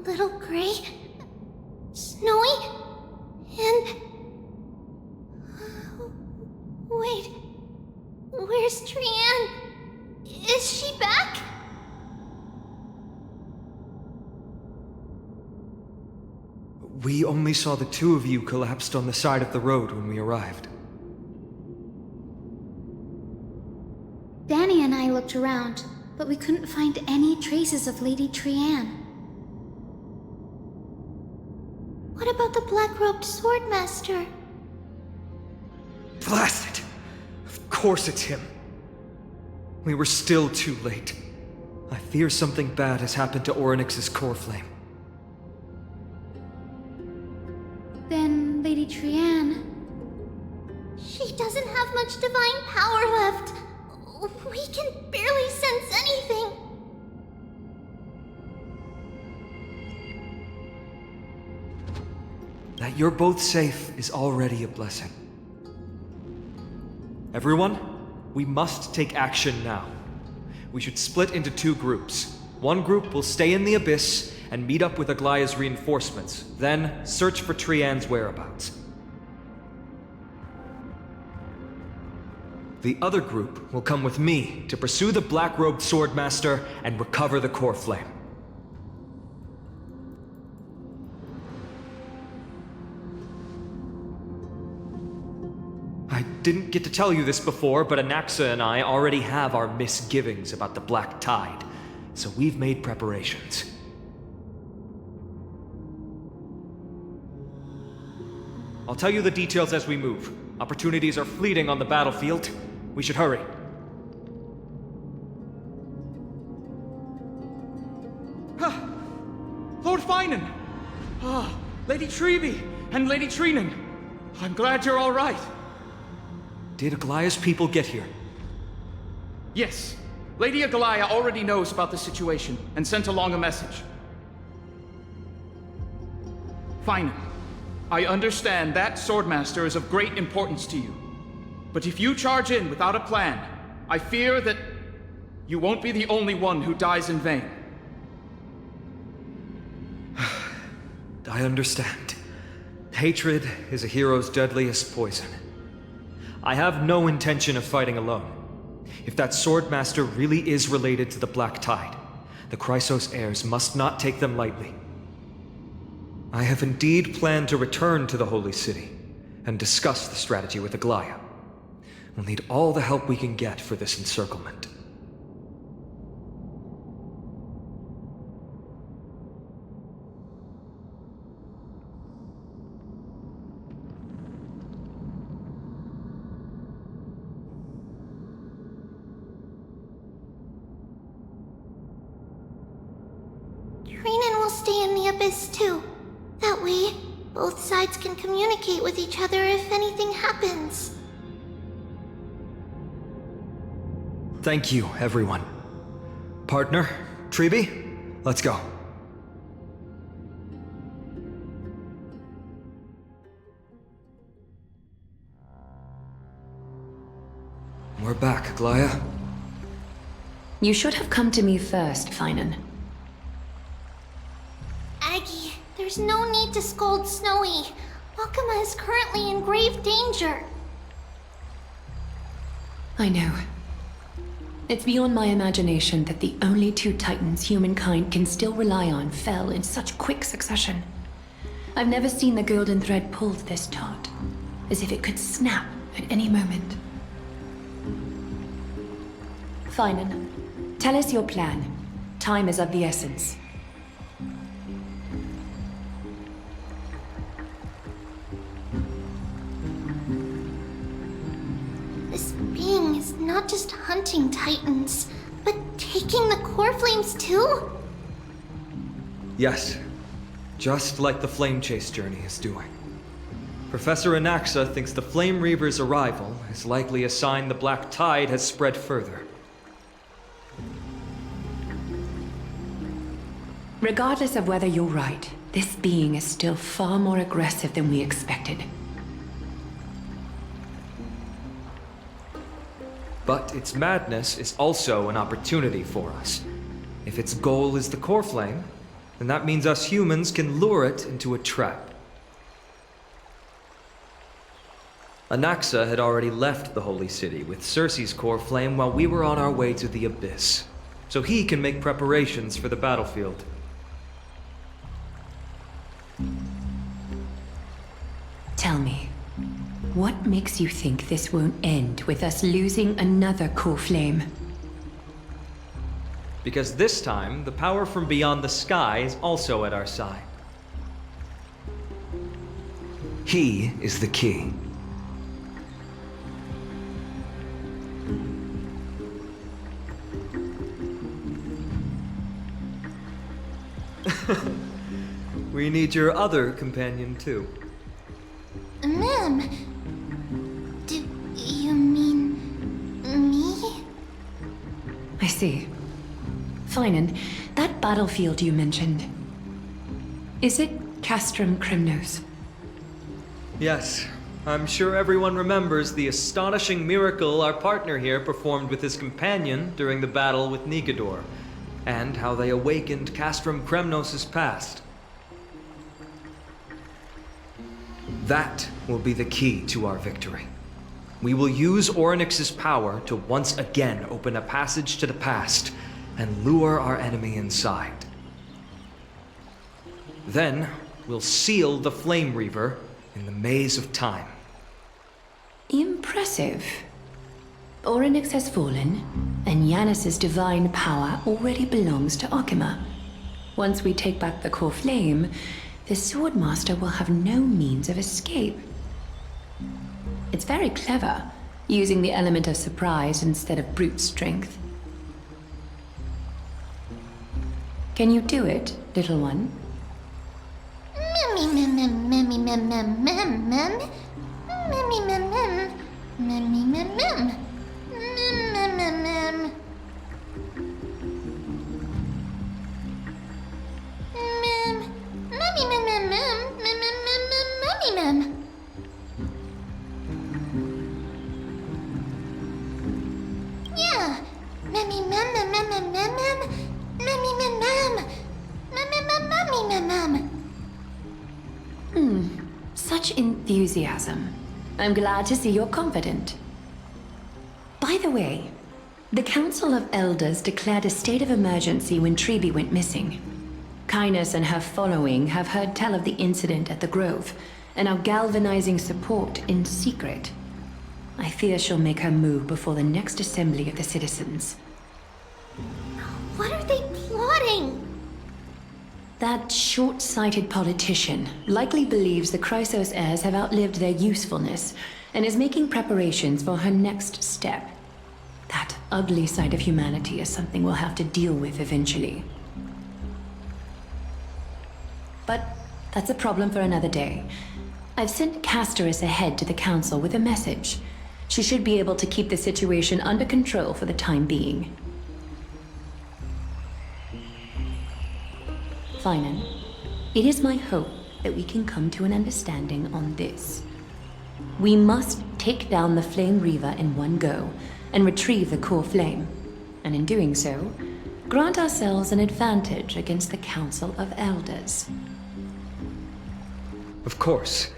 Little Gray? Snowy? And... Wait... Where's Trianne? Is she back? We only saw the two of you collapsed on the side of the road when we arrived. Danny and I looked around, but we couldn't find any traces of Lady Trianne. What about the black-robed swordmaster? Blast it! Of course it's him. We were still too late. I fear something bad has happened to Orynyx's core flame. Then Lady Trianne... She doesn't have much divine power left. We can barely sense anything. That you're both safe is already a blessing. Everyone, we must take action now. We should split into two groups. One group will stay in the Abyss and meet up with Aglaya's reinforcements, then search for Trianne's whereabouts. The other group will come with me to pursue the black-robed swordmaster and recover the core flame. I didn't get to tell you this before, but Anaxa and I already have our misgivings about the Black Tide, so we've made preparations. I'll tell you the details as we move. Opportunities are fleeting on the battlefield. We should hurry. Lord Finan! Lady Treby and Lady Treenan. I'm glad you're all right. Did Aglaya's people get here? Yes. Lady Aglaya already knows about the situation and sent along a message. Finan, I understand that Swordmaster is of great importance to you. But if you charge in without a plan, I fear that you won't be the only one who dies in vain. I understand. Hatred is a hero's deadliest poison. I have no intention of fighting alone. If that Swordmaster really is related to the Black Tide, the Chrysos heirs must not take them lightly. I have indeed planned to return to the Holy City and discuss the strategy with Aglaya. We'll need all the help we can get for this encirclement. Treenan will stay in the Abyss too. That way, both sides can communicate with each other if anything happens. Thank you, everyone. Partner, Treby, let's go. We're back, Aglaya. You should have come to me first, Finan. Aggie, there's no need to scold Snowy. Wakama is currently in grave danger. I know. It's beyond my imagination that the only two titans humankind can still rely on fell in such quick succession. I've never seen the golden thread pulled this taut, as if it could snap at any moment. Finan, tell us your plan. Time is of the essence. This being is not just hunting titans, but taking the core flames too? Yes, just like the Flame Chase journey is doing. Professor Anaxa thinks the Flame Reaver's arrival is likely a sign the Black Tide has spread further. Regardless of whether you're right, this being is still far more aggressive than we expected. But its madness is also an opportunity for us. If its goal is the core flame, then that means us humans can lure it into a trap. Anaxa had already left the Holy City with Cersei's core flame while we were on our way to the Abyss, so he can make preparations for the battlefield. Tell me, what makes you think this won't end with us losing another core flame? Because this time, the power from beyond the sky is also at our side. He is the key. We need your other companion, too. Ma'am, do you mean me? I see. Fine, and that battlefield you mentioned, is it Castrum Crimnos? Yes, I'm sure everyone remembers the astonishing miracle our partner here performed with his companion during the battle with Nigador, and how they awakened Castrum Kremnos' past. That will be the key to our victory. We will use Orynyx's power to once again open a passage to the past and lure our enemy inside. Then, we'll seal the Flame Reaver in the maze of time. Impressive. Orynyx has fallen, and Yanis's divine power already belongs to Akima. Once we take back the core flame, the Swordmaster will have no means of escape. It's very clever, using the element of surprise instead of brute strength. Can you do it, little one? Such enthusiasm. I'm glad to see you're confident. By the way, the Council of Elders declared a state of emergency when Treeby went missing. Kainos and her following have heard tell of the incident at the Grove, and are galvanizing support in secret. I fear she'll make her move before the next assembly of the citizens. What are they plotting? That short-sighted politician likely believes the Chrysos heirs have outlived their usefulness, and is making preparations for her next step. That ugly side of humanity is something we'll have to deal with eventually. But that's a problem for another day. I've sent Castorus ahead to the council with a message. She should be able to keep the situation under control for the time being. Finan, it is my hope that we can come to an understanding on this. We must take down the Flame Reaver in one go, and retrieve the core flame, and in doing so, grant ourselves an advantage against the Council of Elders. Of course.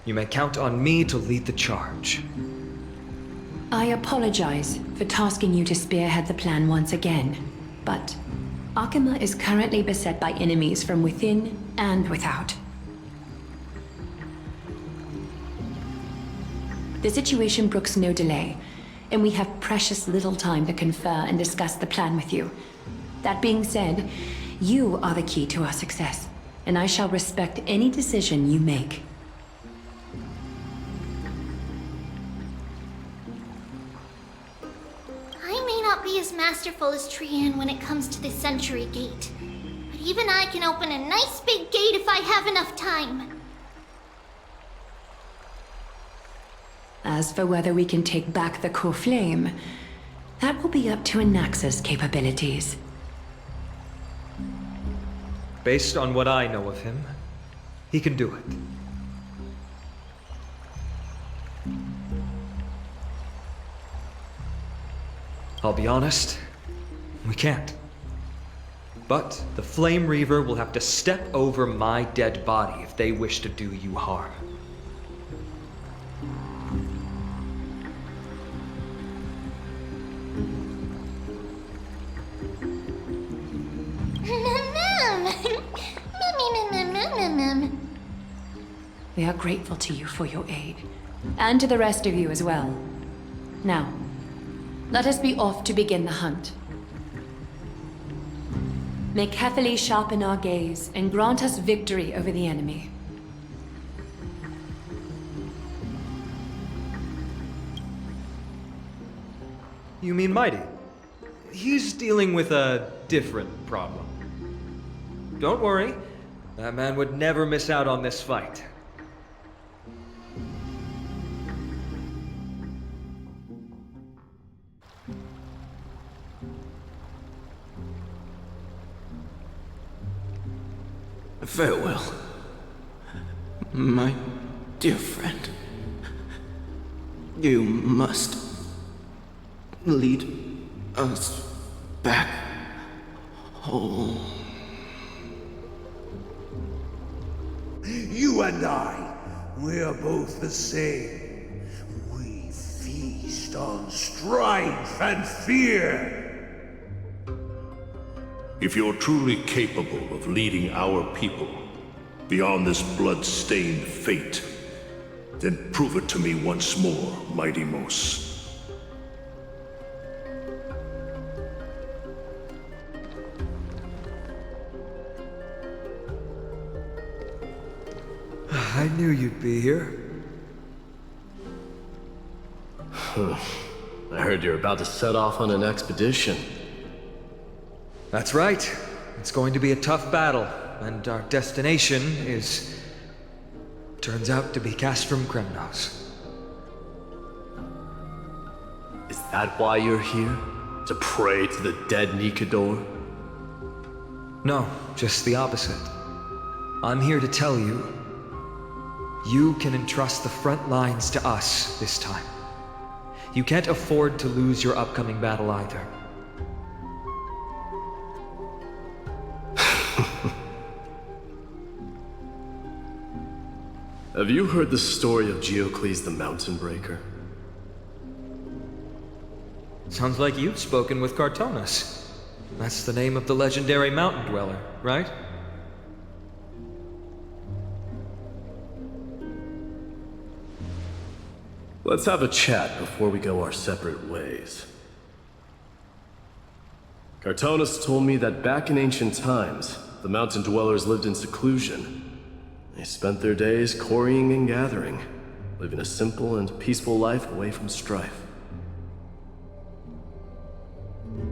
You may count on me to lead the charge. I apologize for tasking you to spearhead the plan once again, but Akima is currently beset by enemies from within and without. The situation brooks no delay, and we have precious little time to confer and discuss the plan with you. That being said, you are the key to our success, and I shall respect any decision you make. I may not be as masterful as Trian when it comes to the Century Gate, but even I can open a nice big gate if I have enough time. As for whether we can take back the core flame, that will be up to Anaxa's capabilities. Based on what I know of him, he can do it. I'll be honest, we can't. But the Flame Reaver will have to step over my dead body if they wish to do you harm. We are grateful to you for your aid, and to the rest of you as well. Now, let us be off to begin the hunt. May Kethely sharpen our gaze and grant us victory over the enemy. You mean Mighty? He's dealing with a different problem. Don't worry, that man would never miss out on this fight. Farewell, my dear friend. You must lead us back home. You and I, we are both the same. We feast on strife and fear. If you're truly capable of leading our people beyond this blood-stained fate, then prove it to me once more, Mighty Mos. I knew you'd be here. I heard you're about to set off on an expedition. That's right. It's going to be a tough battle, and our destination turns out to be Castrum Kremnos. Is that why you're here? To pray to the dead Nikador? No, just the opposite. I'm here to tell you, you can entrust the front lines to us this time. You can't afford to lose your upcoming battle either. Have you heard the story of Geocles the Mountain Breaker? Sounds like you've spoken with Cartonas. That's the name of the legendary mountain dweller, right? Let's have a chat before we go our separate ways. Cartonas told me that back in ancient times, the mountain dwellers lived in seclusion. They spent their days quarrying and gathering, living a simple and peaceful life away from strife.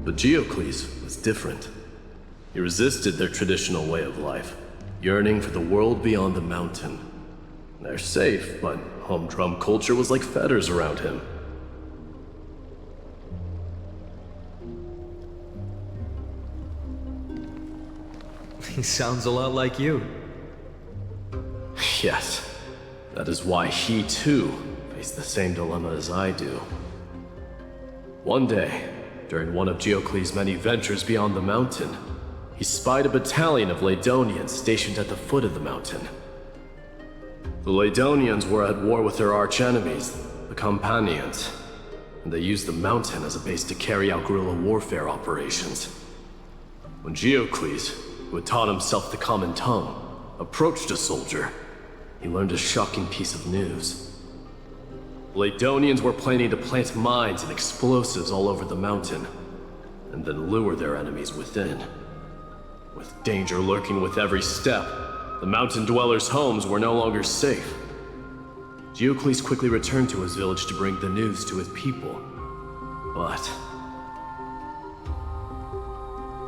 But Geocles was different. He resisted their traditional way of life, yearning for the world beyond the mountain. They're safe, but humdrum culture was like fetters around him. He sounds a lot like you. Yes, that is why he too faced the same dilemma as I do. One day, during one of Geocles' many ventures beyond the mountain, he spied a battalion of Laedonians stationed at the foot of the mountain. The Laedonians were at war with their archenemies, the Companions, and they used the mountain as a base to carry out guerrilla warfare operations. When Geocles, who had taught himself the common tongue, approached a soldier, he learned a shocking piece of news. Laedonians were planning to plant mines and explosives all over the mountain, and then lure their enemies within. With danger lurking with every step, the mountain dwellers' homes were no longer safe. Geocles quickly returned to his village to bring the news to his people. But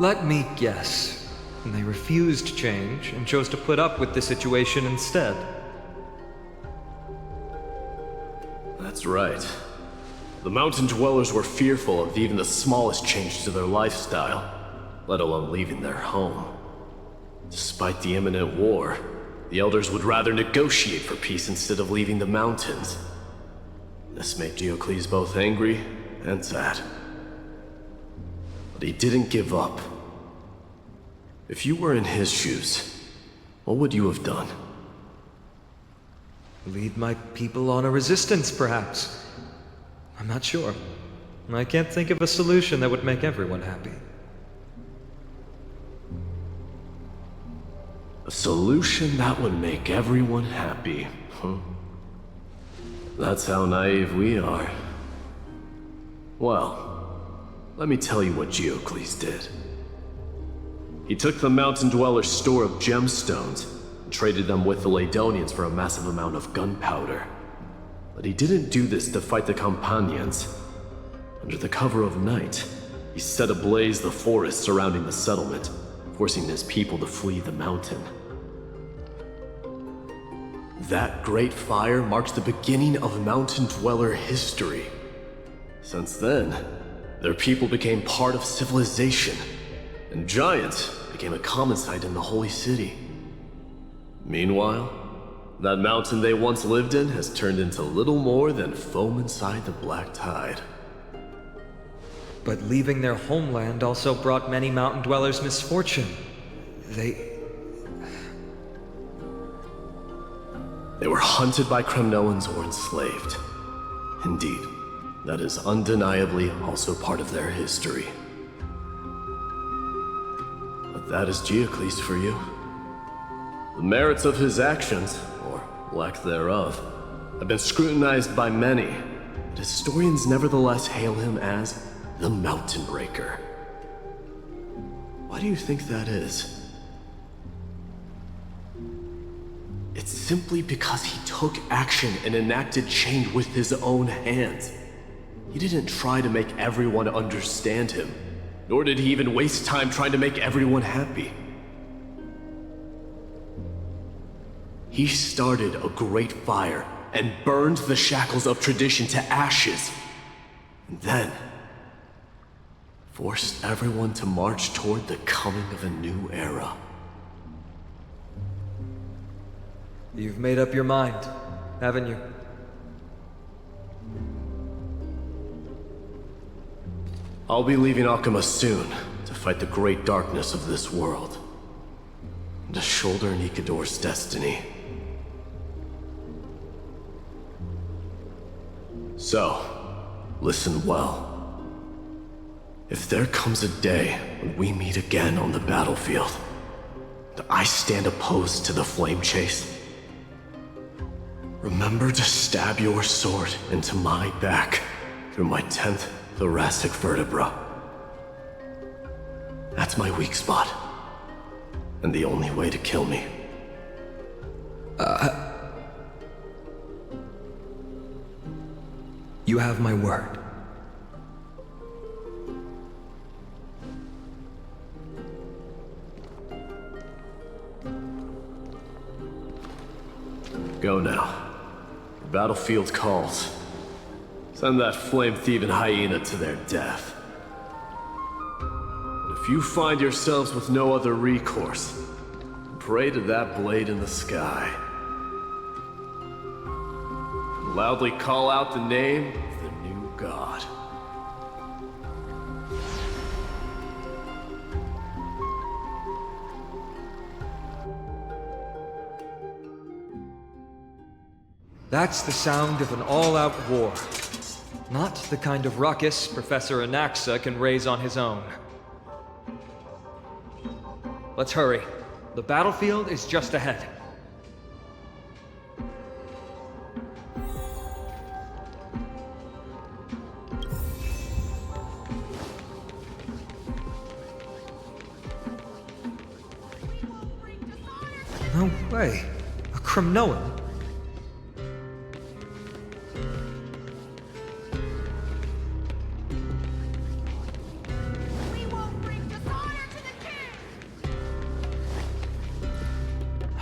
let me guess. They refused change and chose to put up with the situation instead. That's right. The mountain dwellers were fearful of even the smallest change to their lifestyle, let alone leaving their home. Despite the imminent war, the elders would rather negotiate for peace instead of leaving the mountains. This made Geocles both angry and sad. but he didn't give up. If you were in his shoes, what would you have done? Lead my people on a resistance, perhaps. I'm not sure. I can't think of a solution that would make everyone happy. A solution that would make everyone happy, huh? That's how naive we are. Well, let me tell you what Geocles did. He took the Mountain Dweller's store of gemstones and traded them with the Ladonians for a massive amount of gunpowder. But he didn't do this to fight the Companions. Under the cover of night, he set ablaze the forest surrounding the settlement, forcing his people to flee the mountain. That great fire marks the beginning of Mountain Dweller history. Since then, their people became part of civilization, and giants became a common sight in the Holy City. Meanwhile, that mountain they once lived in has turned into little more than foam inside the black tide. But leaving their homeland also brought many Mountain Dwellers misfortune. They were hunted by Kremnoans or enslaved. Indeed, that is undeniably also part of their history. But that is Geocles for you. The merits of his actions, or lack thereof, have been scrutinized by many, but historians nevertheless hail him as the Mountain Breaker. Why do you think that is? It's simply because he took action and enacted change with his own hands. He didn't try to make everyone understand him, nor did he even waste time trying to make everyone happy. He started a great fire and burned the shackles of tradition to ashes, and then forced everyone to march toward the coming of a new era. You've made up your mind, haven't you? I'll be leaving Akama soon to fight the great darkness of this world, and to shoulder Nikador's destiny. So, listen well. If there comes a day when we meet again on the battlefield, that I stand opposed to the flame chase, remember to stab your sword into my back through my 10th thoracic vertebra. That's my weak spot, and the only way to kill me. You have my word. Go now. The battlefield calls. Send that flame-thieving hyena to their death. But if you find yourselves with no other recourse, pray to that blade in the sky. And loudly call out the name of the new god. That's the sound of an all-out war. Not the kind of ruckus Professor Anaxa can raise on his own. Let's hurry. The battlefield is just ahead. No way. A Kremnoan?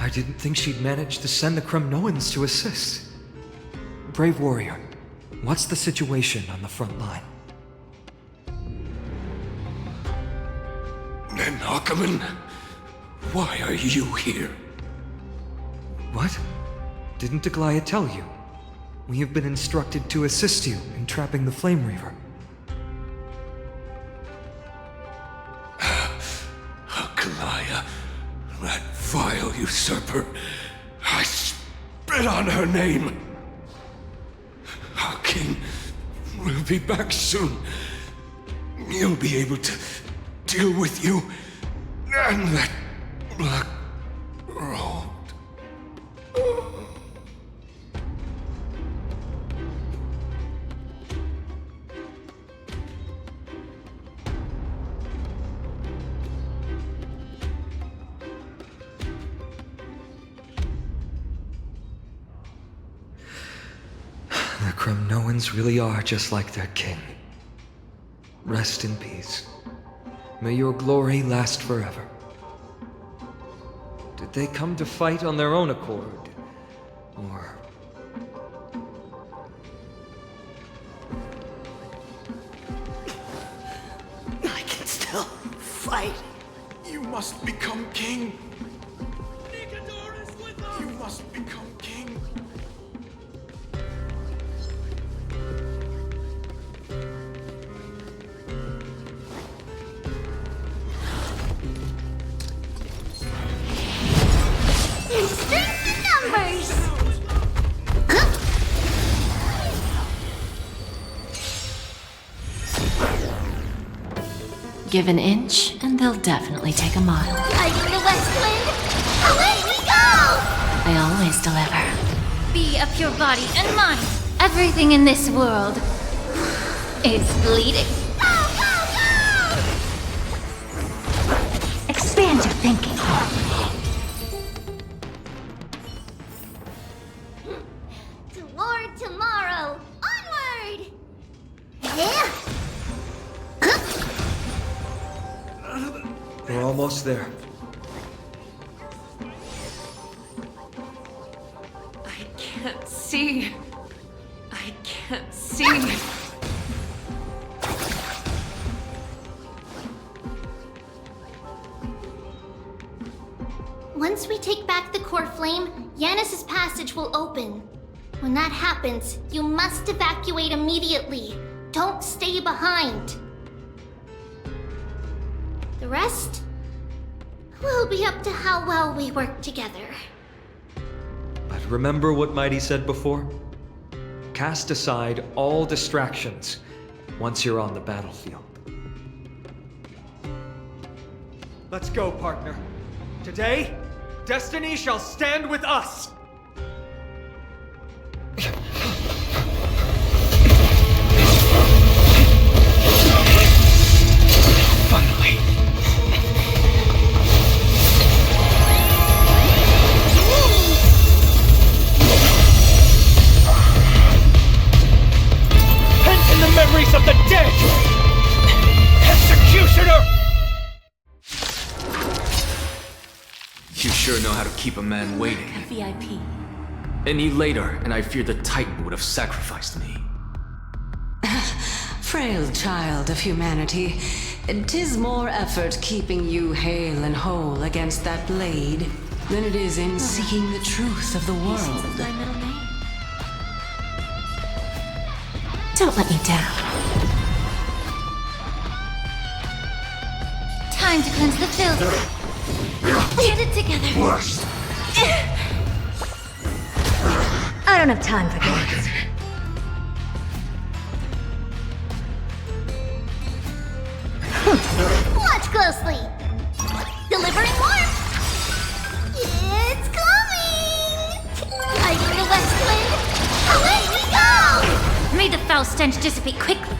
I didn't think she'd manage to send the Kremnoans to assist. Brave warrior, what's the situation on the front line? Ackerman, why are you here? What? Didn't Aglaya tell you? We have been instructed to assist you in trapping the Flame Reaver. Aglaya, that vile usurper. I spit on her name. Our king will be back soon. He'll be able to deal with you and that black robe. The Kremnoans really are just like their king. Rest in peace. May your glory last forever. Did they come to fight on their own accord? Or... I can still fight. You must become king. You must become king. Strength in numbers! Give an inch, and they'll definitely take a mile. Lighting the west wind! Away we go! I always deliver. Be of your body and mind. Everything in this world is bleeding. Expand your thinking. Toward tomorrow! Onward! Yeah! We're almost there. I can't see. I can't see. Once we take back the core flame, Yanis's passage will open. When that happens, you must evacuate immediately. Don't stay behind. The rest will be up to how well we work together. But remember what Mighty said before? Cast aside all distractions once you're on the battlefield. Let's go, partner. Today, destiny shall stand with us! Finally. Pent in the memories of the dead! Executioner! You sure know how to keep a man waiting. VIP. Any later, and I fear the Titan would have sacrificed me. Frail child of humanity, 'tis more effort keeping you hale and whole against that blade than it is in seeking the truth of the world. My middle name. Don't let me down. Time to cleanse the filth. Get it together. I don't have time for games. Watch closely. Delivering warmth. It's coming. Lighting the west wind. Away we go! May the foul stench dissipate quickly.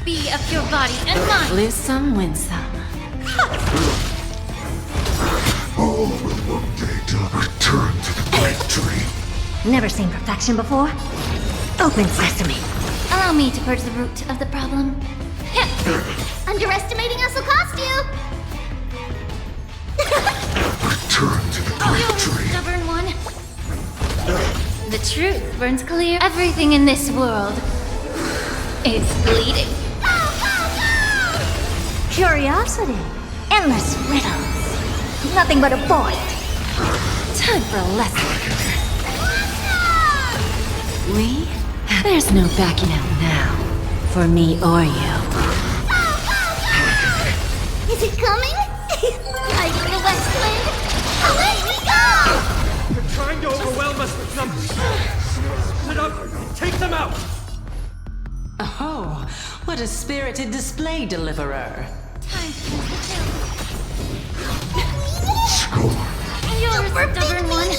Be of your body and mind. Lose some, win some. All will one day to return to the great tree. Never seen perfection before. Open sesame. Allow me to purge the root of the problem. Underestimating us will cost you. Return to the great tree. Stubborn one. The truth burns clear. Everything in this world is bleeding. Curiosity. Endless riddles. Nothing but a void. Time for a lesson. We? There's no backing out now. For me or you. Is it coming? Like the West Wind? Away we go! They're trying to overwhelm us with numbers. Split up and take them out! Oh, what a spirited display, Deliverer. You're a stubborn one.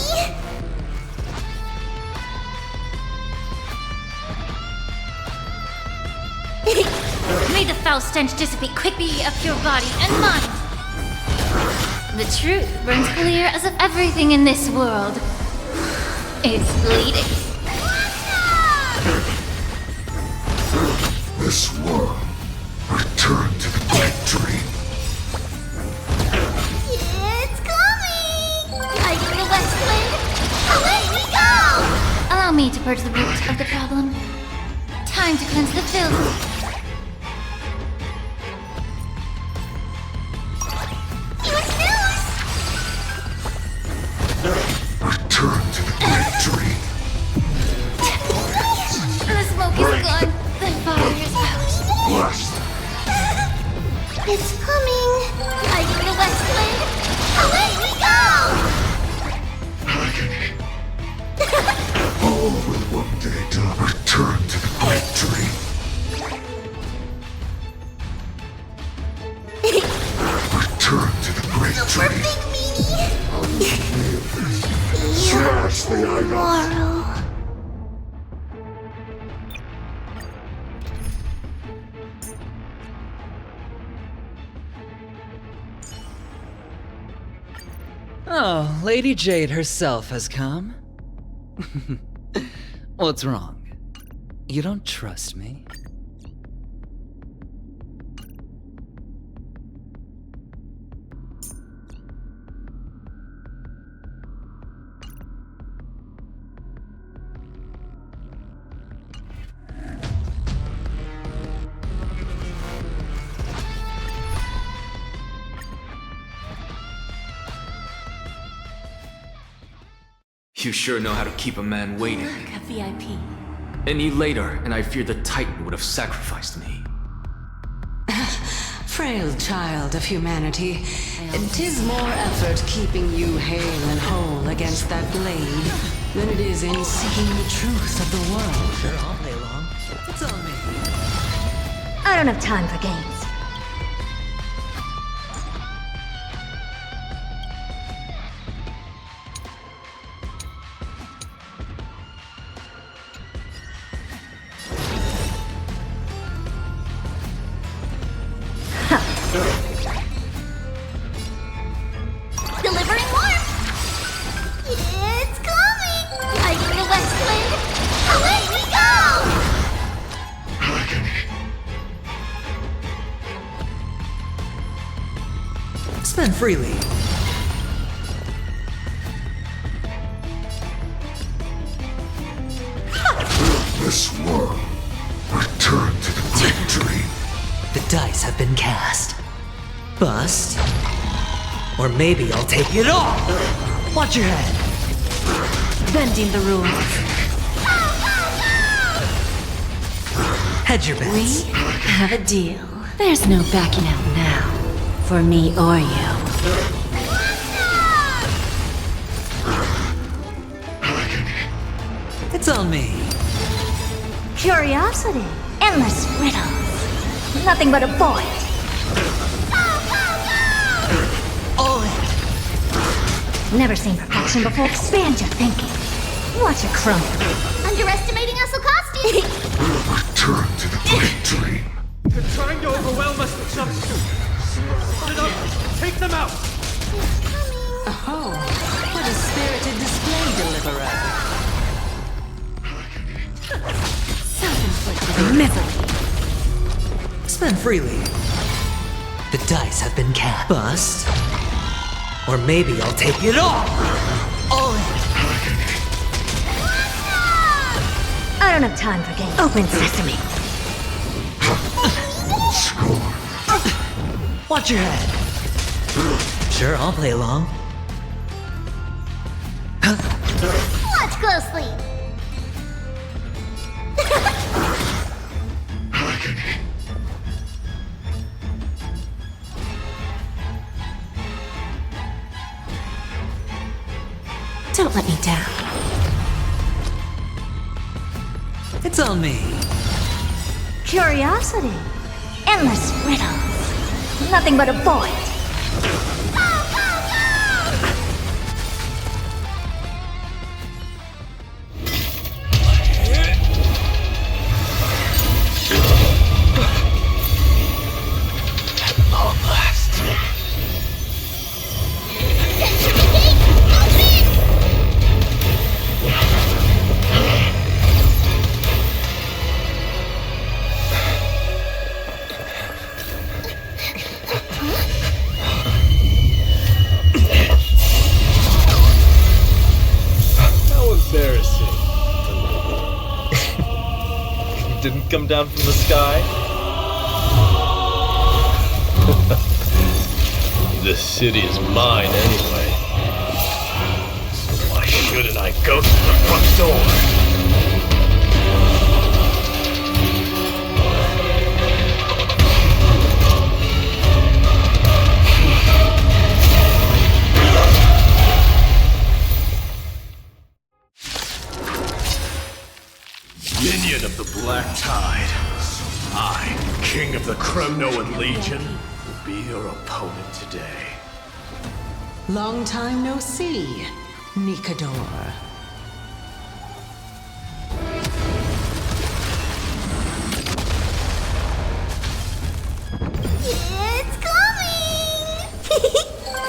May the foul stench dissipate quickly up your body and mind. The truth burns clear as if everything in this world is bleeding. This world returned to the Great Dream. It's coming! Like the West Wind? Away we go! Allow me to purge the root of the problem. Time to cleanse the filth. Return to the Great Dream. The smoke is gone. The fire is out. Blast. It's coming! Like the West Wind? Away we go! All will one day return to the Great Dream. Return to the Great Dream. Smash the idols. Tomorrow. Oh, Lady Jade herself has come. What's wrong? You don't trust me? You sure know how to keep a man waiting. A VIP. Any later, and I fear the Titan would have sacrificed me. Frail child of humanity, 'tis more effort keeping you hale and whole against that blade than it is in seeking the truth of the world. Sure, I'll play along. It's on me. I don't have time for games. Delivering warmth! It's coming! Like the West Wind? Away we go! Spend freely. This world return to the Great Dream. The dice have been cast. Bust. Or maybe I'll take it all! Watch your head! Bending the rules. Hedge your bets. We have a deal. There's no backing out now. For me or you. It's on me. Curiosity. Endless riddles. Nothing but a void. All in. Never seen perfection before. Expand your thinking. Watch it crumble. Underestimating us, Okasti! Return to the Great Dream. They're trying to overwhelm us with numbers. Split up and take them out! Oh, what a spirited display, Deliverer. Self-inflicted misery. Spend freely. The dice have been cast. Bust. Or maybe I'll take it all! All in. I don't have time for games. Open sesame. Watch your head. Sure, I'll play along. Watch closely! Don't let me down. It's on me. Curiosity. Endless riddles. Nothing but a void. At long last. How embarrassing. You didn't come down from the sky? This city is mine anyway. So why shouldn't I go through the front door? Minion of the Black Tide. I, King of the Kremnoan Legion, will be your opponent today. Long time no see, Nikador. It's coming!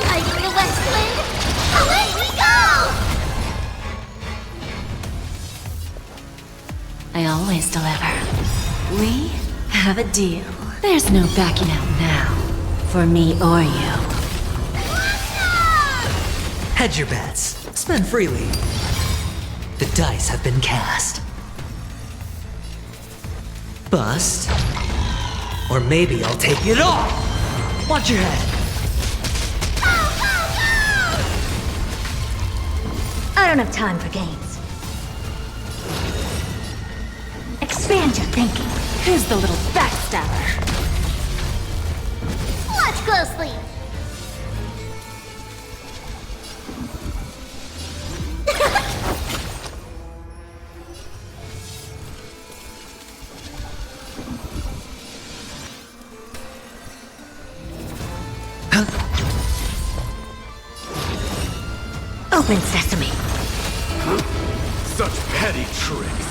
Like the West Wind, away we go! I always deliver. We have a deal. There's no backing out now. For me or you. Hedge your bets. Spend freely. The dice have been cast. Bust. Or maybe I'll take it all! Watch your head. I don't have time for games. Expand your thinking. Who's the little backstabber? Watch closely! Open sesame. Such petty tricks.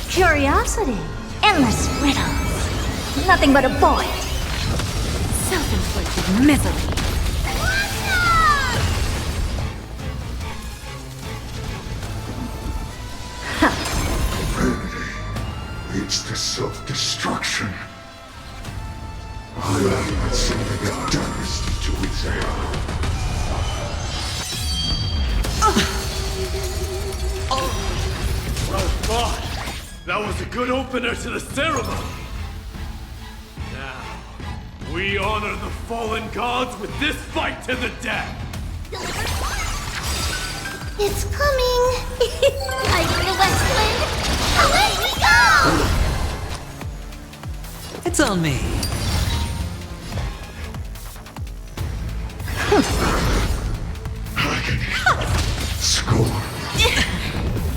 Curiosity. Endless riddles. Nothing but a void. Self-inflicted misery. Vanity leads to self-destruction. I let something that does to its end. Well fought. That was a good opener to the ceremony. Now, we honor the fallen gods with this fight to the death. It's coming! Like the West Wind, away we go! It's on me. Score.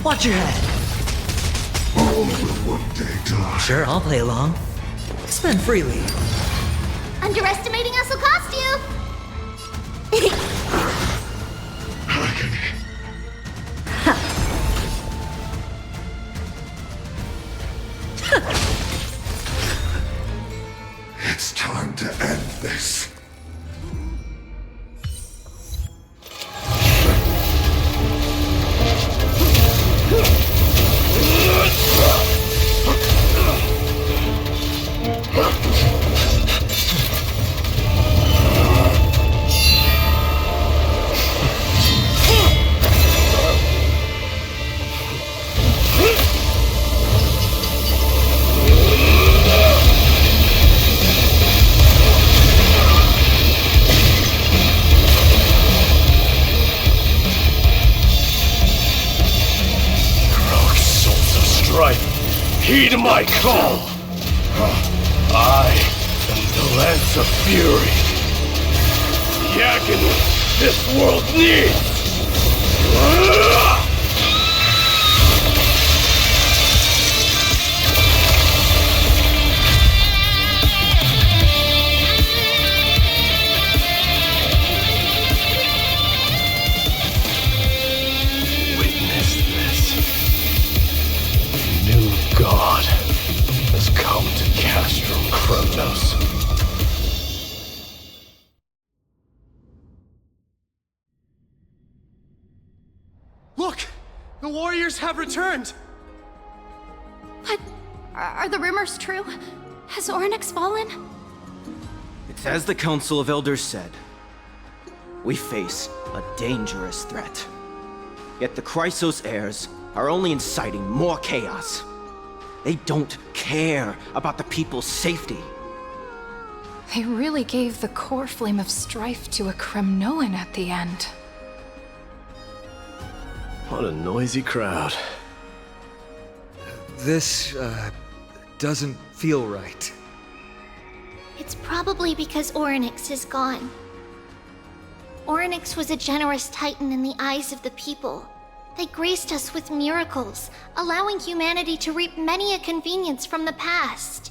Watch your head. All will one day die. Sure, I'll play along. Spend freely. Underestimating us will cost you! It's time to end this. Heed my call. I The Lance of Fury. The agony this world needs! Witness this. A new god has come to Castrum Kremnos. Look! The warriors have returned! What? Are the rumors true? Has Oryx fallen? It's as the Council of Elders said. We face a dangerous threat. Yet the Chrysos heirs are only inciting more chaos. They don't care about the people's safety. They really gave the core flame of strife to a Kremnoan at the end. What a noisy crowd. This, doesn't feel right. It's probably because Oryx is gone. Oryx was a generous titan in the eyes of the people. They graced us with miracles, allowing humanity to reap many a convenience from the past.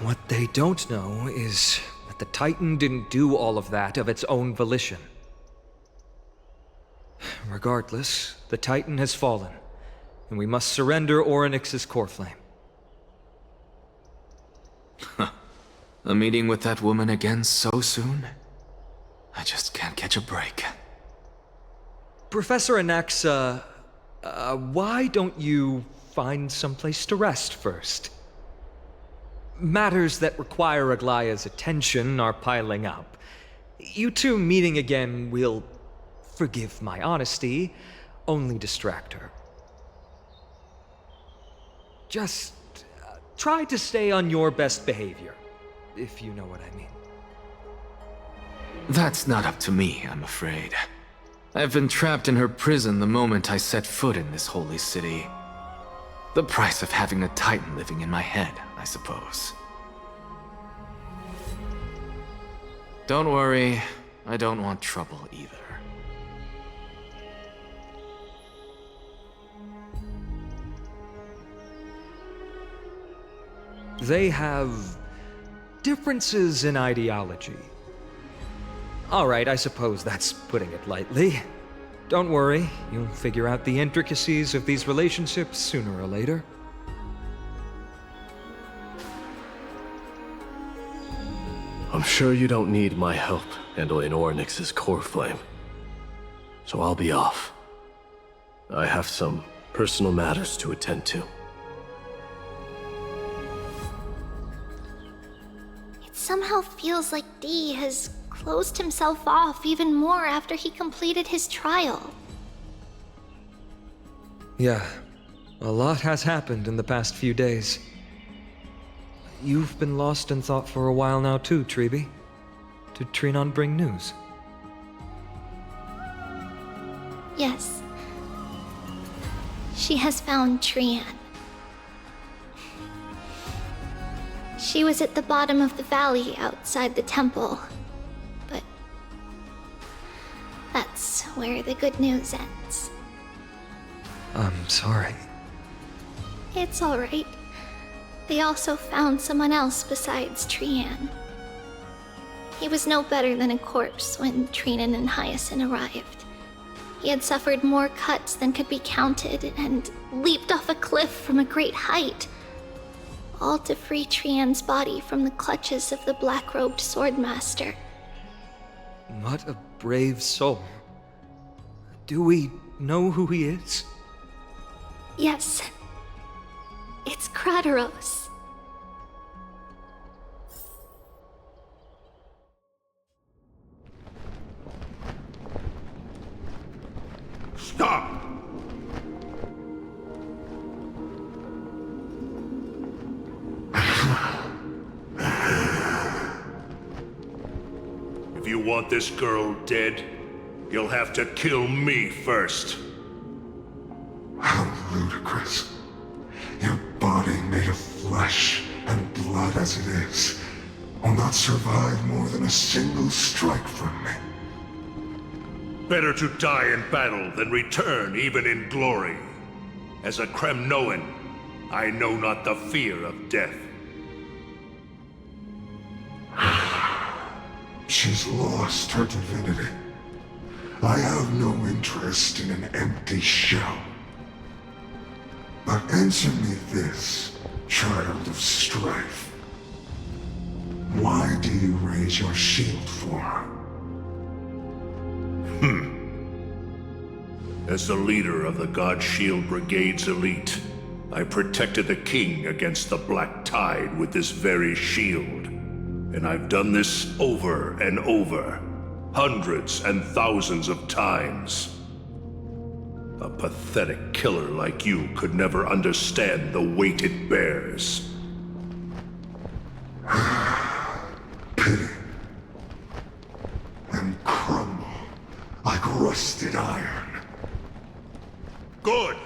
What they don't know is that the Titan didn't do all of that of its own volition. Regardless, the Titan has fallen, and we must surrender Oryx's core flame. A meeting with that woman again so soon? I just can't catch a break. Professor Anaxa, why don't you find someplace to rest first? Matters that require Aglaya's attention are piling up. You two meeting again will, forgive my honesty, only distract her. Just try to stay on your best behavior, if you know what I mean. That's not up to me, I'm afraid. I've been trapped in her prison the moment I set foot in this holy city. The price of having a Titan living in my head, I suppose. Don't worry, I don't want trouble either. They have differences in ideology. All right, I suppose that's putting it lightly. Don't worry, you'll figure out the intricacies of these relationships sooner or later. I'm sure you don't need my help handling Oryx's core flame. So I'll be off. I have some personal matters to attend to. It somehow feels like D has closed himself off even more after he completed his trial. Yeah, a lot has happened in the past few days. You've been lost in thought for a while now too, Treeby. Did Trinon bring news? Yes. She has found Trian. She was at the bottom of the valley outside the temple. But that's where the good news ends. I'm sorry. It's alright. They also found someone else besides Trian. He was no better than a corpse when Trinan and Hyacinth arrived. He had suffered more cuts than could be counted and leaped off a cliff from a great height, all to free Trian's body from the clutches of the black-robed swordmaster. What a brave soul. Do we know who he is? Yes. It's Krateros. Stop! If you want this girl dead, you'll have to kill me first. How ludicrous. Your body made of blood as it is will not survive more than a single strike from me. Better to die in battle than return even in glory. As a Kremnoan, I know not the fear of death. She's lost her divinity. I have no interest in an empty shell. But answer me this, child of strife. Why do you raise your shield for her? As the leader of the God Shield Brigade's elite, I protected the king against the Black Tide with this very shield. And I've done this over and over, hundreds and thousands of times. A pathetic killer like you could never understand the weight it bears. Pity. And crumble like rusted iron. Good.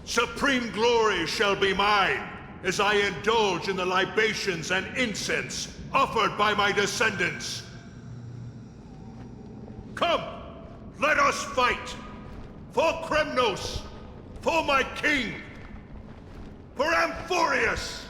Supreme glory shall be mine, as I indulge in the libations and incense offered by my descendants. Come, let us fight! For Kremnos! For my king! For Amphorius!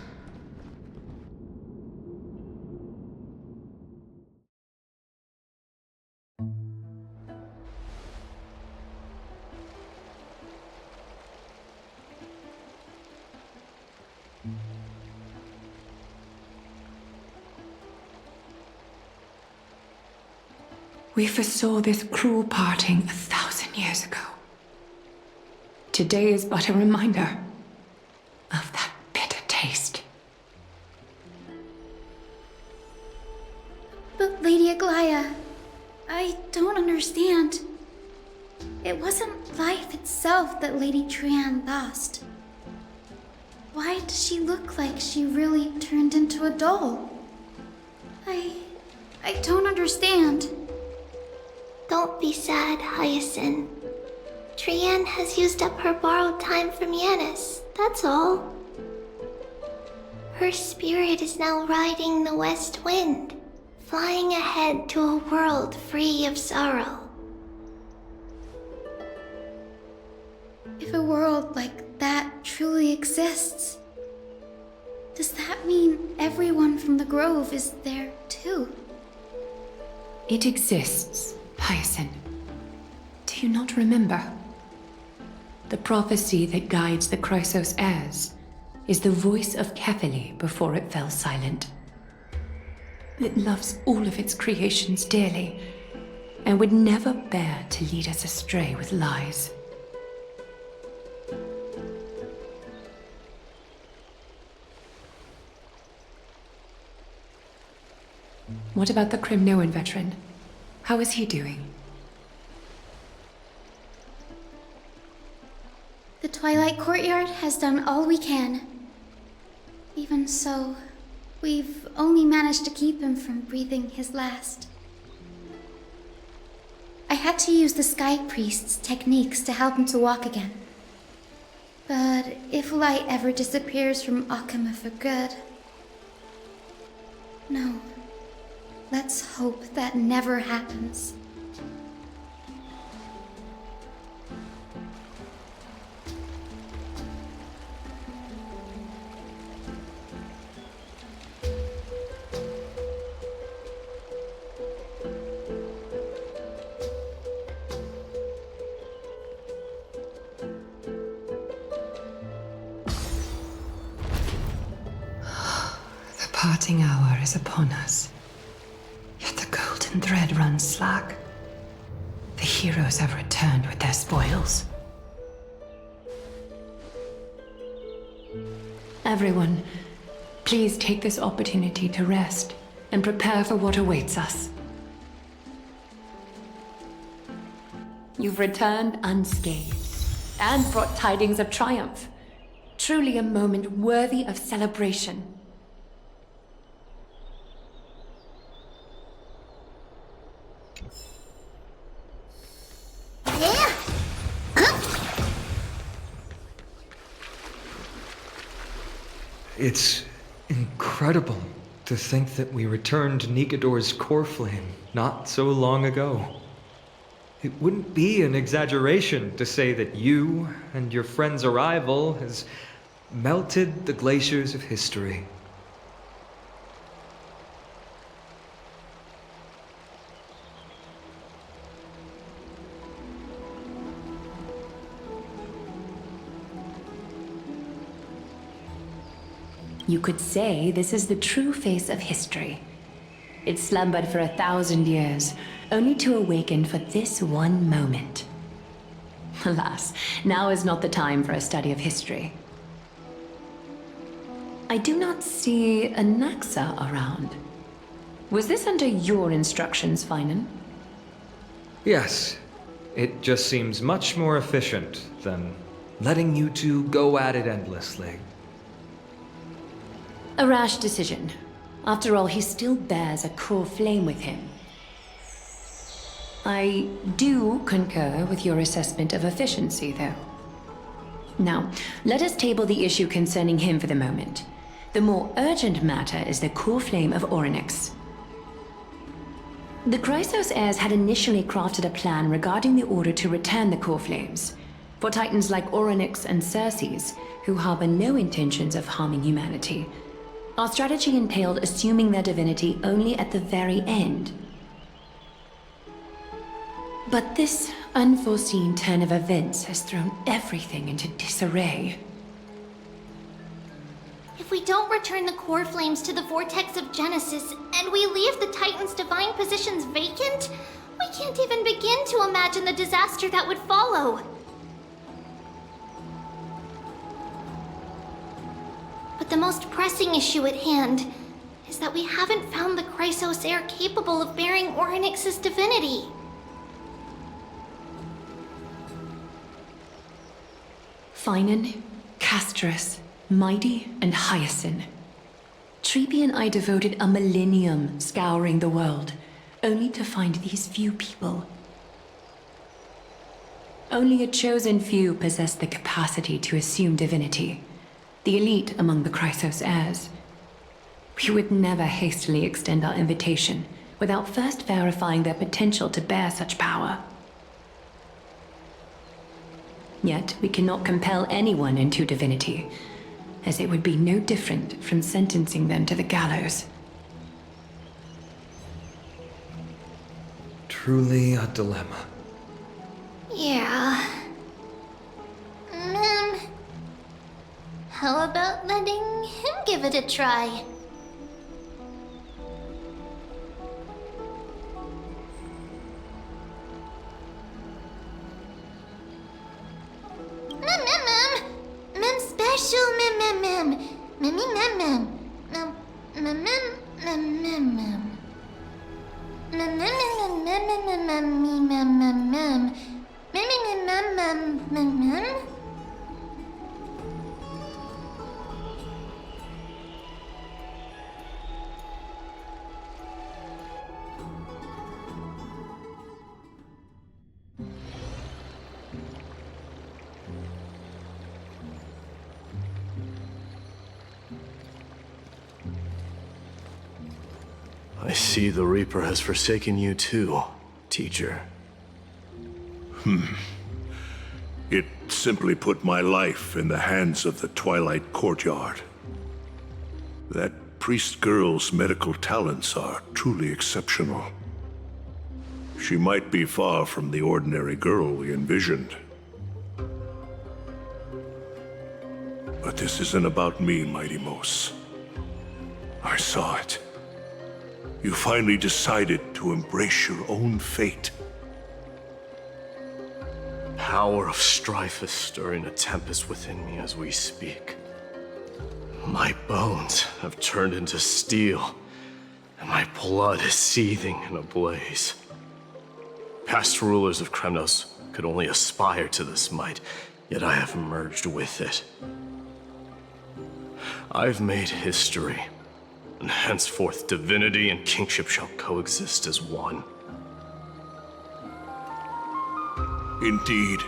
We foresaw this cruel parting 1,000 years ago. Today is but a reminder of that bitter taste. But Lady Aglaya, I don't understand. It wasn't life itself that Lady Trian lost. Why does she look like she really turned into a doll? I don't understand. Don't be sad, Hyacinth. Trian has used up her borrowed time from Yanis, that's all. Her spirit is now riding the west wind, flying ahead to a world free of sorrow. If a world like that truly exists, does that mean everyone from the Grove is there too? It exists, Hyacinth. Do you not remember? The prophecy that guides the Chrysos heirs is the voice of Kefili before it fell silent. It loves all of its creations dearly and would never bear to lead us astray with lies. What about the Kremnoan veteran? How is he doing? The Twilight Courtyard has done all we can. Even so, we've only managed to keep him from breathing his last. I had to use the Sky Priest's techniques to help him to walk again. But if light ever disappears from Akama for good... No. Let's hope that never happens. The parting hour is upon us. Yet the golden thread runs slack. The heroes have returned with their spoils. Everyone, please take this opportunity to rest and prepare for what awaits us. You've returned unscathed and brought tidings of triumph. Truly a moment worthy of celebration. It's incredible incredible to think that we returned Nikador's core flame not so long ago. It wouldn't be an exaggeration to say that you and your friend's arrival has melted the glaciers of history. You could say this is the true face of history. It slumbered for 1,000 years, only to awaken for this one moment. Alas, now is not the time for a study of history. I do not see a Naxa around. Was this under your instructions, Finan? Yes, it just seems much more efficient than letting you two go at it endlessly. A rash decision. After all, he still bears a core flame with him. I do concur with your assessment of efficiency, though. Now, let us table the issue concerning him for the moment. The more urgent matter is the core flame of Orynyx. The Chrysos heirs had initially crafted a plan regarding the order to return the core flames, for titans like Orynyx and Circes, who harbor no intentions of harming humanity. Our strategy entailed assuming their divinity only at the very end. But this unforeseen turn of events has thrown everything into disarray. If we don't return the core flames to the vortex of Genesis, and we leave the Titan's divine positions vacant, we can't even begin to imagine the disaster that would follow. But the most pressing issue at hand is that we haven't found the Chrysos heir capable of bearing Orynyx's divinity. Finan, Castorus, Mighty, and Hyacinth. Treepy and I devoted a millennium scouring the world, only to find these few people. Only a chosen few possess the capacity to assume divinity. The elite among the Chrysos heirs. We would never hastily extend our invitation without first verifying their potential to bear such power. Yet we cannot compel anyone into divinity, as it would be no different from sentencing them to the gallows. Truly a dilemma. Yeah. How about letting him give it a try? Mem special, mem. I see the Reaper has forsaken you too, teacher. It simply put my life in the hands of the Twilight Courtyard. That priest girl's medical talents are truly exceptional. She might be far from the ordinary girl we envisioned. But this isn't about me, Mighty Mos. I saw it. You finally decided to embrace your own fate. Power of strife is stirring a tempest within me as we speak. My bones have turned into steel, and my blood is seething in a blaze. Past rulers of Kremnos could only aspire to this might, yet I have merged with it. I've made history, and henceforth divinity and kingship shall coexist as one. Indeed,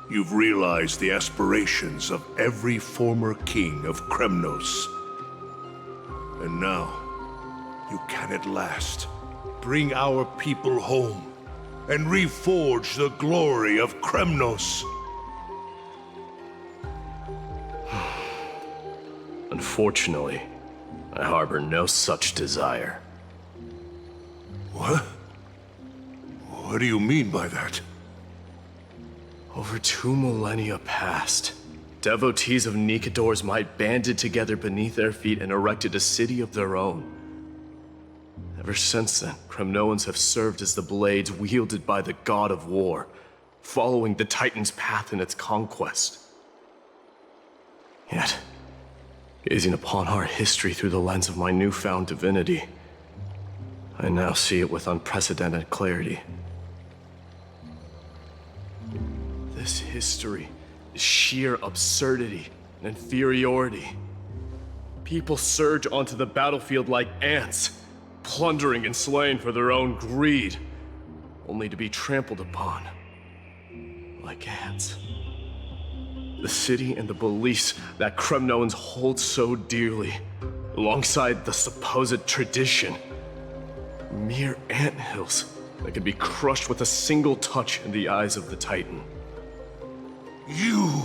you've realized the aspirations of every former king of Kremnos. And now, you can at last bring our people home and reforge the glory of Kremnos. Unfortunately, I harbor no such desire. What? What do you mean by that? Over 2 millennia past, devotees of Nikador's might banded together beneath their feet and erected a city of their own. Ever since then, Kremnoans have served as the blades wielded by the god of war, following the Titan's path in its conquest. Yet, gazing upon our history through the lens of my newfound divinity, I now see it with unprecedented clarity. This history is sheer absurdity and inferiority. People surge onto the battlefield like ants, plundering and slaying for their own greed, only to be trampled upon like ants. The city and the beliefs that Kremnoans hold so dearly, alongside the supposed tradition, mere anthills that could be crushed with a single touch in the eyes of the Titan. You!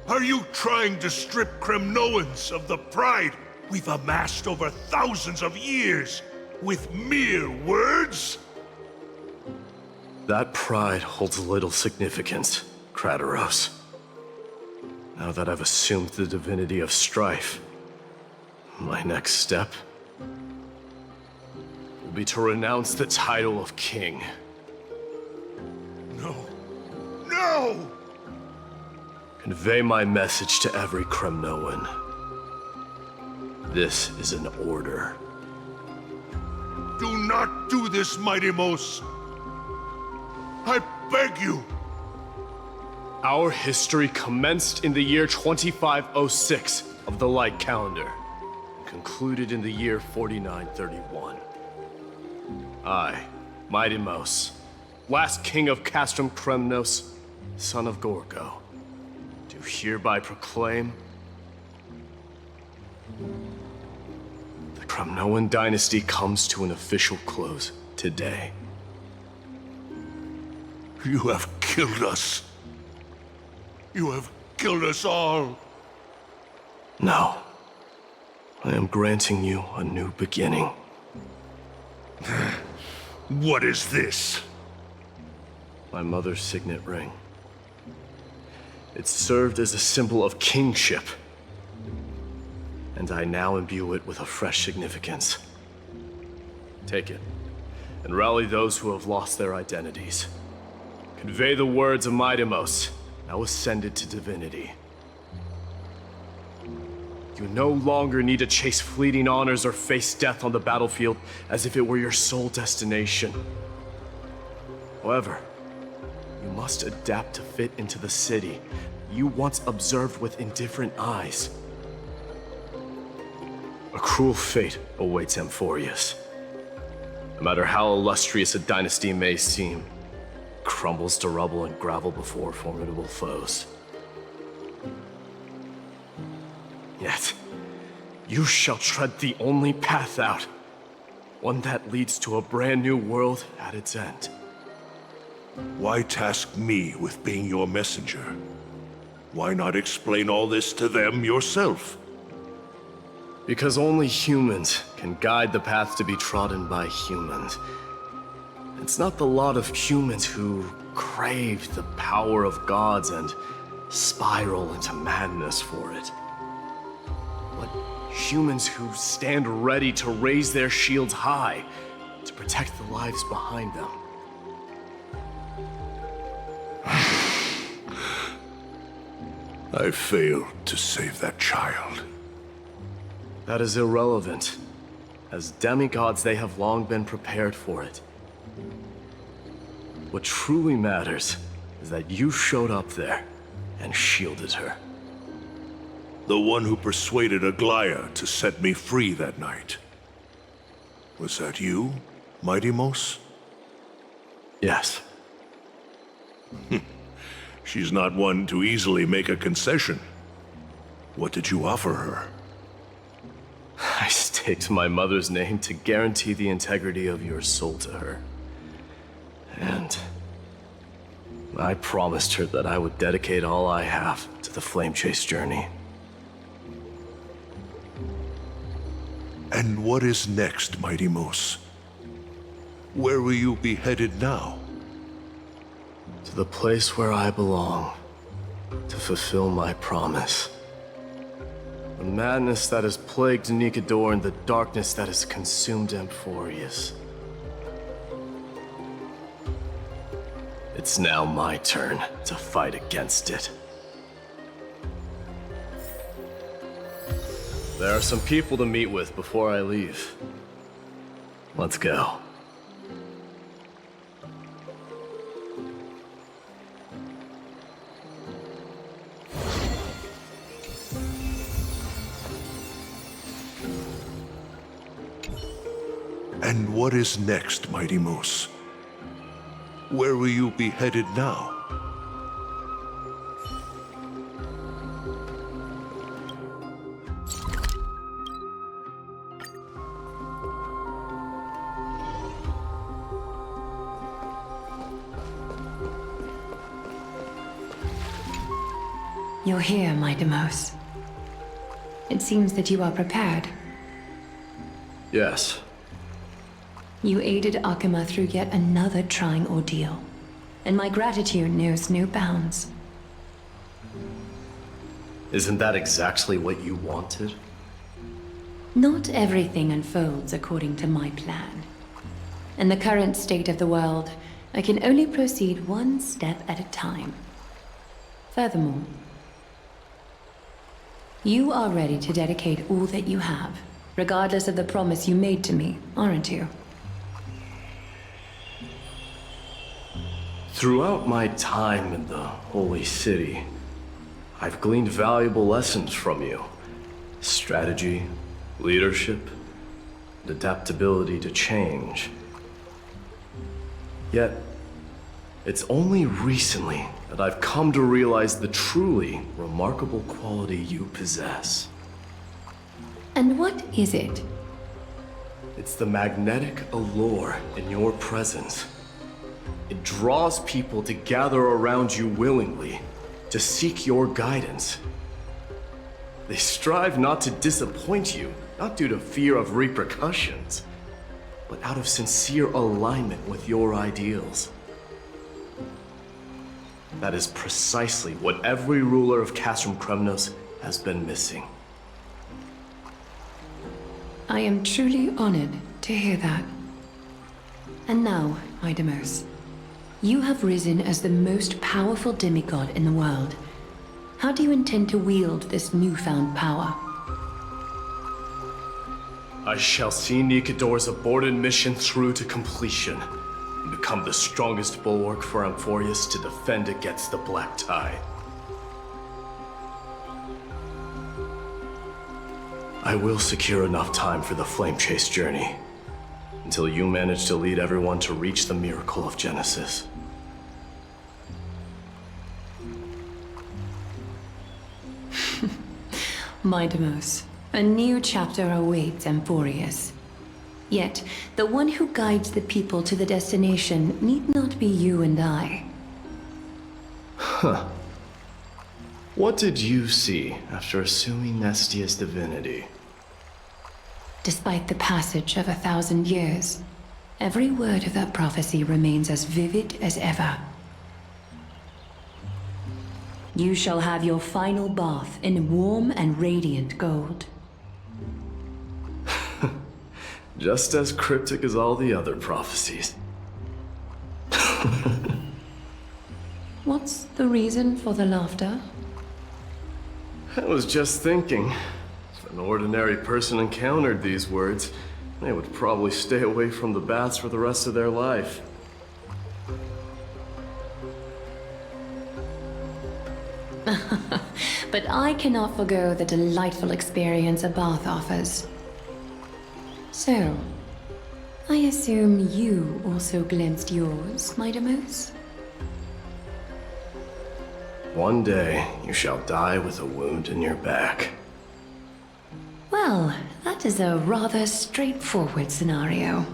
Are you trying to strip Kremnoans of the pride we've amassed over thousands of years with mere words? That pride holds little significance, Krateros. Now that I've assumed the divinity of strife, my next step will be to renounce the title of king. No. No! Convey my message to every Kremnoan. This is an order. Do not do this, Mighty Mos. I beg you. Our history commenced in the year 2506 of the Light Calendar, and concluded in the year 4931. I, Mighty Mos, last king of Castrum Kremnos, son of Gorgo, do hereby proclaim the Kremnoan dynasty comes to an official close today. You have killed us. You have killed us all. No. I am granting you a new beginning. What is this? My mother's signet ring. It served as a symbol of kingship, and I now imbue it with a fresh significance. Take it, and rally those who have lost their identities. Convey the words of Mighty Mos, now ascended to divinity. You no longer need to chase fleeting honors or face death on the battlefield as if it were your sole destination. However, you must adapt to fit into the city you once observed with indifferent eyes. A cruel fate awaits Amphorius. No matter how illustrious a dynasty may seem, it crumbles to rubble and gravel before formidable foes. Yet, you shall tread the only path out, one that leads to a brand new world at its end. Why task me with being your messenger? Why not explain all this to them yourself? Because only humans can guide the path to be trodden by humans. It's not the lot of humans who crave the power of gods and spiral into madness for it, but humans who stand ready to raise their shields high to protect the lives behind them. I failed to save that child. That is irrelevant. As demigods, they have long been prepared for it. What truly matters is that you showed up there and shielded her. The one who persuaded Aglaya to set me free that night. Was that you, Mighty Mos? Yes. She's not one to easily make a concession. What did you offer her? takes my mother's name to guarantee the integrity of your soul to her. And I promised her that I would dedicate all I have to the Flame Chase journey. And what is next, Mighty Moose? Where will you be headed now? To the place where I belong, to fulfill my promise. The madness that has plagued Nikador and the darkness that has consumed Amphorius. It's now my turn to fight against it. There are some people to meet with before I leave. Let's go. And what is next, Mighty Moose? Where will you be headed now? You're here, my Demos. It seems that you are prepared. Yes. You aided Akuma through yet another trying ordeal, and my gratitude knows no bounds. Isn't that exactly what you wanted? Not everything unfolds according to my plan. In the current state of the world, I can only proceed one step at a time. Furthermore, you are ready to dedicate all that you have, regardless of the promise you made to me, aren't you? Throughout my time in the Holy City, I've gleaned valuable lessons from you. Strategy, leadership, and adaptability to change. Yet, it's only recently that I've come to realize the truly remarkable quality you possess. And what is it? It's the magnetic allure in your presence. It draws people to gather around you willingly, to seek your guidance. They strive not to disappoint you, not due to fear of repercussions, but out of sincere alignment with your ideals. That is precisely what every ruler of Castrum Kremnos has been missing. I am truly honored to hear that. And now, Idemos, you have risen as the most powerful demigod in the world. How do you intend to wield this newfound power? I shall see Nikador's aborted mission through to completion, and become the strongest bulwark for Amphorius to defend against the Black Tide. I will secure enough time for the Flame Chase journey, until you manage to lead everyone to reach the miracle of Genesis. Midemos, a new chapter awaits Amphorius. Yet, the one who guides the people to the destination need not be you and I. Huh. What did you see after assuming Nestia's divinity? Despite the passage of 1,000 years, every word of that prophecy remains as vivid as ever. You shall have your final bath in warm and radiant gold. Just as cryptic as all the other prophecies. What's the reason for the laughter? I was just thinking, if an ordinary person encountered these words, they would probably stay away from the baths for the rest of their life. But I cannot forgo the delightful experience a bath offers. So, I assume you also glimpsed yours, Midemos? One day, you shall die with a wound in your back. Well, Well, that is a rather straightforward scenario.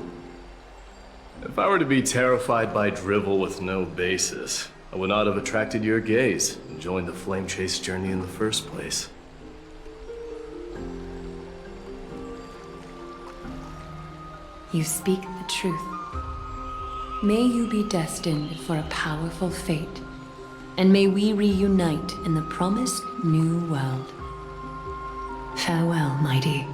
If I were to be terrified by drivel with no basis, I would not have attracted your gaze and joined the flame chase journey in the first place. You speak the truth. May you be destined for a powerful fate, and may we reunite in the promised new world. Farewell, mighty.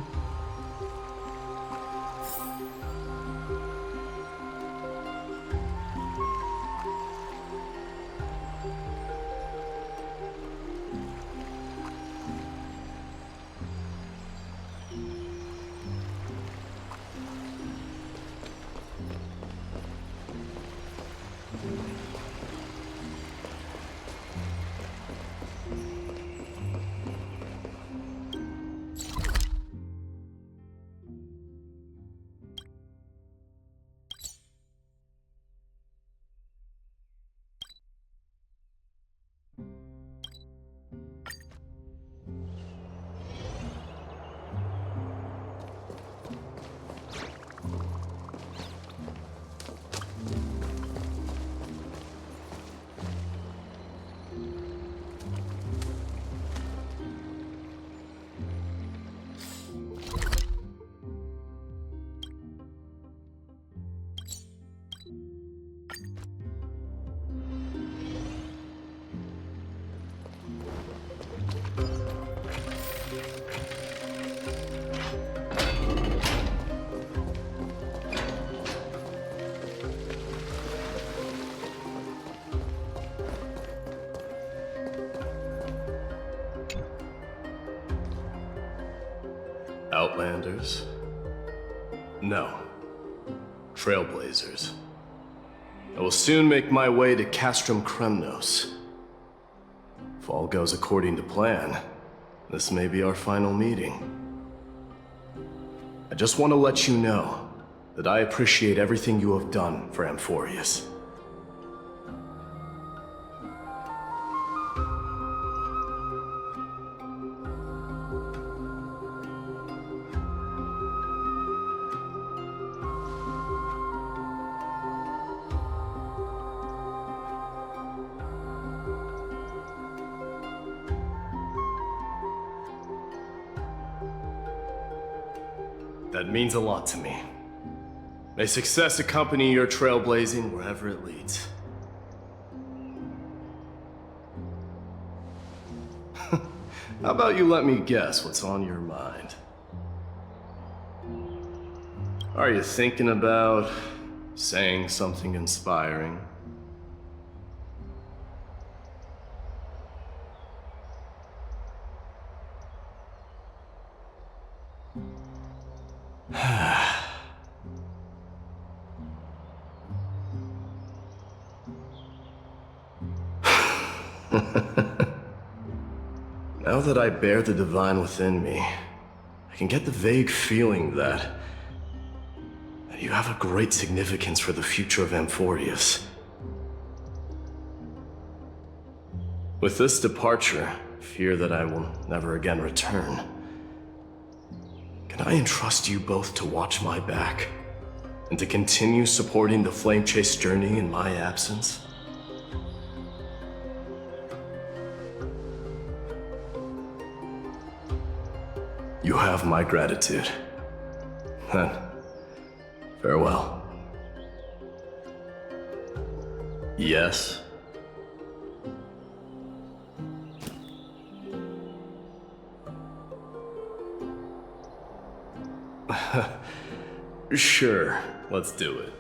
Outlanders? No. Trailblazers. I will soon make my way to Castrum Kremnos. If all goes according to plan, this may be our final meeting. I just want to let you know that I appreciate everything you have done for Amphorius. That means a lot to me. May success accompany your trailblazing wherever it leads. How about you let me guess what's on your mind? Are you thinking about saying something inspiring? Now that I bear the divine within me, I can get the vague feeling that you have a great significance for the future of Amphorius. With this departure, I fear that I will never again return. Can I entrust you both to watch my back and to continue supporting the Flame Chase journey in my absence? You have my gratitude. Then, farewell. Yes? Sure, let's do it.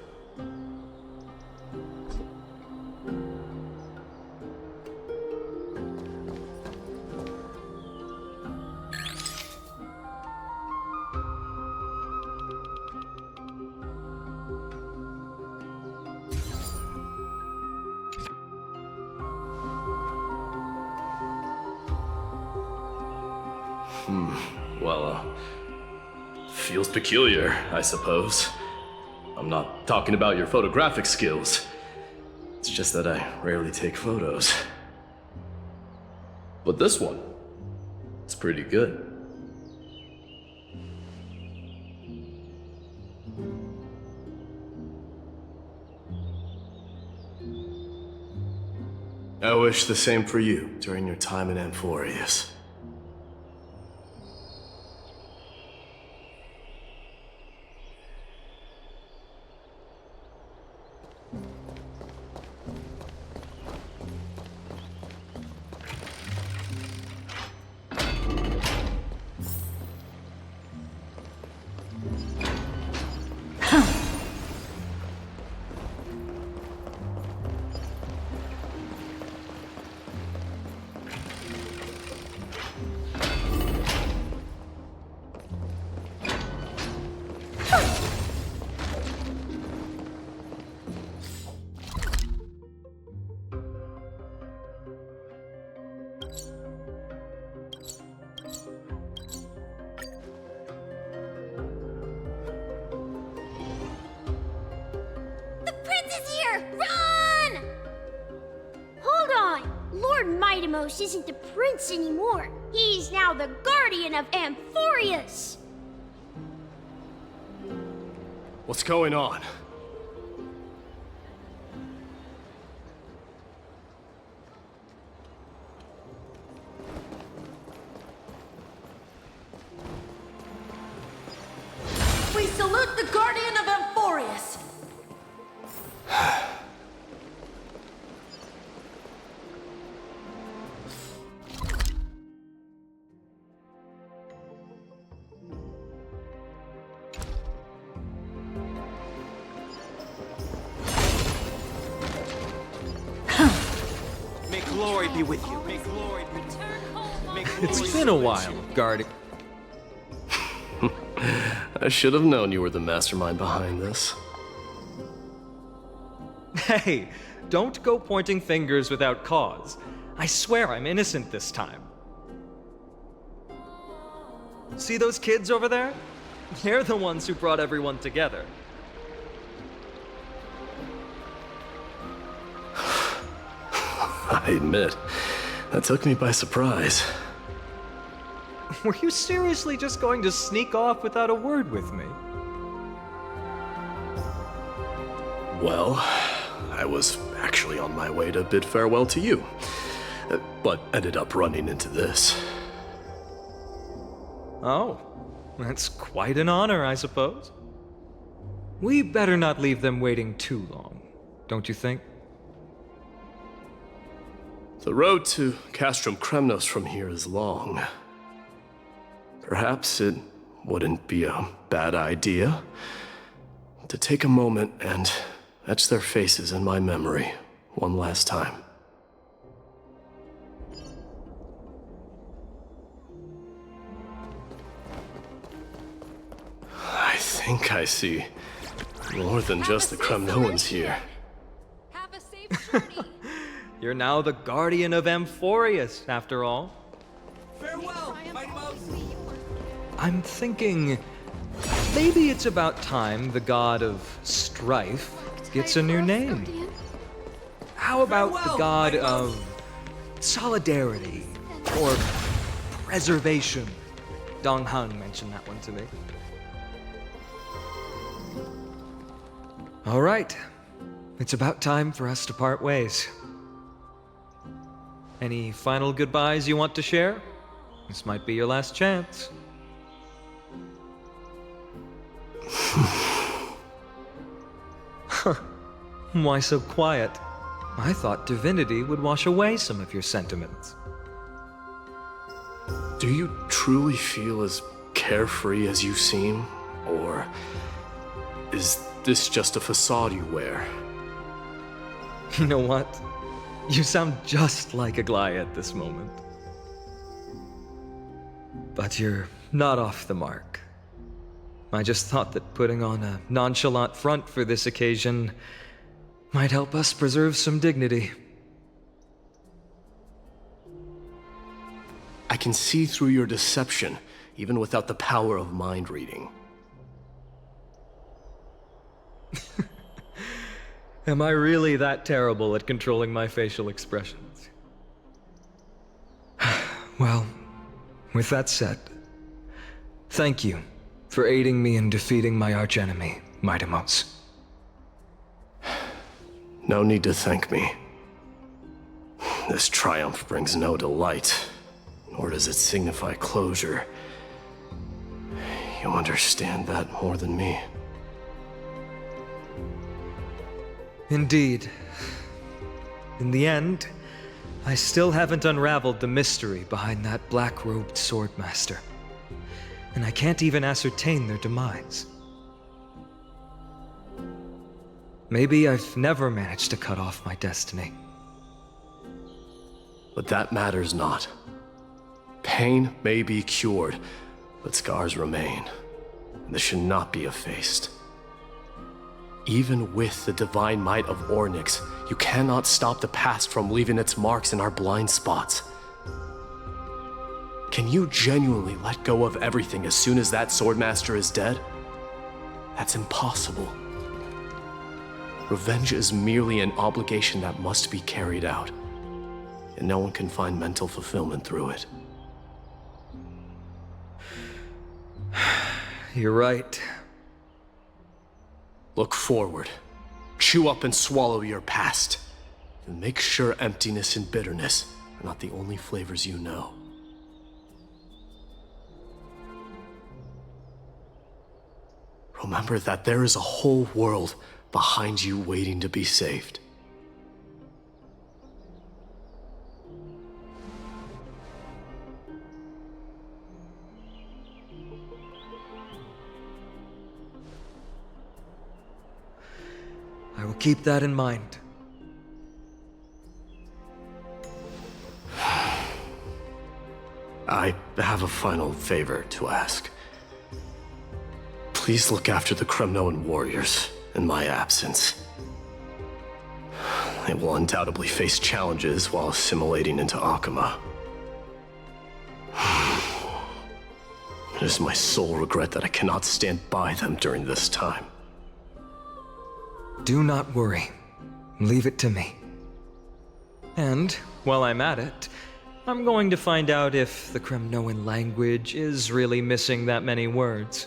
Well, feels peculiar, I suppose. I'm not talking about your photographic skills. It's just that I rarely take photos. But this one, it's pretty good. I wish the same for you during your time in Amphorius. The prince is here! Run! Hold on! Lord Mightimos isn't the prince anymore. He's now the guardian of Amphorius! What's going on? We salute the guardian of Amphorius! May glory be with you. May glory be with you. It's been a while, Guardian. I should have known you were the mastermind behind this. Hey, don't go pointing fingers without cause. I swear I'm innocent this time. See those kids over there? They're the ones who brought everyone together. I admit, that took me by surprise. Were you seriously just going to sneak off without a word with me? Well, I was actually on my way to bid farewell to you, but ended up running into this. Oh, that's quite an honor, I suppose. We better not leave them waiting too long, don't you think? The road to Castrum Kremnos from here is long. Perhaps it wouldn't be a bad idea to take a moment and etch their faces in my memory one last time. I think I see more than just the Kremnoans here. Have a safe journey. You're now the guardian of Amphorius, after all. Farewell, Mightimos! I'm thinking maybe it's about time the god of strife gets a new name. How about the god of solidarity or preservation? Dong Hung mentioned that one to me. All right, it's about time for us to part ways. Any final goodbyes you want to share? This might be your last chance. Why so quiet? I thought divinity would wash away some of your sentiments. Do you truly feel as carefree as you seem? Or is this just a facade you wear? You know what? You sound just like Aglaia at this moment. But you're not off the mark. I just thought that putting on a nonchalant front for this occasion might help us preserve some dignity. I can see through your deception, even without the power of mind reading. Am I really that terrible at controlling my facial expressions? Well, with that said, thank you for aiding me in defeating my archenemy, Mightimos. No need to thank me. This triumph brings no delight, nor does it signify closure. You understand that more than me. Indeed. In the end, I still haven't unraveled the mystery behind that black-robed swordmaster. And I can't even ascertain their demise. Maybe I've never managed to cut off my destiny. But that matters not. Pain may be cured, but scars remain. And this should not be effaced. Even with the divine might of Ornyx, you cannot stop the past from leaving its marks in our blind spots. Can you genuinely let go of everything as soon as that Swordmaster is dead? That's impossible. Revenge is merely an obligation that must be carried out, and no one can find mental fulfillment through it. You're right. Look forward. Chew up and swallow your past. And make sure emptiness and bitterness are not the only flavors you know. Remember that there is a whole world behind you waiting to be saved. I will keep that in mind. I have a final favor to ask. Please look after the Kremnoan warriors in my absence. They will undoubtedly face challenges while assimilating into Akama. It is my sole regret that I cannot stand by them during this time. Do not worry. Leave it to me. And, while I'm at it, I'm going to find out if the Kremnoan language is really missing that many words.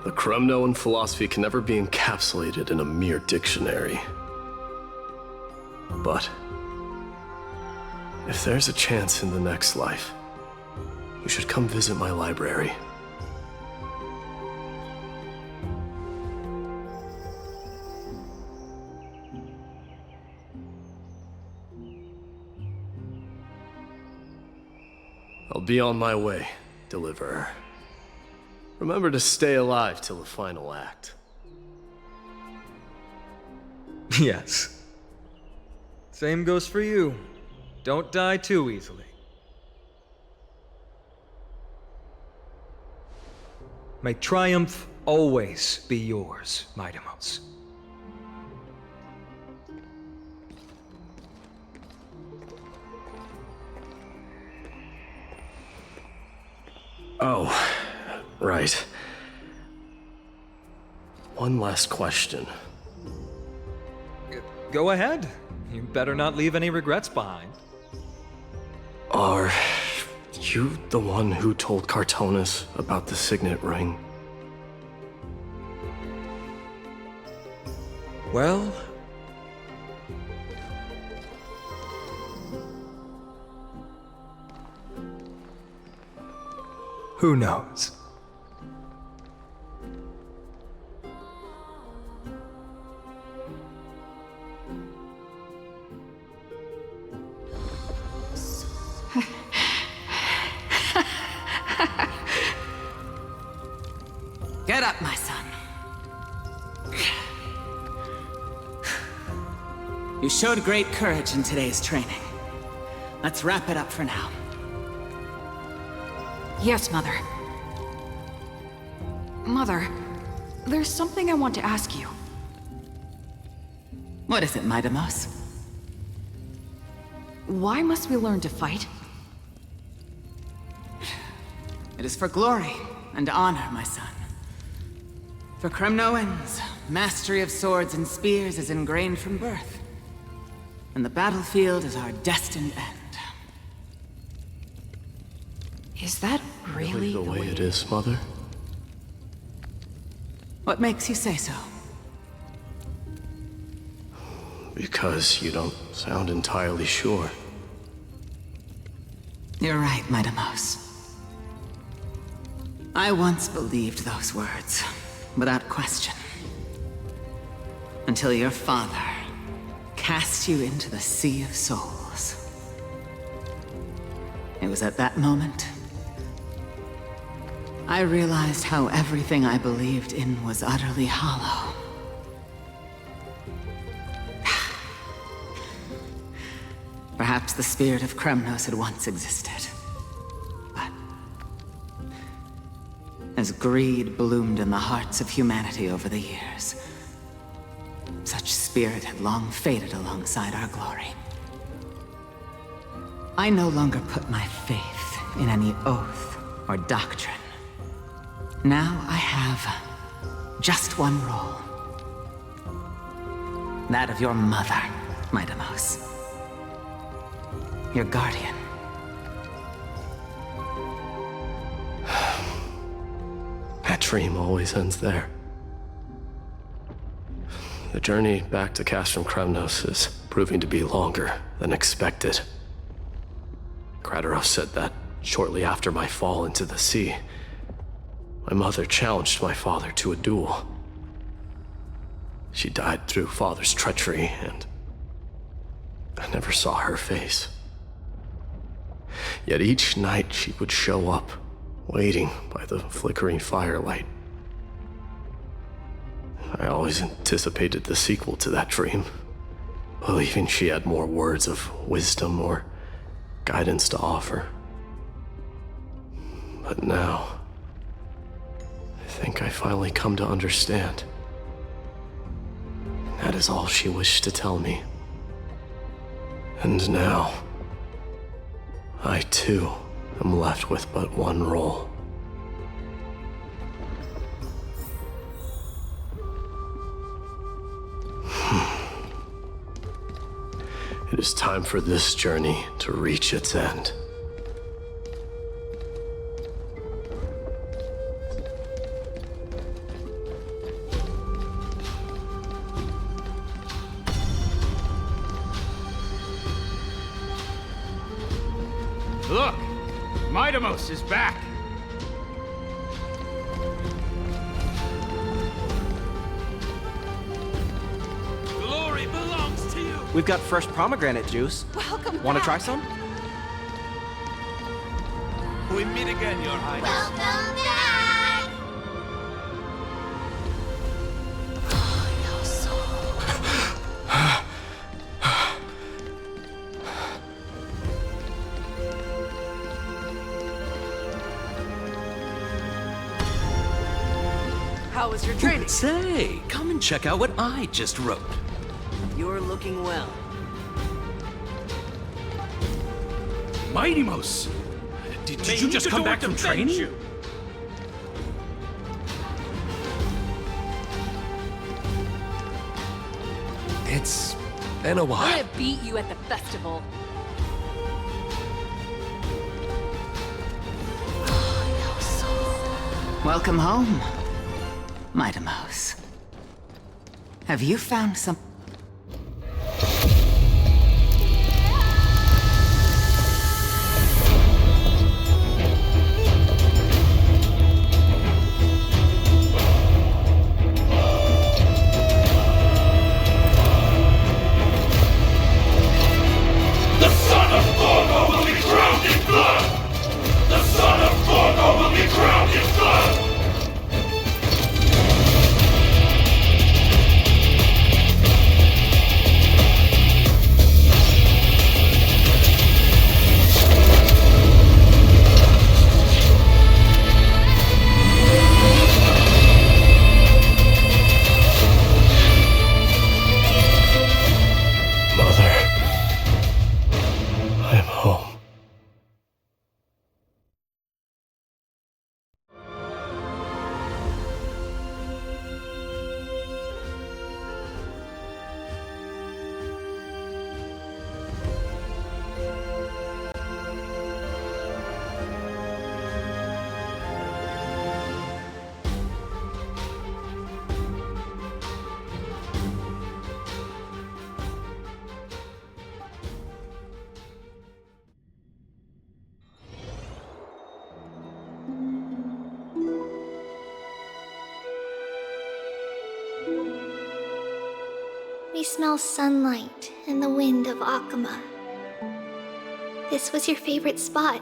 The Kremnoan philosophy can never be encapsulated in a mere dictionary. But if there's a chance in the next life, you should come visit my library. I'll be on my way, Deliverer. Remember to stay alive till the final act. Yes. Same goes for you. Don't die too easily. May triumph always be yours, Midamos. Oh, right. One last question. Go ahead. You better not leave any regrets behind. Are you the one who told Cartonis about the signet ring? Well... who knows? Get up, my son. You showed great courage in today's training. Let's wrap it up for now. Yes, Mother. Mother, there's something I want to ask you. What is it, Midamos? Why must we learn to fight? It is for glory and honor, my son. For Kremnoans, mastery of swords and spears is ingrained from birth. And the battlefield is our destined end. Is that really the way it is, Mother? What makes you say so? Because you don't sound entirely sure. You're right, Midamos. I once believed those words, without question. Until your father cast you into the Sea of Souls. It was at that moment I realized how everything I believed in was utterly hollow. Perhaps the spirit of Kremnos had once existed. But as greed bloomed in the hearts of humanity over the years, such spirit had long faded alongside our glory. I no longer put my faith in any oath or doctrine. Now I have just one role. That of your mother, Midamos. Your guardian. That dream always ends there. The journey back to Castrum Kremnos is proving to be longer than expected. Kratoros said that shortly after my fall into the sea, my mother challenged my father to a duel. She died through father's treachery, and I never saw her face. Yet each night she would show up, waiting by the flickering firelight. I always anticipated the sequel to that dream, believing she had more words of wisdom or guidance to offer. But now, I think I finally come to understand. That is all she wished to tell me. And now, I too am left with but one role. It is time for this journey to reach its end. Look! Midamos is back! Glory belongs to you! We've got fresh pomegranate juice. Welcome Want to back. try some? We meet again, Your Highness. Welcome back! How was your training? Say, come and check out what I just wrote. You're looking well. Midamos! Did you just come back from training? It's been a while. I'm gonna beat you at the festival. Welcome home, Midamos. Have you found some... The son of Gorgo will be drowned in blood! The son of Gorgo will be drowned in blood! We smell sunlight and the wind of Akama. This was your favorite spot,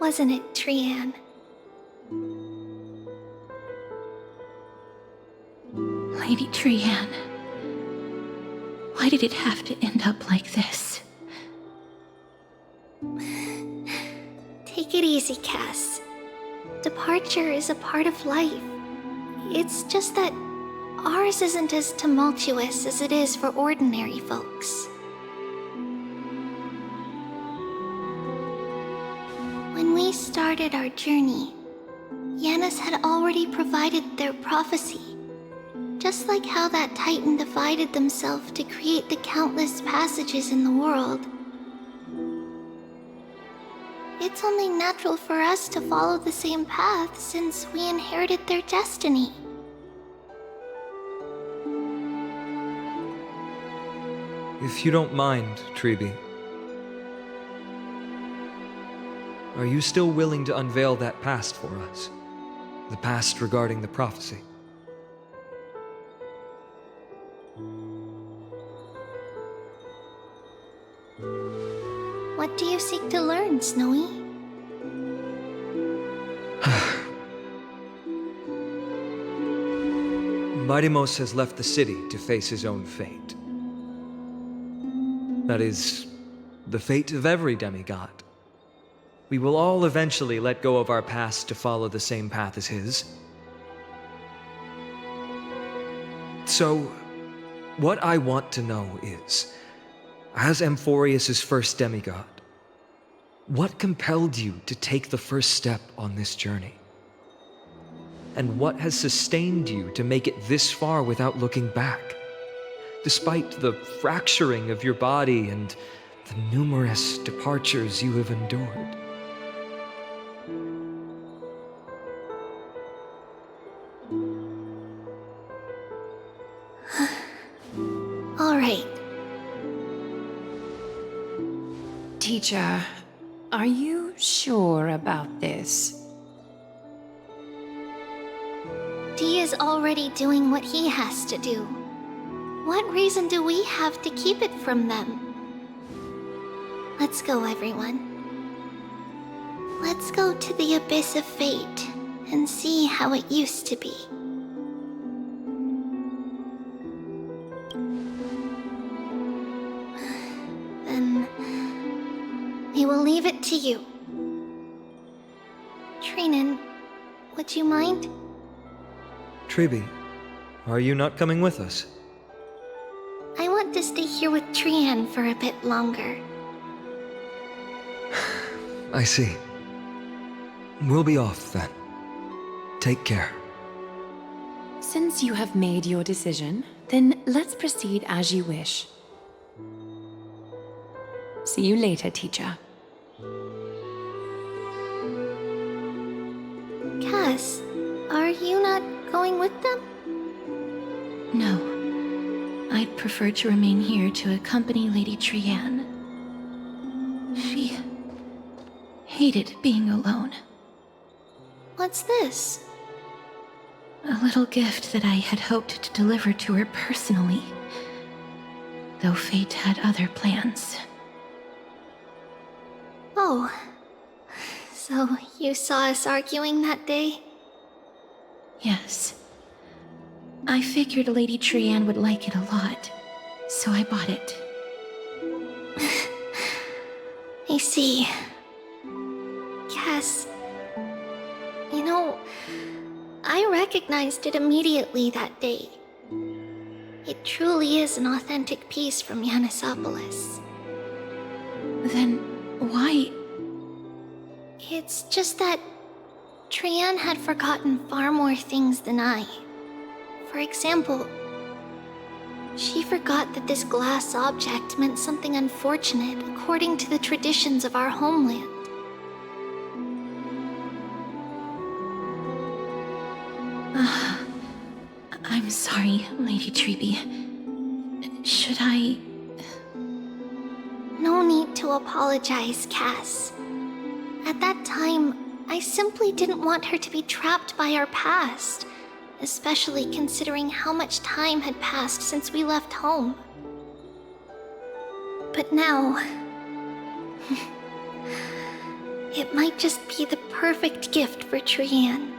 wasn't it, Trian? Lady Trian, why did it have to end up like this? Take it easy, Cass. Departure is a part of life. It's just that ours isn't as tumultuous as it is for ordinary folks. When we started our journey, Yanis had already provided their prophecy. Just like how that Titan divided themselves to create the countless passages in the world. It's only natural for us to follow the same path since we inherited their destiny. If you don't mind, Treeby, are you still willing to unveil that past for us? The past regarding the prophecy? What do you seek to learn, Snowy? Midimos has left the city to face his own fate. That is, the fate of every demigod. We will all eventually let go of our past to follow the same path as his. So, what I want to know is, as Amphorius' first demigod, what compelled you to take the first step on this journey? And what has sustained you to make it this far without looking back? Despite the fracturing of your body and the numerous departures you have endured. All right. Teacher, are you sure about this? Dee is already doing what he has to do. What reason do we have to keep it from them? Let's go, everyone. Let's go to the abyss of fate and see how it used to be. Then we will leave it to you. Trinan, would you mind? Treeby, are you not coming with us? I want to stay here with Trian for a bit longer. I see. We'll be off then. Take care. Since you have made your decision, then let's proceed as you wish. See you later, teacher. Cass, are you not going with them? No. I'd prefer to remain here to accompany Lady Trian. She hated being alone. What's this? A little gift that I had hoped to deliver to her personally, though fate had other plans. Oh. So you saw us arguing that day? Yes. I figured Lady Trian would like it a lot, so I bought it. I see. Cass, you know, I recognized it immediately that day. It truly is an authentic piece from Yanisopolis. Then why? It's just that Trian had forgotten far more things than I. For example, she forgot that this glass object meant something unfortunate according to the traditions of our homeland. I'm sorry, Lady Treeby. Should I... No need to apologize, Cass. At that time, I simply didn't want her to be trapped by our past. especially considering how much time had passed since we left home. But now, it might just be the perfect gift for Trianne.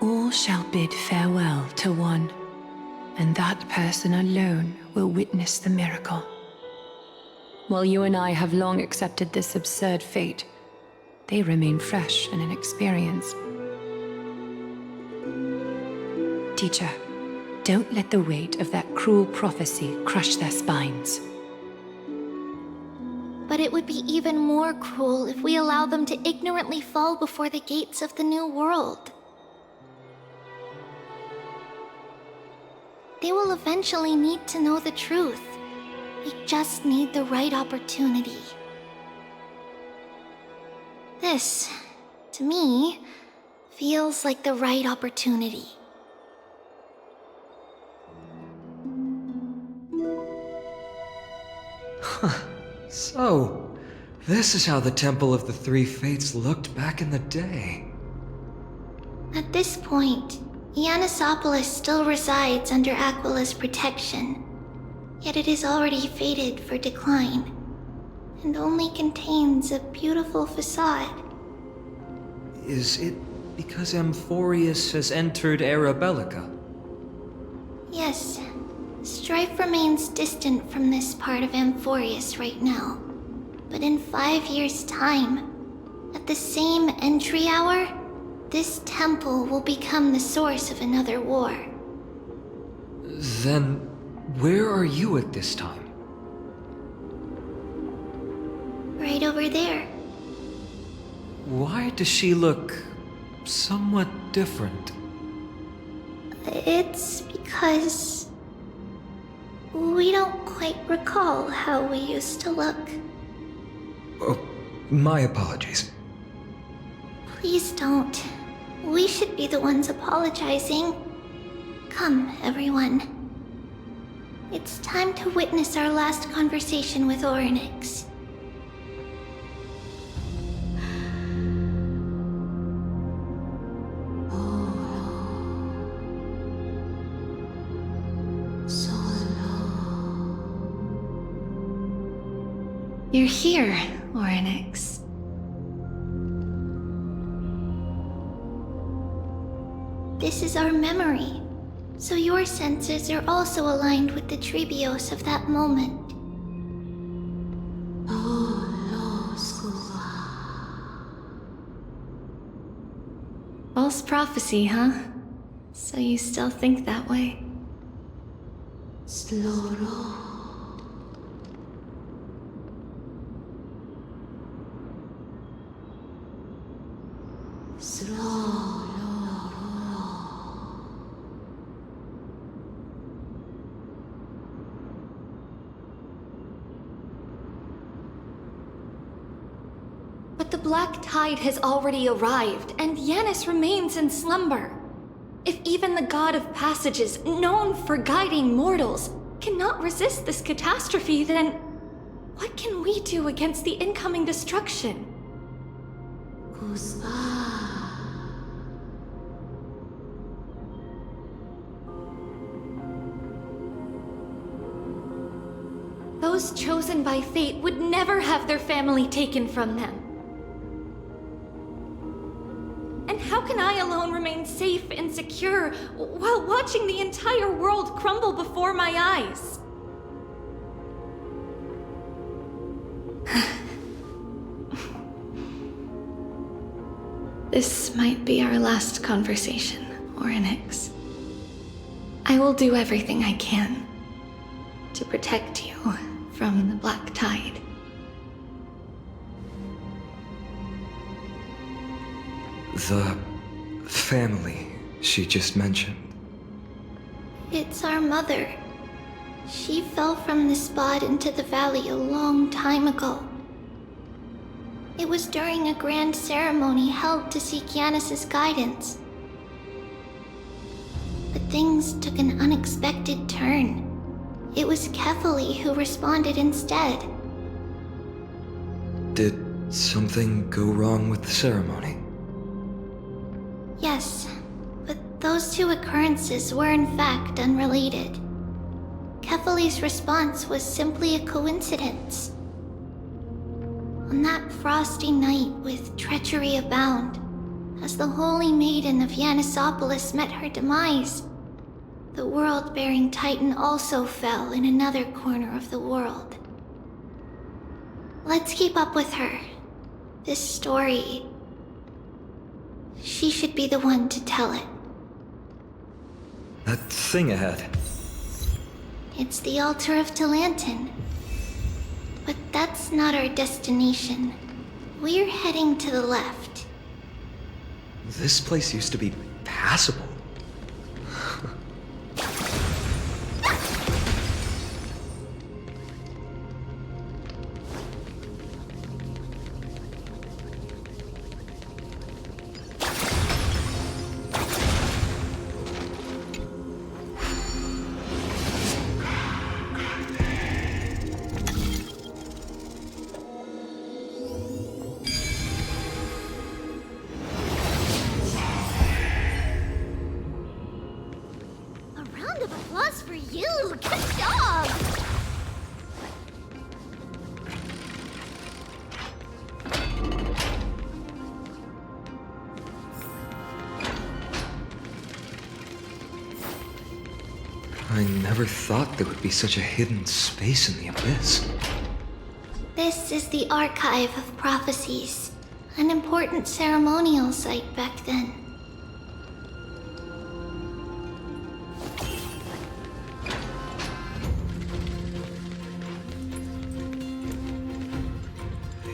All shall bid farewell to one, and that person alone will witness the miracle. While you and I have long accepted this absurd fate, they remain fresh and inexperienced. Teacher, don't let the weight of that cruel prophecy crush their spines. But it would be even more cruel if we allow them to ignorantly fall before the gates of the new world. They will eventually need to know the truth. We just need the right opportunity. This, to me, feels like the right opportunity. So, this is how the Temple of the Three Fates looked back in the day. At this point, Ianisopolis still resides under Aquila's protection, yet it is already fated for decline, and only contains a beautiful facade. Is it because Amphorius has entered Arabellica? Yes, strife remains distant from this part of Amphorius right now. But in 5 years' time, at the same entry hour, this temple will become the source of another war. Then, where are you at this time? Right over there. Why does she look somewhat different? It's because we don't quite recall how we used to look. Oh, my apologies. Please don't. We should be the ones apologizing. Come, everyone. It's time to witness our last conversation with Orynyx. You're here, Orynyx. This is our memory, so your senses are also aligned with the Trebios of that moment. False prophecy, huh? So you still think that way? But the Black Tide has already arrived, and Yanis remains in slumber. If even the God of Passages, known for guiding mortals, cannot resist this catastrophe, then what can we do against the incoming destruction? Those chosen by fate would never have their family taken from them. And how can I alone remain safe and secure while watching the entire world crumble before my eyes? This might be our last conversation, Orynyx. I will do everything I can to protect you from the Black Tide. The family she just mentioned. It's our mother. She fell from the spot into the valley a long time ago. It was during a grand ceremony held to seek Yanis's guidance. But things took an unexpected turn. It was Kefali who responded instead. Did something go wrong with the ceremony? Yes, but those those two occurrences were in fact unrelated. Kefali's response was simply a coincidence. On that frosty night with treachery abound, as the Holy Maiden of Yanisopolis met her demise, the world-bearing Titan also fell in another corner of the world. Let's keep up with her. This story... she should be the one to tell it. That thing ahead. It's the altar of Talantin. But that's not our destination. We're heading to the left. This place used to be passable. I never thought there would be such a hidden space in the Abyss. This is the Archive of Prophecies, an important ceremonial site back then.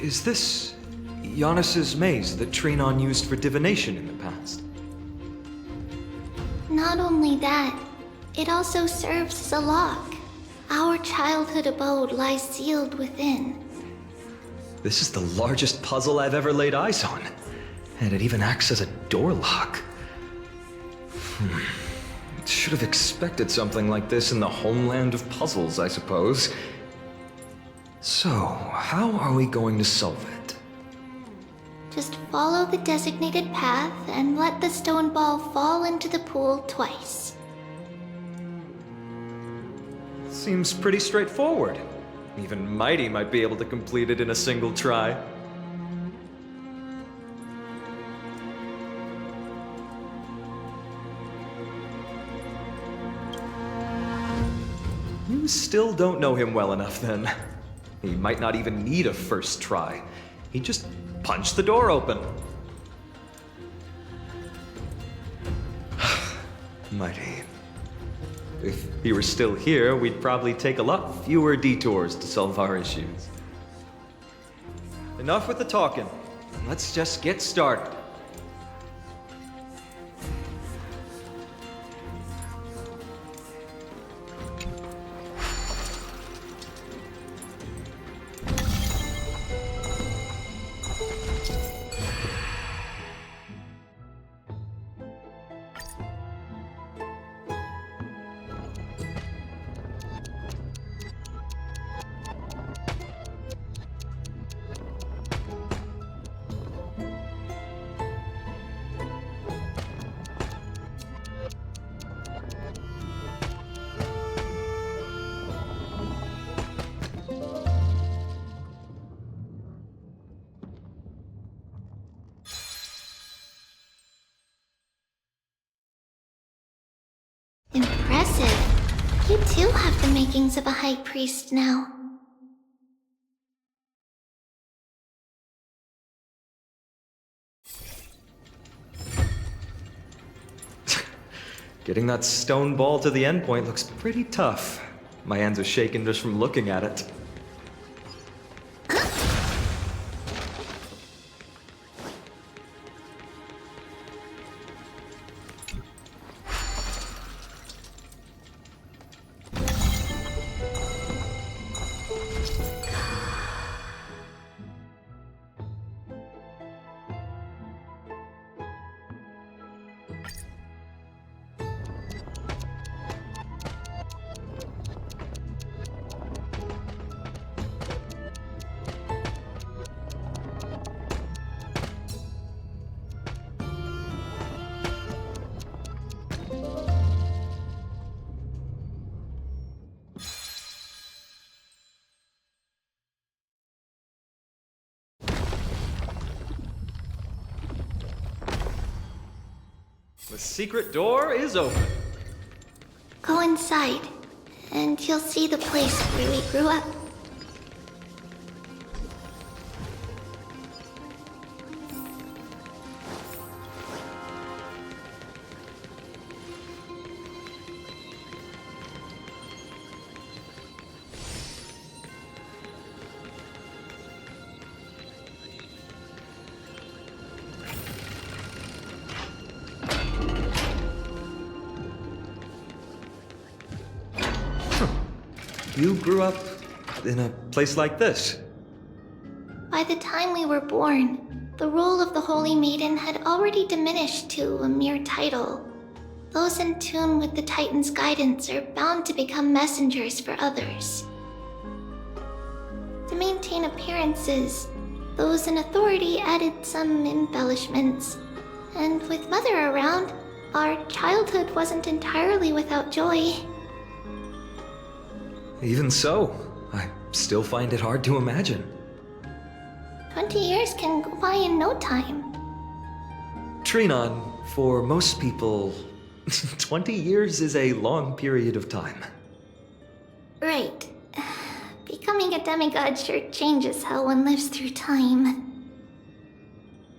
Is this Giannis's maze that Trinon used for divination in the past? Not only that, it also serves as a lock. Our childhood abode lies sealed within. This is the largest puzzle I've ever laid eyes on. And it even acts as a door lock. Should have expected something like this in the homeland of puzzles, I suppose. So, how are we going to solve it? Just follow the designated path and let the stone ball fall into the pool twice. Seems pretty straightforward. Even Mighty might be able to complete it in a single try. You still don't know him well enough, then. He might not even need a first try. He just punched the door open. Mighty. If he were still here, we'd probably take a lot fewer detours to solve our issues. Enough with the talking. Let's just get started. Impressive. You too have the makings of a high priest now. Getting that stone ball to the endpoint looks pretty tough. My hands are shaking just from looking at it. The secret door is open. Go inside, and you'll see the place where we grew up. You grew up in a place like this. By the time we were born, the role of the Holy Maiden had already diminished to a mere title. Those in tune with the Titan's guidance are bound to become messengers for others. To maintain appearances, those in authority added some embellishments. And with Mother around, our childhood wasn't entirely without joy. Even so, I still find it hard to imagine. 20 years can go by in no time. Trinon, for most people, 20 years is a long period of time. Right. Becoming a demigod sure changes how one lives through time.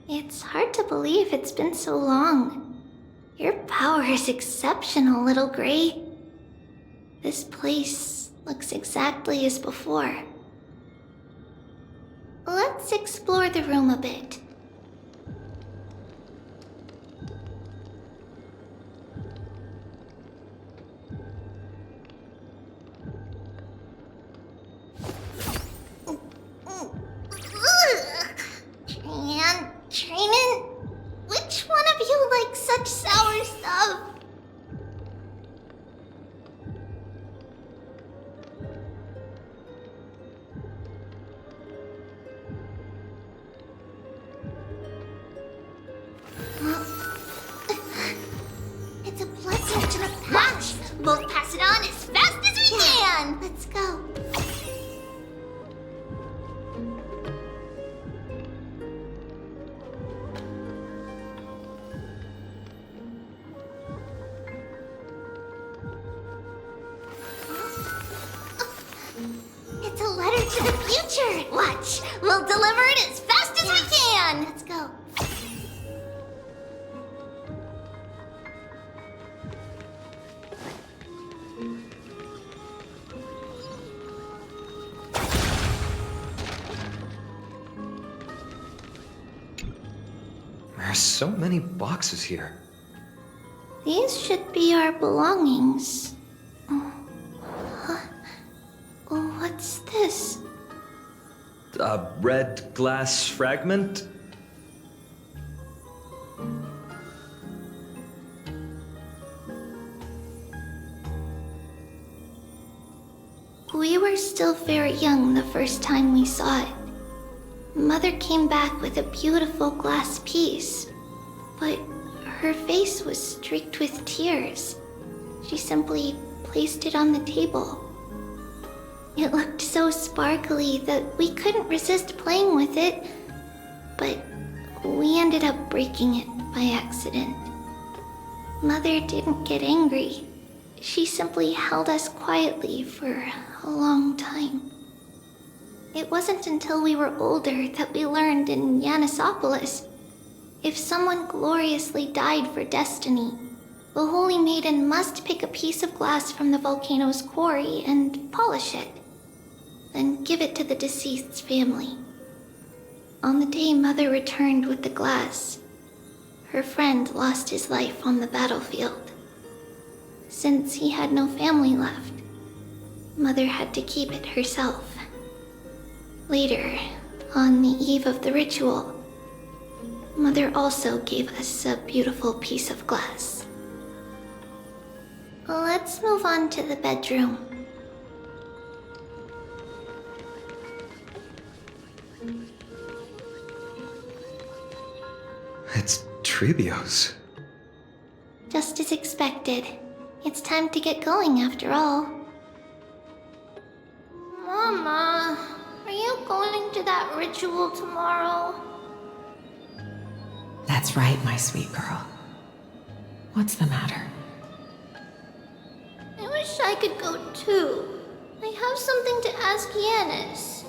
It's hard to believe it's been so long. Your power is exceptional, Little Gray. This place looks exactly as before. Let's explore the room a bit. Trinon, which one of you likes such sour stuff? It's a blessing to the patch. We'll pass it on as fast as we can. Let's go. It's a letter to the future. Watch, we'll deliver it as fast as we can. Let's go. There's so many boxes here. These should be our belongings. Huh? What's this? A red glass fragment? We were still very young the first time we saw it. Mother came back with a beautiful glass piece, but her face was streaked with tears. She simply placed it on the table. It looked so sparkly that we couldn't resist playing with it, but we ended up breaking it by accident. Mother didn't get angry. She simply held us quietly for a long time. It wasn't until we were older that we learned in Yanissopolis, if someone gloriously died for destiny, the Holy Maiden must pick a piece of glass from the volcano's quarry and polish it, then give it to the deceased's family. On the day Mother returned with the glass, her friend lost his life on the battlefield. Since he had no family left, Mother had to keep it herself. Later, on the eve of the ritual, Mother also gave us a beautiful piece of glass. Let's move on to the bedroom. It's Trebio's. Just as expected. It's time to get going after all. Mama, are you going to that ritual tomorrow? That's right, my sweet girl. What's the matter? I wish I could go too. I have something to ask Yanis.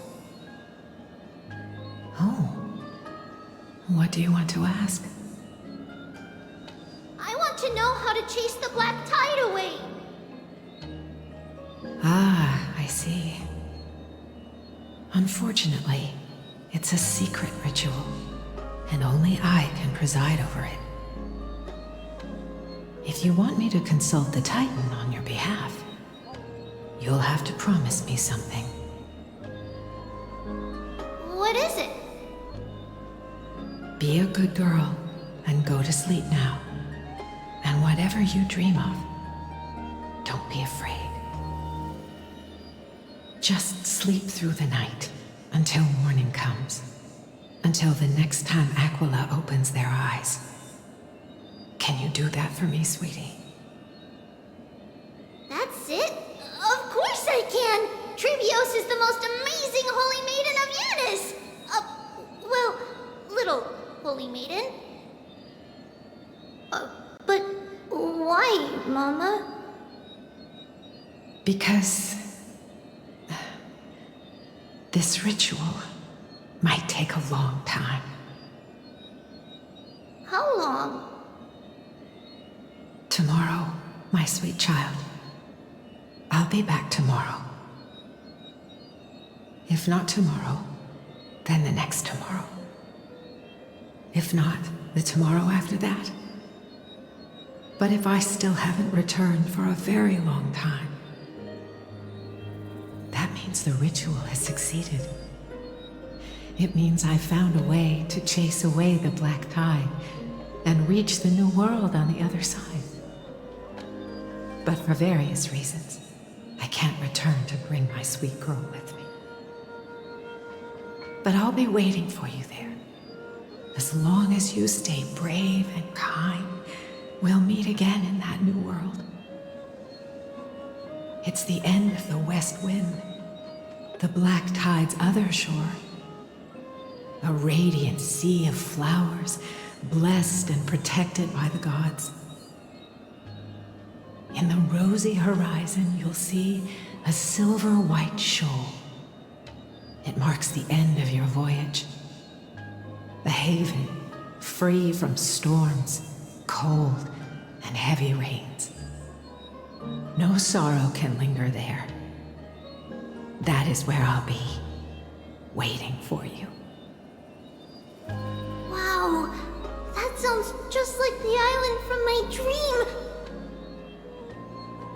Oh. What do you want to ask? I want to know how to chase the black tide away. Ah, I see. Unfortunately, it's a secret ritual, and only I can preside over it. If you want me to consult the Titan on your behalf, you'll have to promise me something. What is it? Be a good girl and go to sleep now. And whatever you dream of, don't be afraid. Just sleep through the night until morning comes. Until the next time Aquila opens their eyes. Can you do that for me, sweetie? That's it? Of course I can! Trevios is the most amazing holy maiden of Yanis! Well, little holy maiden. But why, Mama? Because this ritual might take a long time. How long? Tomorrow, my sweet child. I'll be back tomorrow. If not tomorrow, then the next tomorrow. If not, the tomorrow after that. But if I still haven't returned for a very long time, that means the ritual has succeeded. It means I found a way to chase away the black tide and reach the new world on the other side. But for various reasons, I can't return to bring my sweet girl with me. But I'll be waiting for you there. As long as you stay brave and kind, we'll meet again in that new world. It's the end of the West Wind, the black tide's other shore. A radiant sea of flowers, blessed and protected by the gods. In the rosy horizon, you'll see a silver-white shoal. It marks the end of your voyage. A haven, free from storms, cold, and heavy rains. No sorrow can linger there. That is where I'll be, waiting for you. Wow, that sounds just like the island from my dream.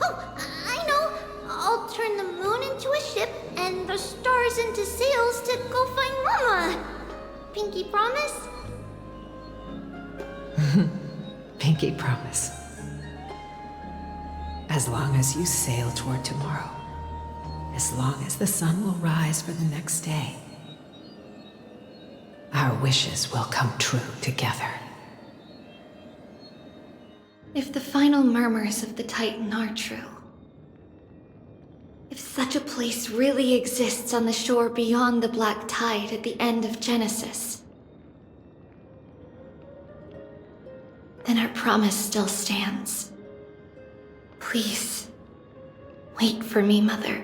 Oh, I know. I'll turn the moon into a ship and the stars into sails to go find Mama. Pinky promise? Pinky promise. As long as you sail toward tomorrow. As long as the sun will rise for the next day. Our wishes will come true together. If the final murmurs of the Titan are true, if such a place really exists on the shore beyond the black tide at the end of Genesis, then our promise still stands. Please, wait for me, Mother.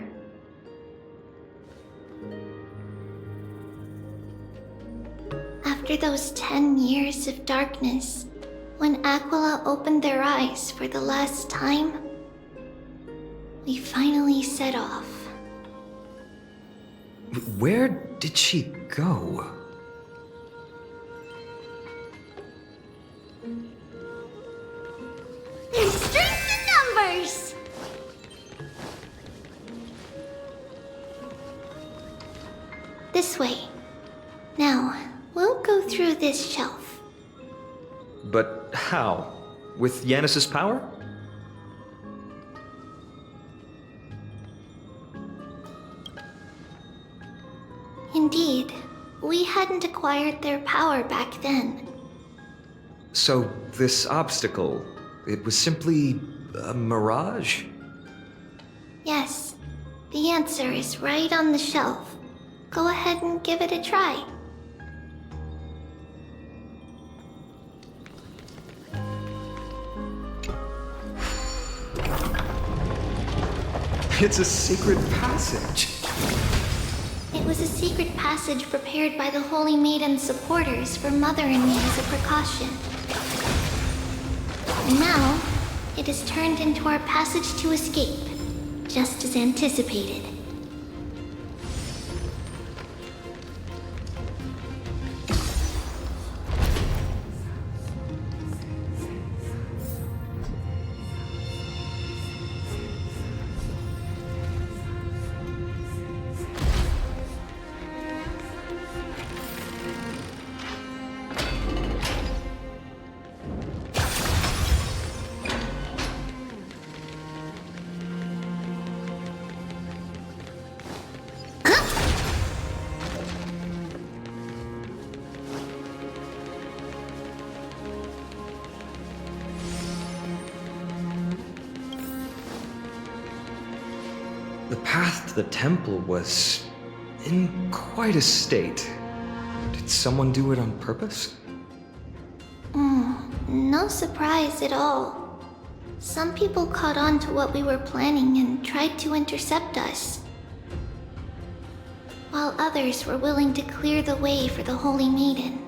After those 10 years of darkness, when Aquila opened their eyes for the last time, we finally set off. Where did she go? There's strength in numbers! This way. Now, we'll go through this shelf. But how? With Yanis's power? Indeed, we hadn't acquired their power back then. So, this obstacle, it was simply a mirage? Yes, the answer is right on the shelf. Go ahead and give it a try. It's a secret passage. It was a secret passage prepared by the Holy Maiden's supporters for Mother and me as a precaution. And now, it has turned into our passage to escape, just as anticipated. The path to the temple was in quite a state. Did someone do it on purpose? No surprise at all. Some people caught on to what we were planning and tried to intercept us, while others were willing to clear the way for the Holy Maiden.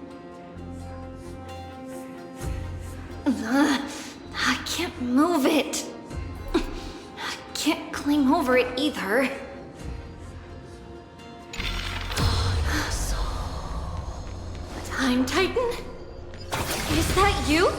I can't move it. I can't climb over it either. Time Titan? Is that you?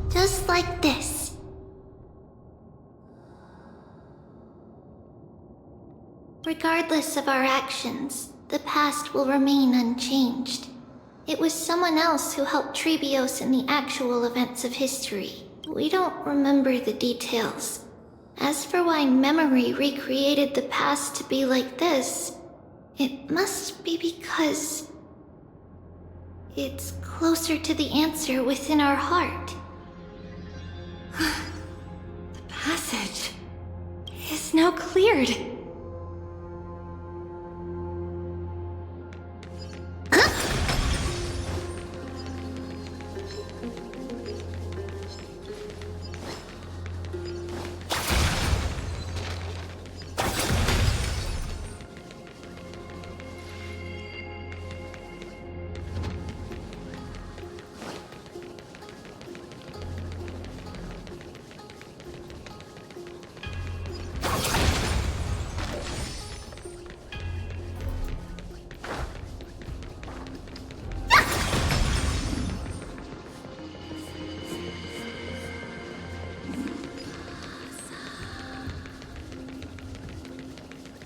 Just like this. Regardless of our actions, the past will remain unchanged. It was someone else who helped Trebios in the actual events of history. We don't remember the details. As for why memory recreated the past to be like this, it must be because it's closer to the answer within our heart. The passage is now cleared.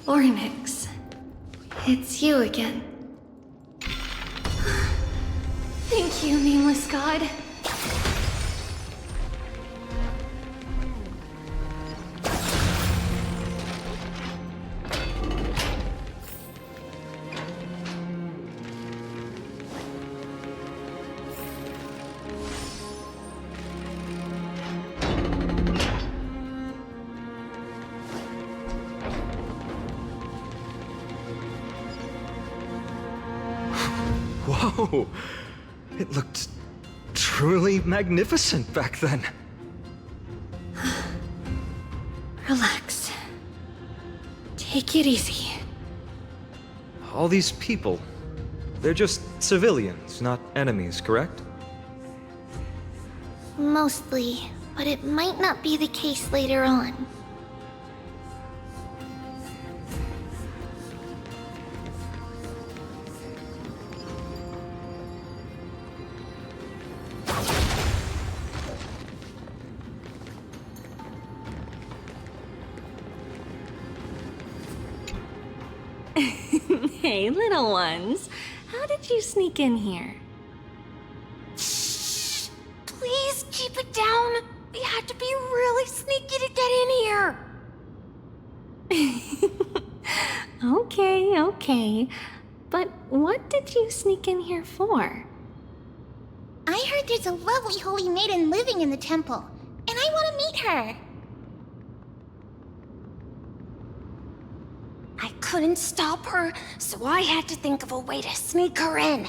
Ornix, it's you again. Thank you, nameless god. Whoa! It looked truly magnificent back then. Relax. Take it easy. All these people, they're just civilians, not enemies, correct? Mostly, but it might not be the case later on. Hey, little ones. How did you sneak in here? Shh! Please keep it down. We had to be really sneaky to get in here. Okay. but what did you sneak in here for? I heard there's a lovely holy maiden living in the temple, and I want to meet her. I couldn't stop her, so I had to think of a way to sneak her in.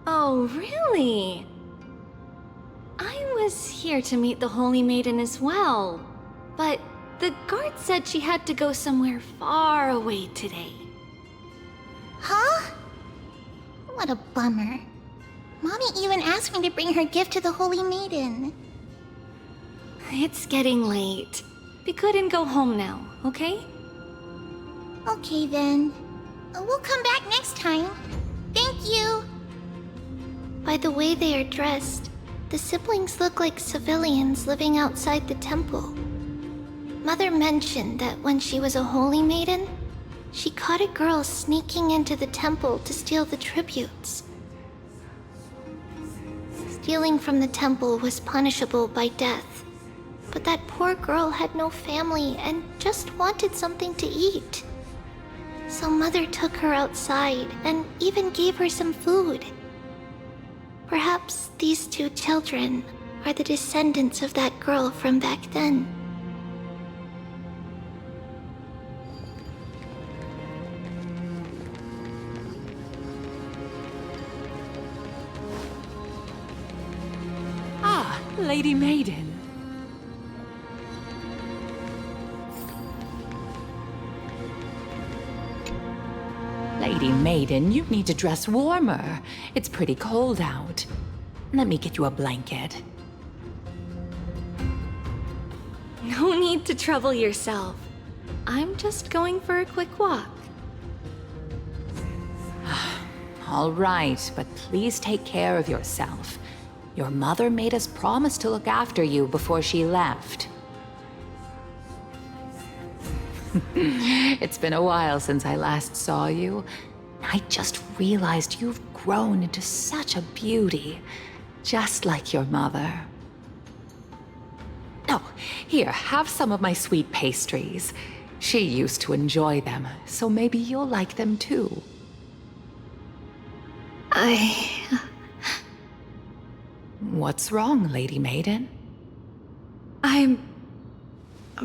Oh, really? I was here to meet the Holy Maiden as well, but the guard said she had to go somewhere far away today. Huh? What a bummer. Mommy even asked me to bring her gift to the Holy Maiden. It's getting late. We couldn't go home now, okay? Okay then. We'll come back next time. Thank you. By the way they are dressed, the siblings look like civilians living outside the temple. Mother mentioned that when she was a holy maiden, she caught a girl sneaking into the temple to steal the tributes. Stealing from the temple was punishable by death, but that poor girl had no family and just wanted something to eat. So Mother took her outside and even gave her some food. Perhaps these two children are the descendants of that girl from back then. Ah, Lady Maiden. Lady Maiden, you need to dress warmer. It's pretty cold out. Let me get you a blanket. No need to trouble yourself. I'm just going for a quick walk. All right, but please take care of yourself. Your mother made us promise to look after you before she left. It's been a while since I last saw you. I just realized you've grown into such a beauty, just like your mother. Oh, here, have some of my sweet pastries. She used to enjoy them, so maybe you'll like them too. What's wrong, Lady Maiden? I'm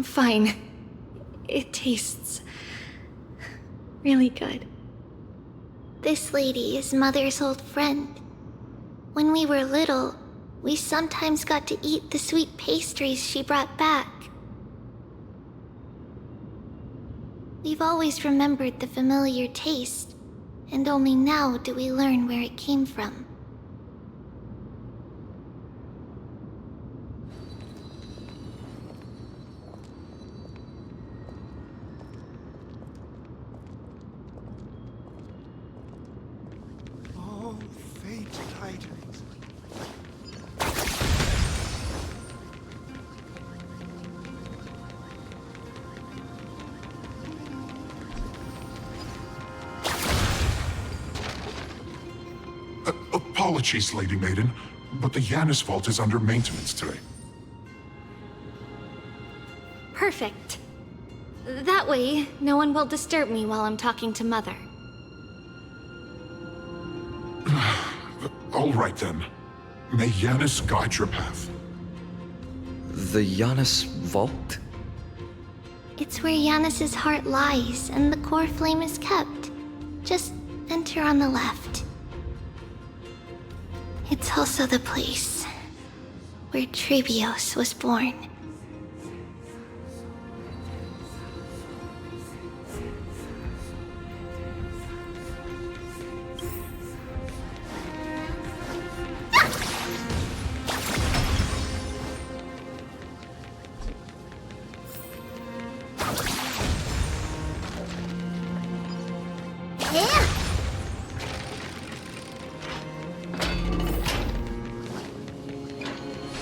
fine. It tastes really good. This lady is Mother's old friend. When we were little, we sometimes got to eat the sweet pastries she brought back. We've always remembered the familiar taste, and only now do we learn where it came from. Oh, fate tidings. Apologies, Lady Maiden, but the Yanis vault is under maintenance today. Perfect. That way, no one will disturb me while I'm talking to Mother. All right then. May Yanis guide your path. The Yanis vault? It's where Yanis's heart lies and the core flame is kept. Just enter on the left. It's also the place where Trailblaze was born.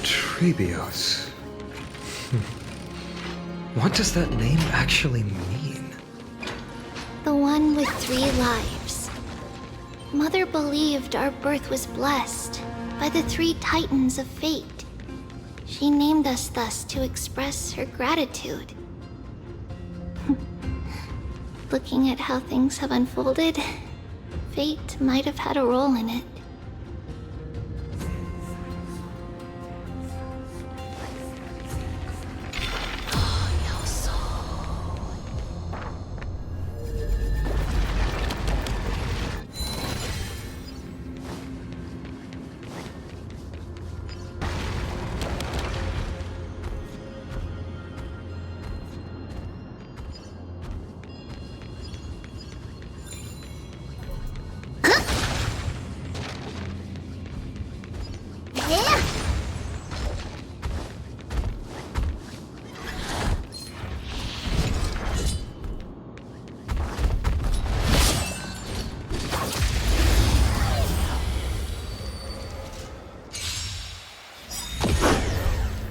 Trailblaze. What does that name actually mean? The one with 3 lives. Mother believed our birth was blessed by the 3 titans of fate. She named us thus to express her gratitude. Looking at how things have unfolded, fate might have had a role in it.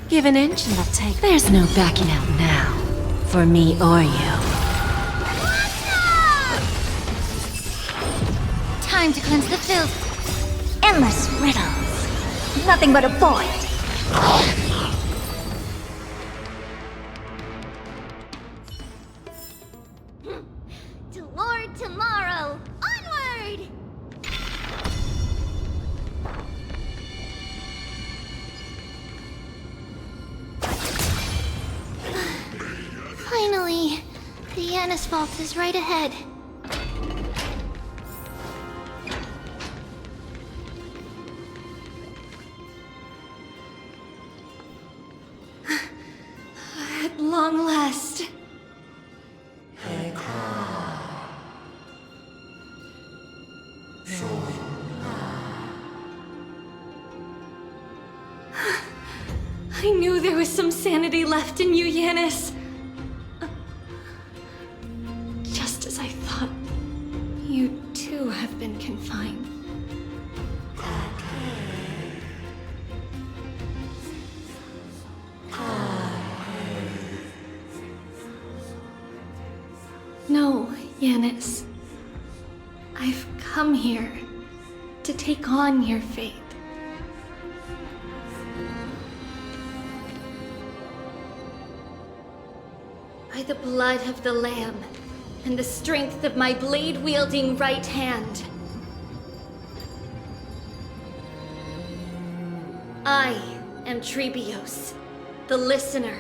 Give an inch and they'll take. There's no backing out now. For me or you. Time to cleanse the filth. Endless riddles. Nothing but a void. Toward tomorrow. Onward! Finally, the Yanis Vault is right ahead. At long last. I knew there was some sanity left in you, Yanis. Just as I thought, you too have been confined. No, Yanis. I've come here to take on your fate. By the blood of the Lamb and the strength of my blade-wielding right hand, I am Trebios, the listener,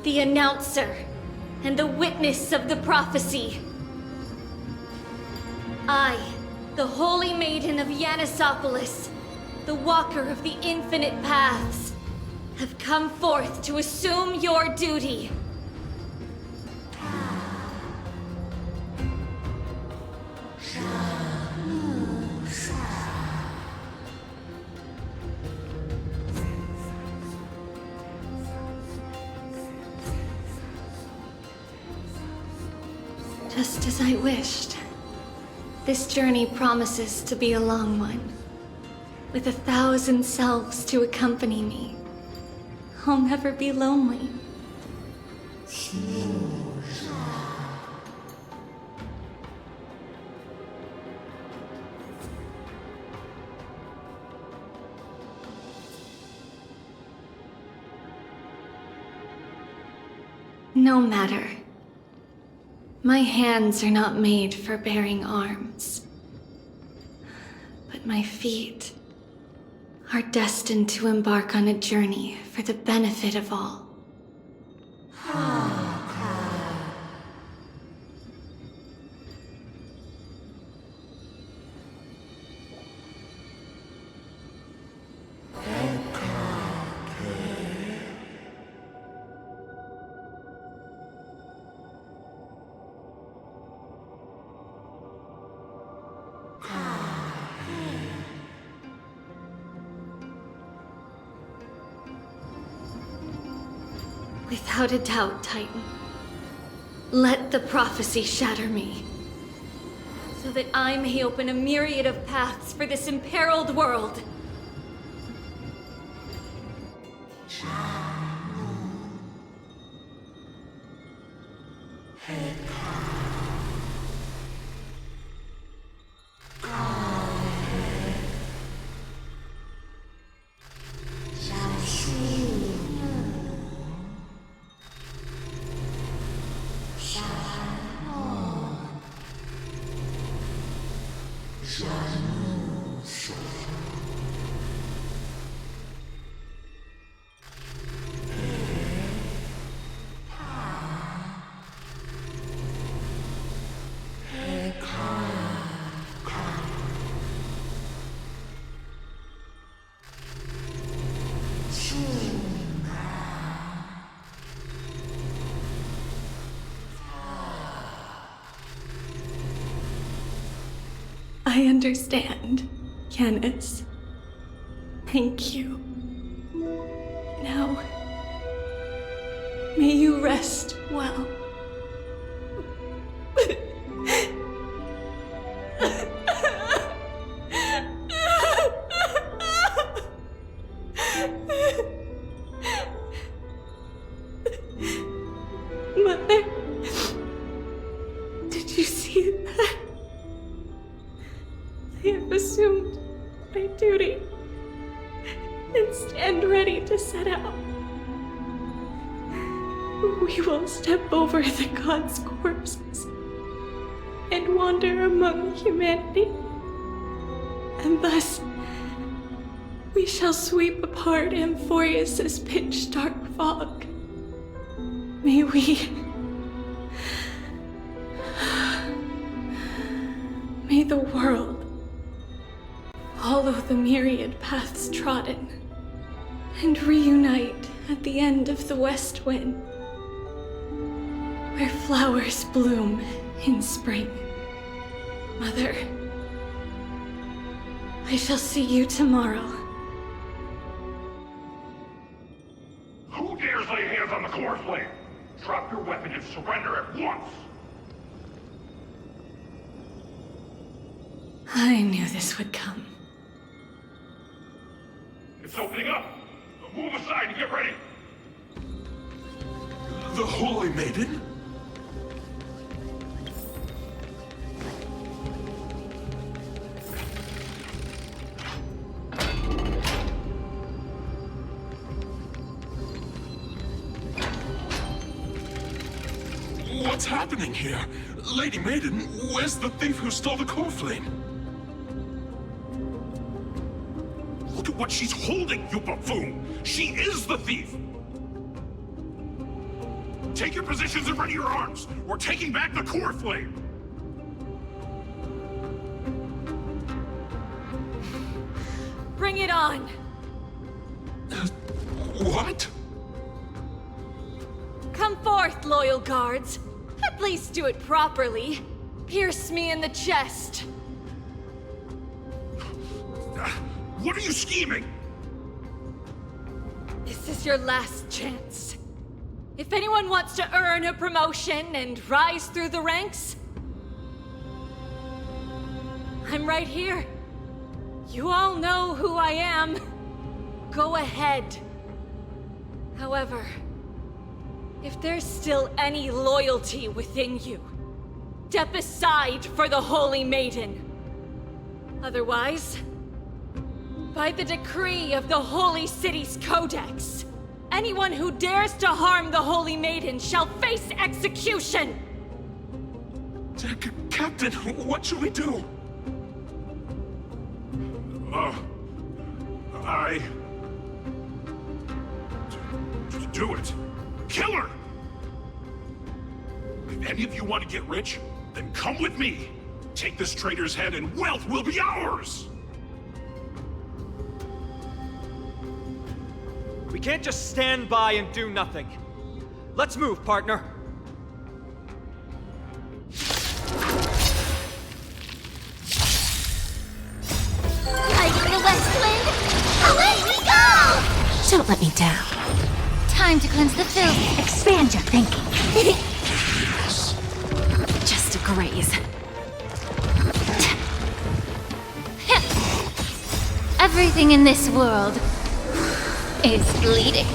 the announcer, and the witness of the prophecy. I, the Holy Maiden of Yanisopolis, the Walker of the Infinite Paths, have come forth to assume your duty. Just as I wished. This journey promises to be a long one, with 1,000 selves to accompany me. I'll never be lonely. No matter. My hands are not made for bearing arms. But my feet are destined to embark on a journey for the benefit of all. Without a doubt, Titan. Let the prophecy shatter me, so that I may open a myriad of paths for this imperiled world. I understand, Yanis. Thank you. Now, may you rest well. Mother, did you see that? I have assumed my duty and stand ready to set out. We will step over the gods' corpses and wander among humanity, and thus we shall sweep apart Amphorius's pitch-dark fog. May the world follow the myriad paths trodden and reunite at the end of the west wind, where flowers bloom in spring. Mother, I shall see you tomorrow. Who dares lay hands on the core flame? Drop your weapon and surrender at once! I knew this would come. It's opening up! Move aside and get ready! The Holy Maiden? What's happening here? Lady Maiden, where's the thief who stole the core flame? Look at what she's holding, you buffoon! She is the thief! Take your positions and ready your arms! We're taking back the core flame! Bring it on! What? Come forth, loyal guards. At least do it properly. Pierce me in the chest. What are you scheming? This is your last chance. If anyone wants to earn a promotion and rise through the ranks, I'm right here. You all know who I am. Go ahead. However, if there's still any loyalty within you, step aside for the Holy Maiden. Otherwise, by the decree of the Holy City's Codex, anyone who dares to harm the Holy Maiden shall face execution! Captain, what should we do? Do it. Kill her! If any of you want to get rich, then come with me. Take this traitor's head and wealth will be ours! We can't just stand by and do nothing. Let's move, partner. Fighting the West Wind, away we go! Don't let me down. Time to cleanse the filth. Expand your thinking. Just a graze. Everything in this world is bleeding.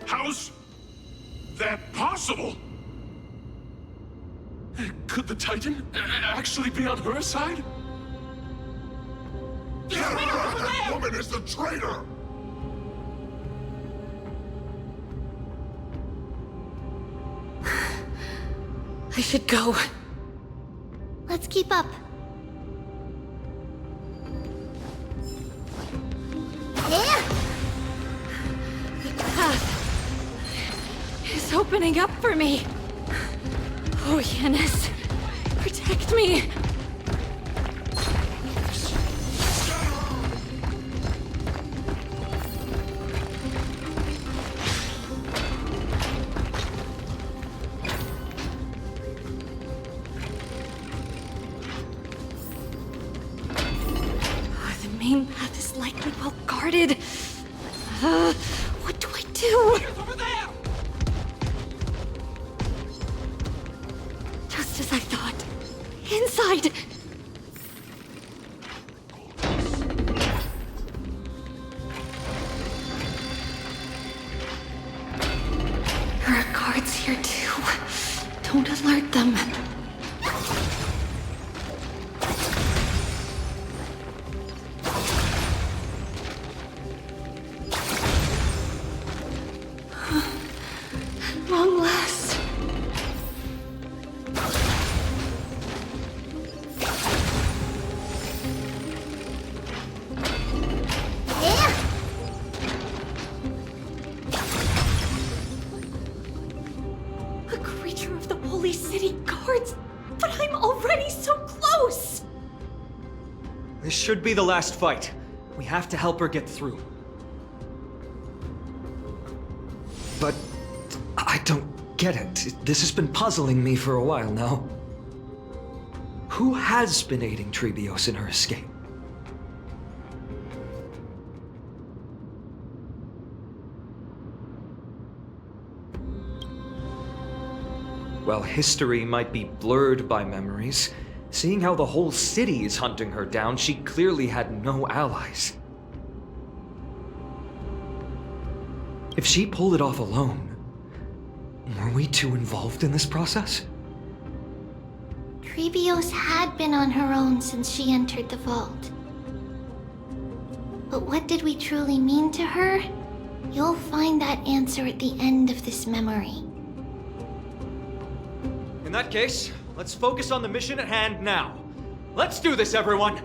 How's that possible? Could the Titan actually be on her side? That woman is the traitor! I should go. Let's keep up. Yeah! The path is opening up for me. Oh, Yanis, protect me. The main path is likely well guarded. What do I do? Over there! Just as I thought. Inside! There are guards here too. Don't alert them. Long last. Yeah! A creature of the Holy City Guards, but I'm already so close! This should be the last fight. We have to help her get through. But I don't get it. This has been puzzling me for a while now. Who has been aiding Trebios in her escape? While history might be blurred by memories, seeing how the whole city is hunting her down, she clearly had no allies. If she pulled it off alone, were we too involved in this process? Trebios had been on her own since she entered the vault. But what did we truly mean to her? You'll find that answer at the end of this memory. In that case, let's focus on the mission at hand now. Let's do this, everyone!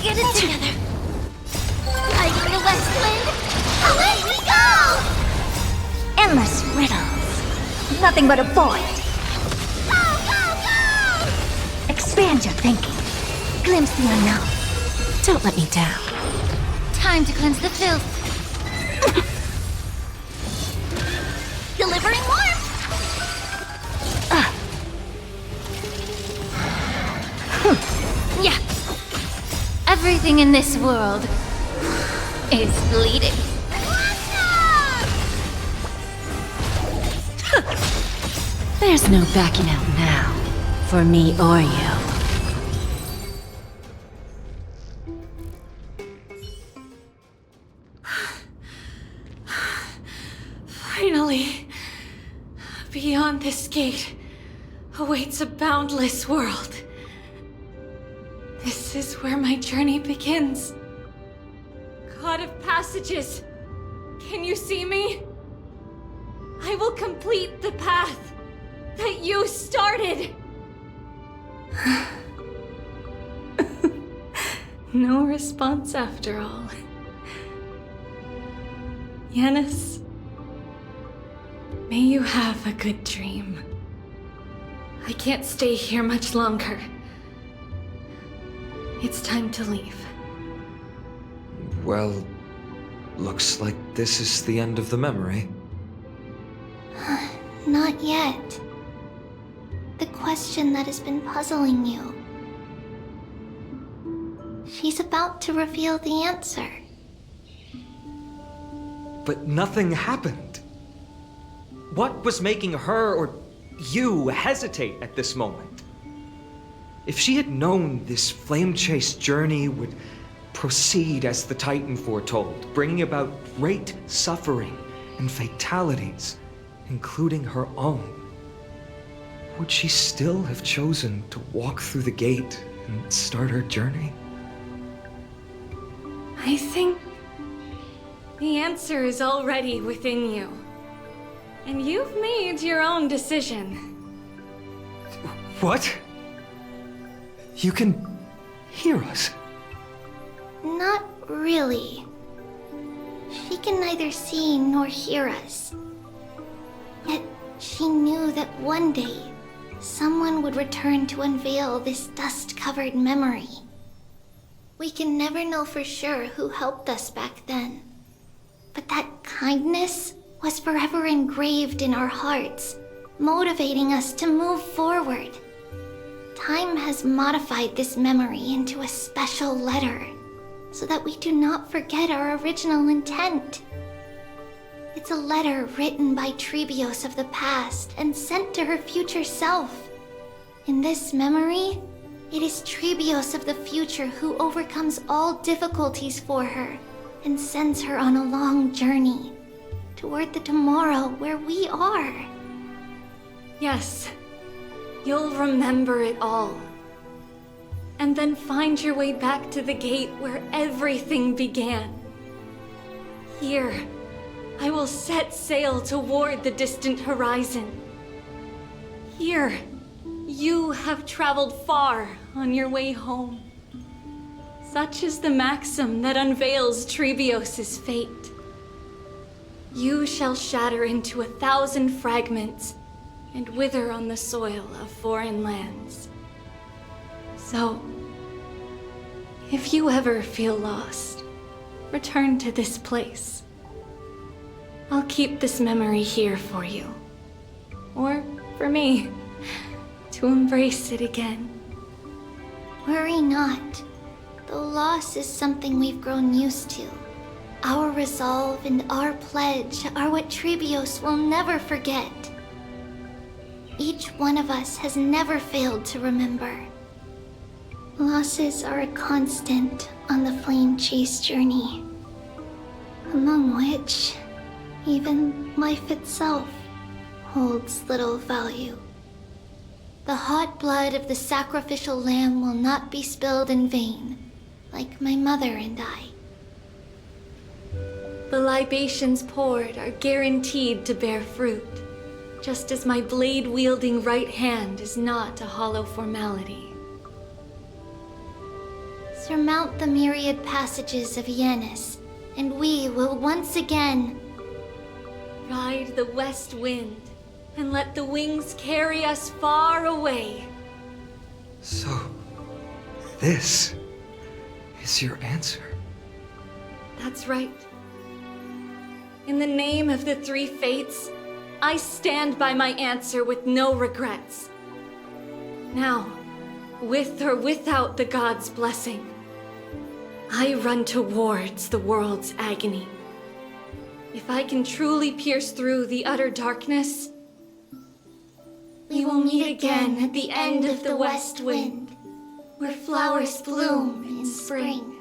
Get it together. Lighting the west wind, away we go! Endless riddles. Nothing but a void. Go, go, go! Expand your thinking. Glimpse the unknown. Don't let me down. Time to cleanse the filth. Delivering warmth! Yeah. Everything in this world is bleeding. There's no backing out now. For me or you. Finally, beyond this gate awaits a boundless world. This is where my journey begins. God of Passages, can you see me? I will complete the path that you started. No response after all. Yanis, may you have a good dream. I can't stay here much longer. It's time to leave. Well, looks like this is the end of the memory. Not yet. The question that has been puzzling you. She's about to reveal the answer. But nothing happened. What was making her or you hesitate at this moment? If she had known this flame-chased journey would proceed as the Titan foretold, bringing about great suffering and fatalities, including her own, would she still have chosen to walk through the gate and start her journey? I think the answer is already within you. And you've made your own decision. What? You can hear us? Not really. She can neither see nor hear us. Yet she knew that one day, someone would return to unveil this dust-covered memory. We can never know for sure who helped us back then. But that kindness was forever engraved in our hearts, motivating us to move forward. Time has modified this memory into a special letter, so that we do not forget our original intent. It's a letter written by Trebios of the past and sent to her future self. In this memory, it is Trebios of the future who overcomes all difficulties for her and sends her on a long journey toward the tomorrow where we are. Yes, you'll remember it all. And then find your way back to the gate where everything began. Here, I will set sail toward the distant horizon. Here, you have traveled far on your way home. Such is the maxim that unveils Trebios' fate. You shall shatter into 1,000 fragments and wither on the soil of foreign lands. So, if you ever feel lost, return to this place. I'll keep this memory here for you. Or for me, to embrace it again. Worry not. Though loss is something we've grown used to, our resolve and our pledge are what Trebios will never forget. Each one of us has never failed to remember. Losses are a constant on the flame chase journey, among which even life itself holds little value. The hot blood of the sacrificial lamb will not be spilled in vain, like my mother and I. The libations poured are guaranteed to bear fruit, just as my blade-wielding right hand is not a hollow formality. Surmount the myriad passages of Yanis, and we will once again ride the west wind and let the wings carry us far away. So, this is your answer? That's right. In the name of the three fates, I stand by my answer with no regrets. Now, with or without the god's blessing, I run towards the world's agony. If I can truly pierce through the utter darkness, we will meet again at the end of the west wind, where flowers bloom in spring.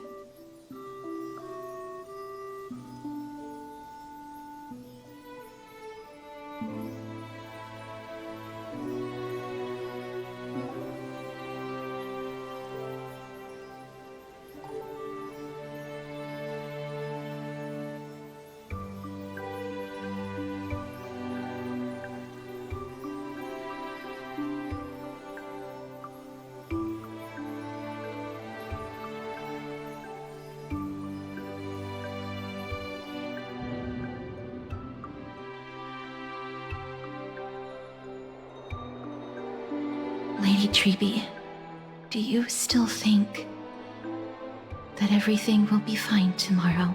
Lady Treeby, do you still think that everything will be fine tomorrow?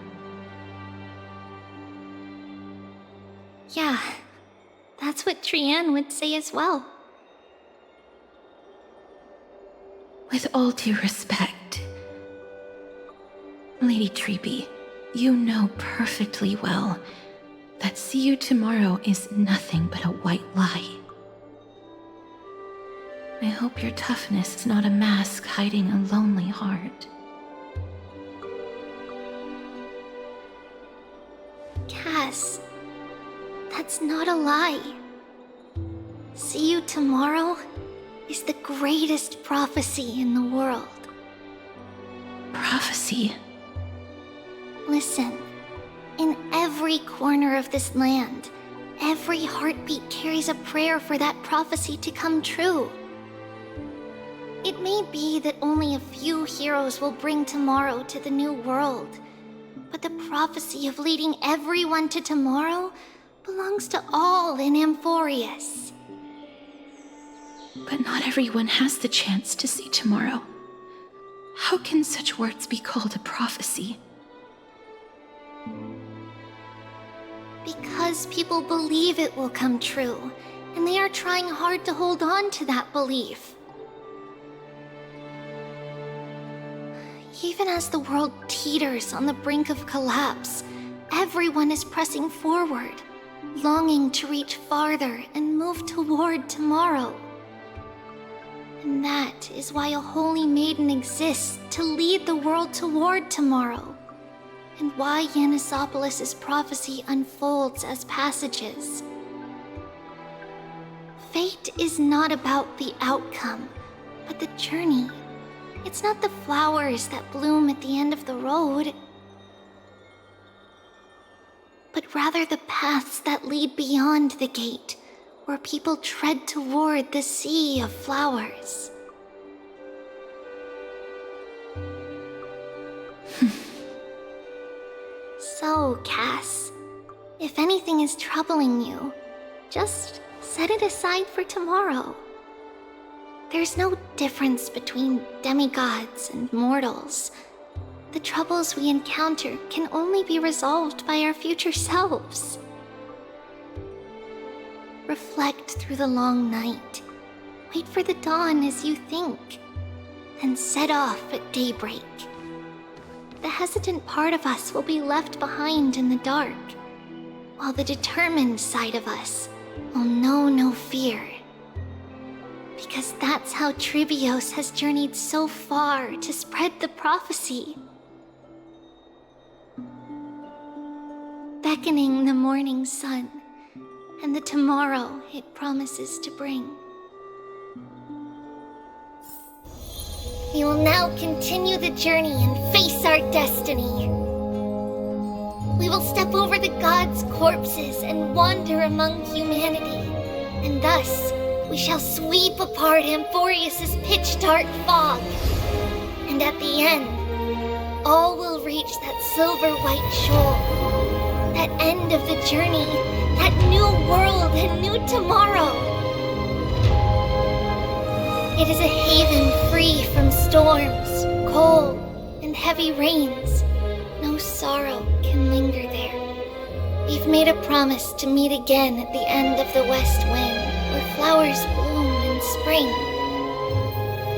Yeah, that's what Trianne would say as well. With all due respect, Lady Treeby, you know perfectly well that see you tomorrow is nothing but a white lie. I hope your toughness is not a mask hiding a lonely heart. Cass, that's not a lie. See you tomorrow is the greatest prophecy in the world. Prophecy? Listen, in every corner of this land, every heartbeat carries a prayer for that prophecy to come true. It may be that only a few heroes will bring tomorrow to the new world, but the prophecy of leading everyone to tomorrow belongs to all in Amphorius. But not everyone has the chance to see tomorrow. How can such words be called a prophecy? Because people believe it will come true, and they are trying hard to hold on to that belief. Even as the world teeters on the brink of collapse, everyone is pressing forward, longing to reach farther and move toward tomorrow. And that is why a holy maiden exists to lead the world toward tomorrow, and why Yanisopolis' prophecy unfolds as passages. Fate is not about the outcome, but the journey. It's not the flowers that bloom at the end of the road, but rather the paths that lead beyond the gate, where people tread toward the sea of flowers. So, Cass, if anything is troubling you, just set it aside for tomorrow. There's no difference between demigods and mortals. The troubles we encounter can only be resolved by our future selves. Reflect through the long night. Wait for the dawn as you think. Then set off at daybreak. The hesitant part of us will be left behind in the dark, while the determined side of us will know no fear. Because that's how Trivios has journeyed so far to spread the prophecy. Beckoning the morning sun, and the tomorrow it promises to bring. We will now continue the journey and face our destiny. We will step over the gods' corpses and wander among humanity, and thus we shall sweep apart Amphorius' pitch-dark fog. And at the end, all will reach that silver-white shore, that end of the journey, that new world and new tomorrow. It is a haven free from storms, cold, and heavy rains. No sorrow can linger there. We've made a promise to meet again at the end of the west wind, where flowers bloom in spring.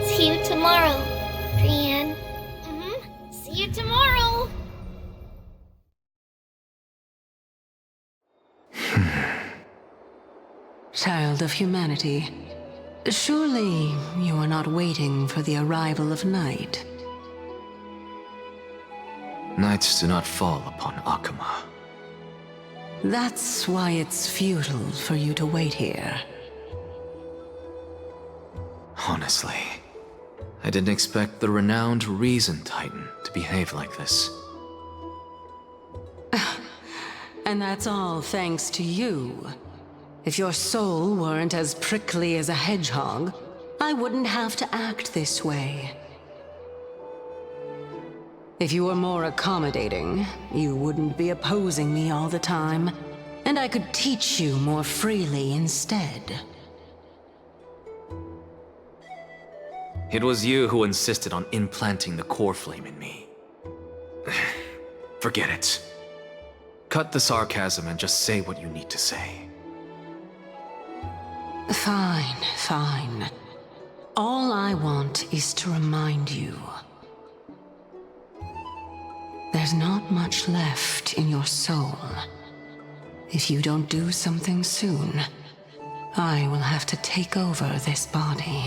See you tomorrow, Brienne. See you tomorrow! Child of humanity, surely you are not waiting for the arrival of night. Nights do not fall upon Akama. That's why it's futile for you to wait here. Honestly, I didn't expect the renowned Reason Titan to behave like this. And that's all thanks to you. If your soul weren't as prickly as a hedgehog, I wouldn't have to act this way. If you were more accommodating, you wouldn't be opposing me all the time, and I could teach you more freely instead. It was you who insisted on implanting the core flame in me. Forget it. Cut the sarcasm and just say what you need to say. Fine, fine. All I want is to remind you. There's not much left in your soul. If you don't do something soon, I will have to take over this body.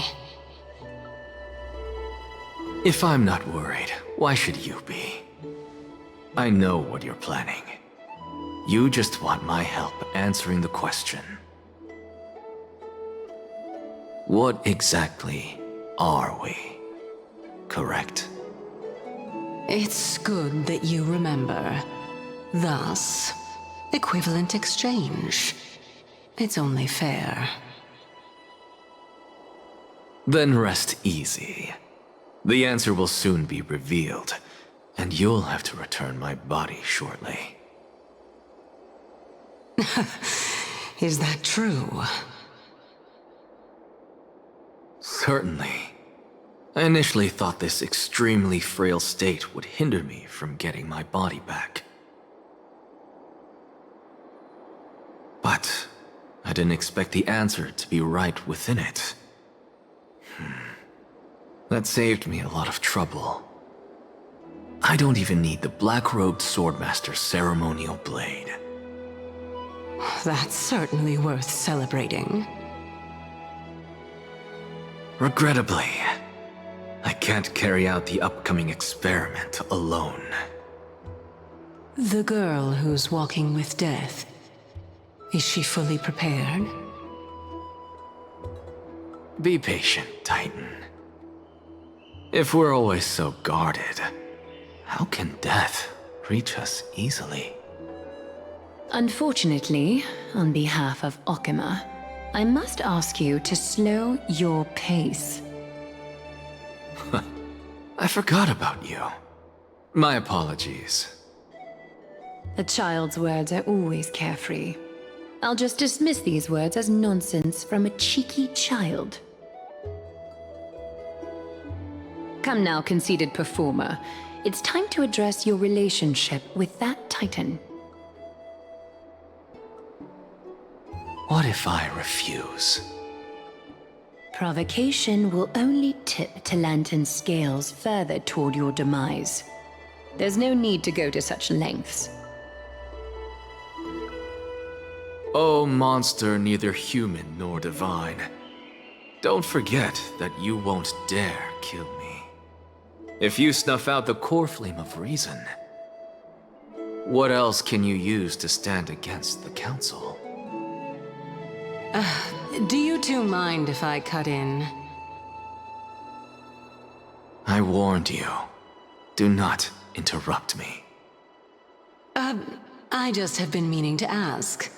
If I'm not worried, why should you be? I know what you're planning. You just want my help answering the question. What exactly are we? Correct? It's good that you remember. Thus, equivalent exchange. It's only fair. Then rest easy. The answer will soon be revealed, and you'll have to return my body shortly. Is that true? Certainly. I initially thought this extremely frail state would hinder me from getting my body back. But I didn't expect the answer to be right within it. That saved me a lot of trouble. I don't even need the black-robed swordmaster's ceremonial blade. That's certainly worth celebrating. Regrettably, I can't carry out the upcoming experiment alone. The girl who's walking with death, is she fully prepared? Be patient, Titan. If we're always so guarded, how can death reach us easily? Unfortunately, on behalf of Okima, I must ask you to slow your pace. I forgot about you. My apologies. A child's words are always carefree. I'll just dismiss these words as nonsense from a cheeky child. Come now, conceited performer. It's time to address your relationship with that Titan. What if I refuse? Provocation will only tip Talantan's scales further toward your demise. There's no need to go to such lengths. Oh, monster neither human nor divine. Don't forget that you won't dare kill me. If you snuff out the core flame of reason, what else can you use to stand against the Council? Do you two mind if I cut in? I warned you. Do not interrupt me. I just have been meaning to ask.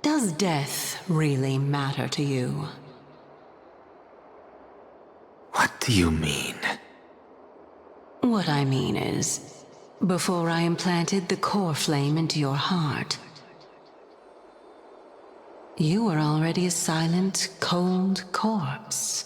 Does death really matter to you? What do you mean? What I mean is, before I implanted the core flame into your heart, you were already a silent, cold corpse.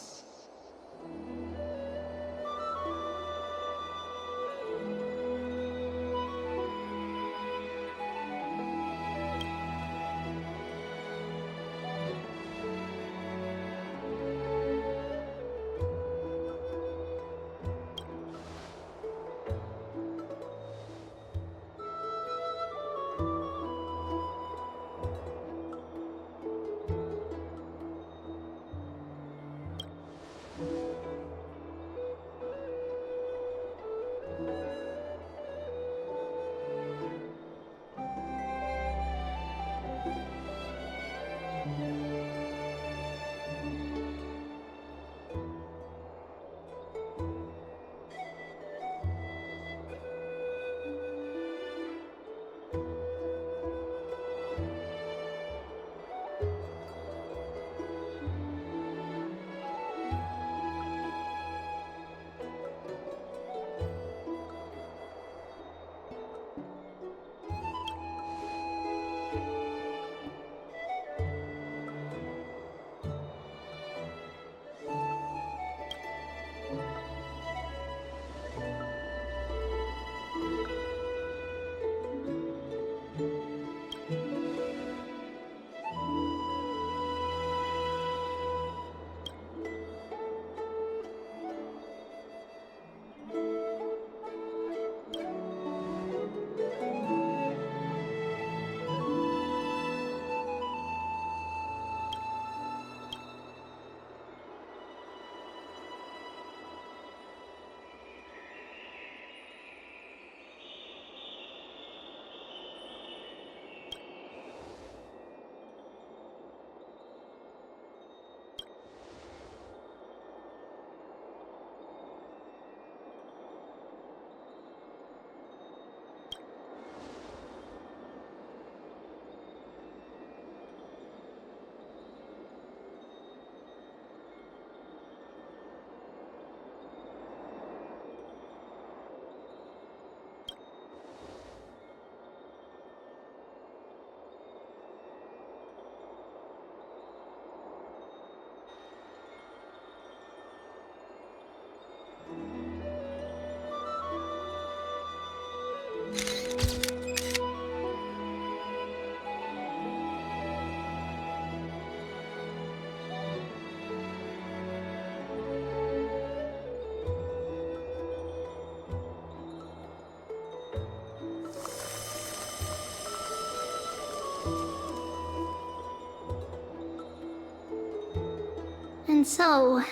And so,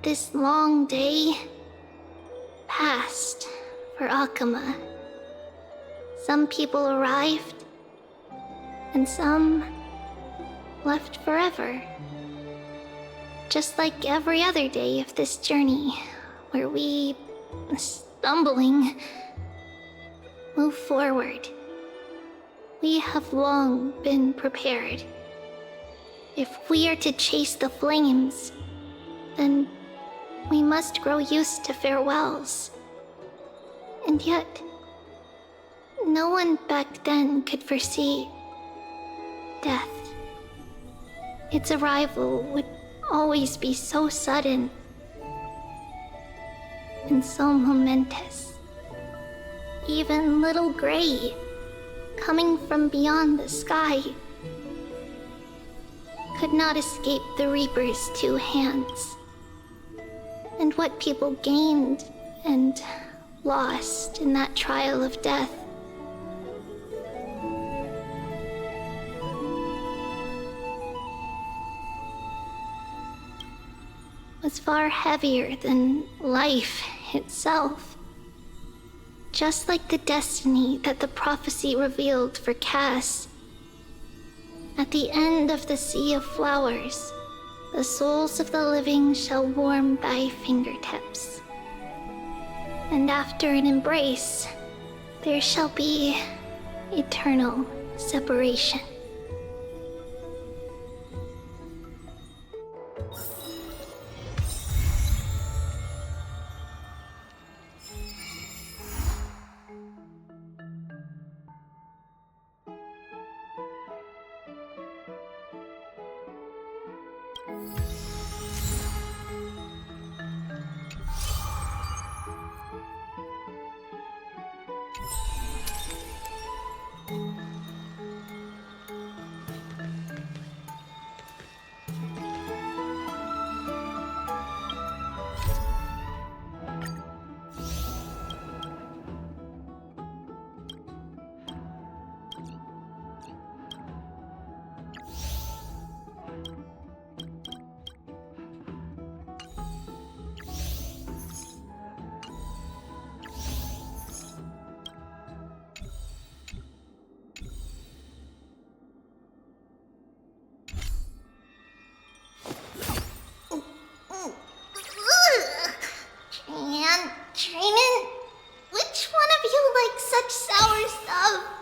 this long day passed for Akama. Some people arrived, and some left forever. Just like every other day of this journey, where we, stumbling, move forward. We have long been prepared. If we are to chase the flames, then we must grow used to farewells. And yet, no one back then could foresee death. Its arrival would always be so sudden and so momentous. Even little Gray, coming from beyond the sky, could not escape the Reaper's two hands. And what people gained and lost in that trial of death was far heavier than life itself. Just like the destiny that the prophecy revealed for Cass. At the end of the Sea of Flowers, the souls of the living shall warm thy fingertips. And after an embrace, there shall be eternal separation. Training? Which one of you likes such sour stuff?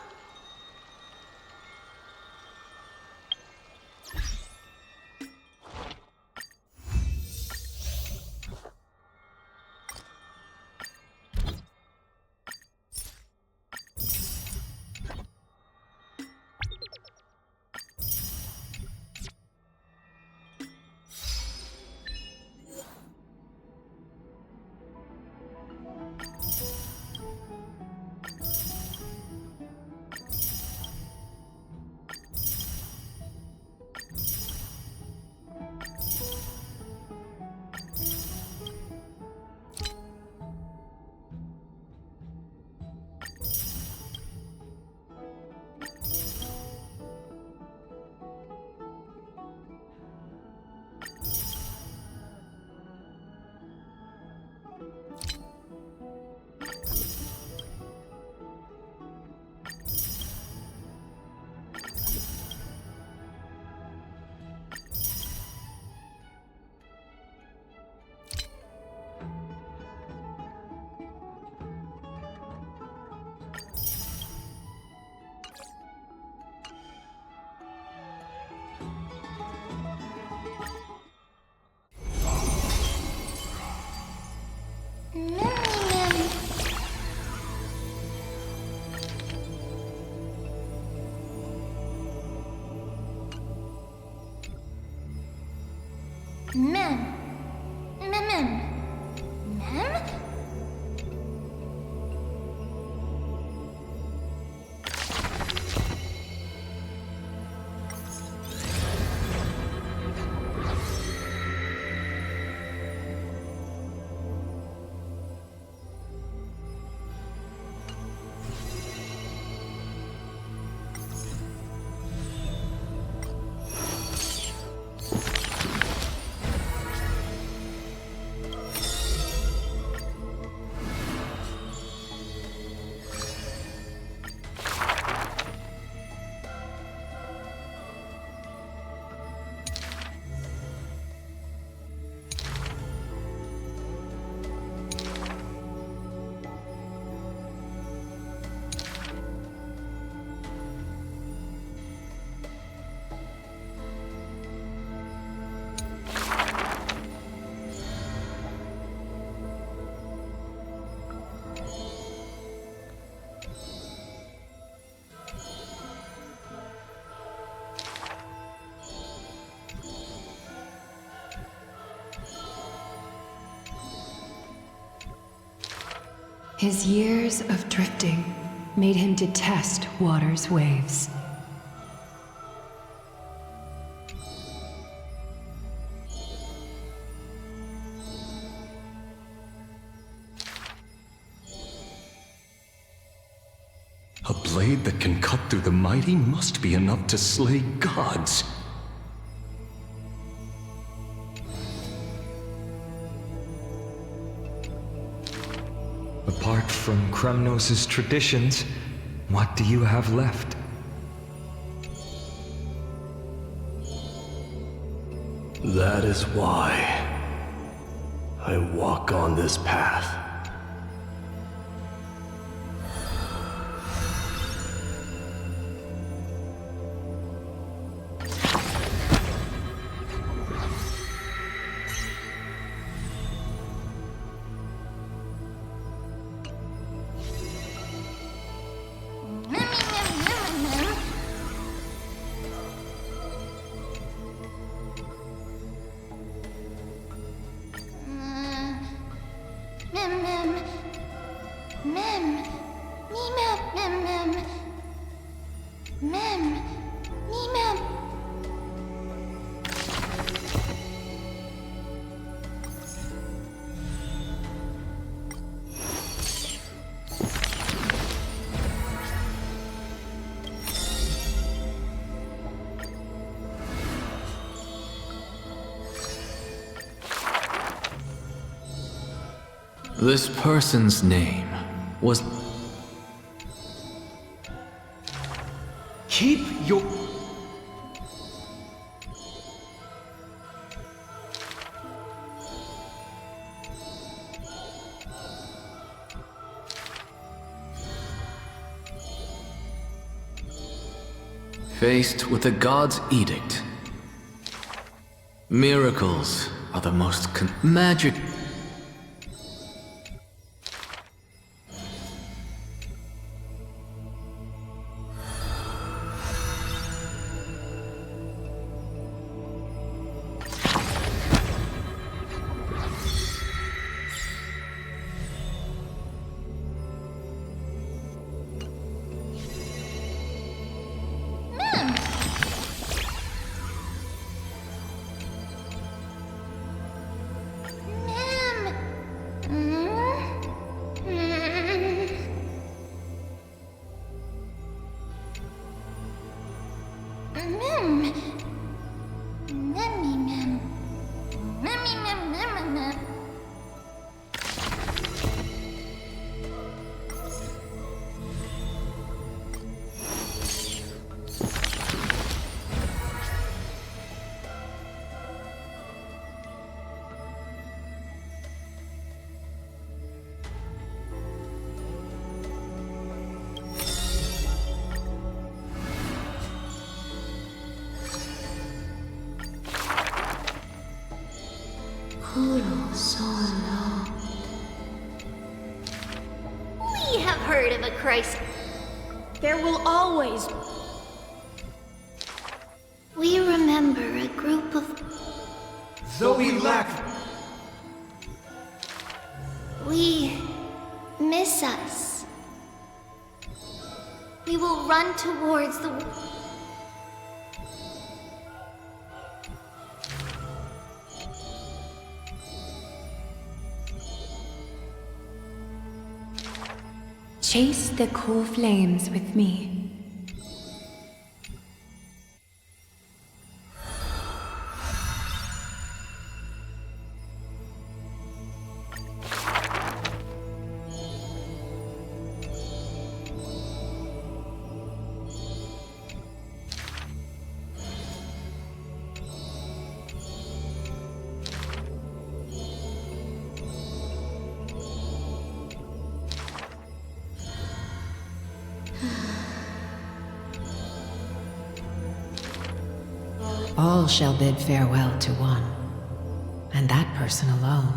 Mem. His years of drifting made him detest water's waves. A blade that can cut through the mighty must be enough to slay gods. Apart from Kremnos' traditions, what do you have left? That is why I walk on this path. This person's name was... Keep your... Faced with the god's edict. Miracles are the most magic... We have heard of a Christ. There will always... We remember a group of... Zoe Lack! We miss us. We will run towards the... Chase the cool flames with me. All shall bid farewell to one, and that person alone.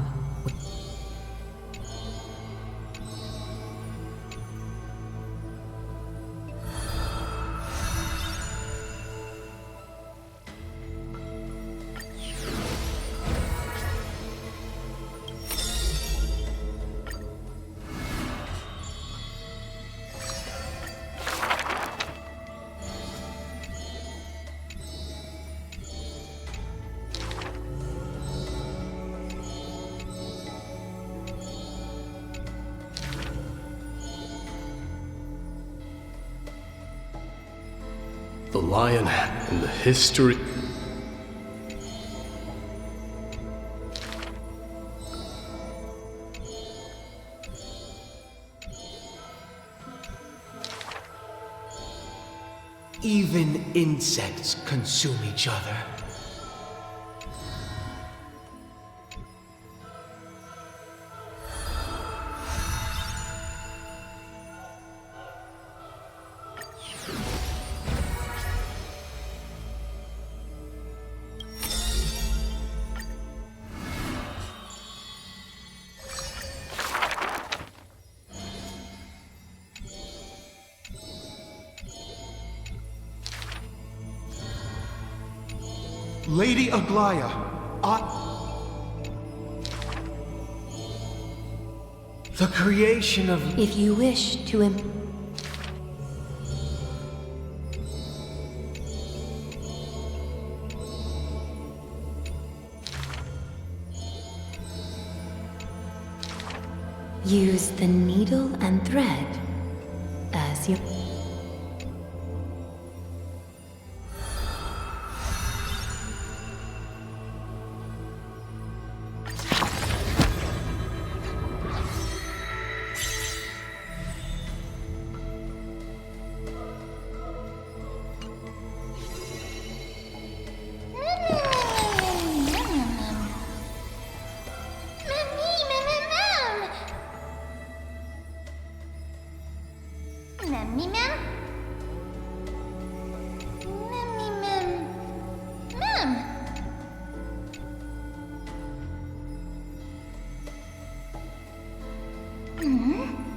The lion and the history... Even insects consume each other. Lady Aglaya, the creation of... If you wish to use the needle and thread as you... Hmm?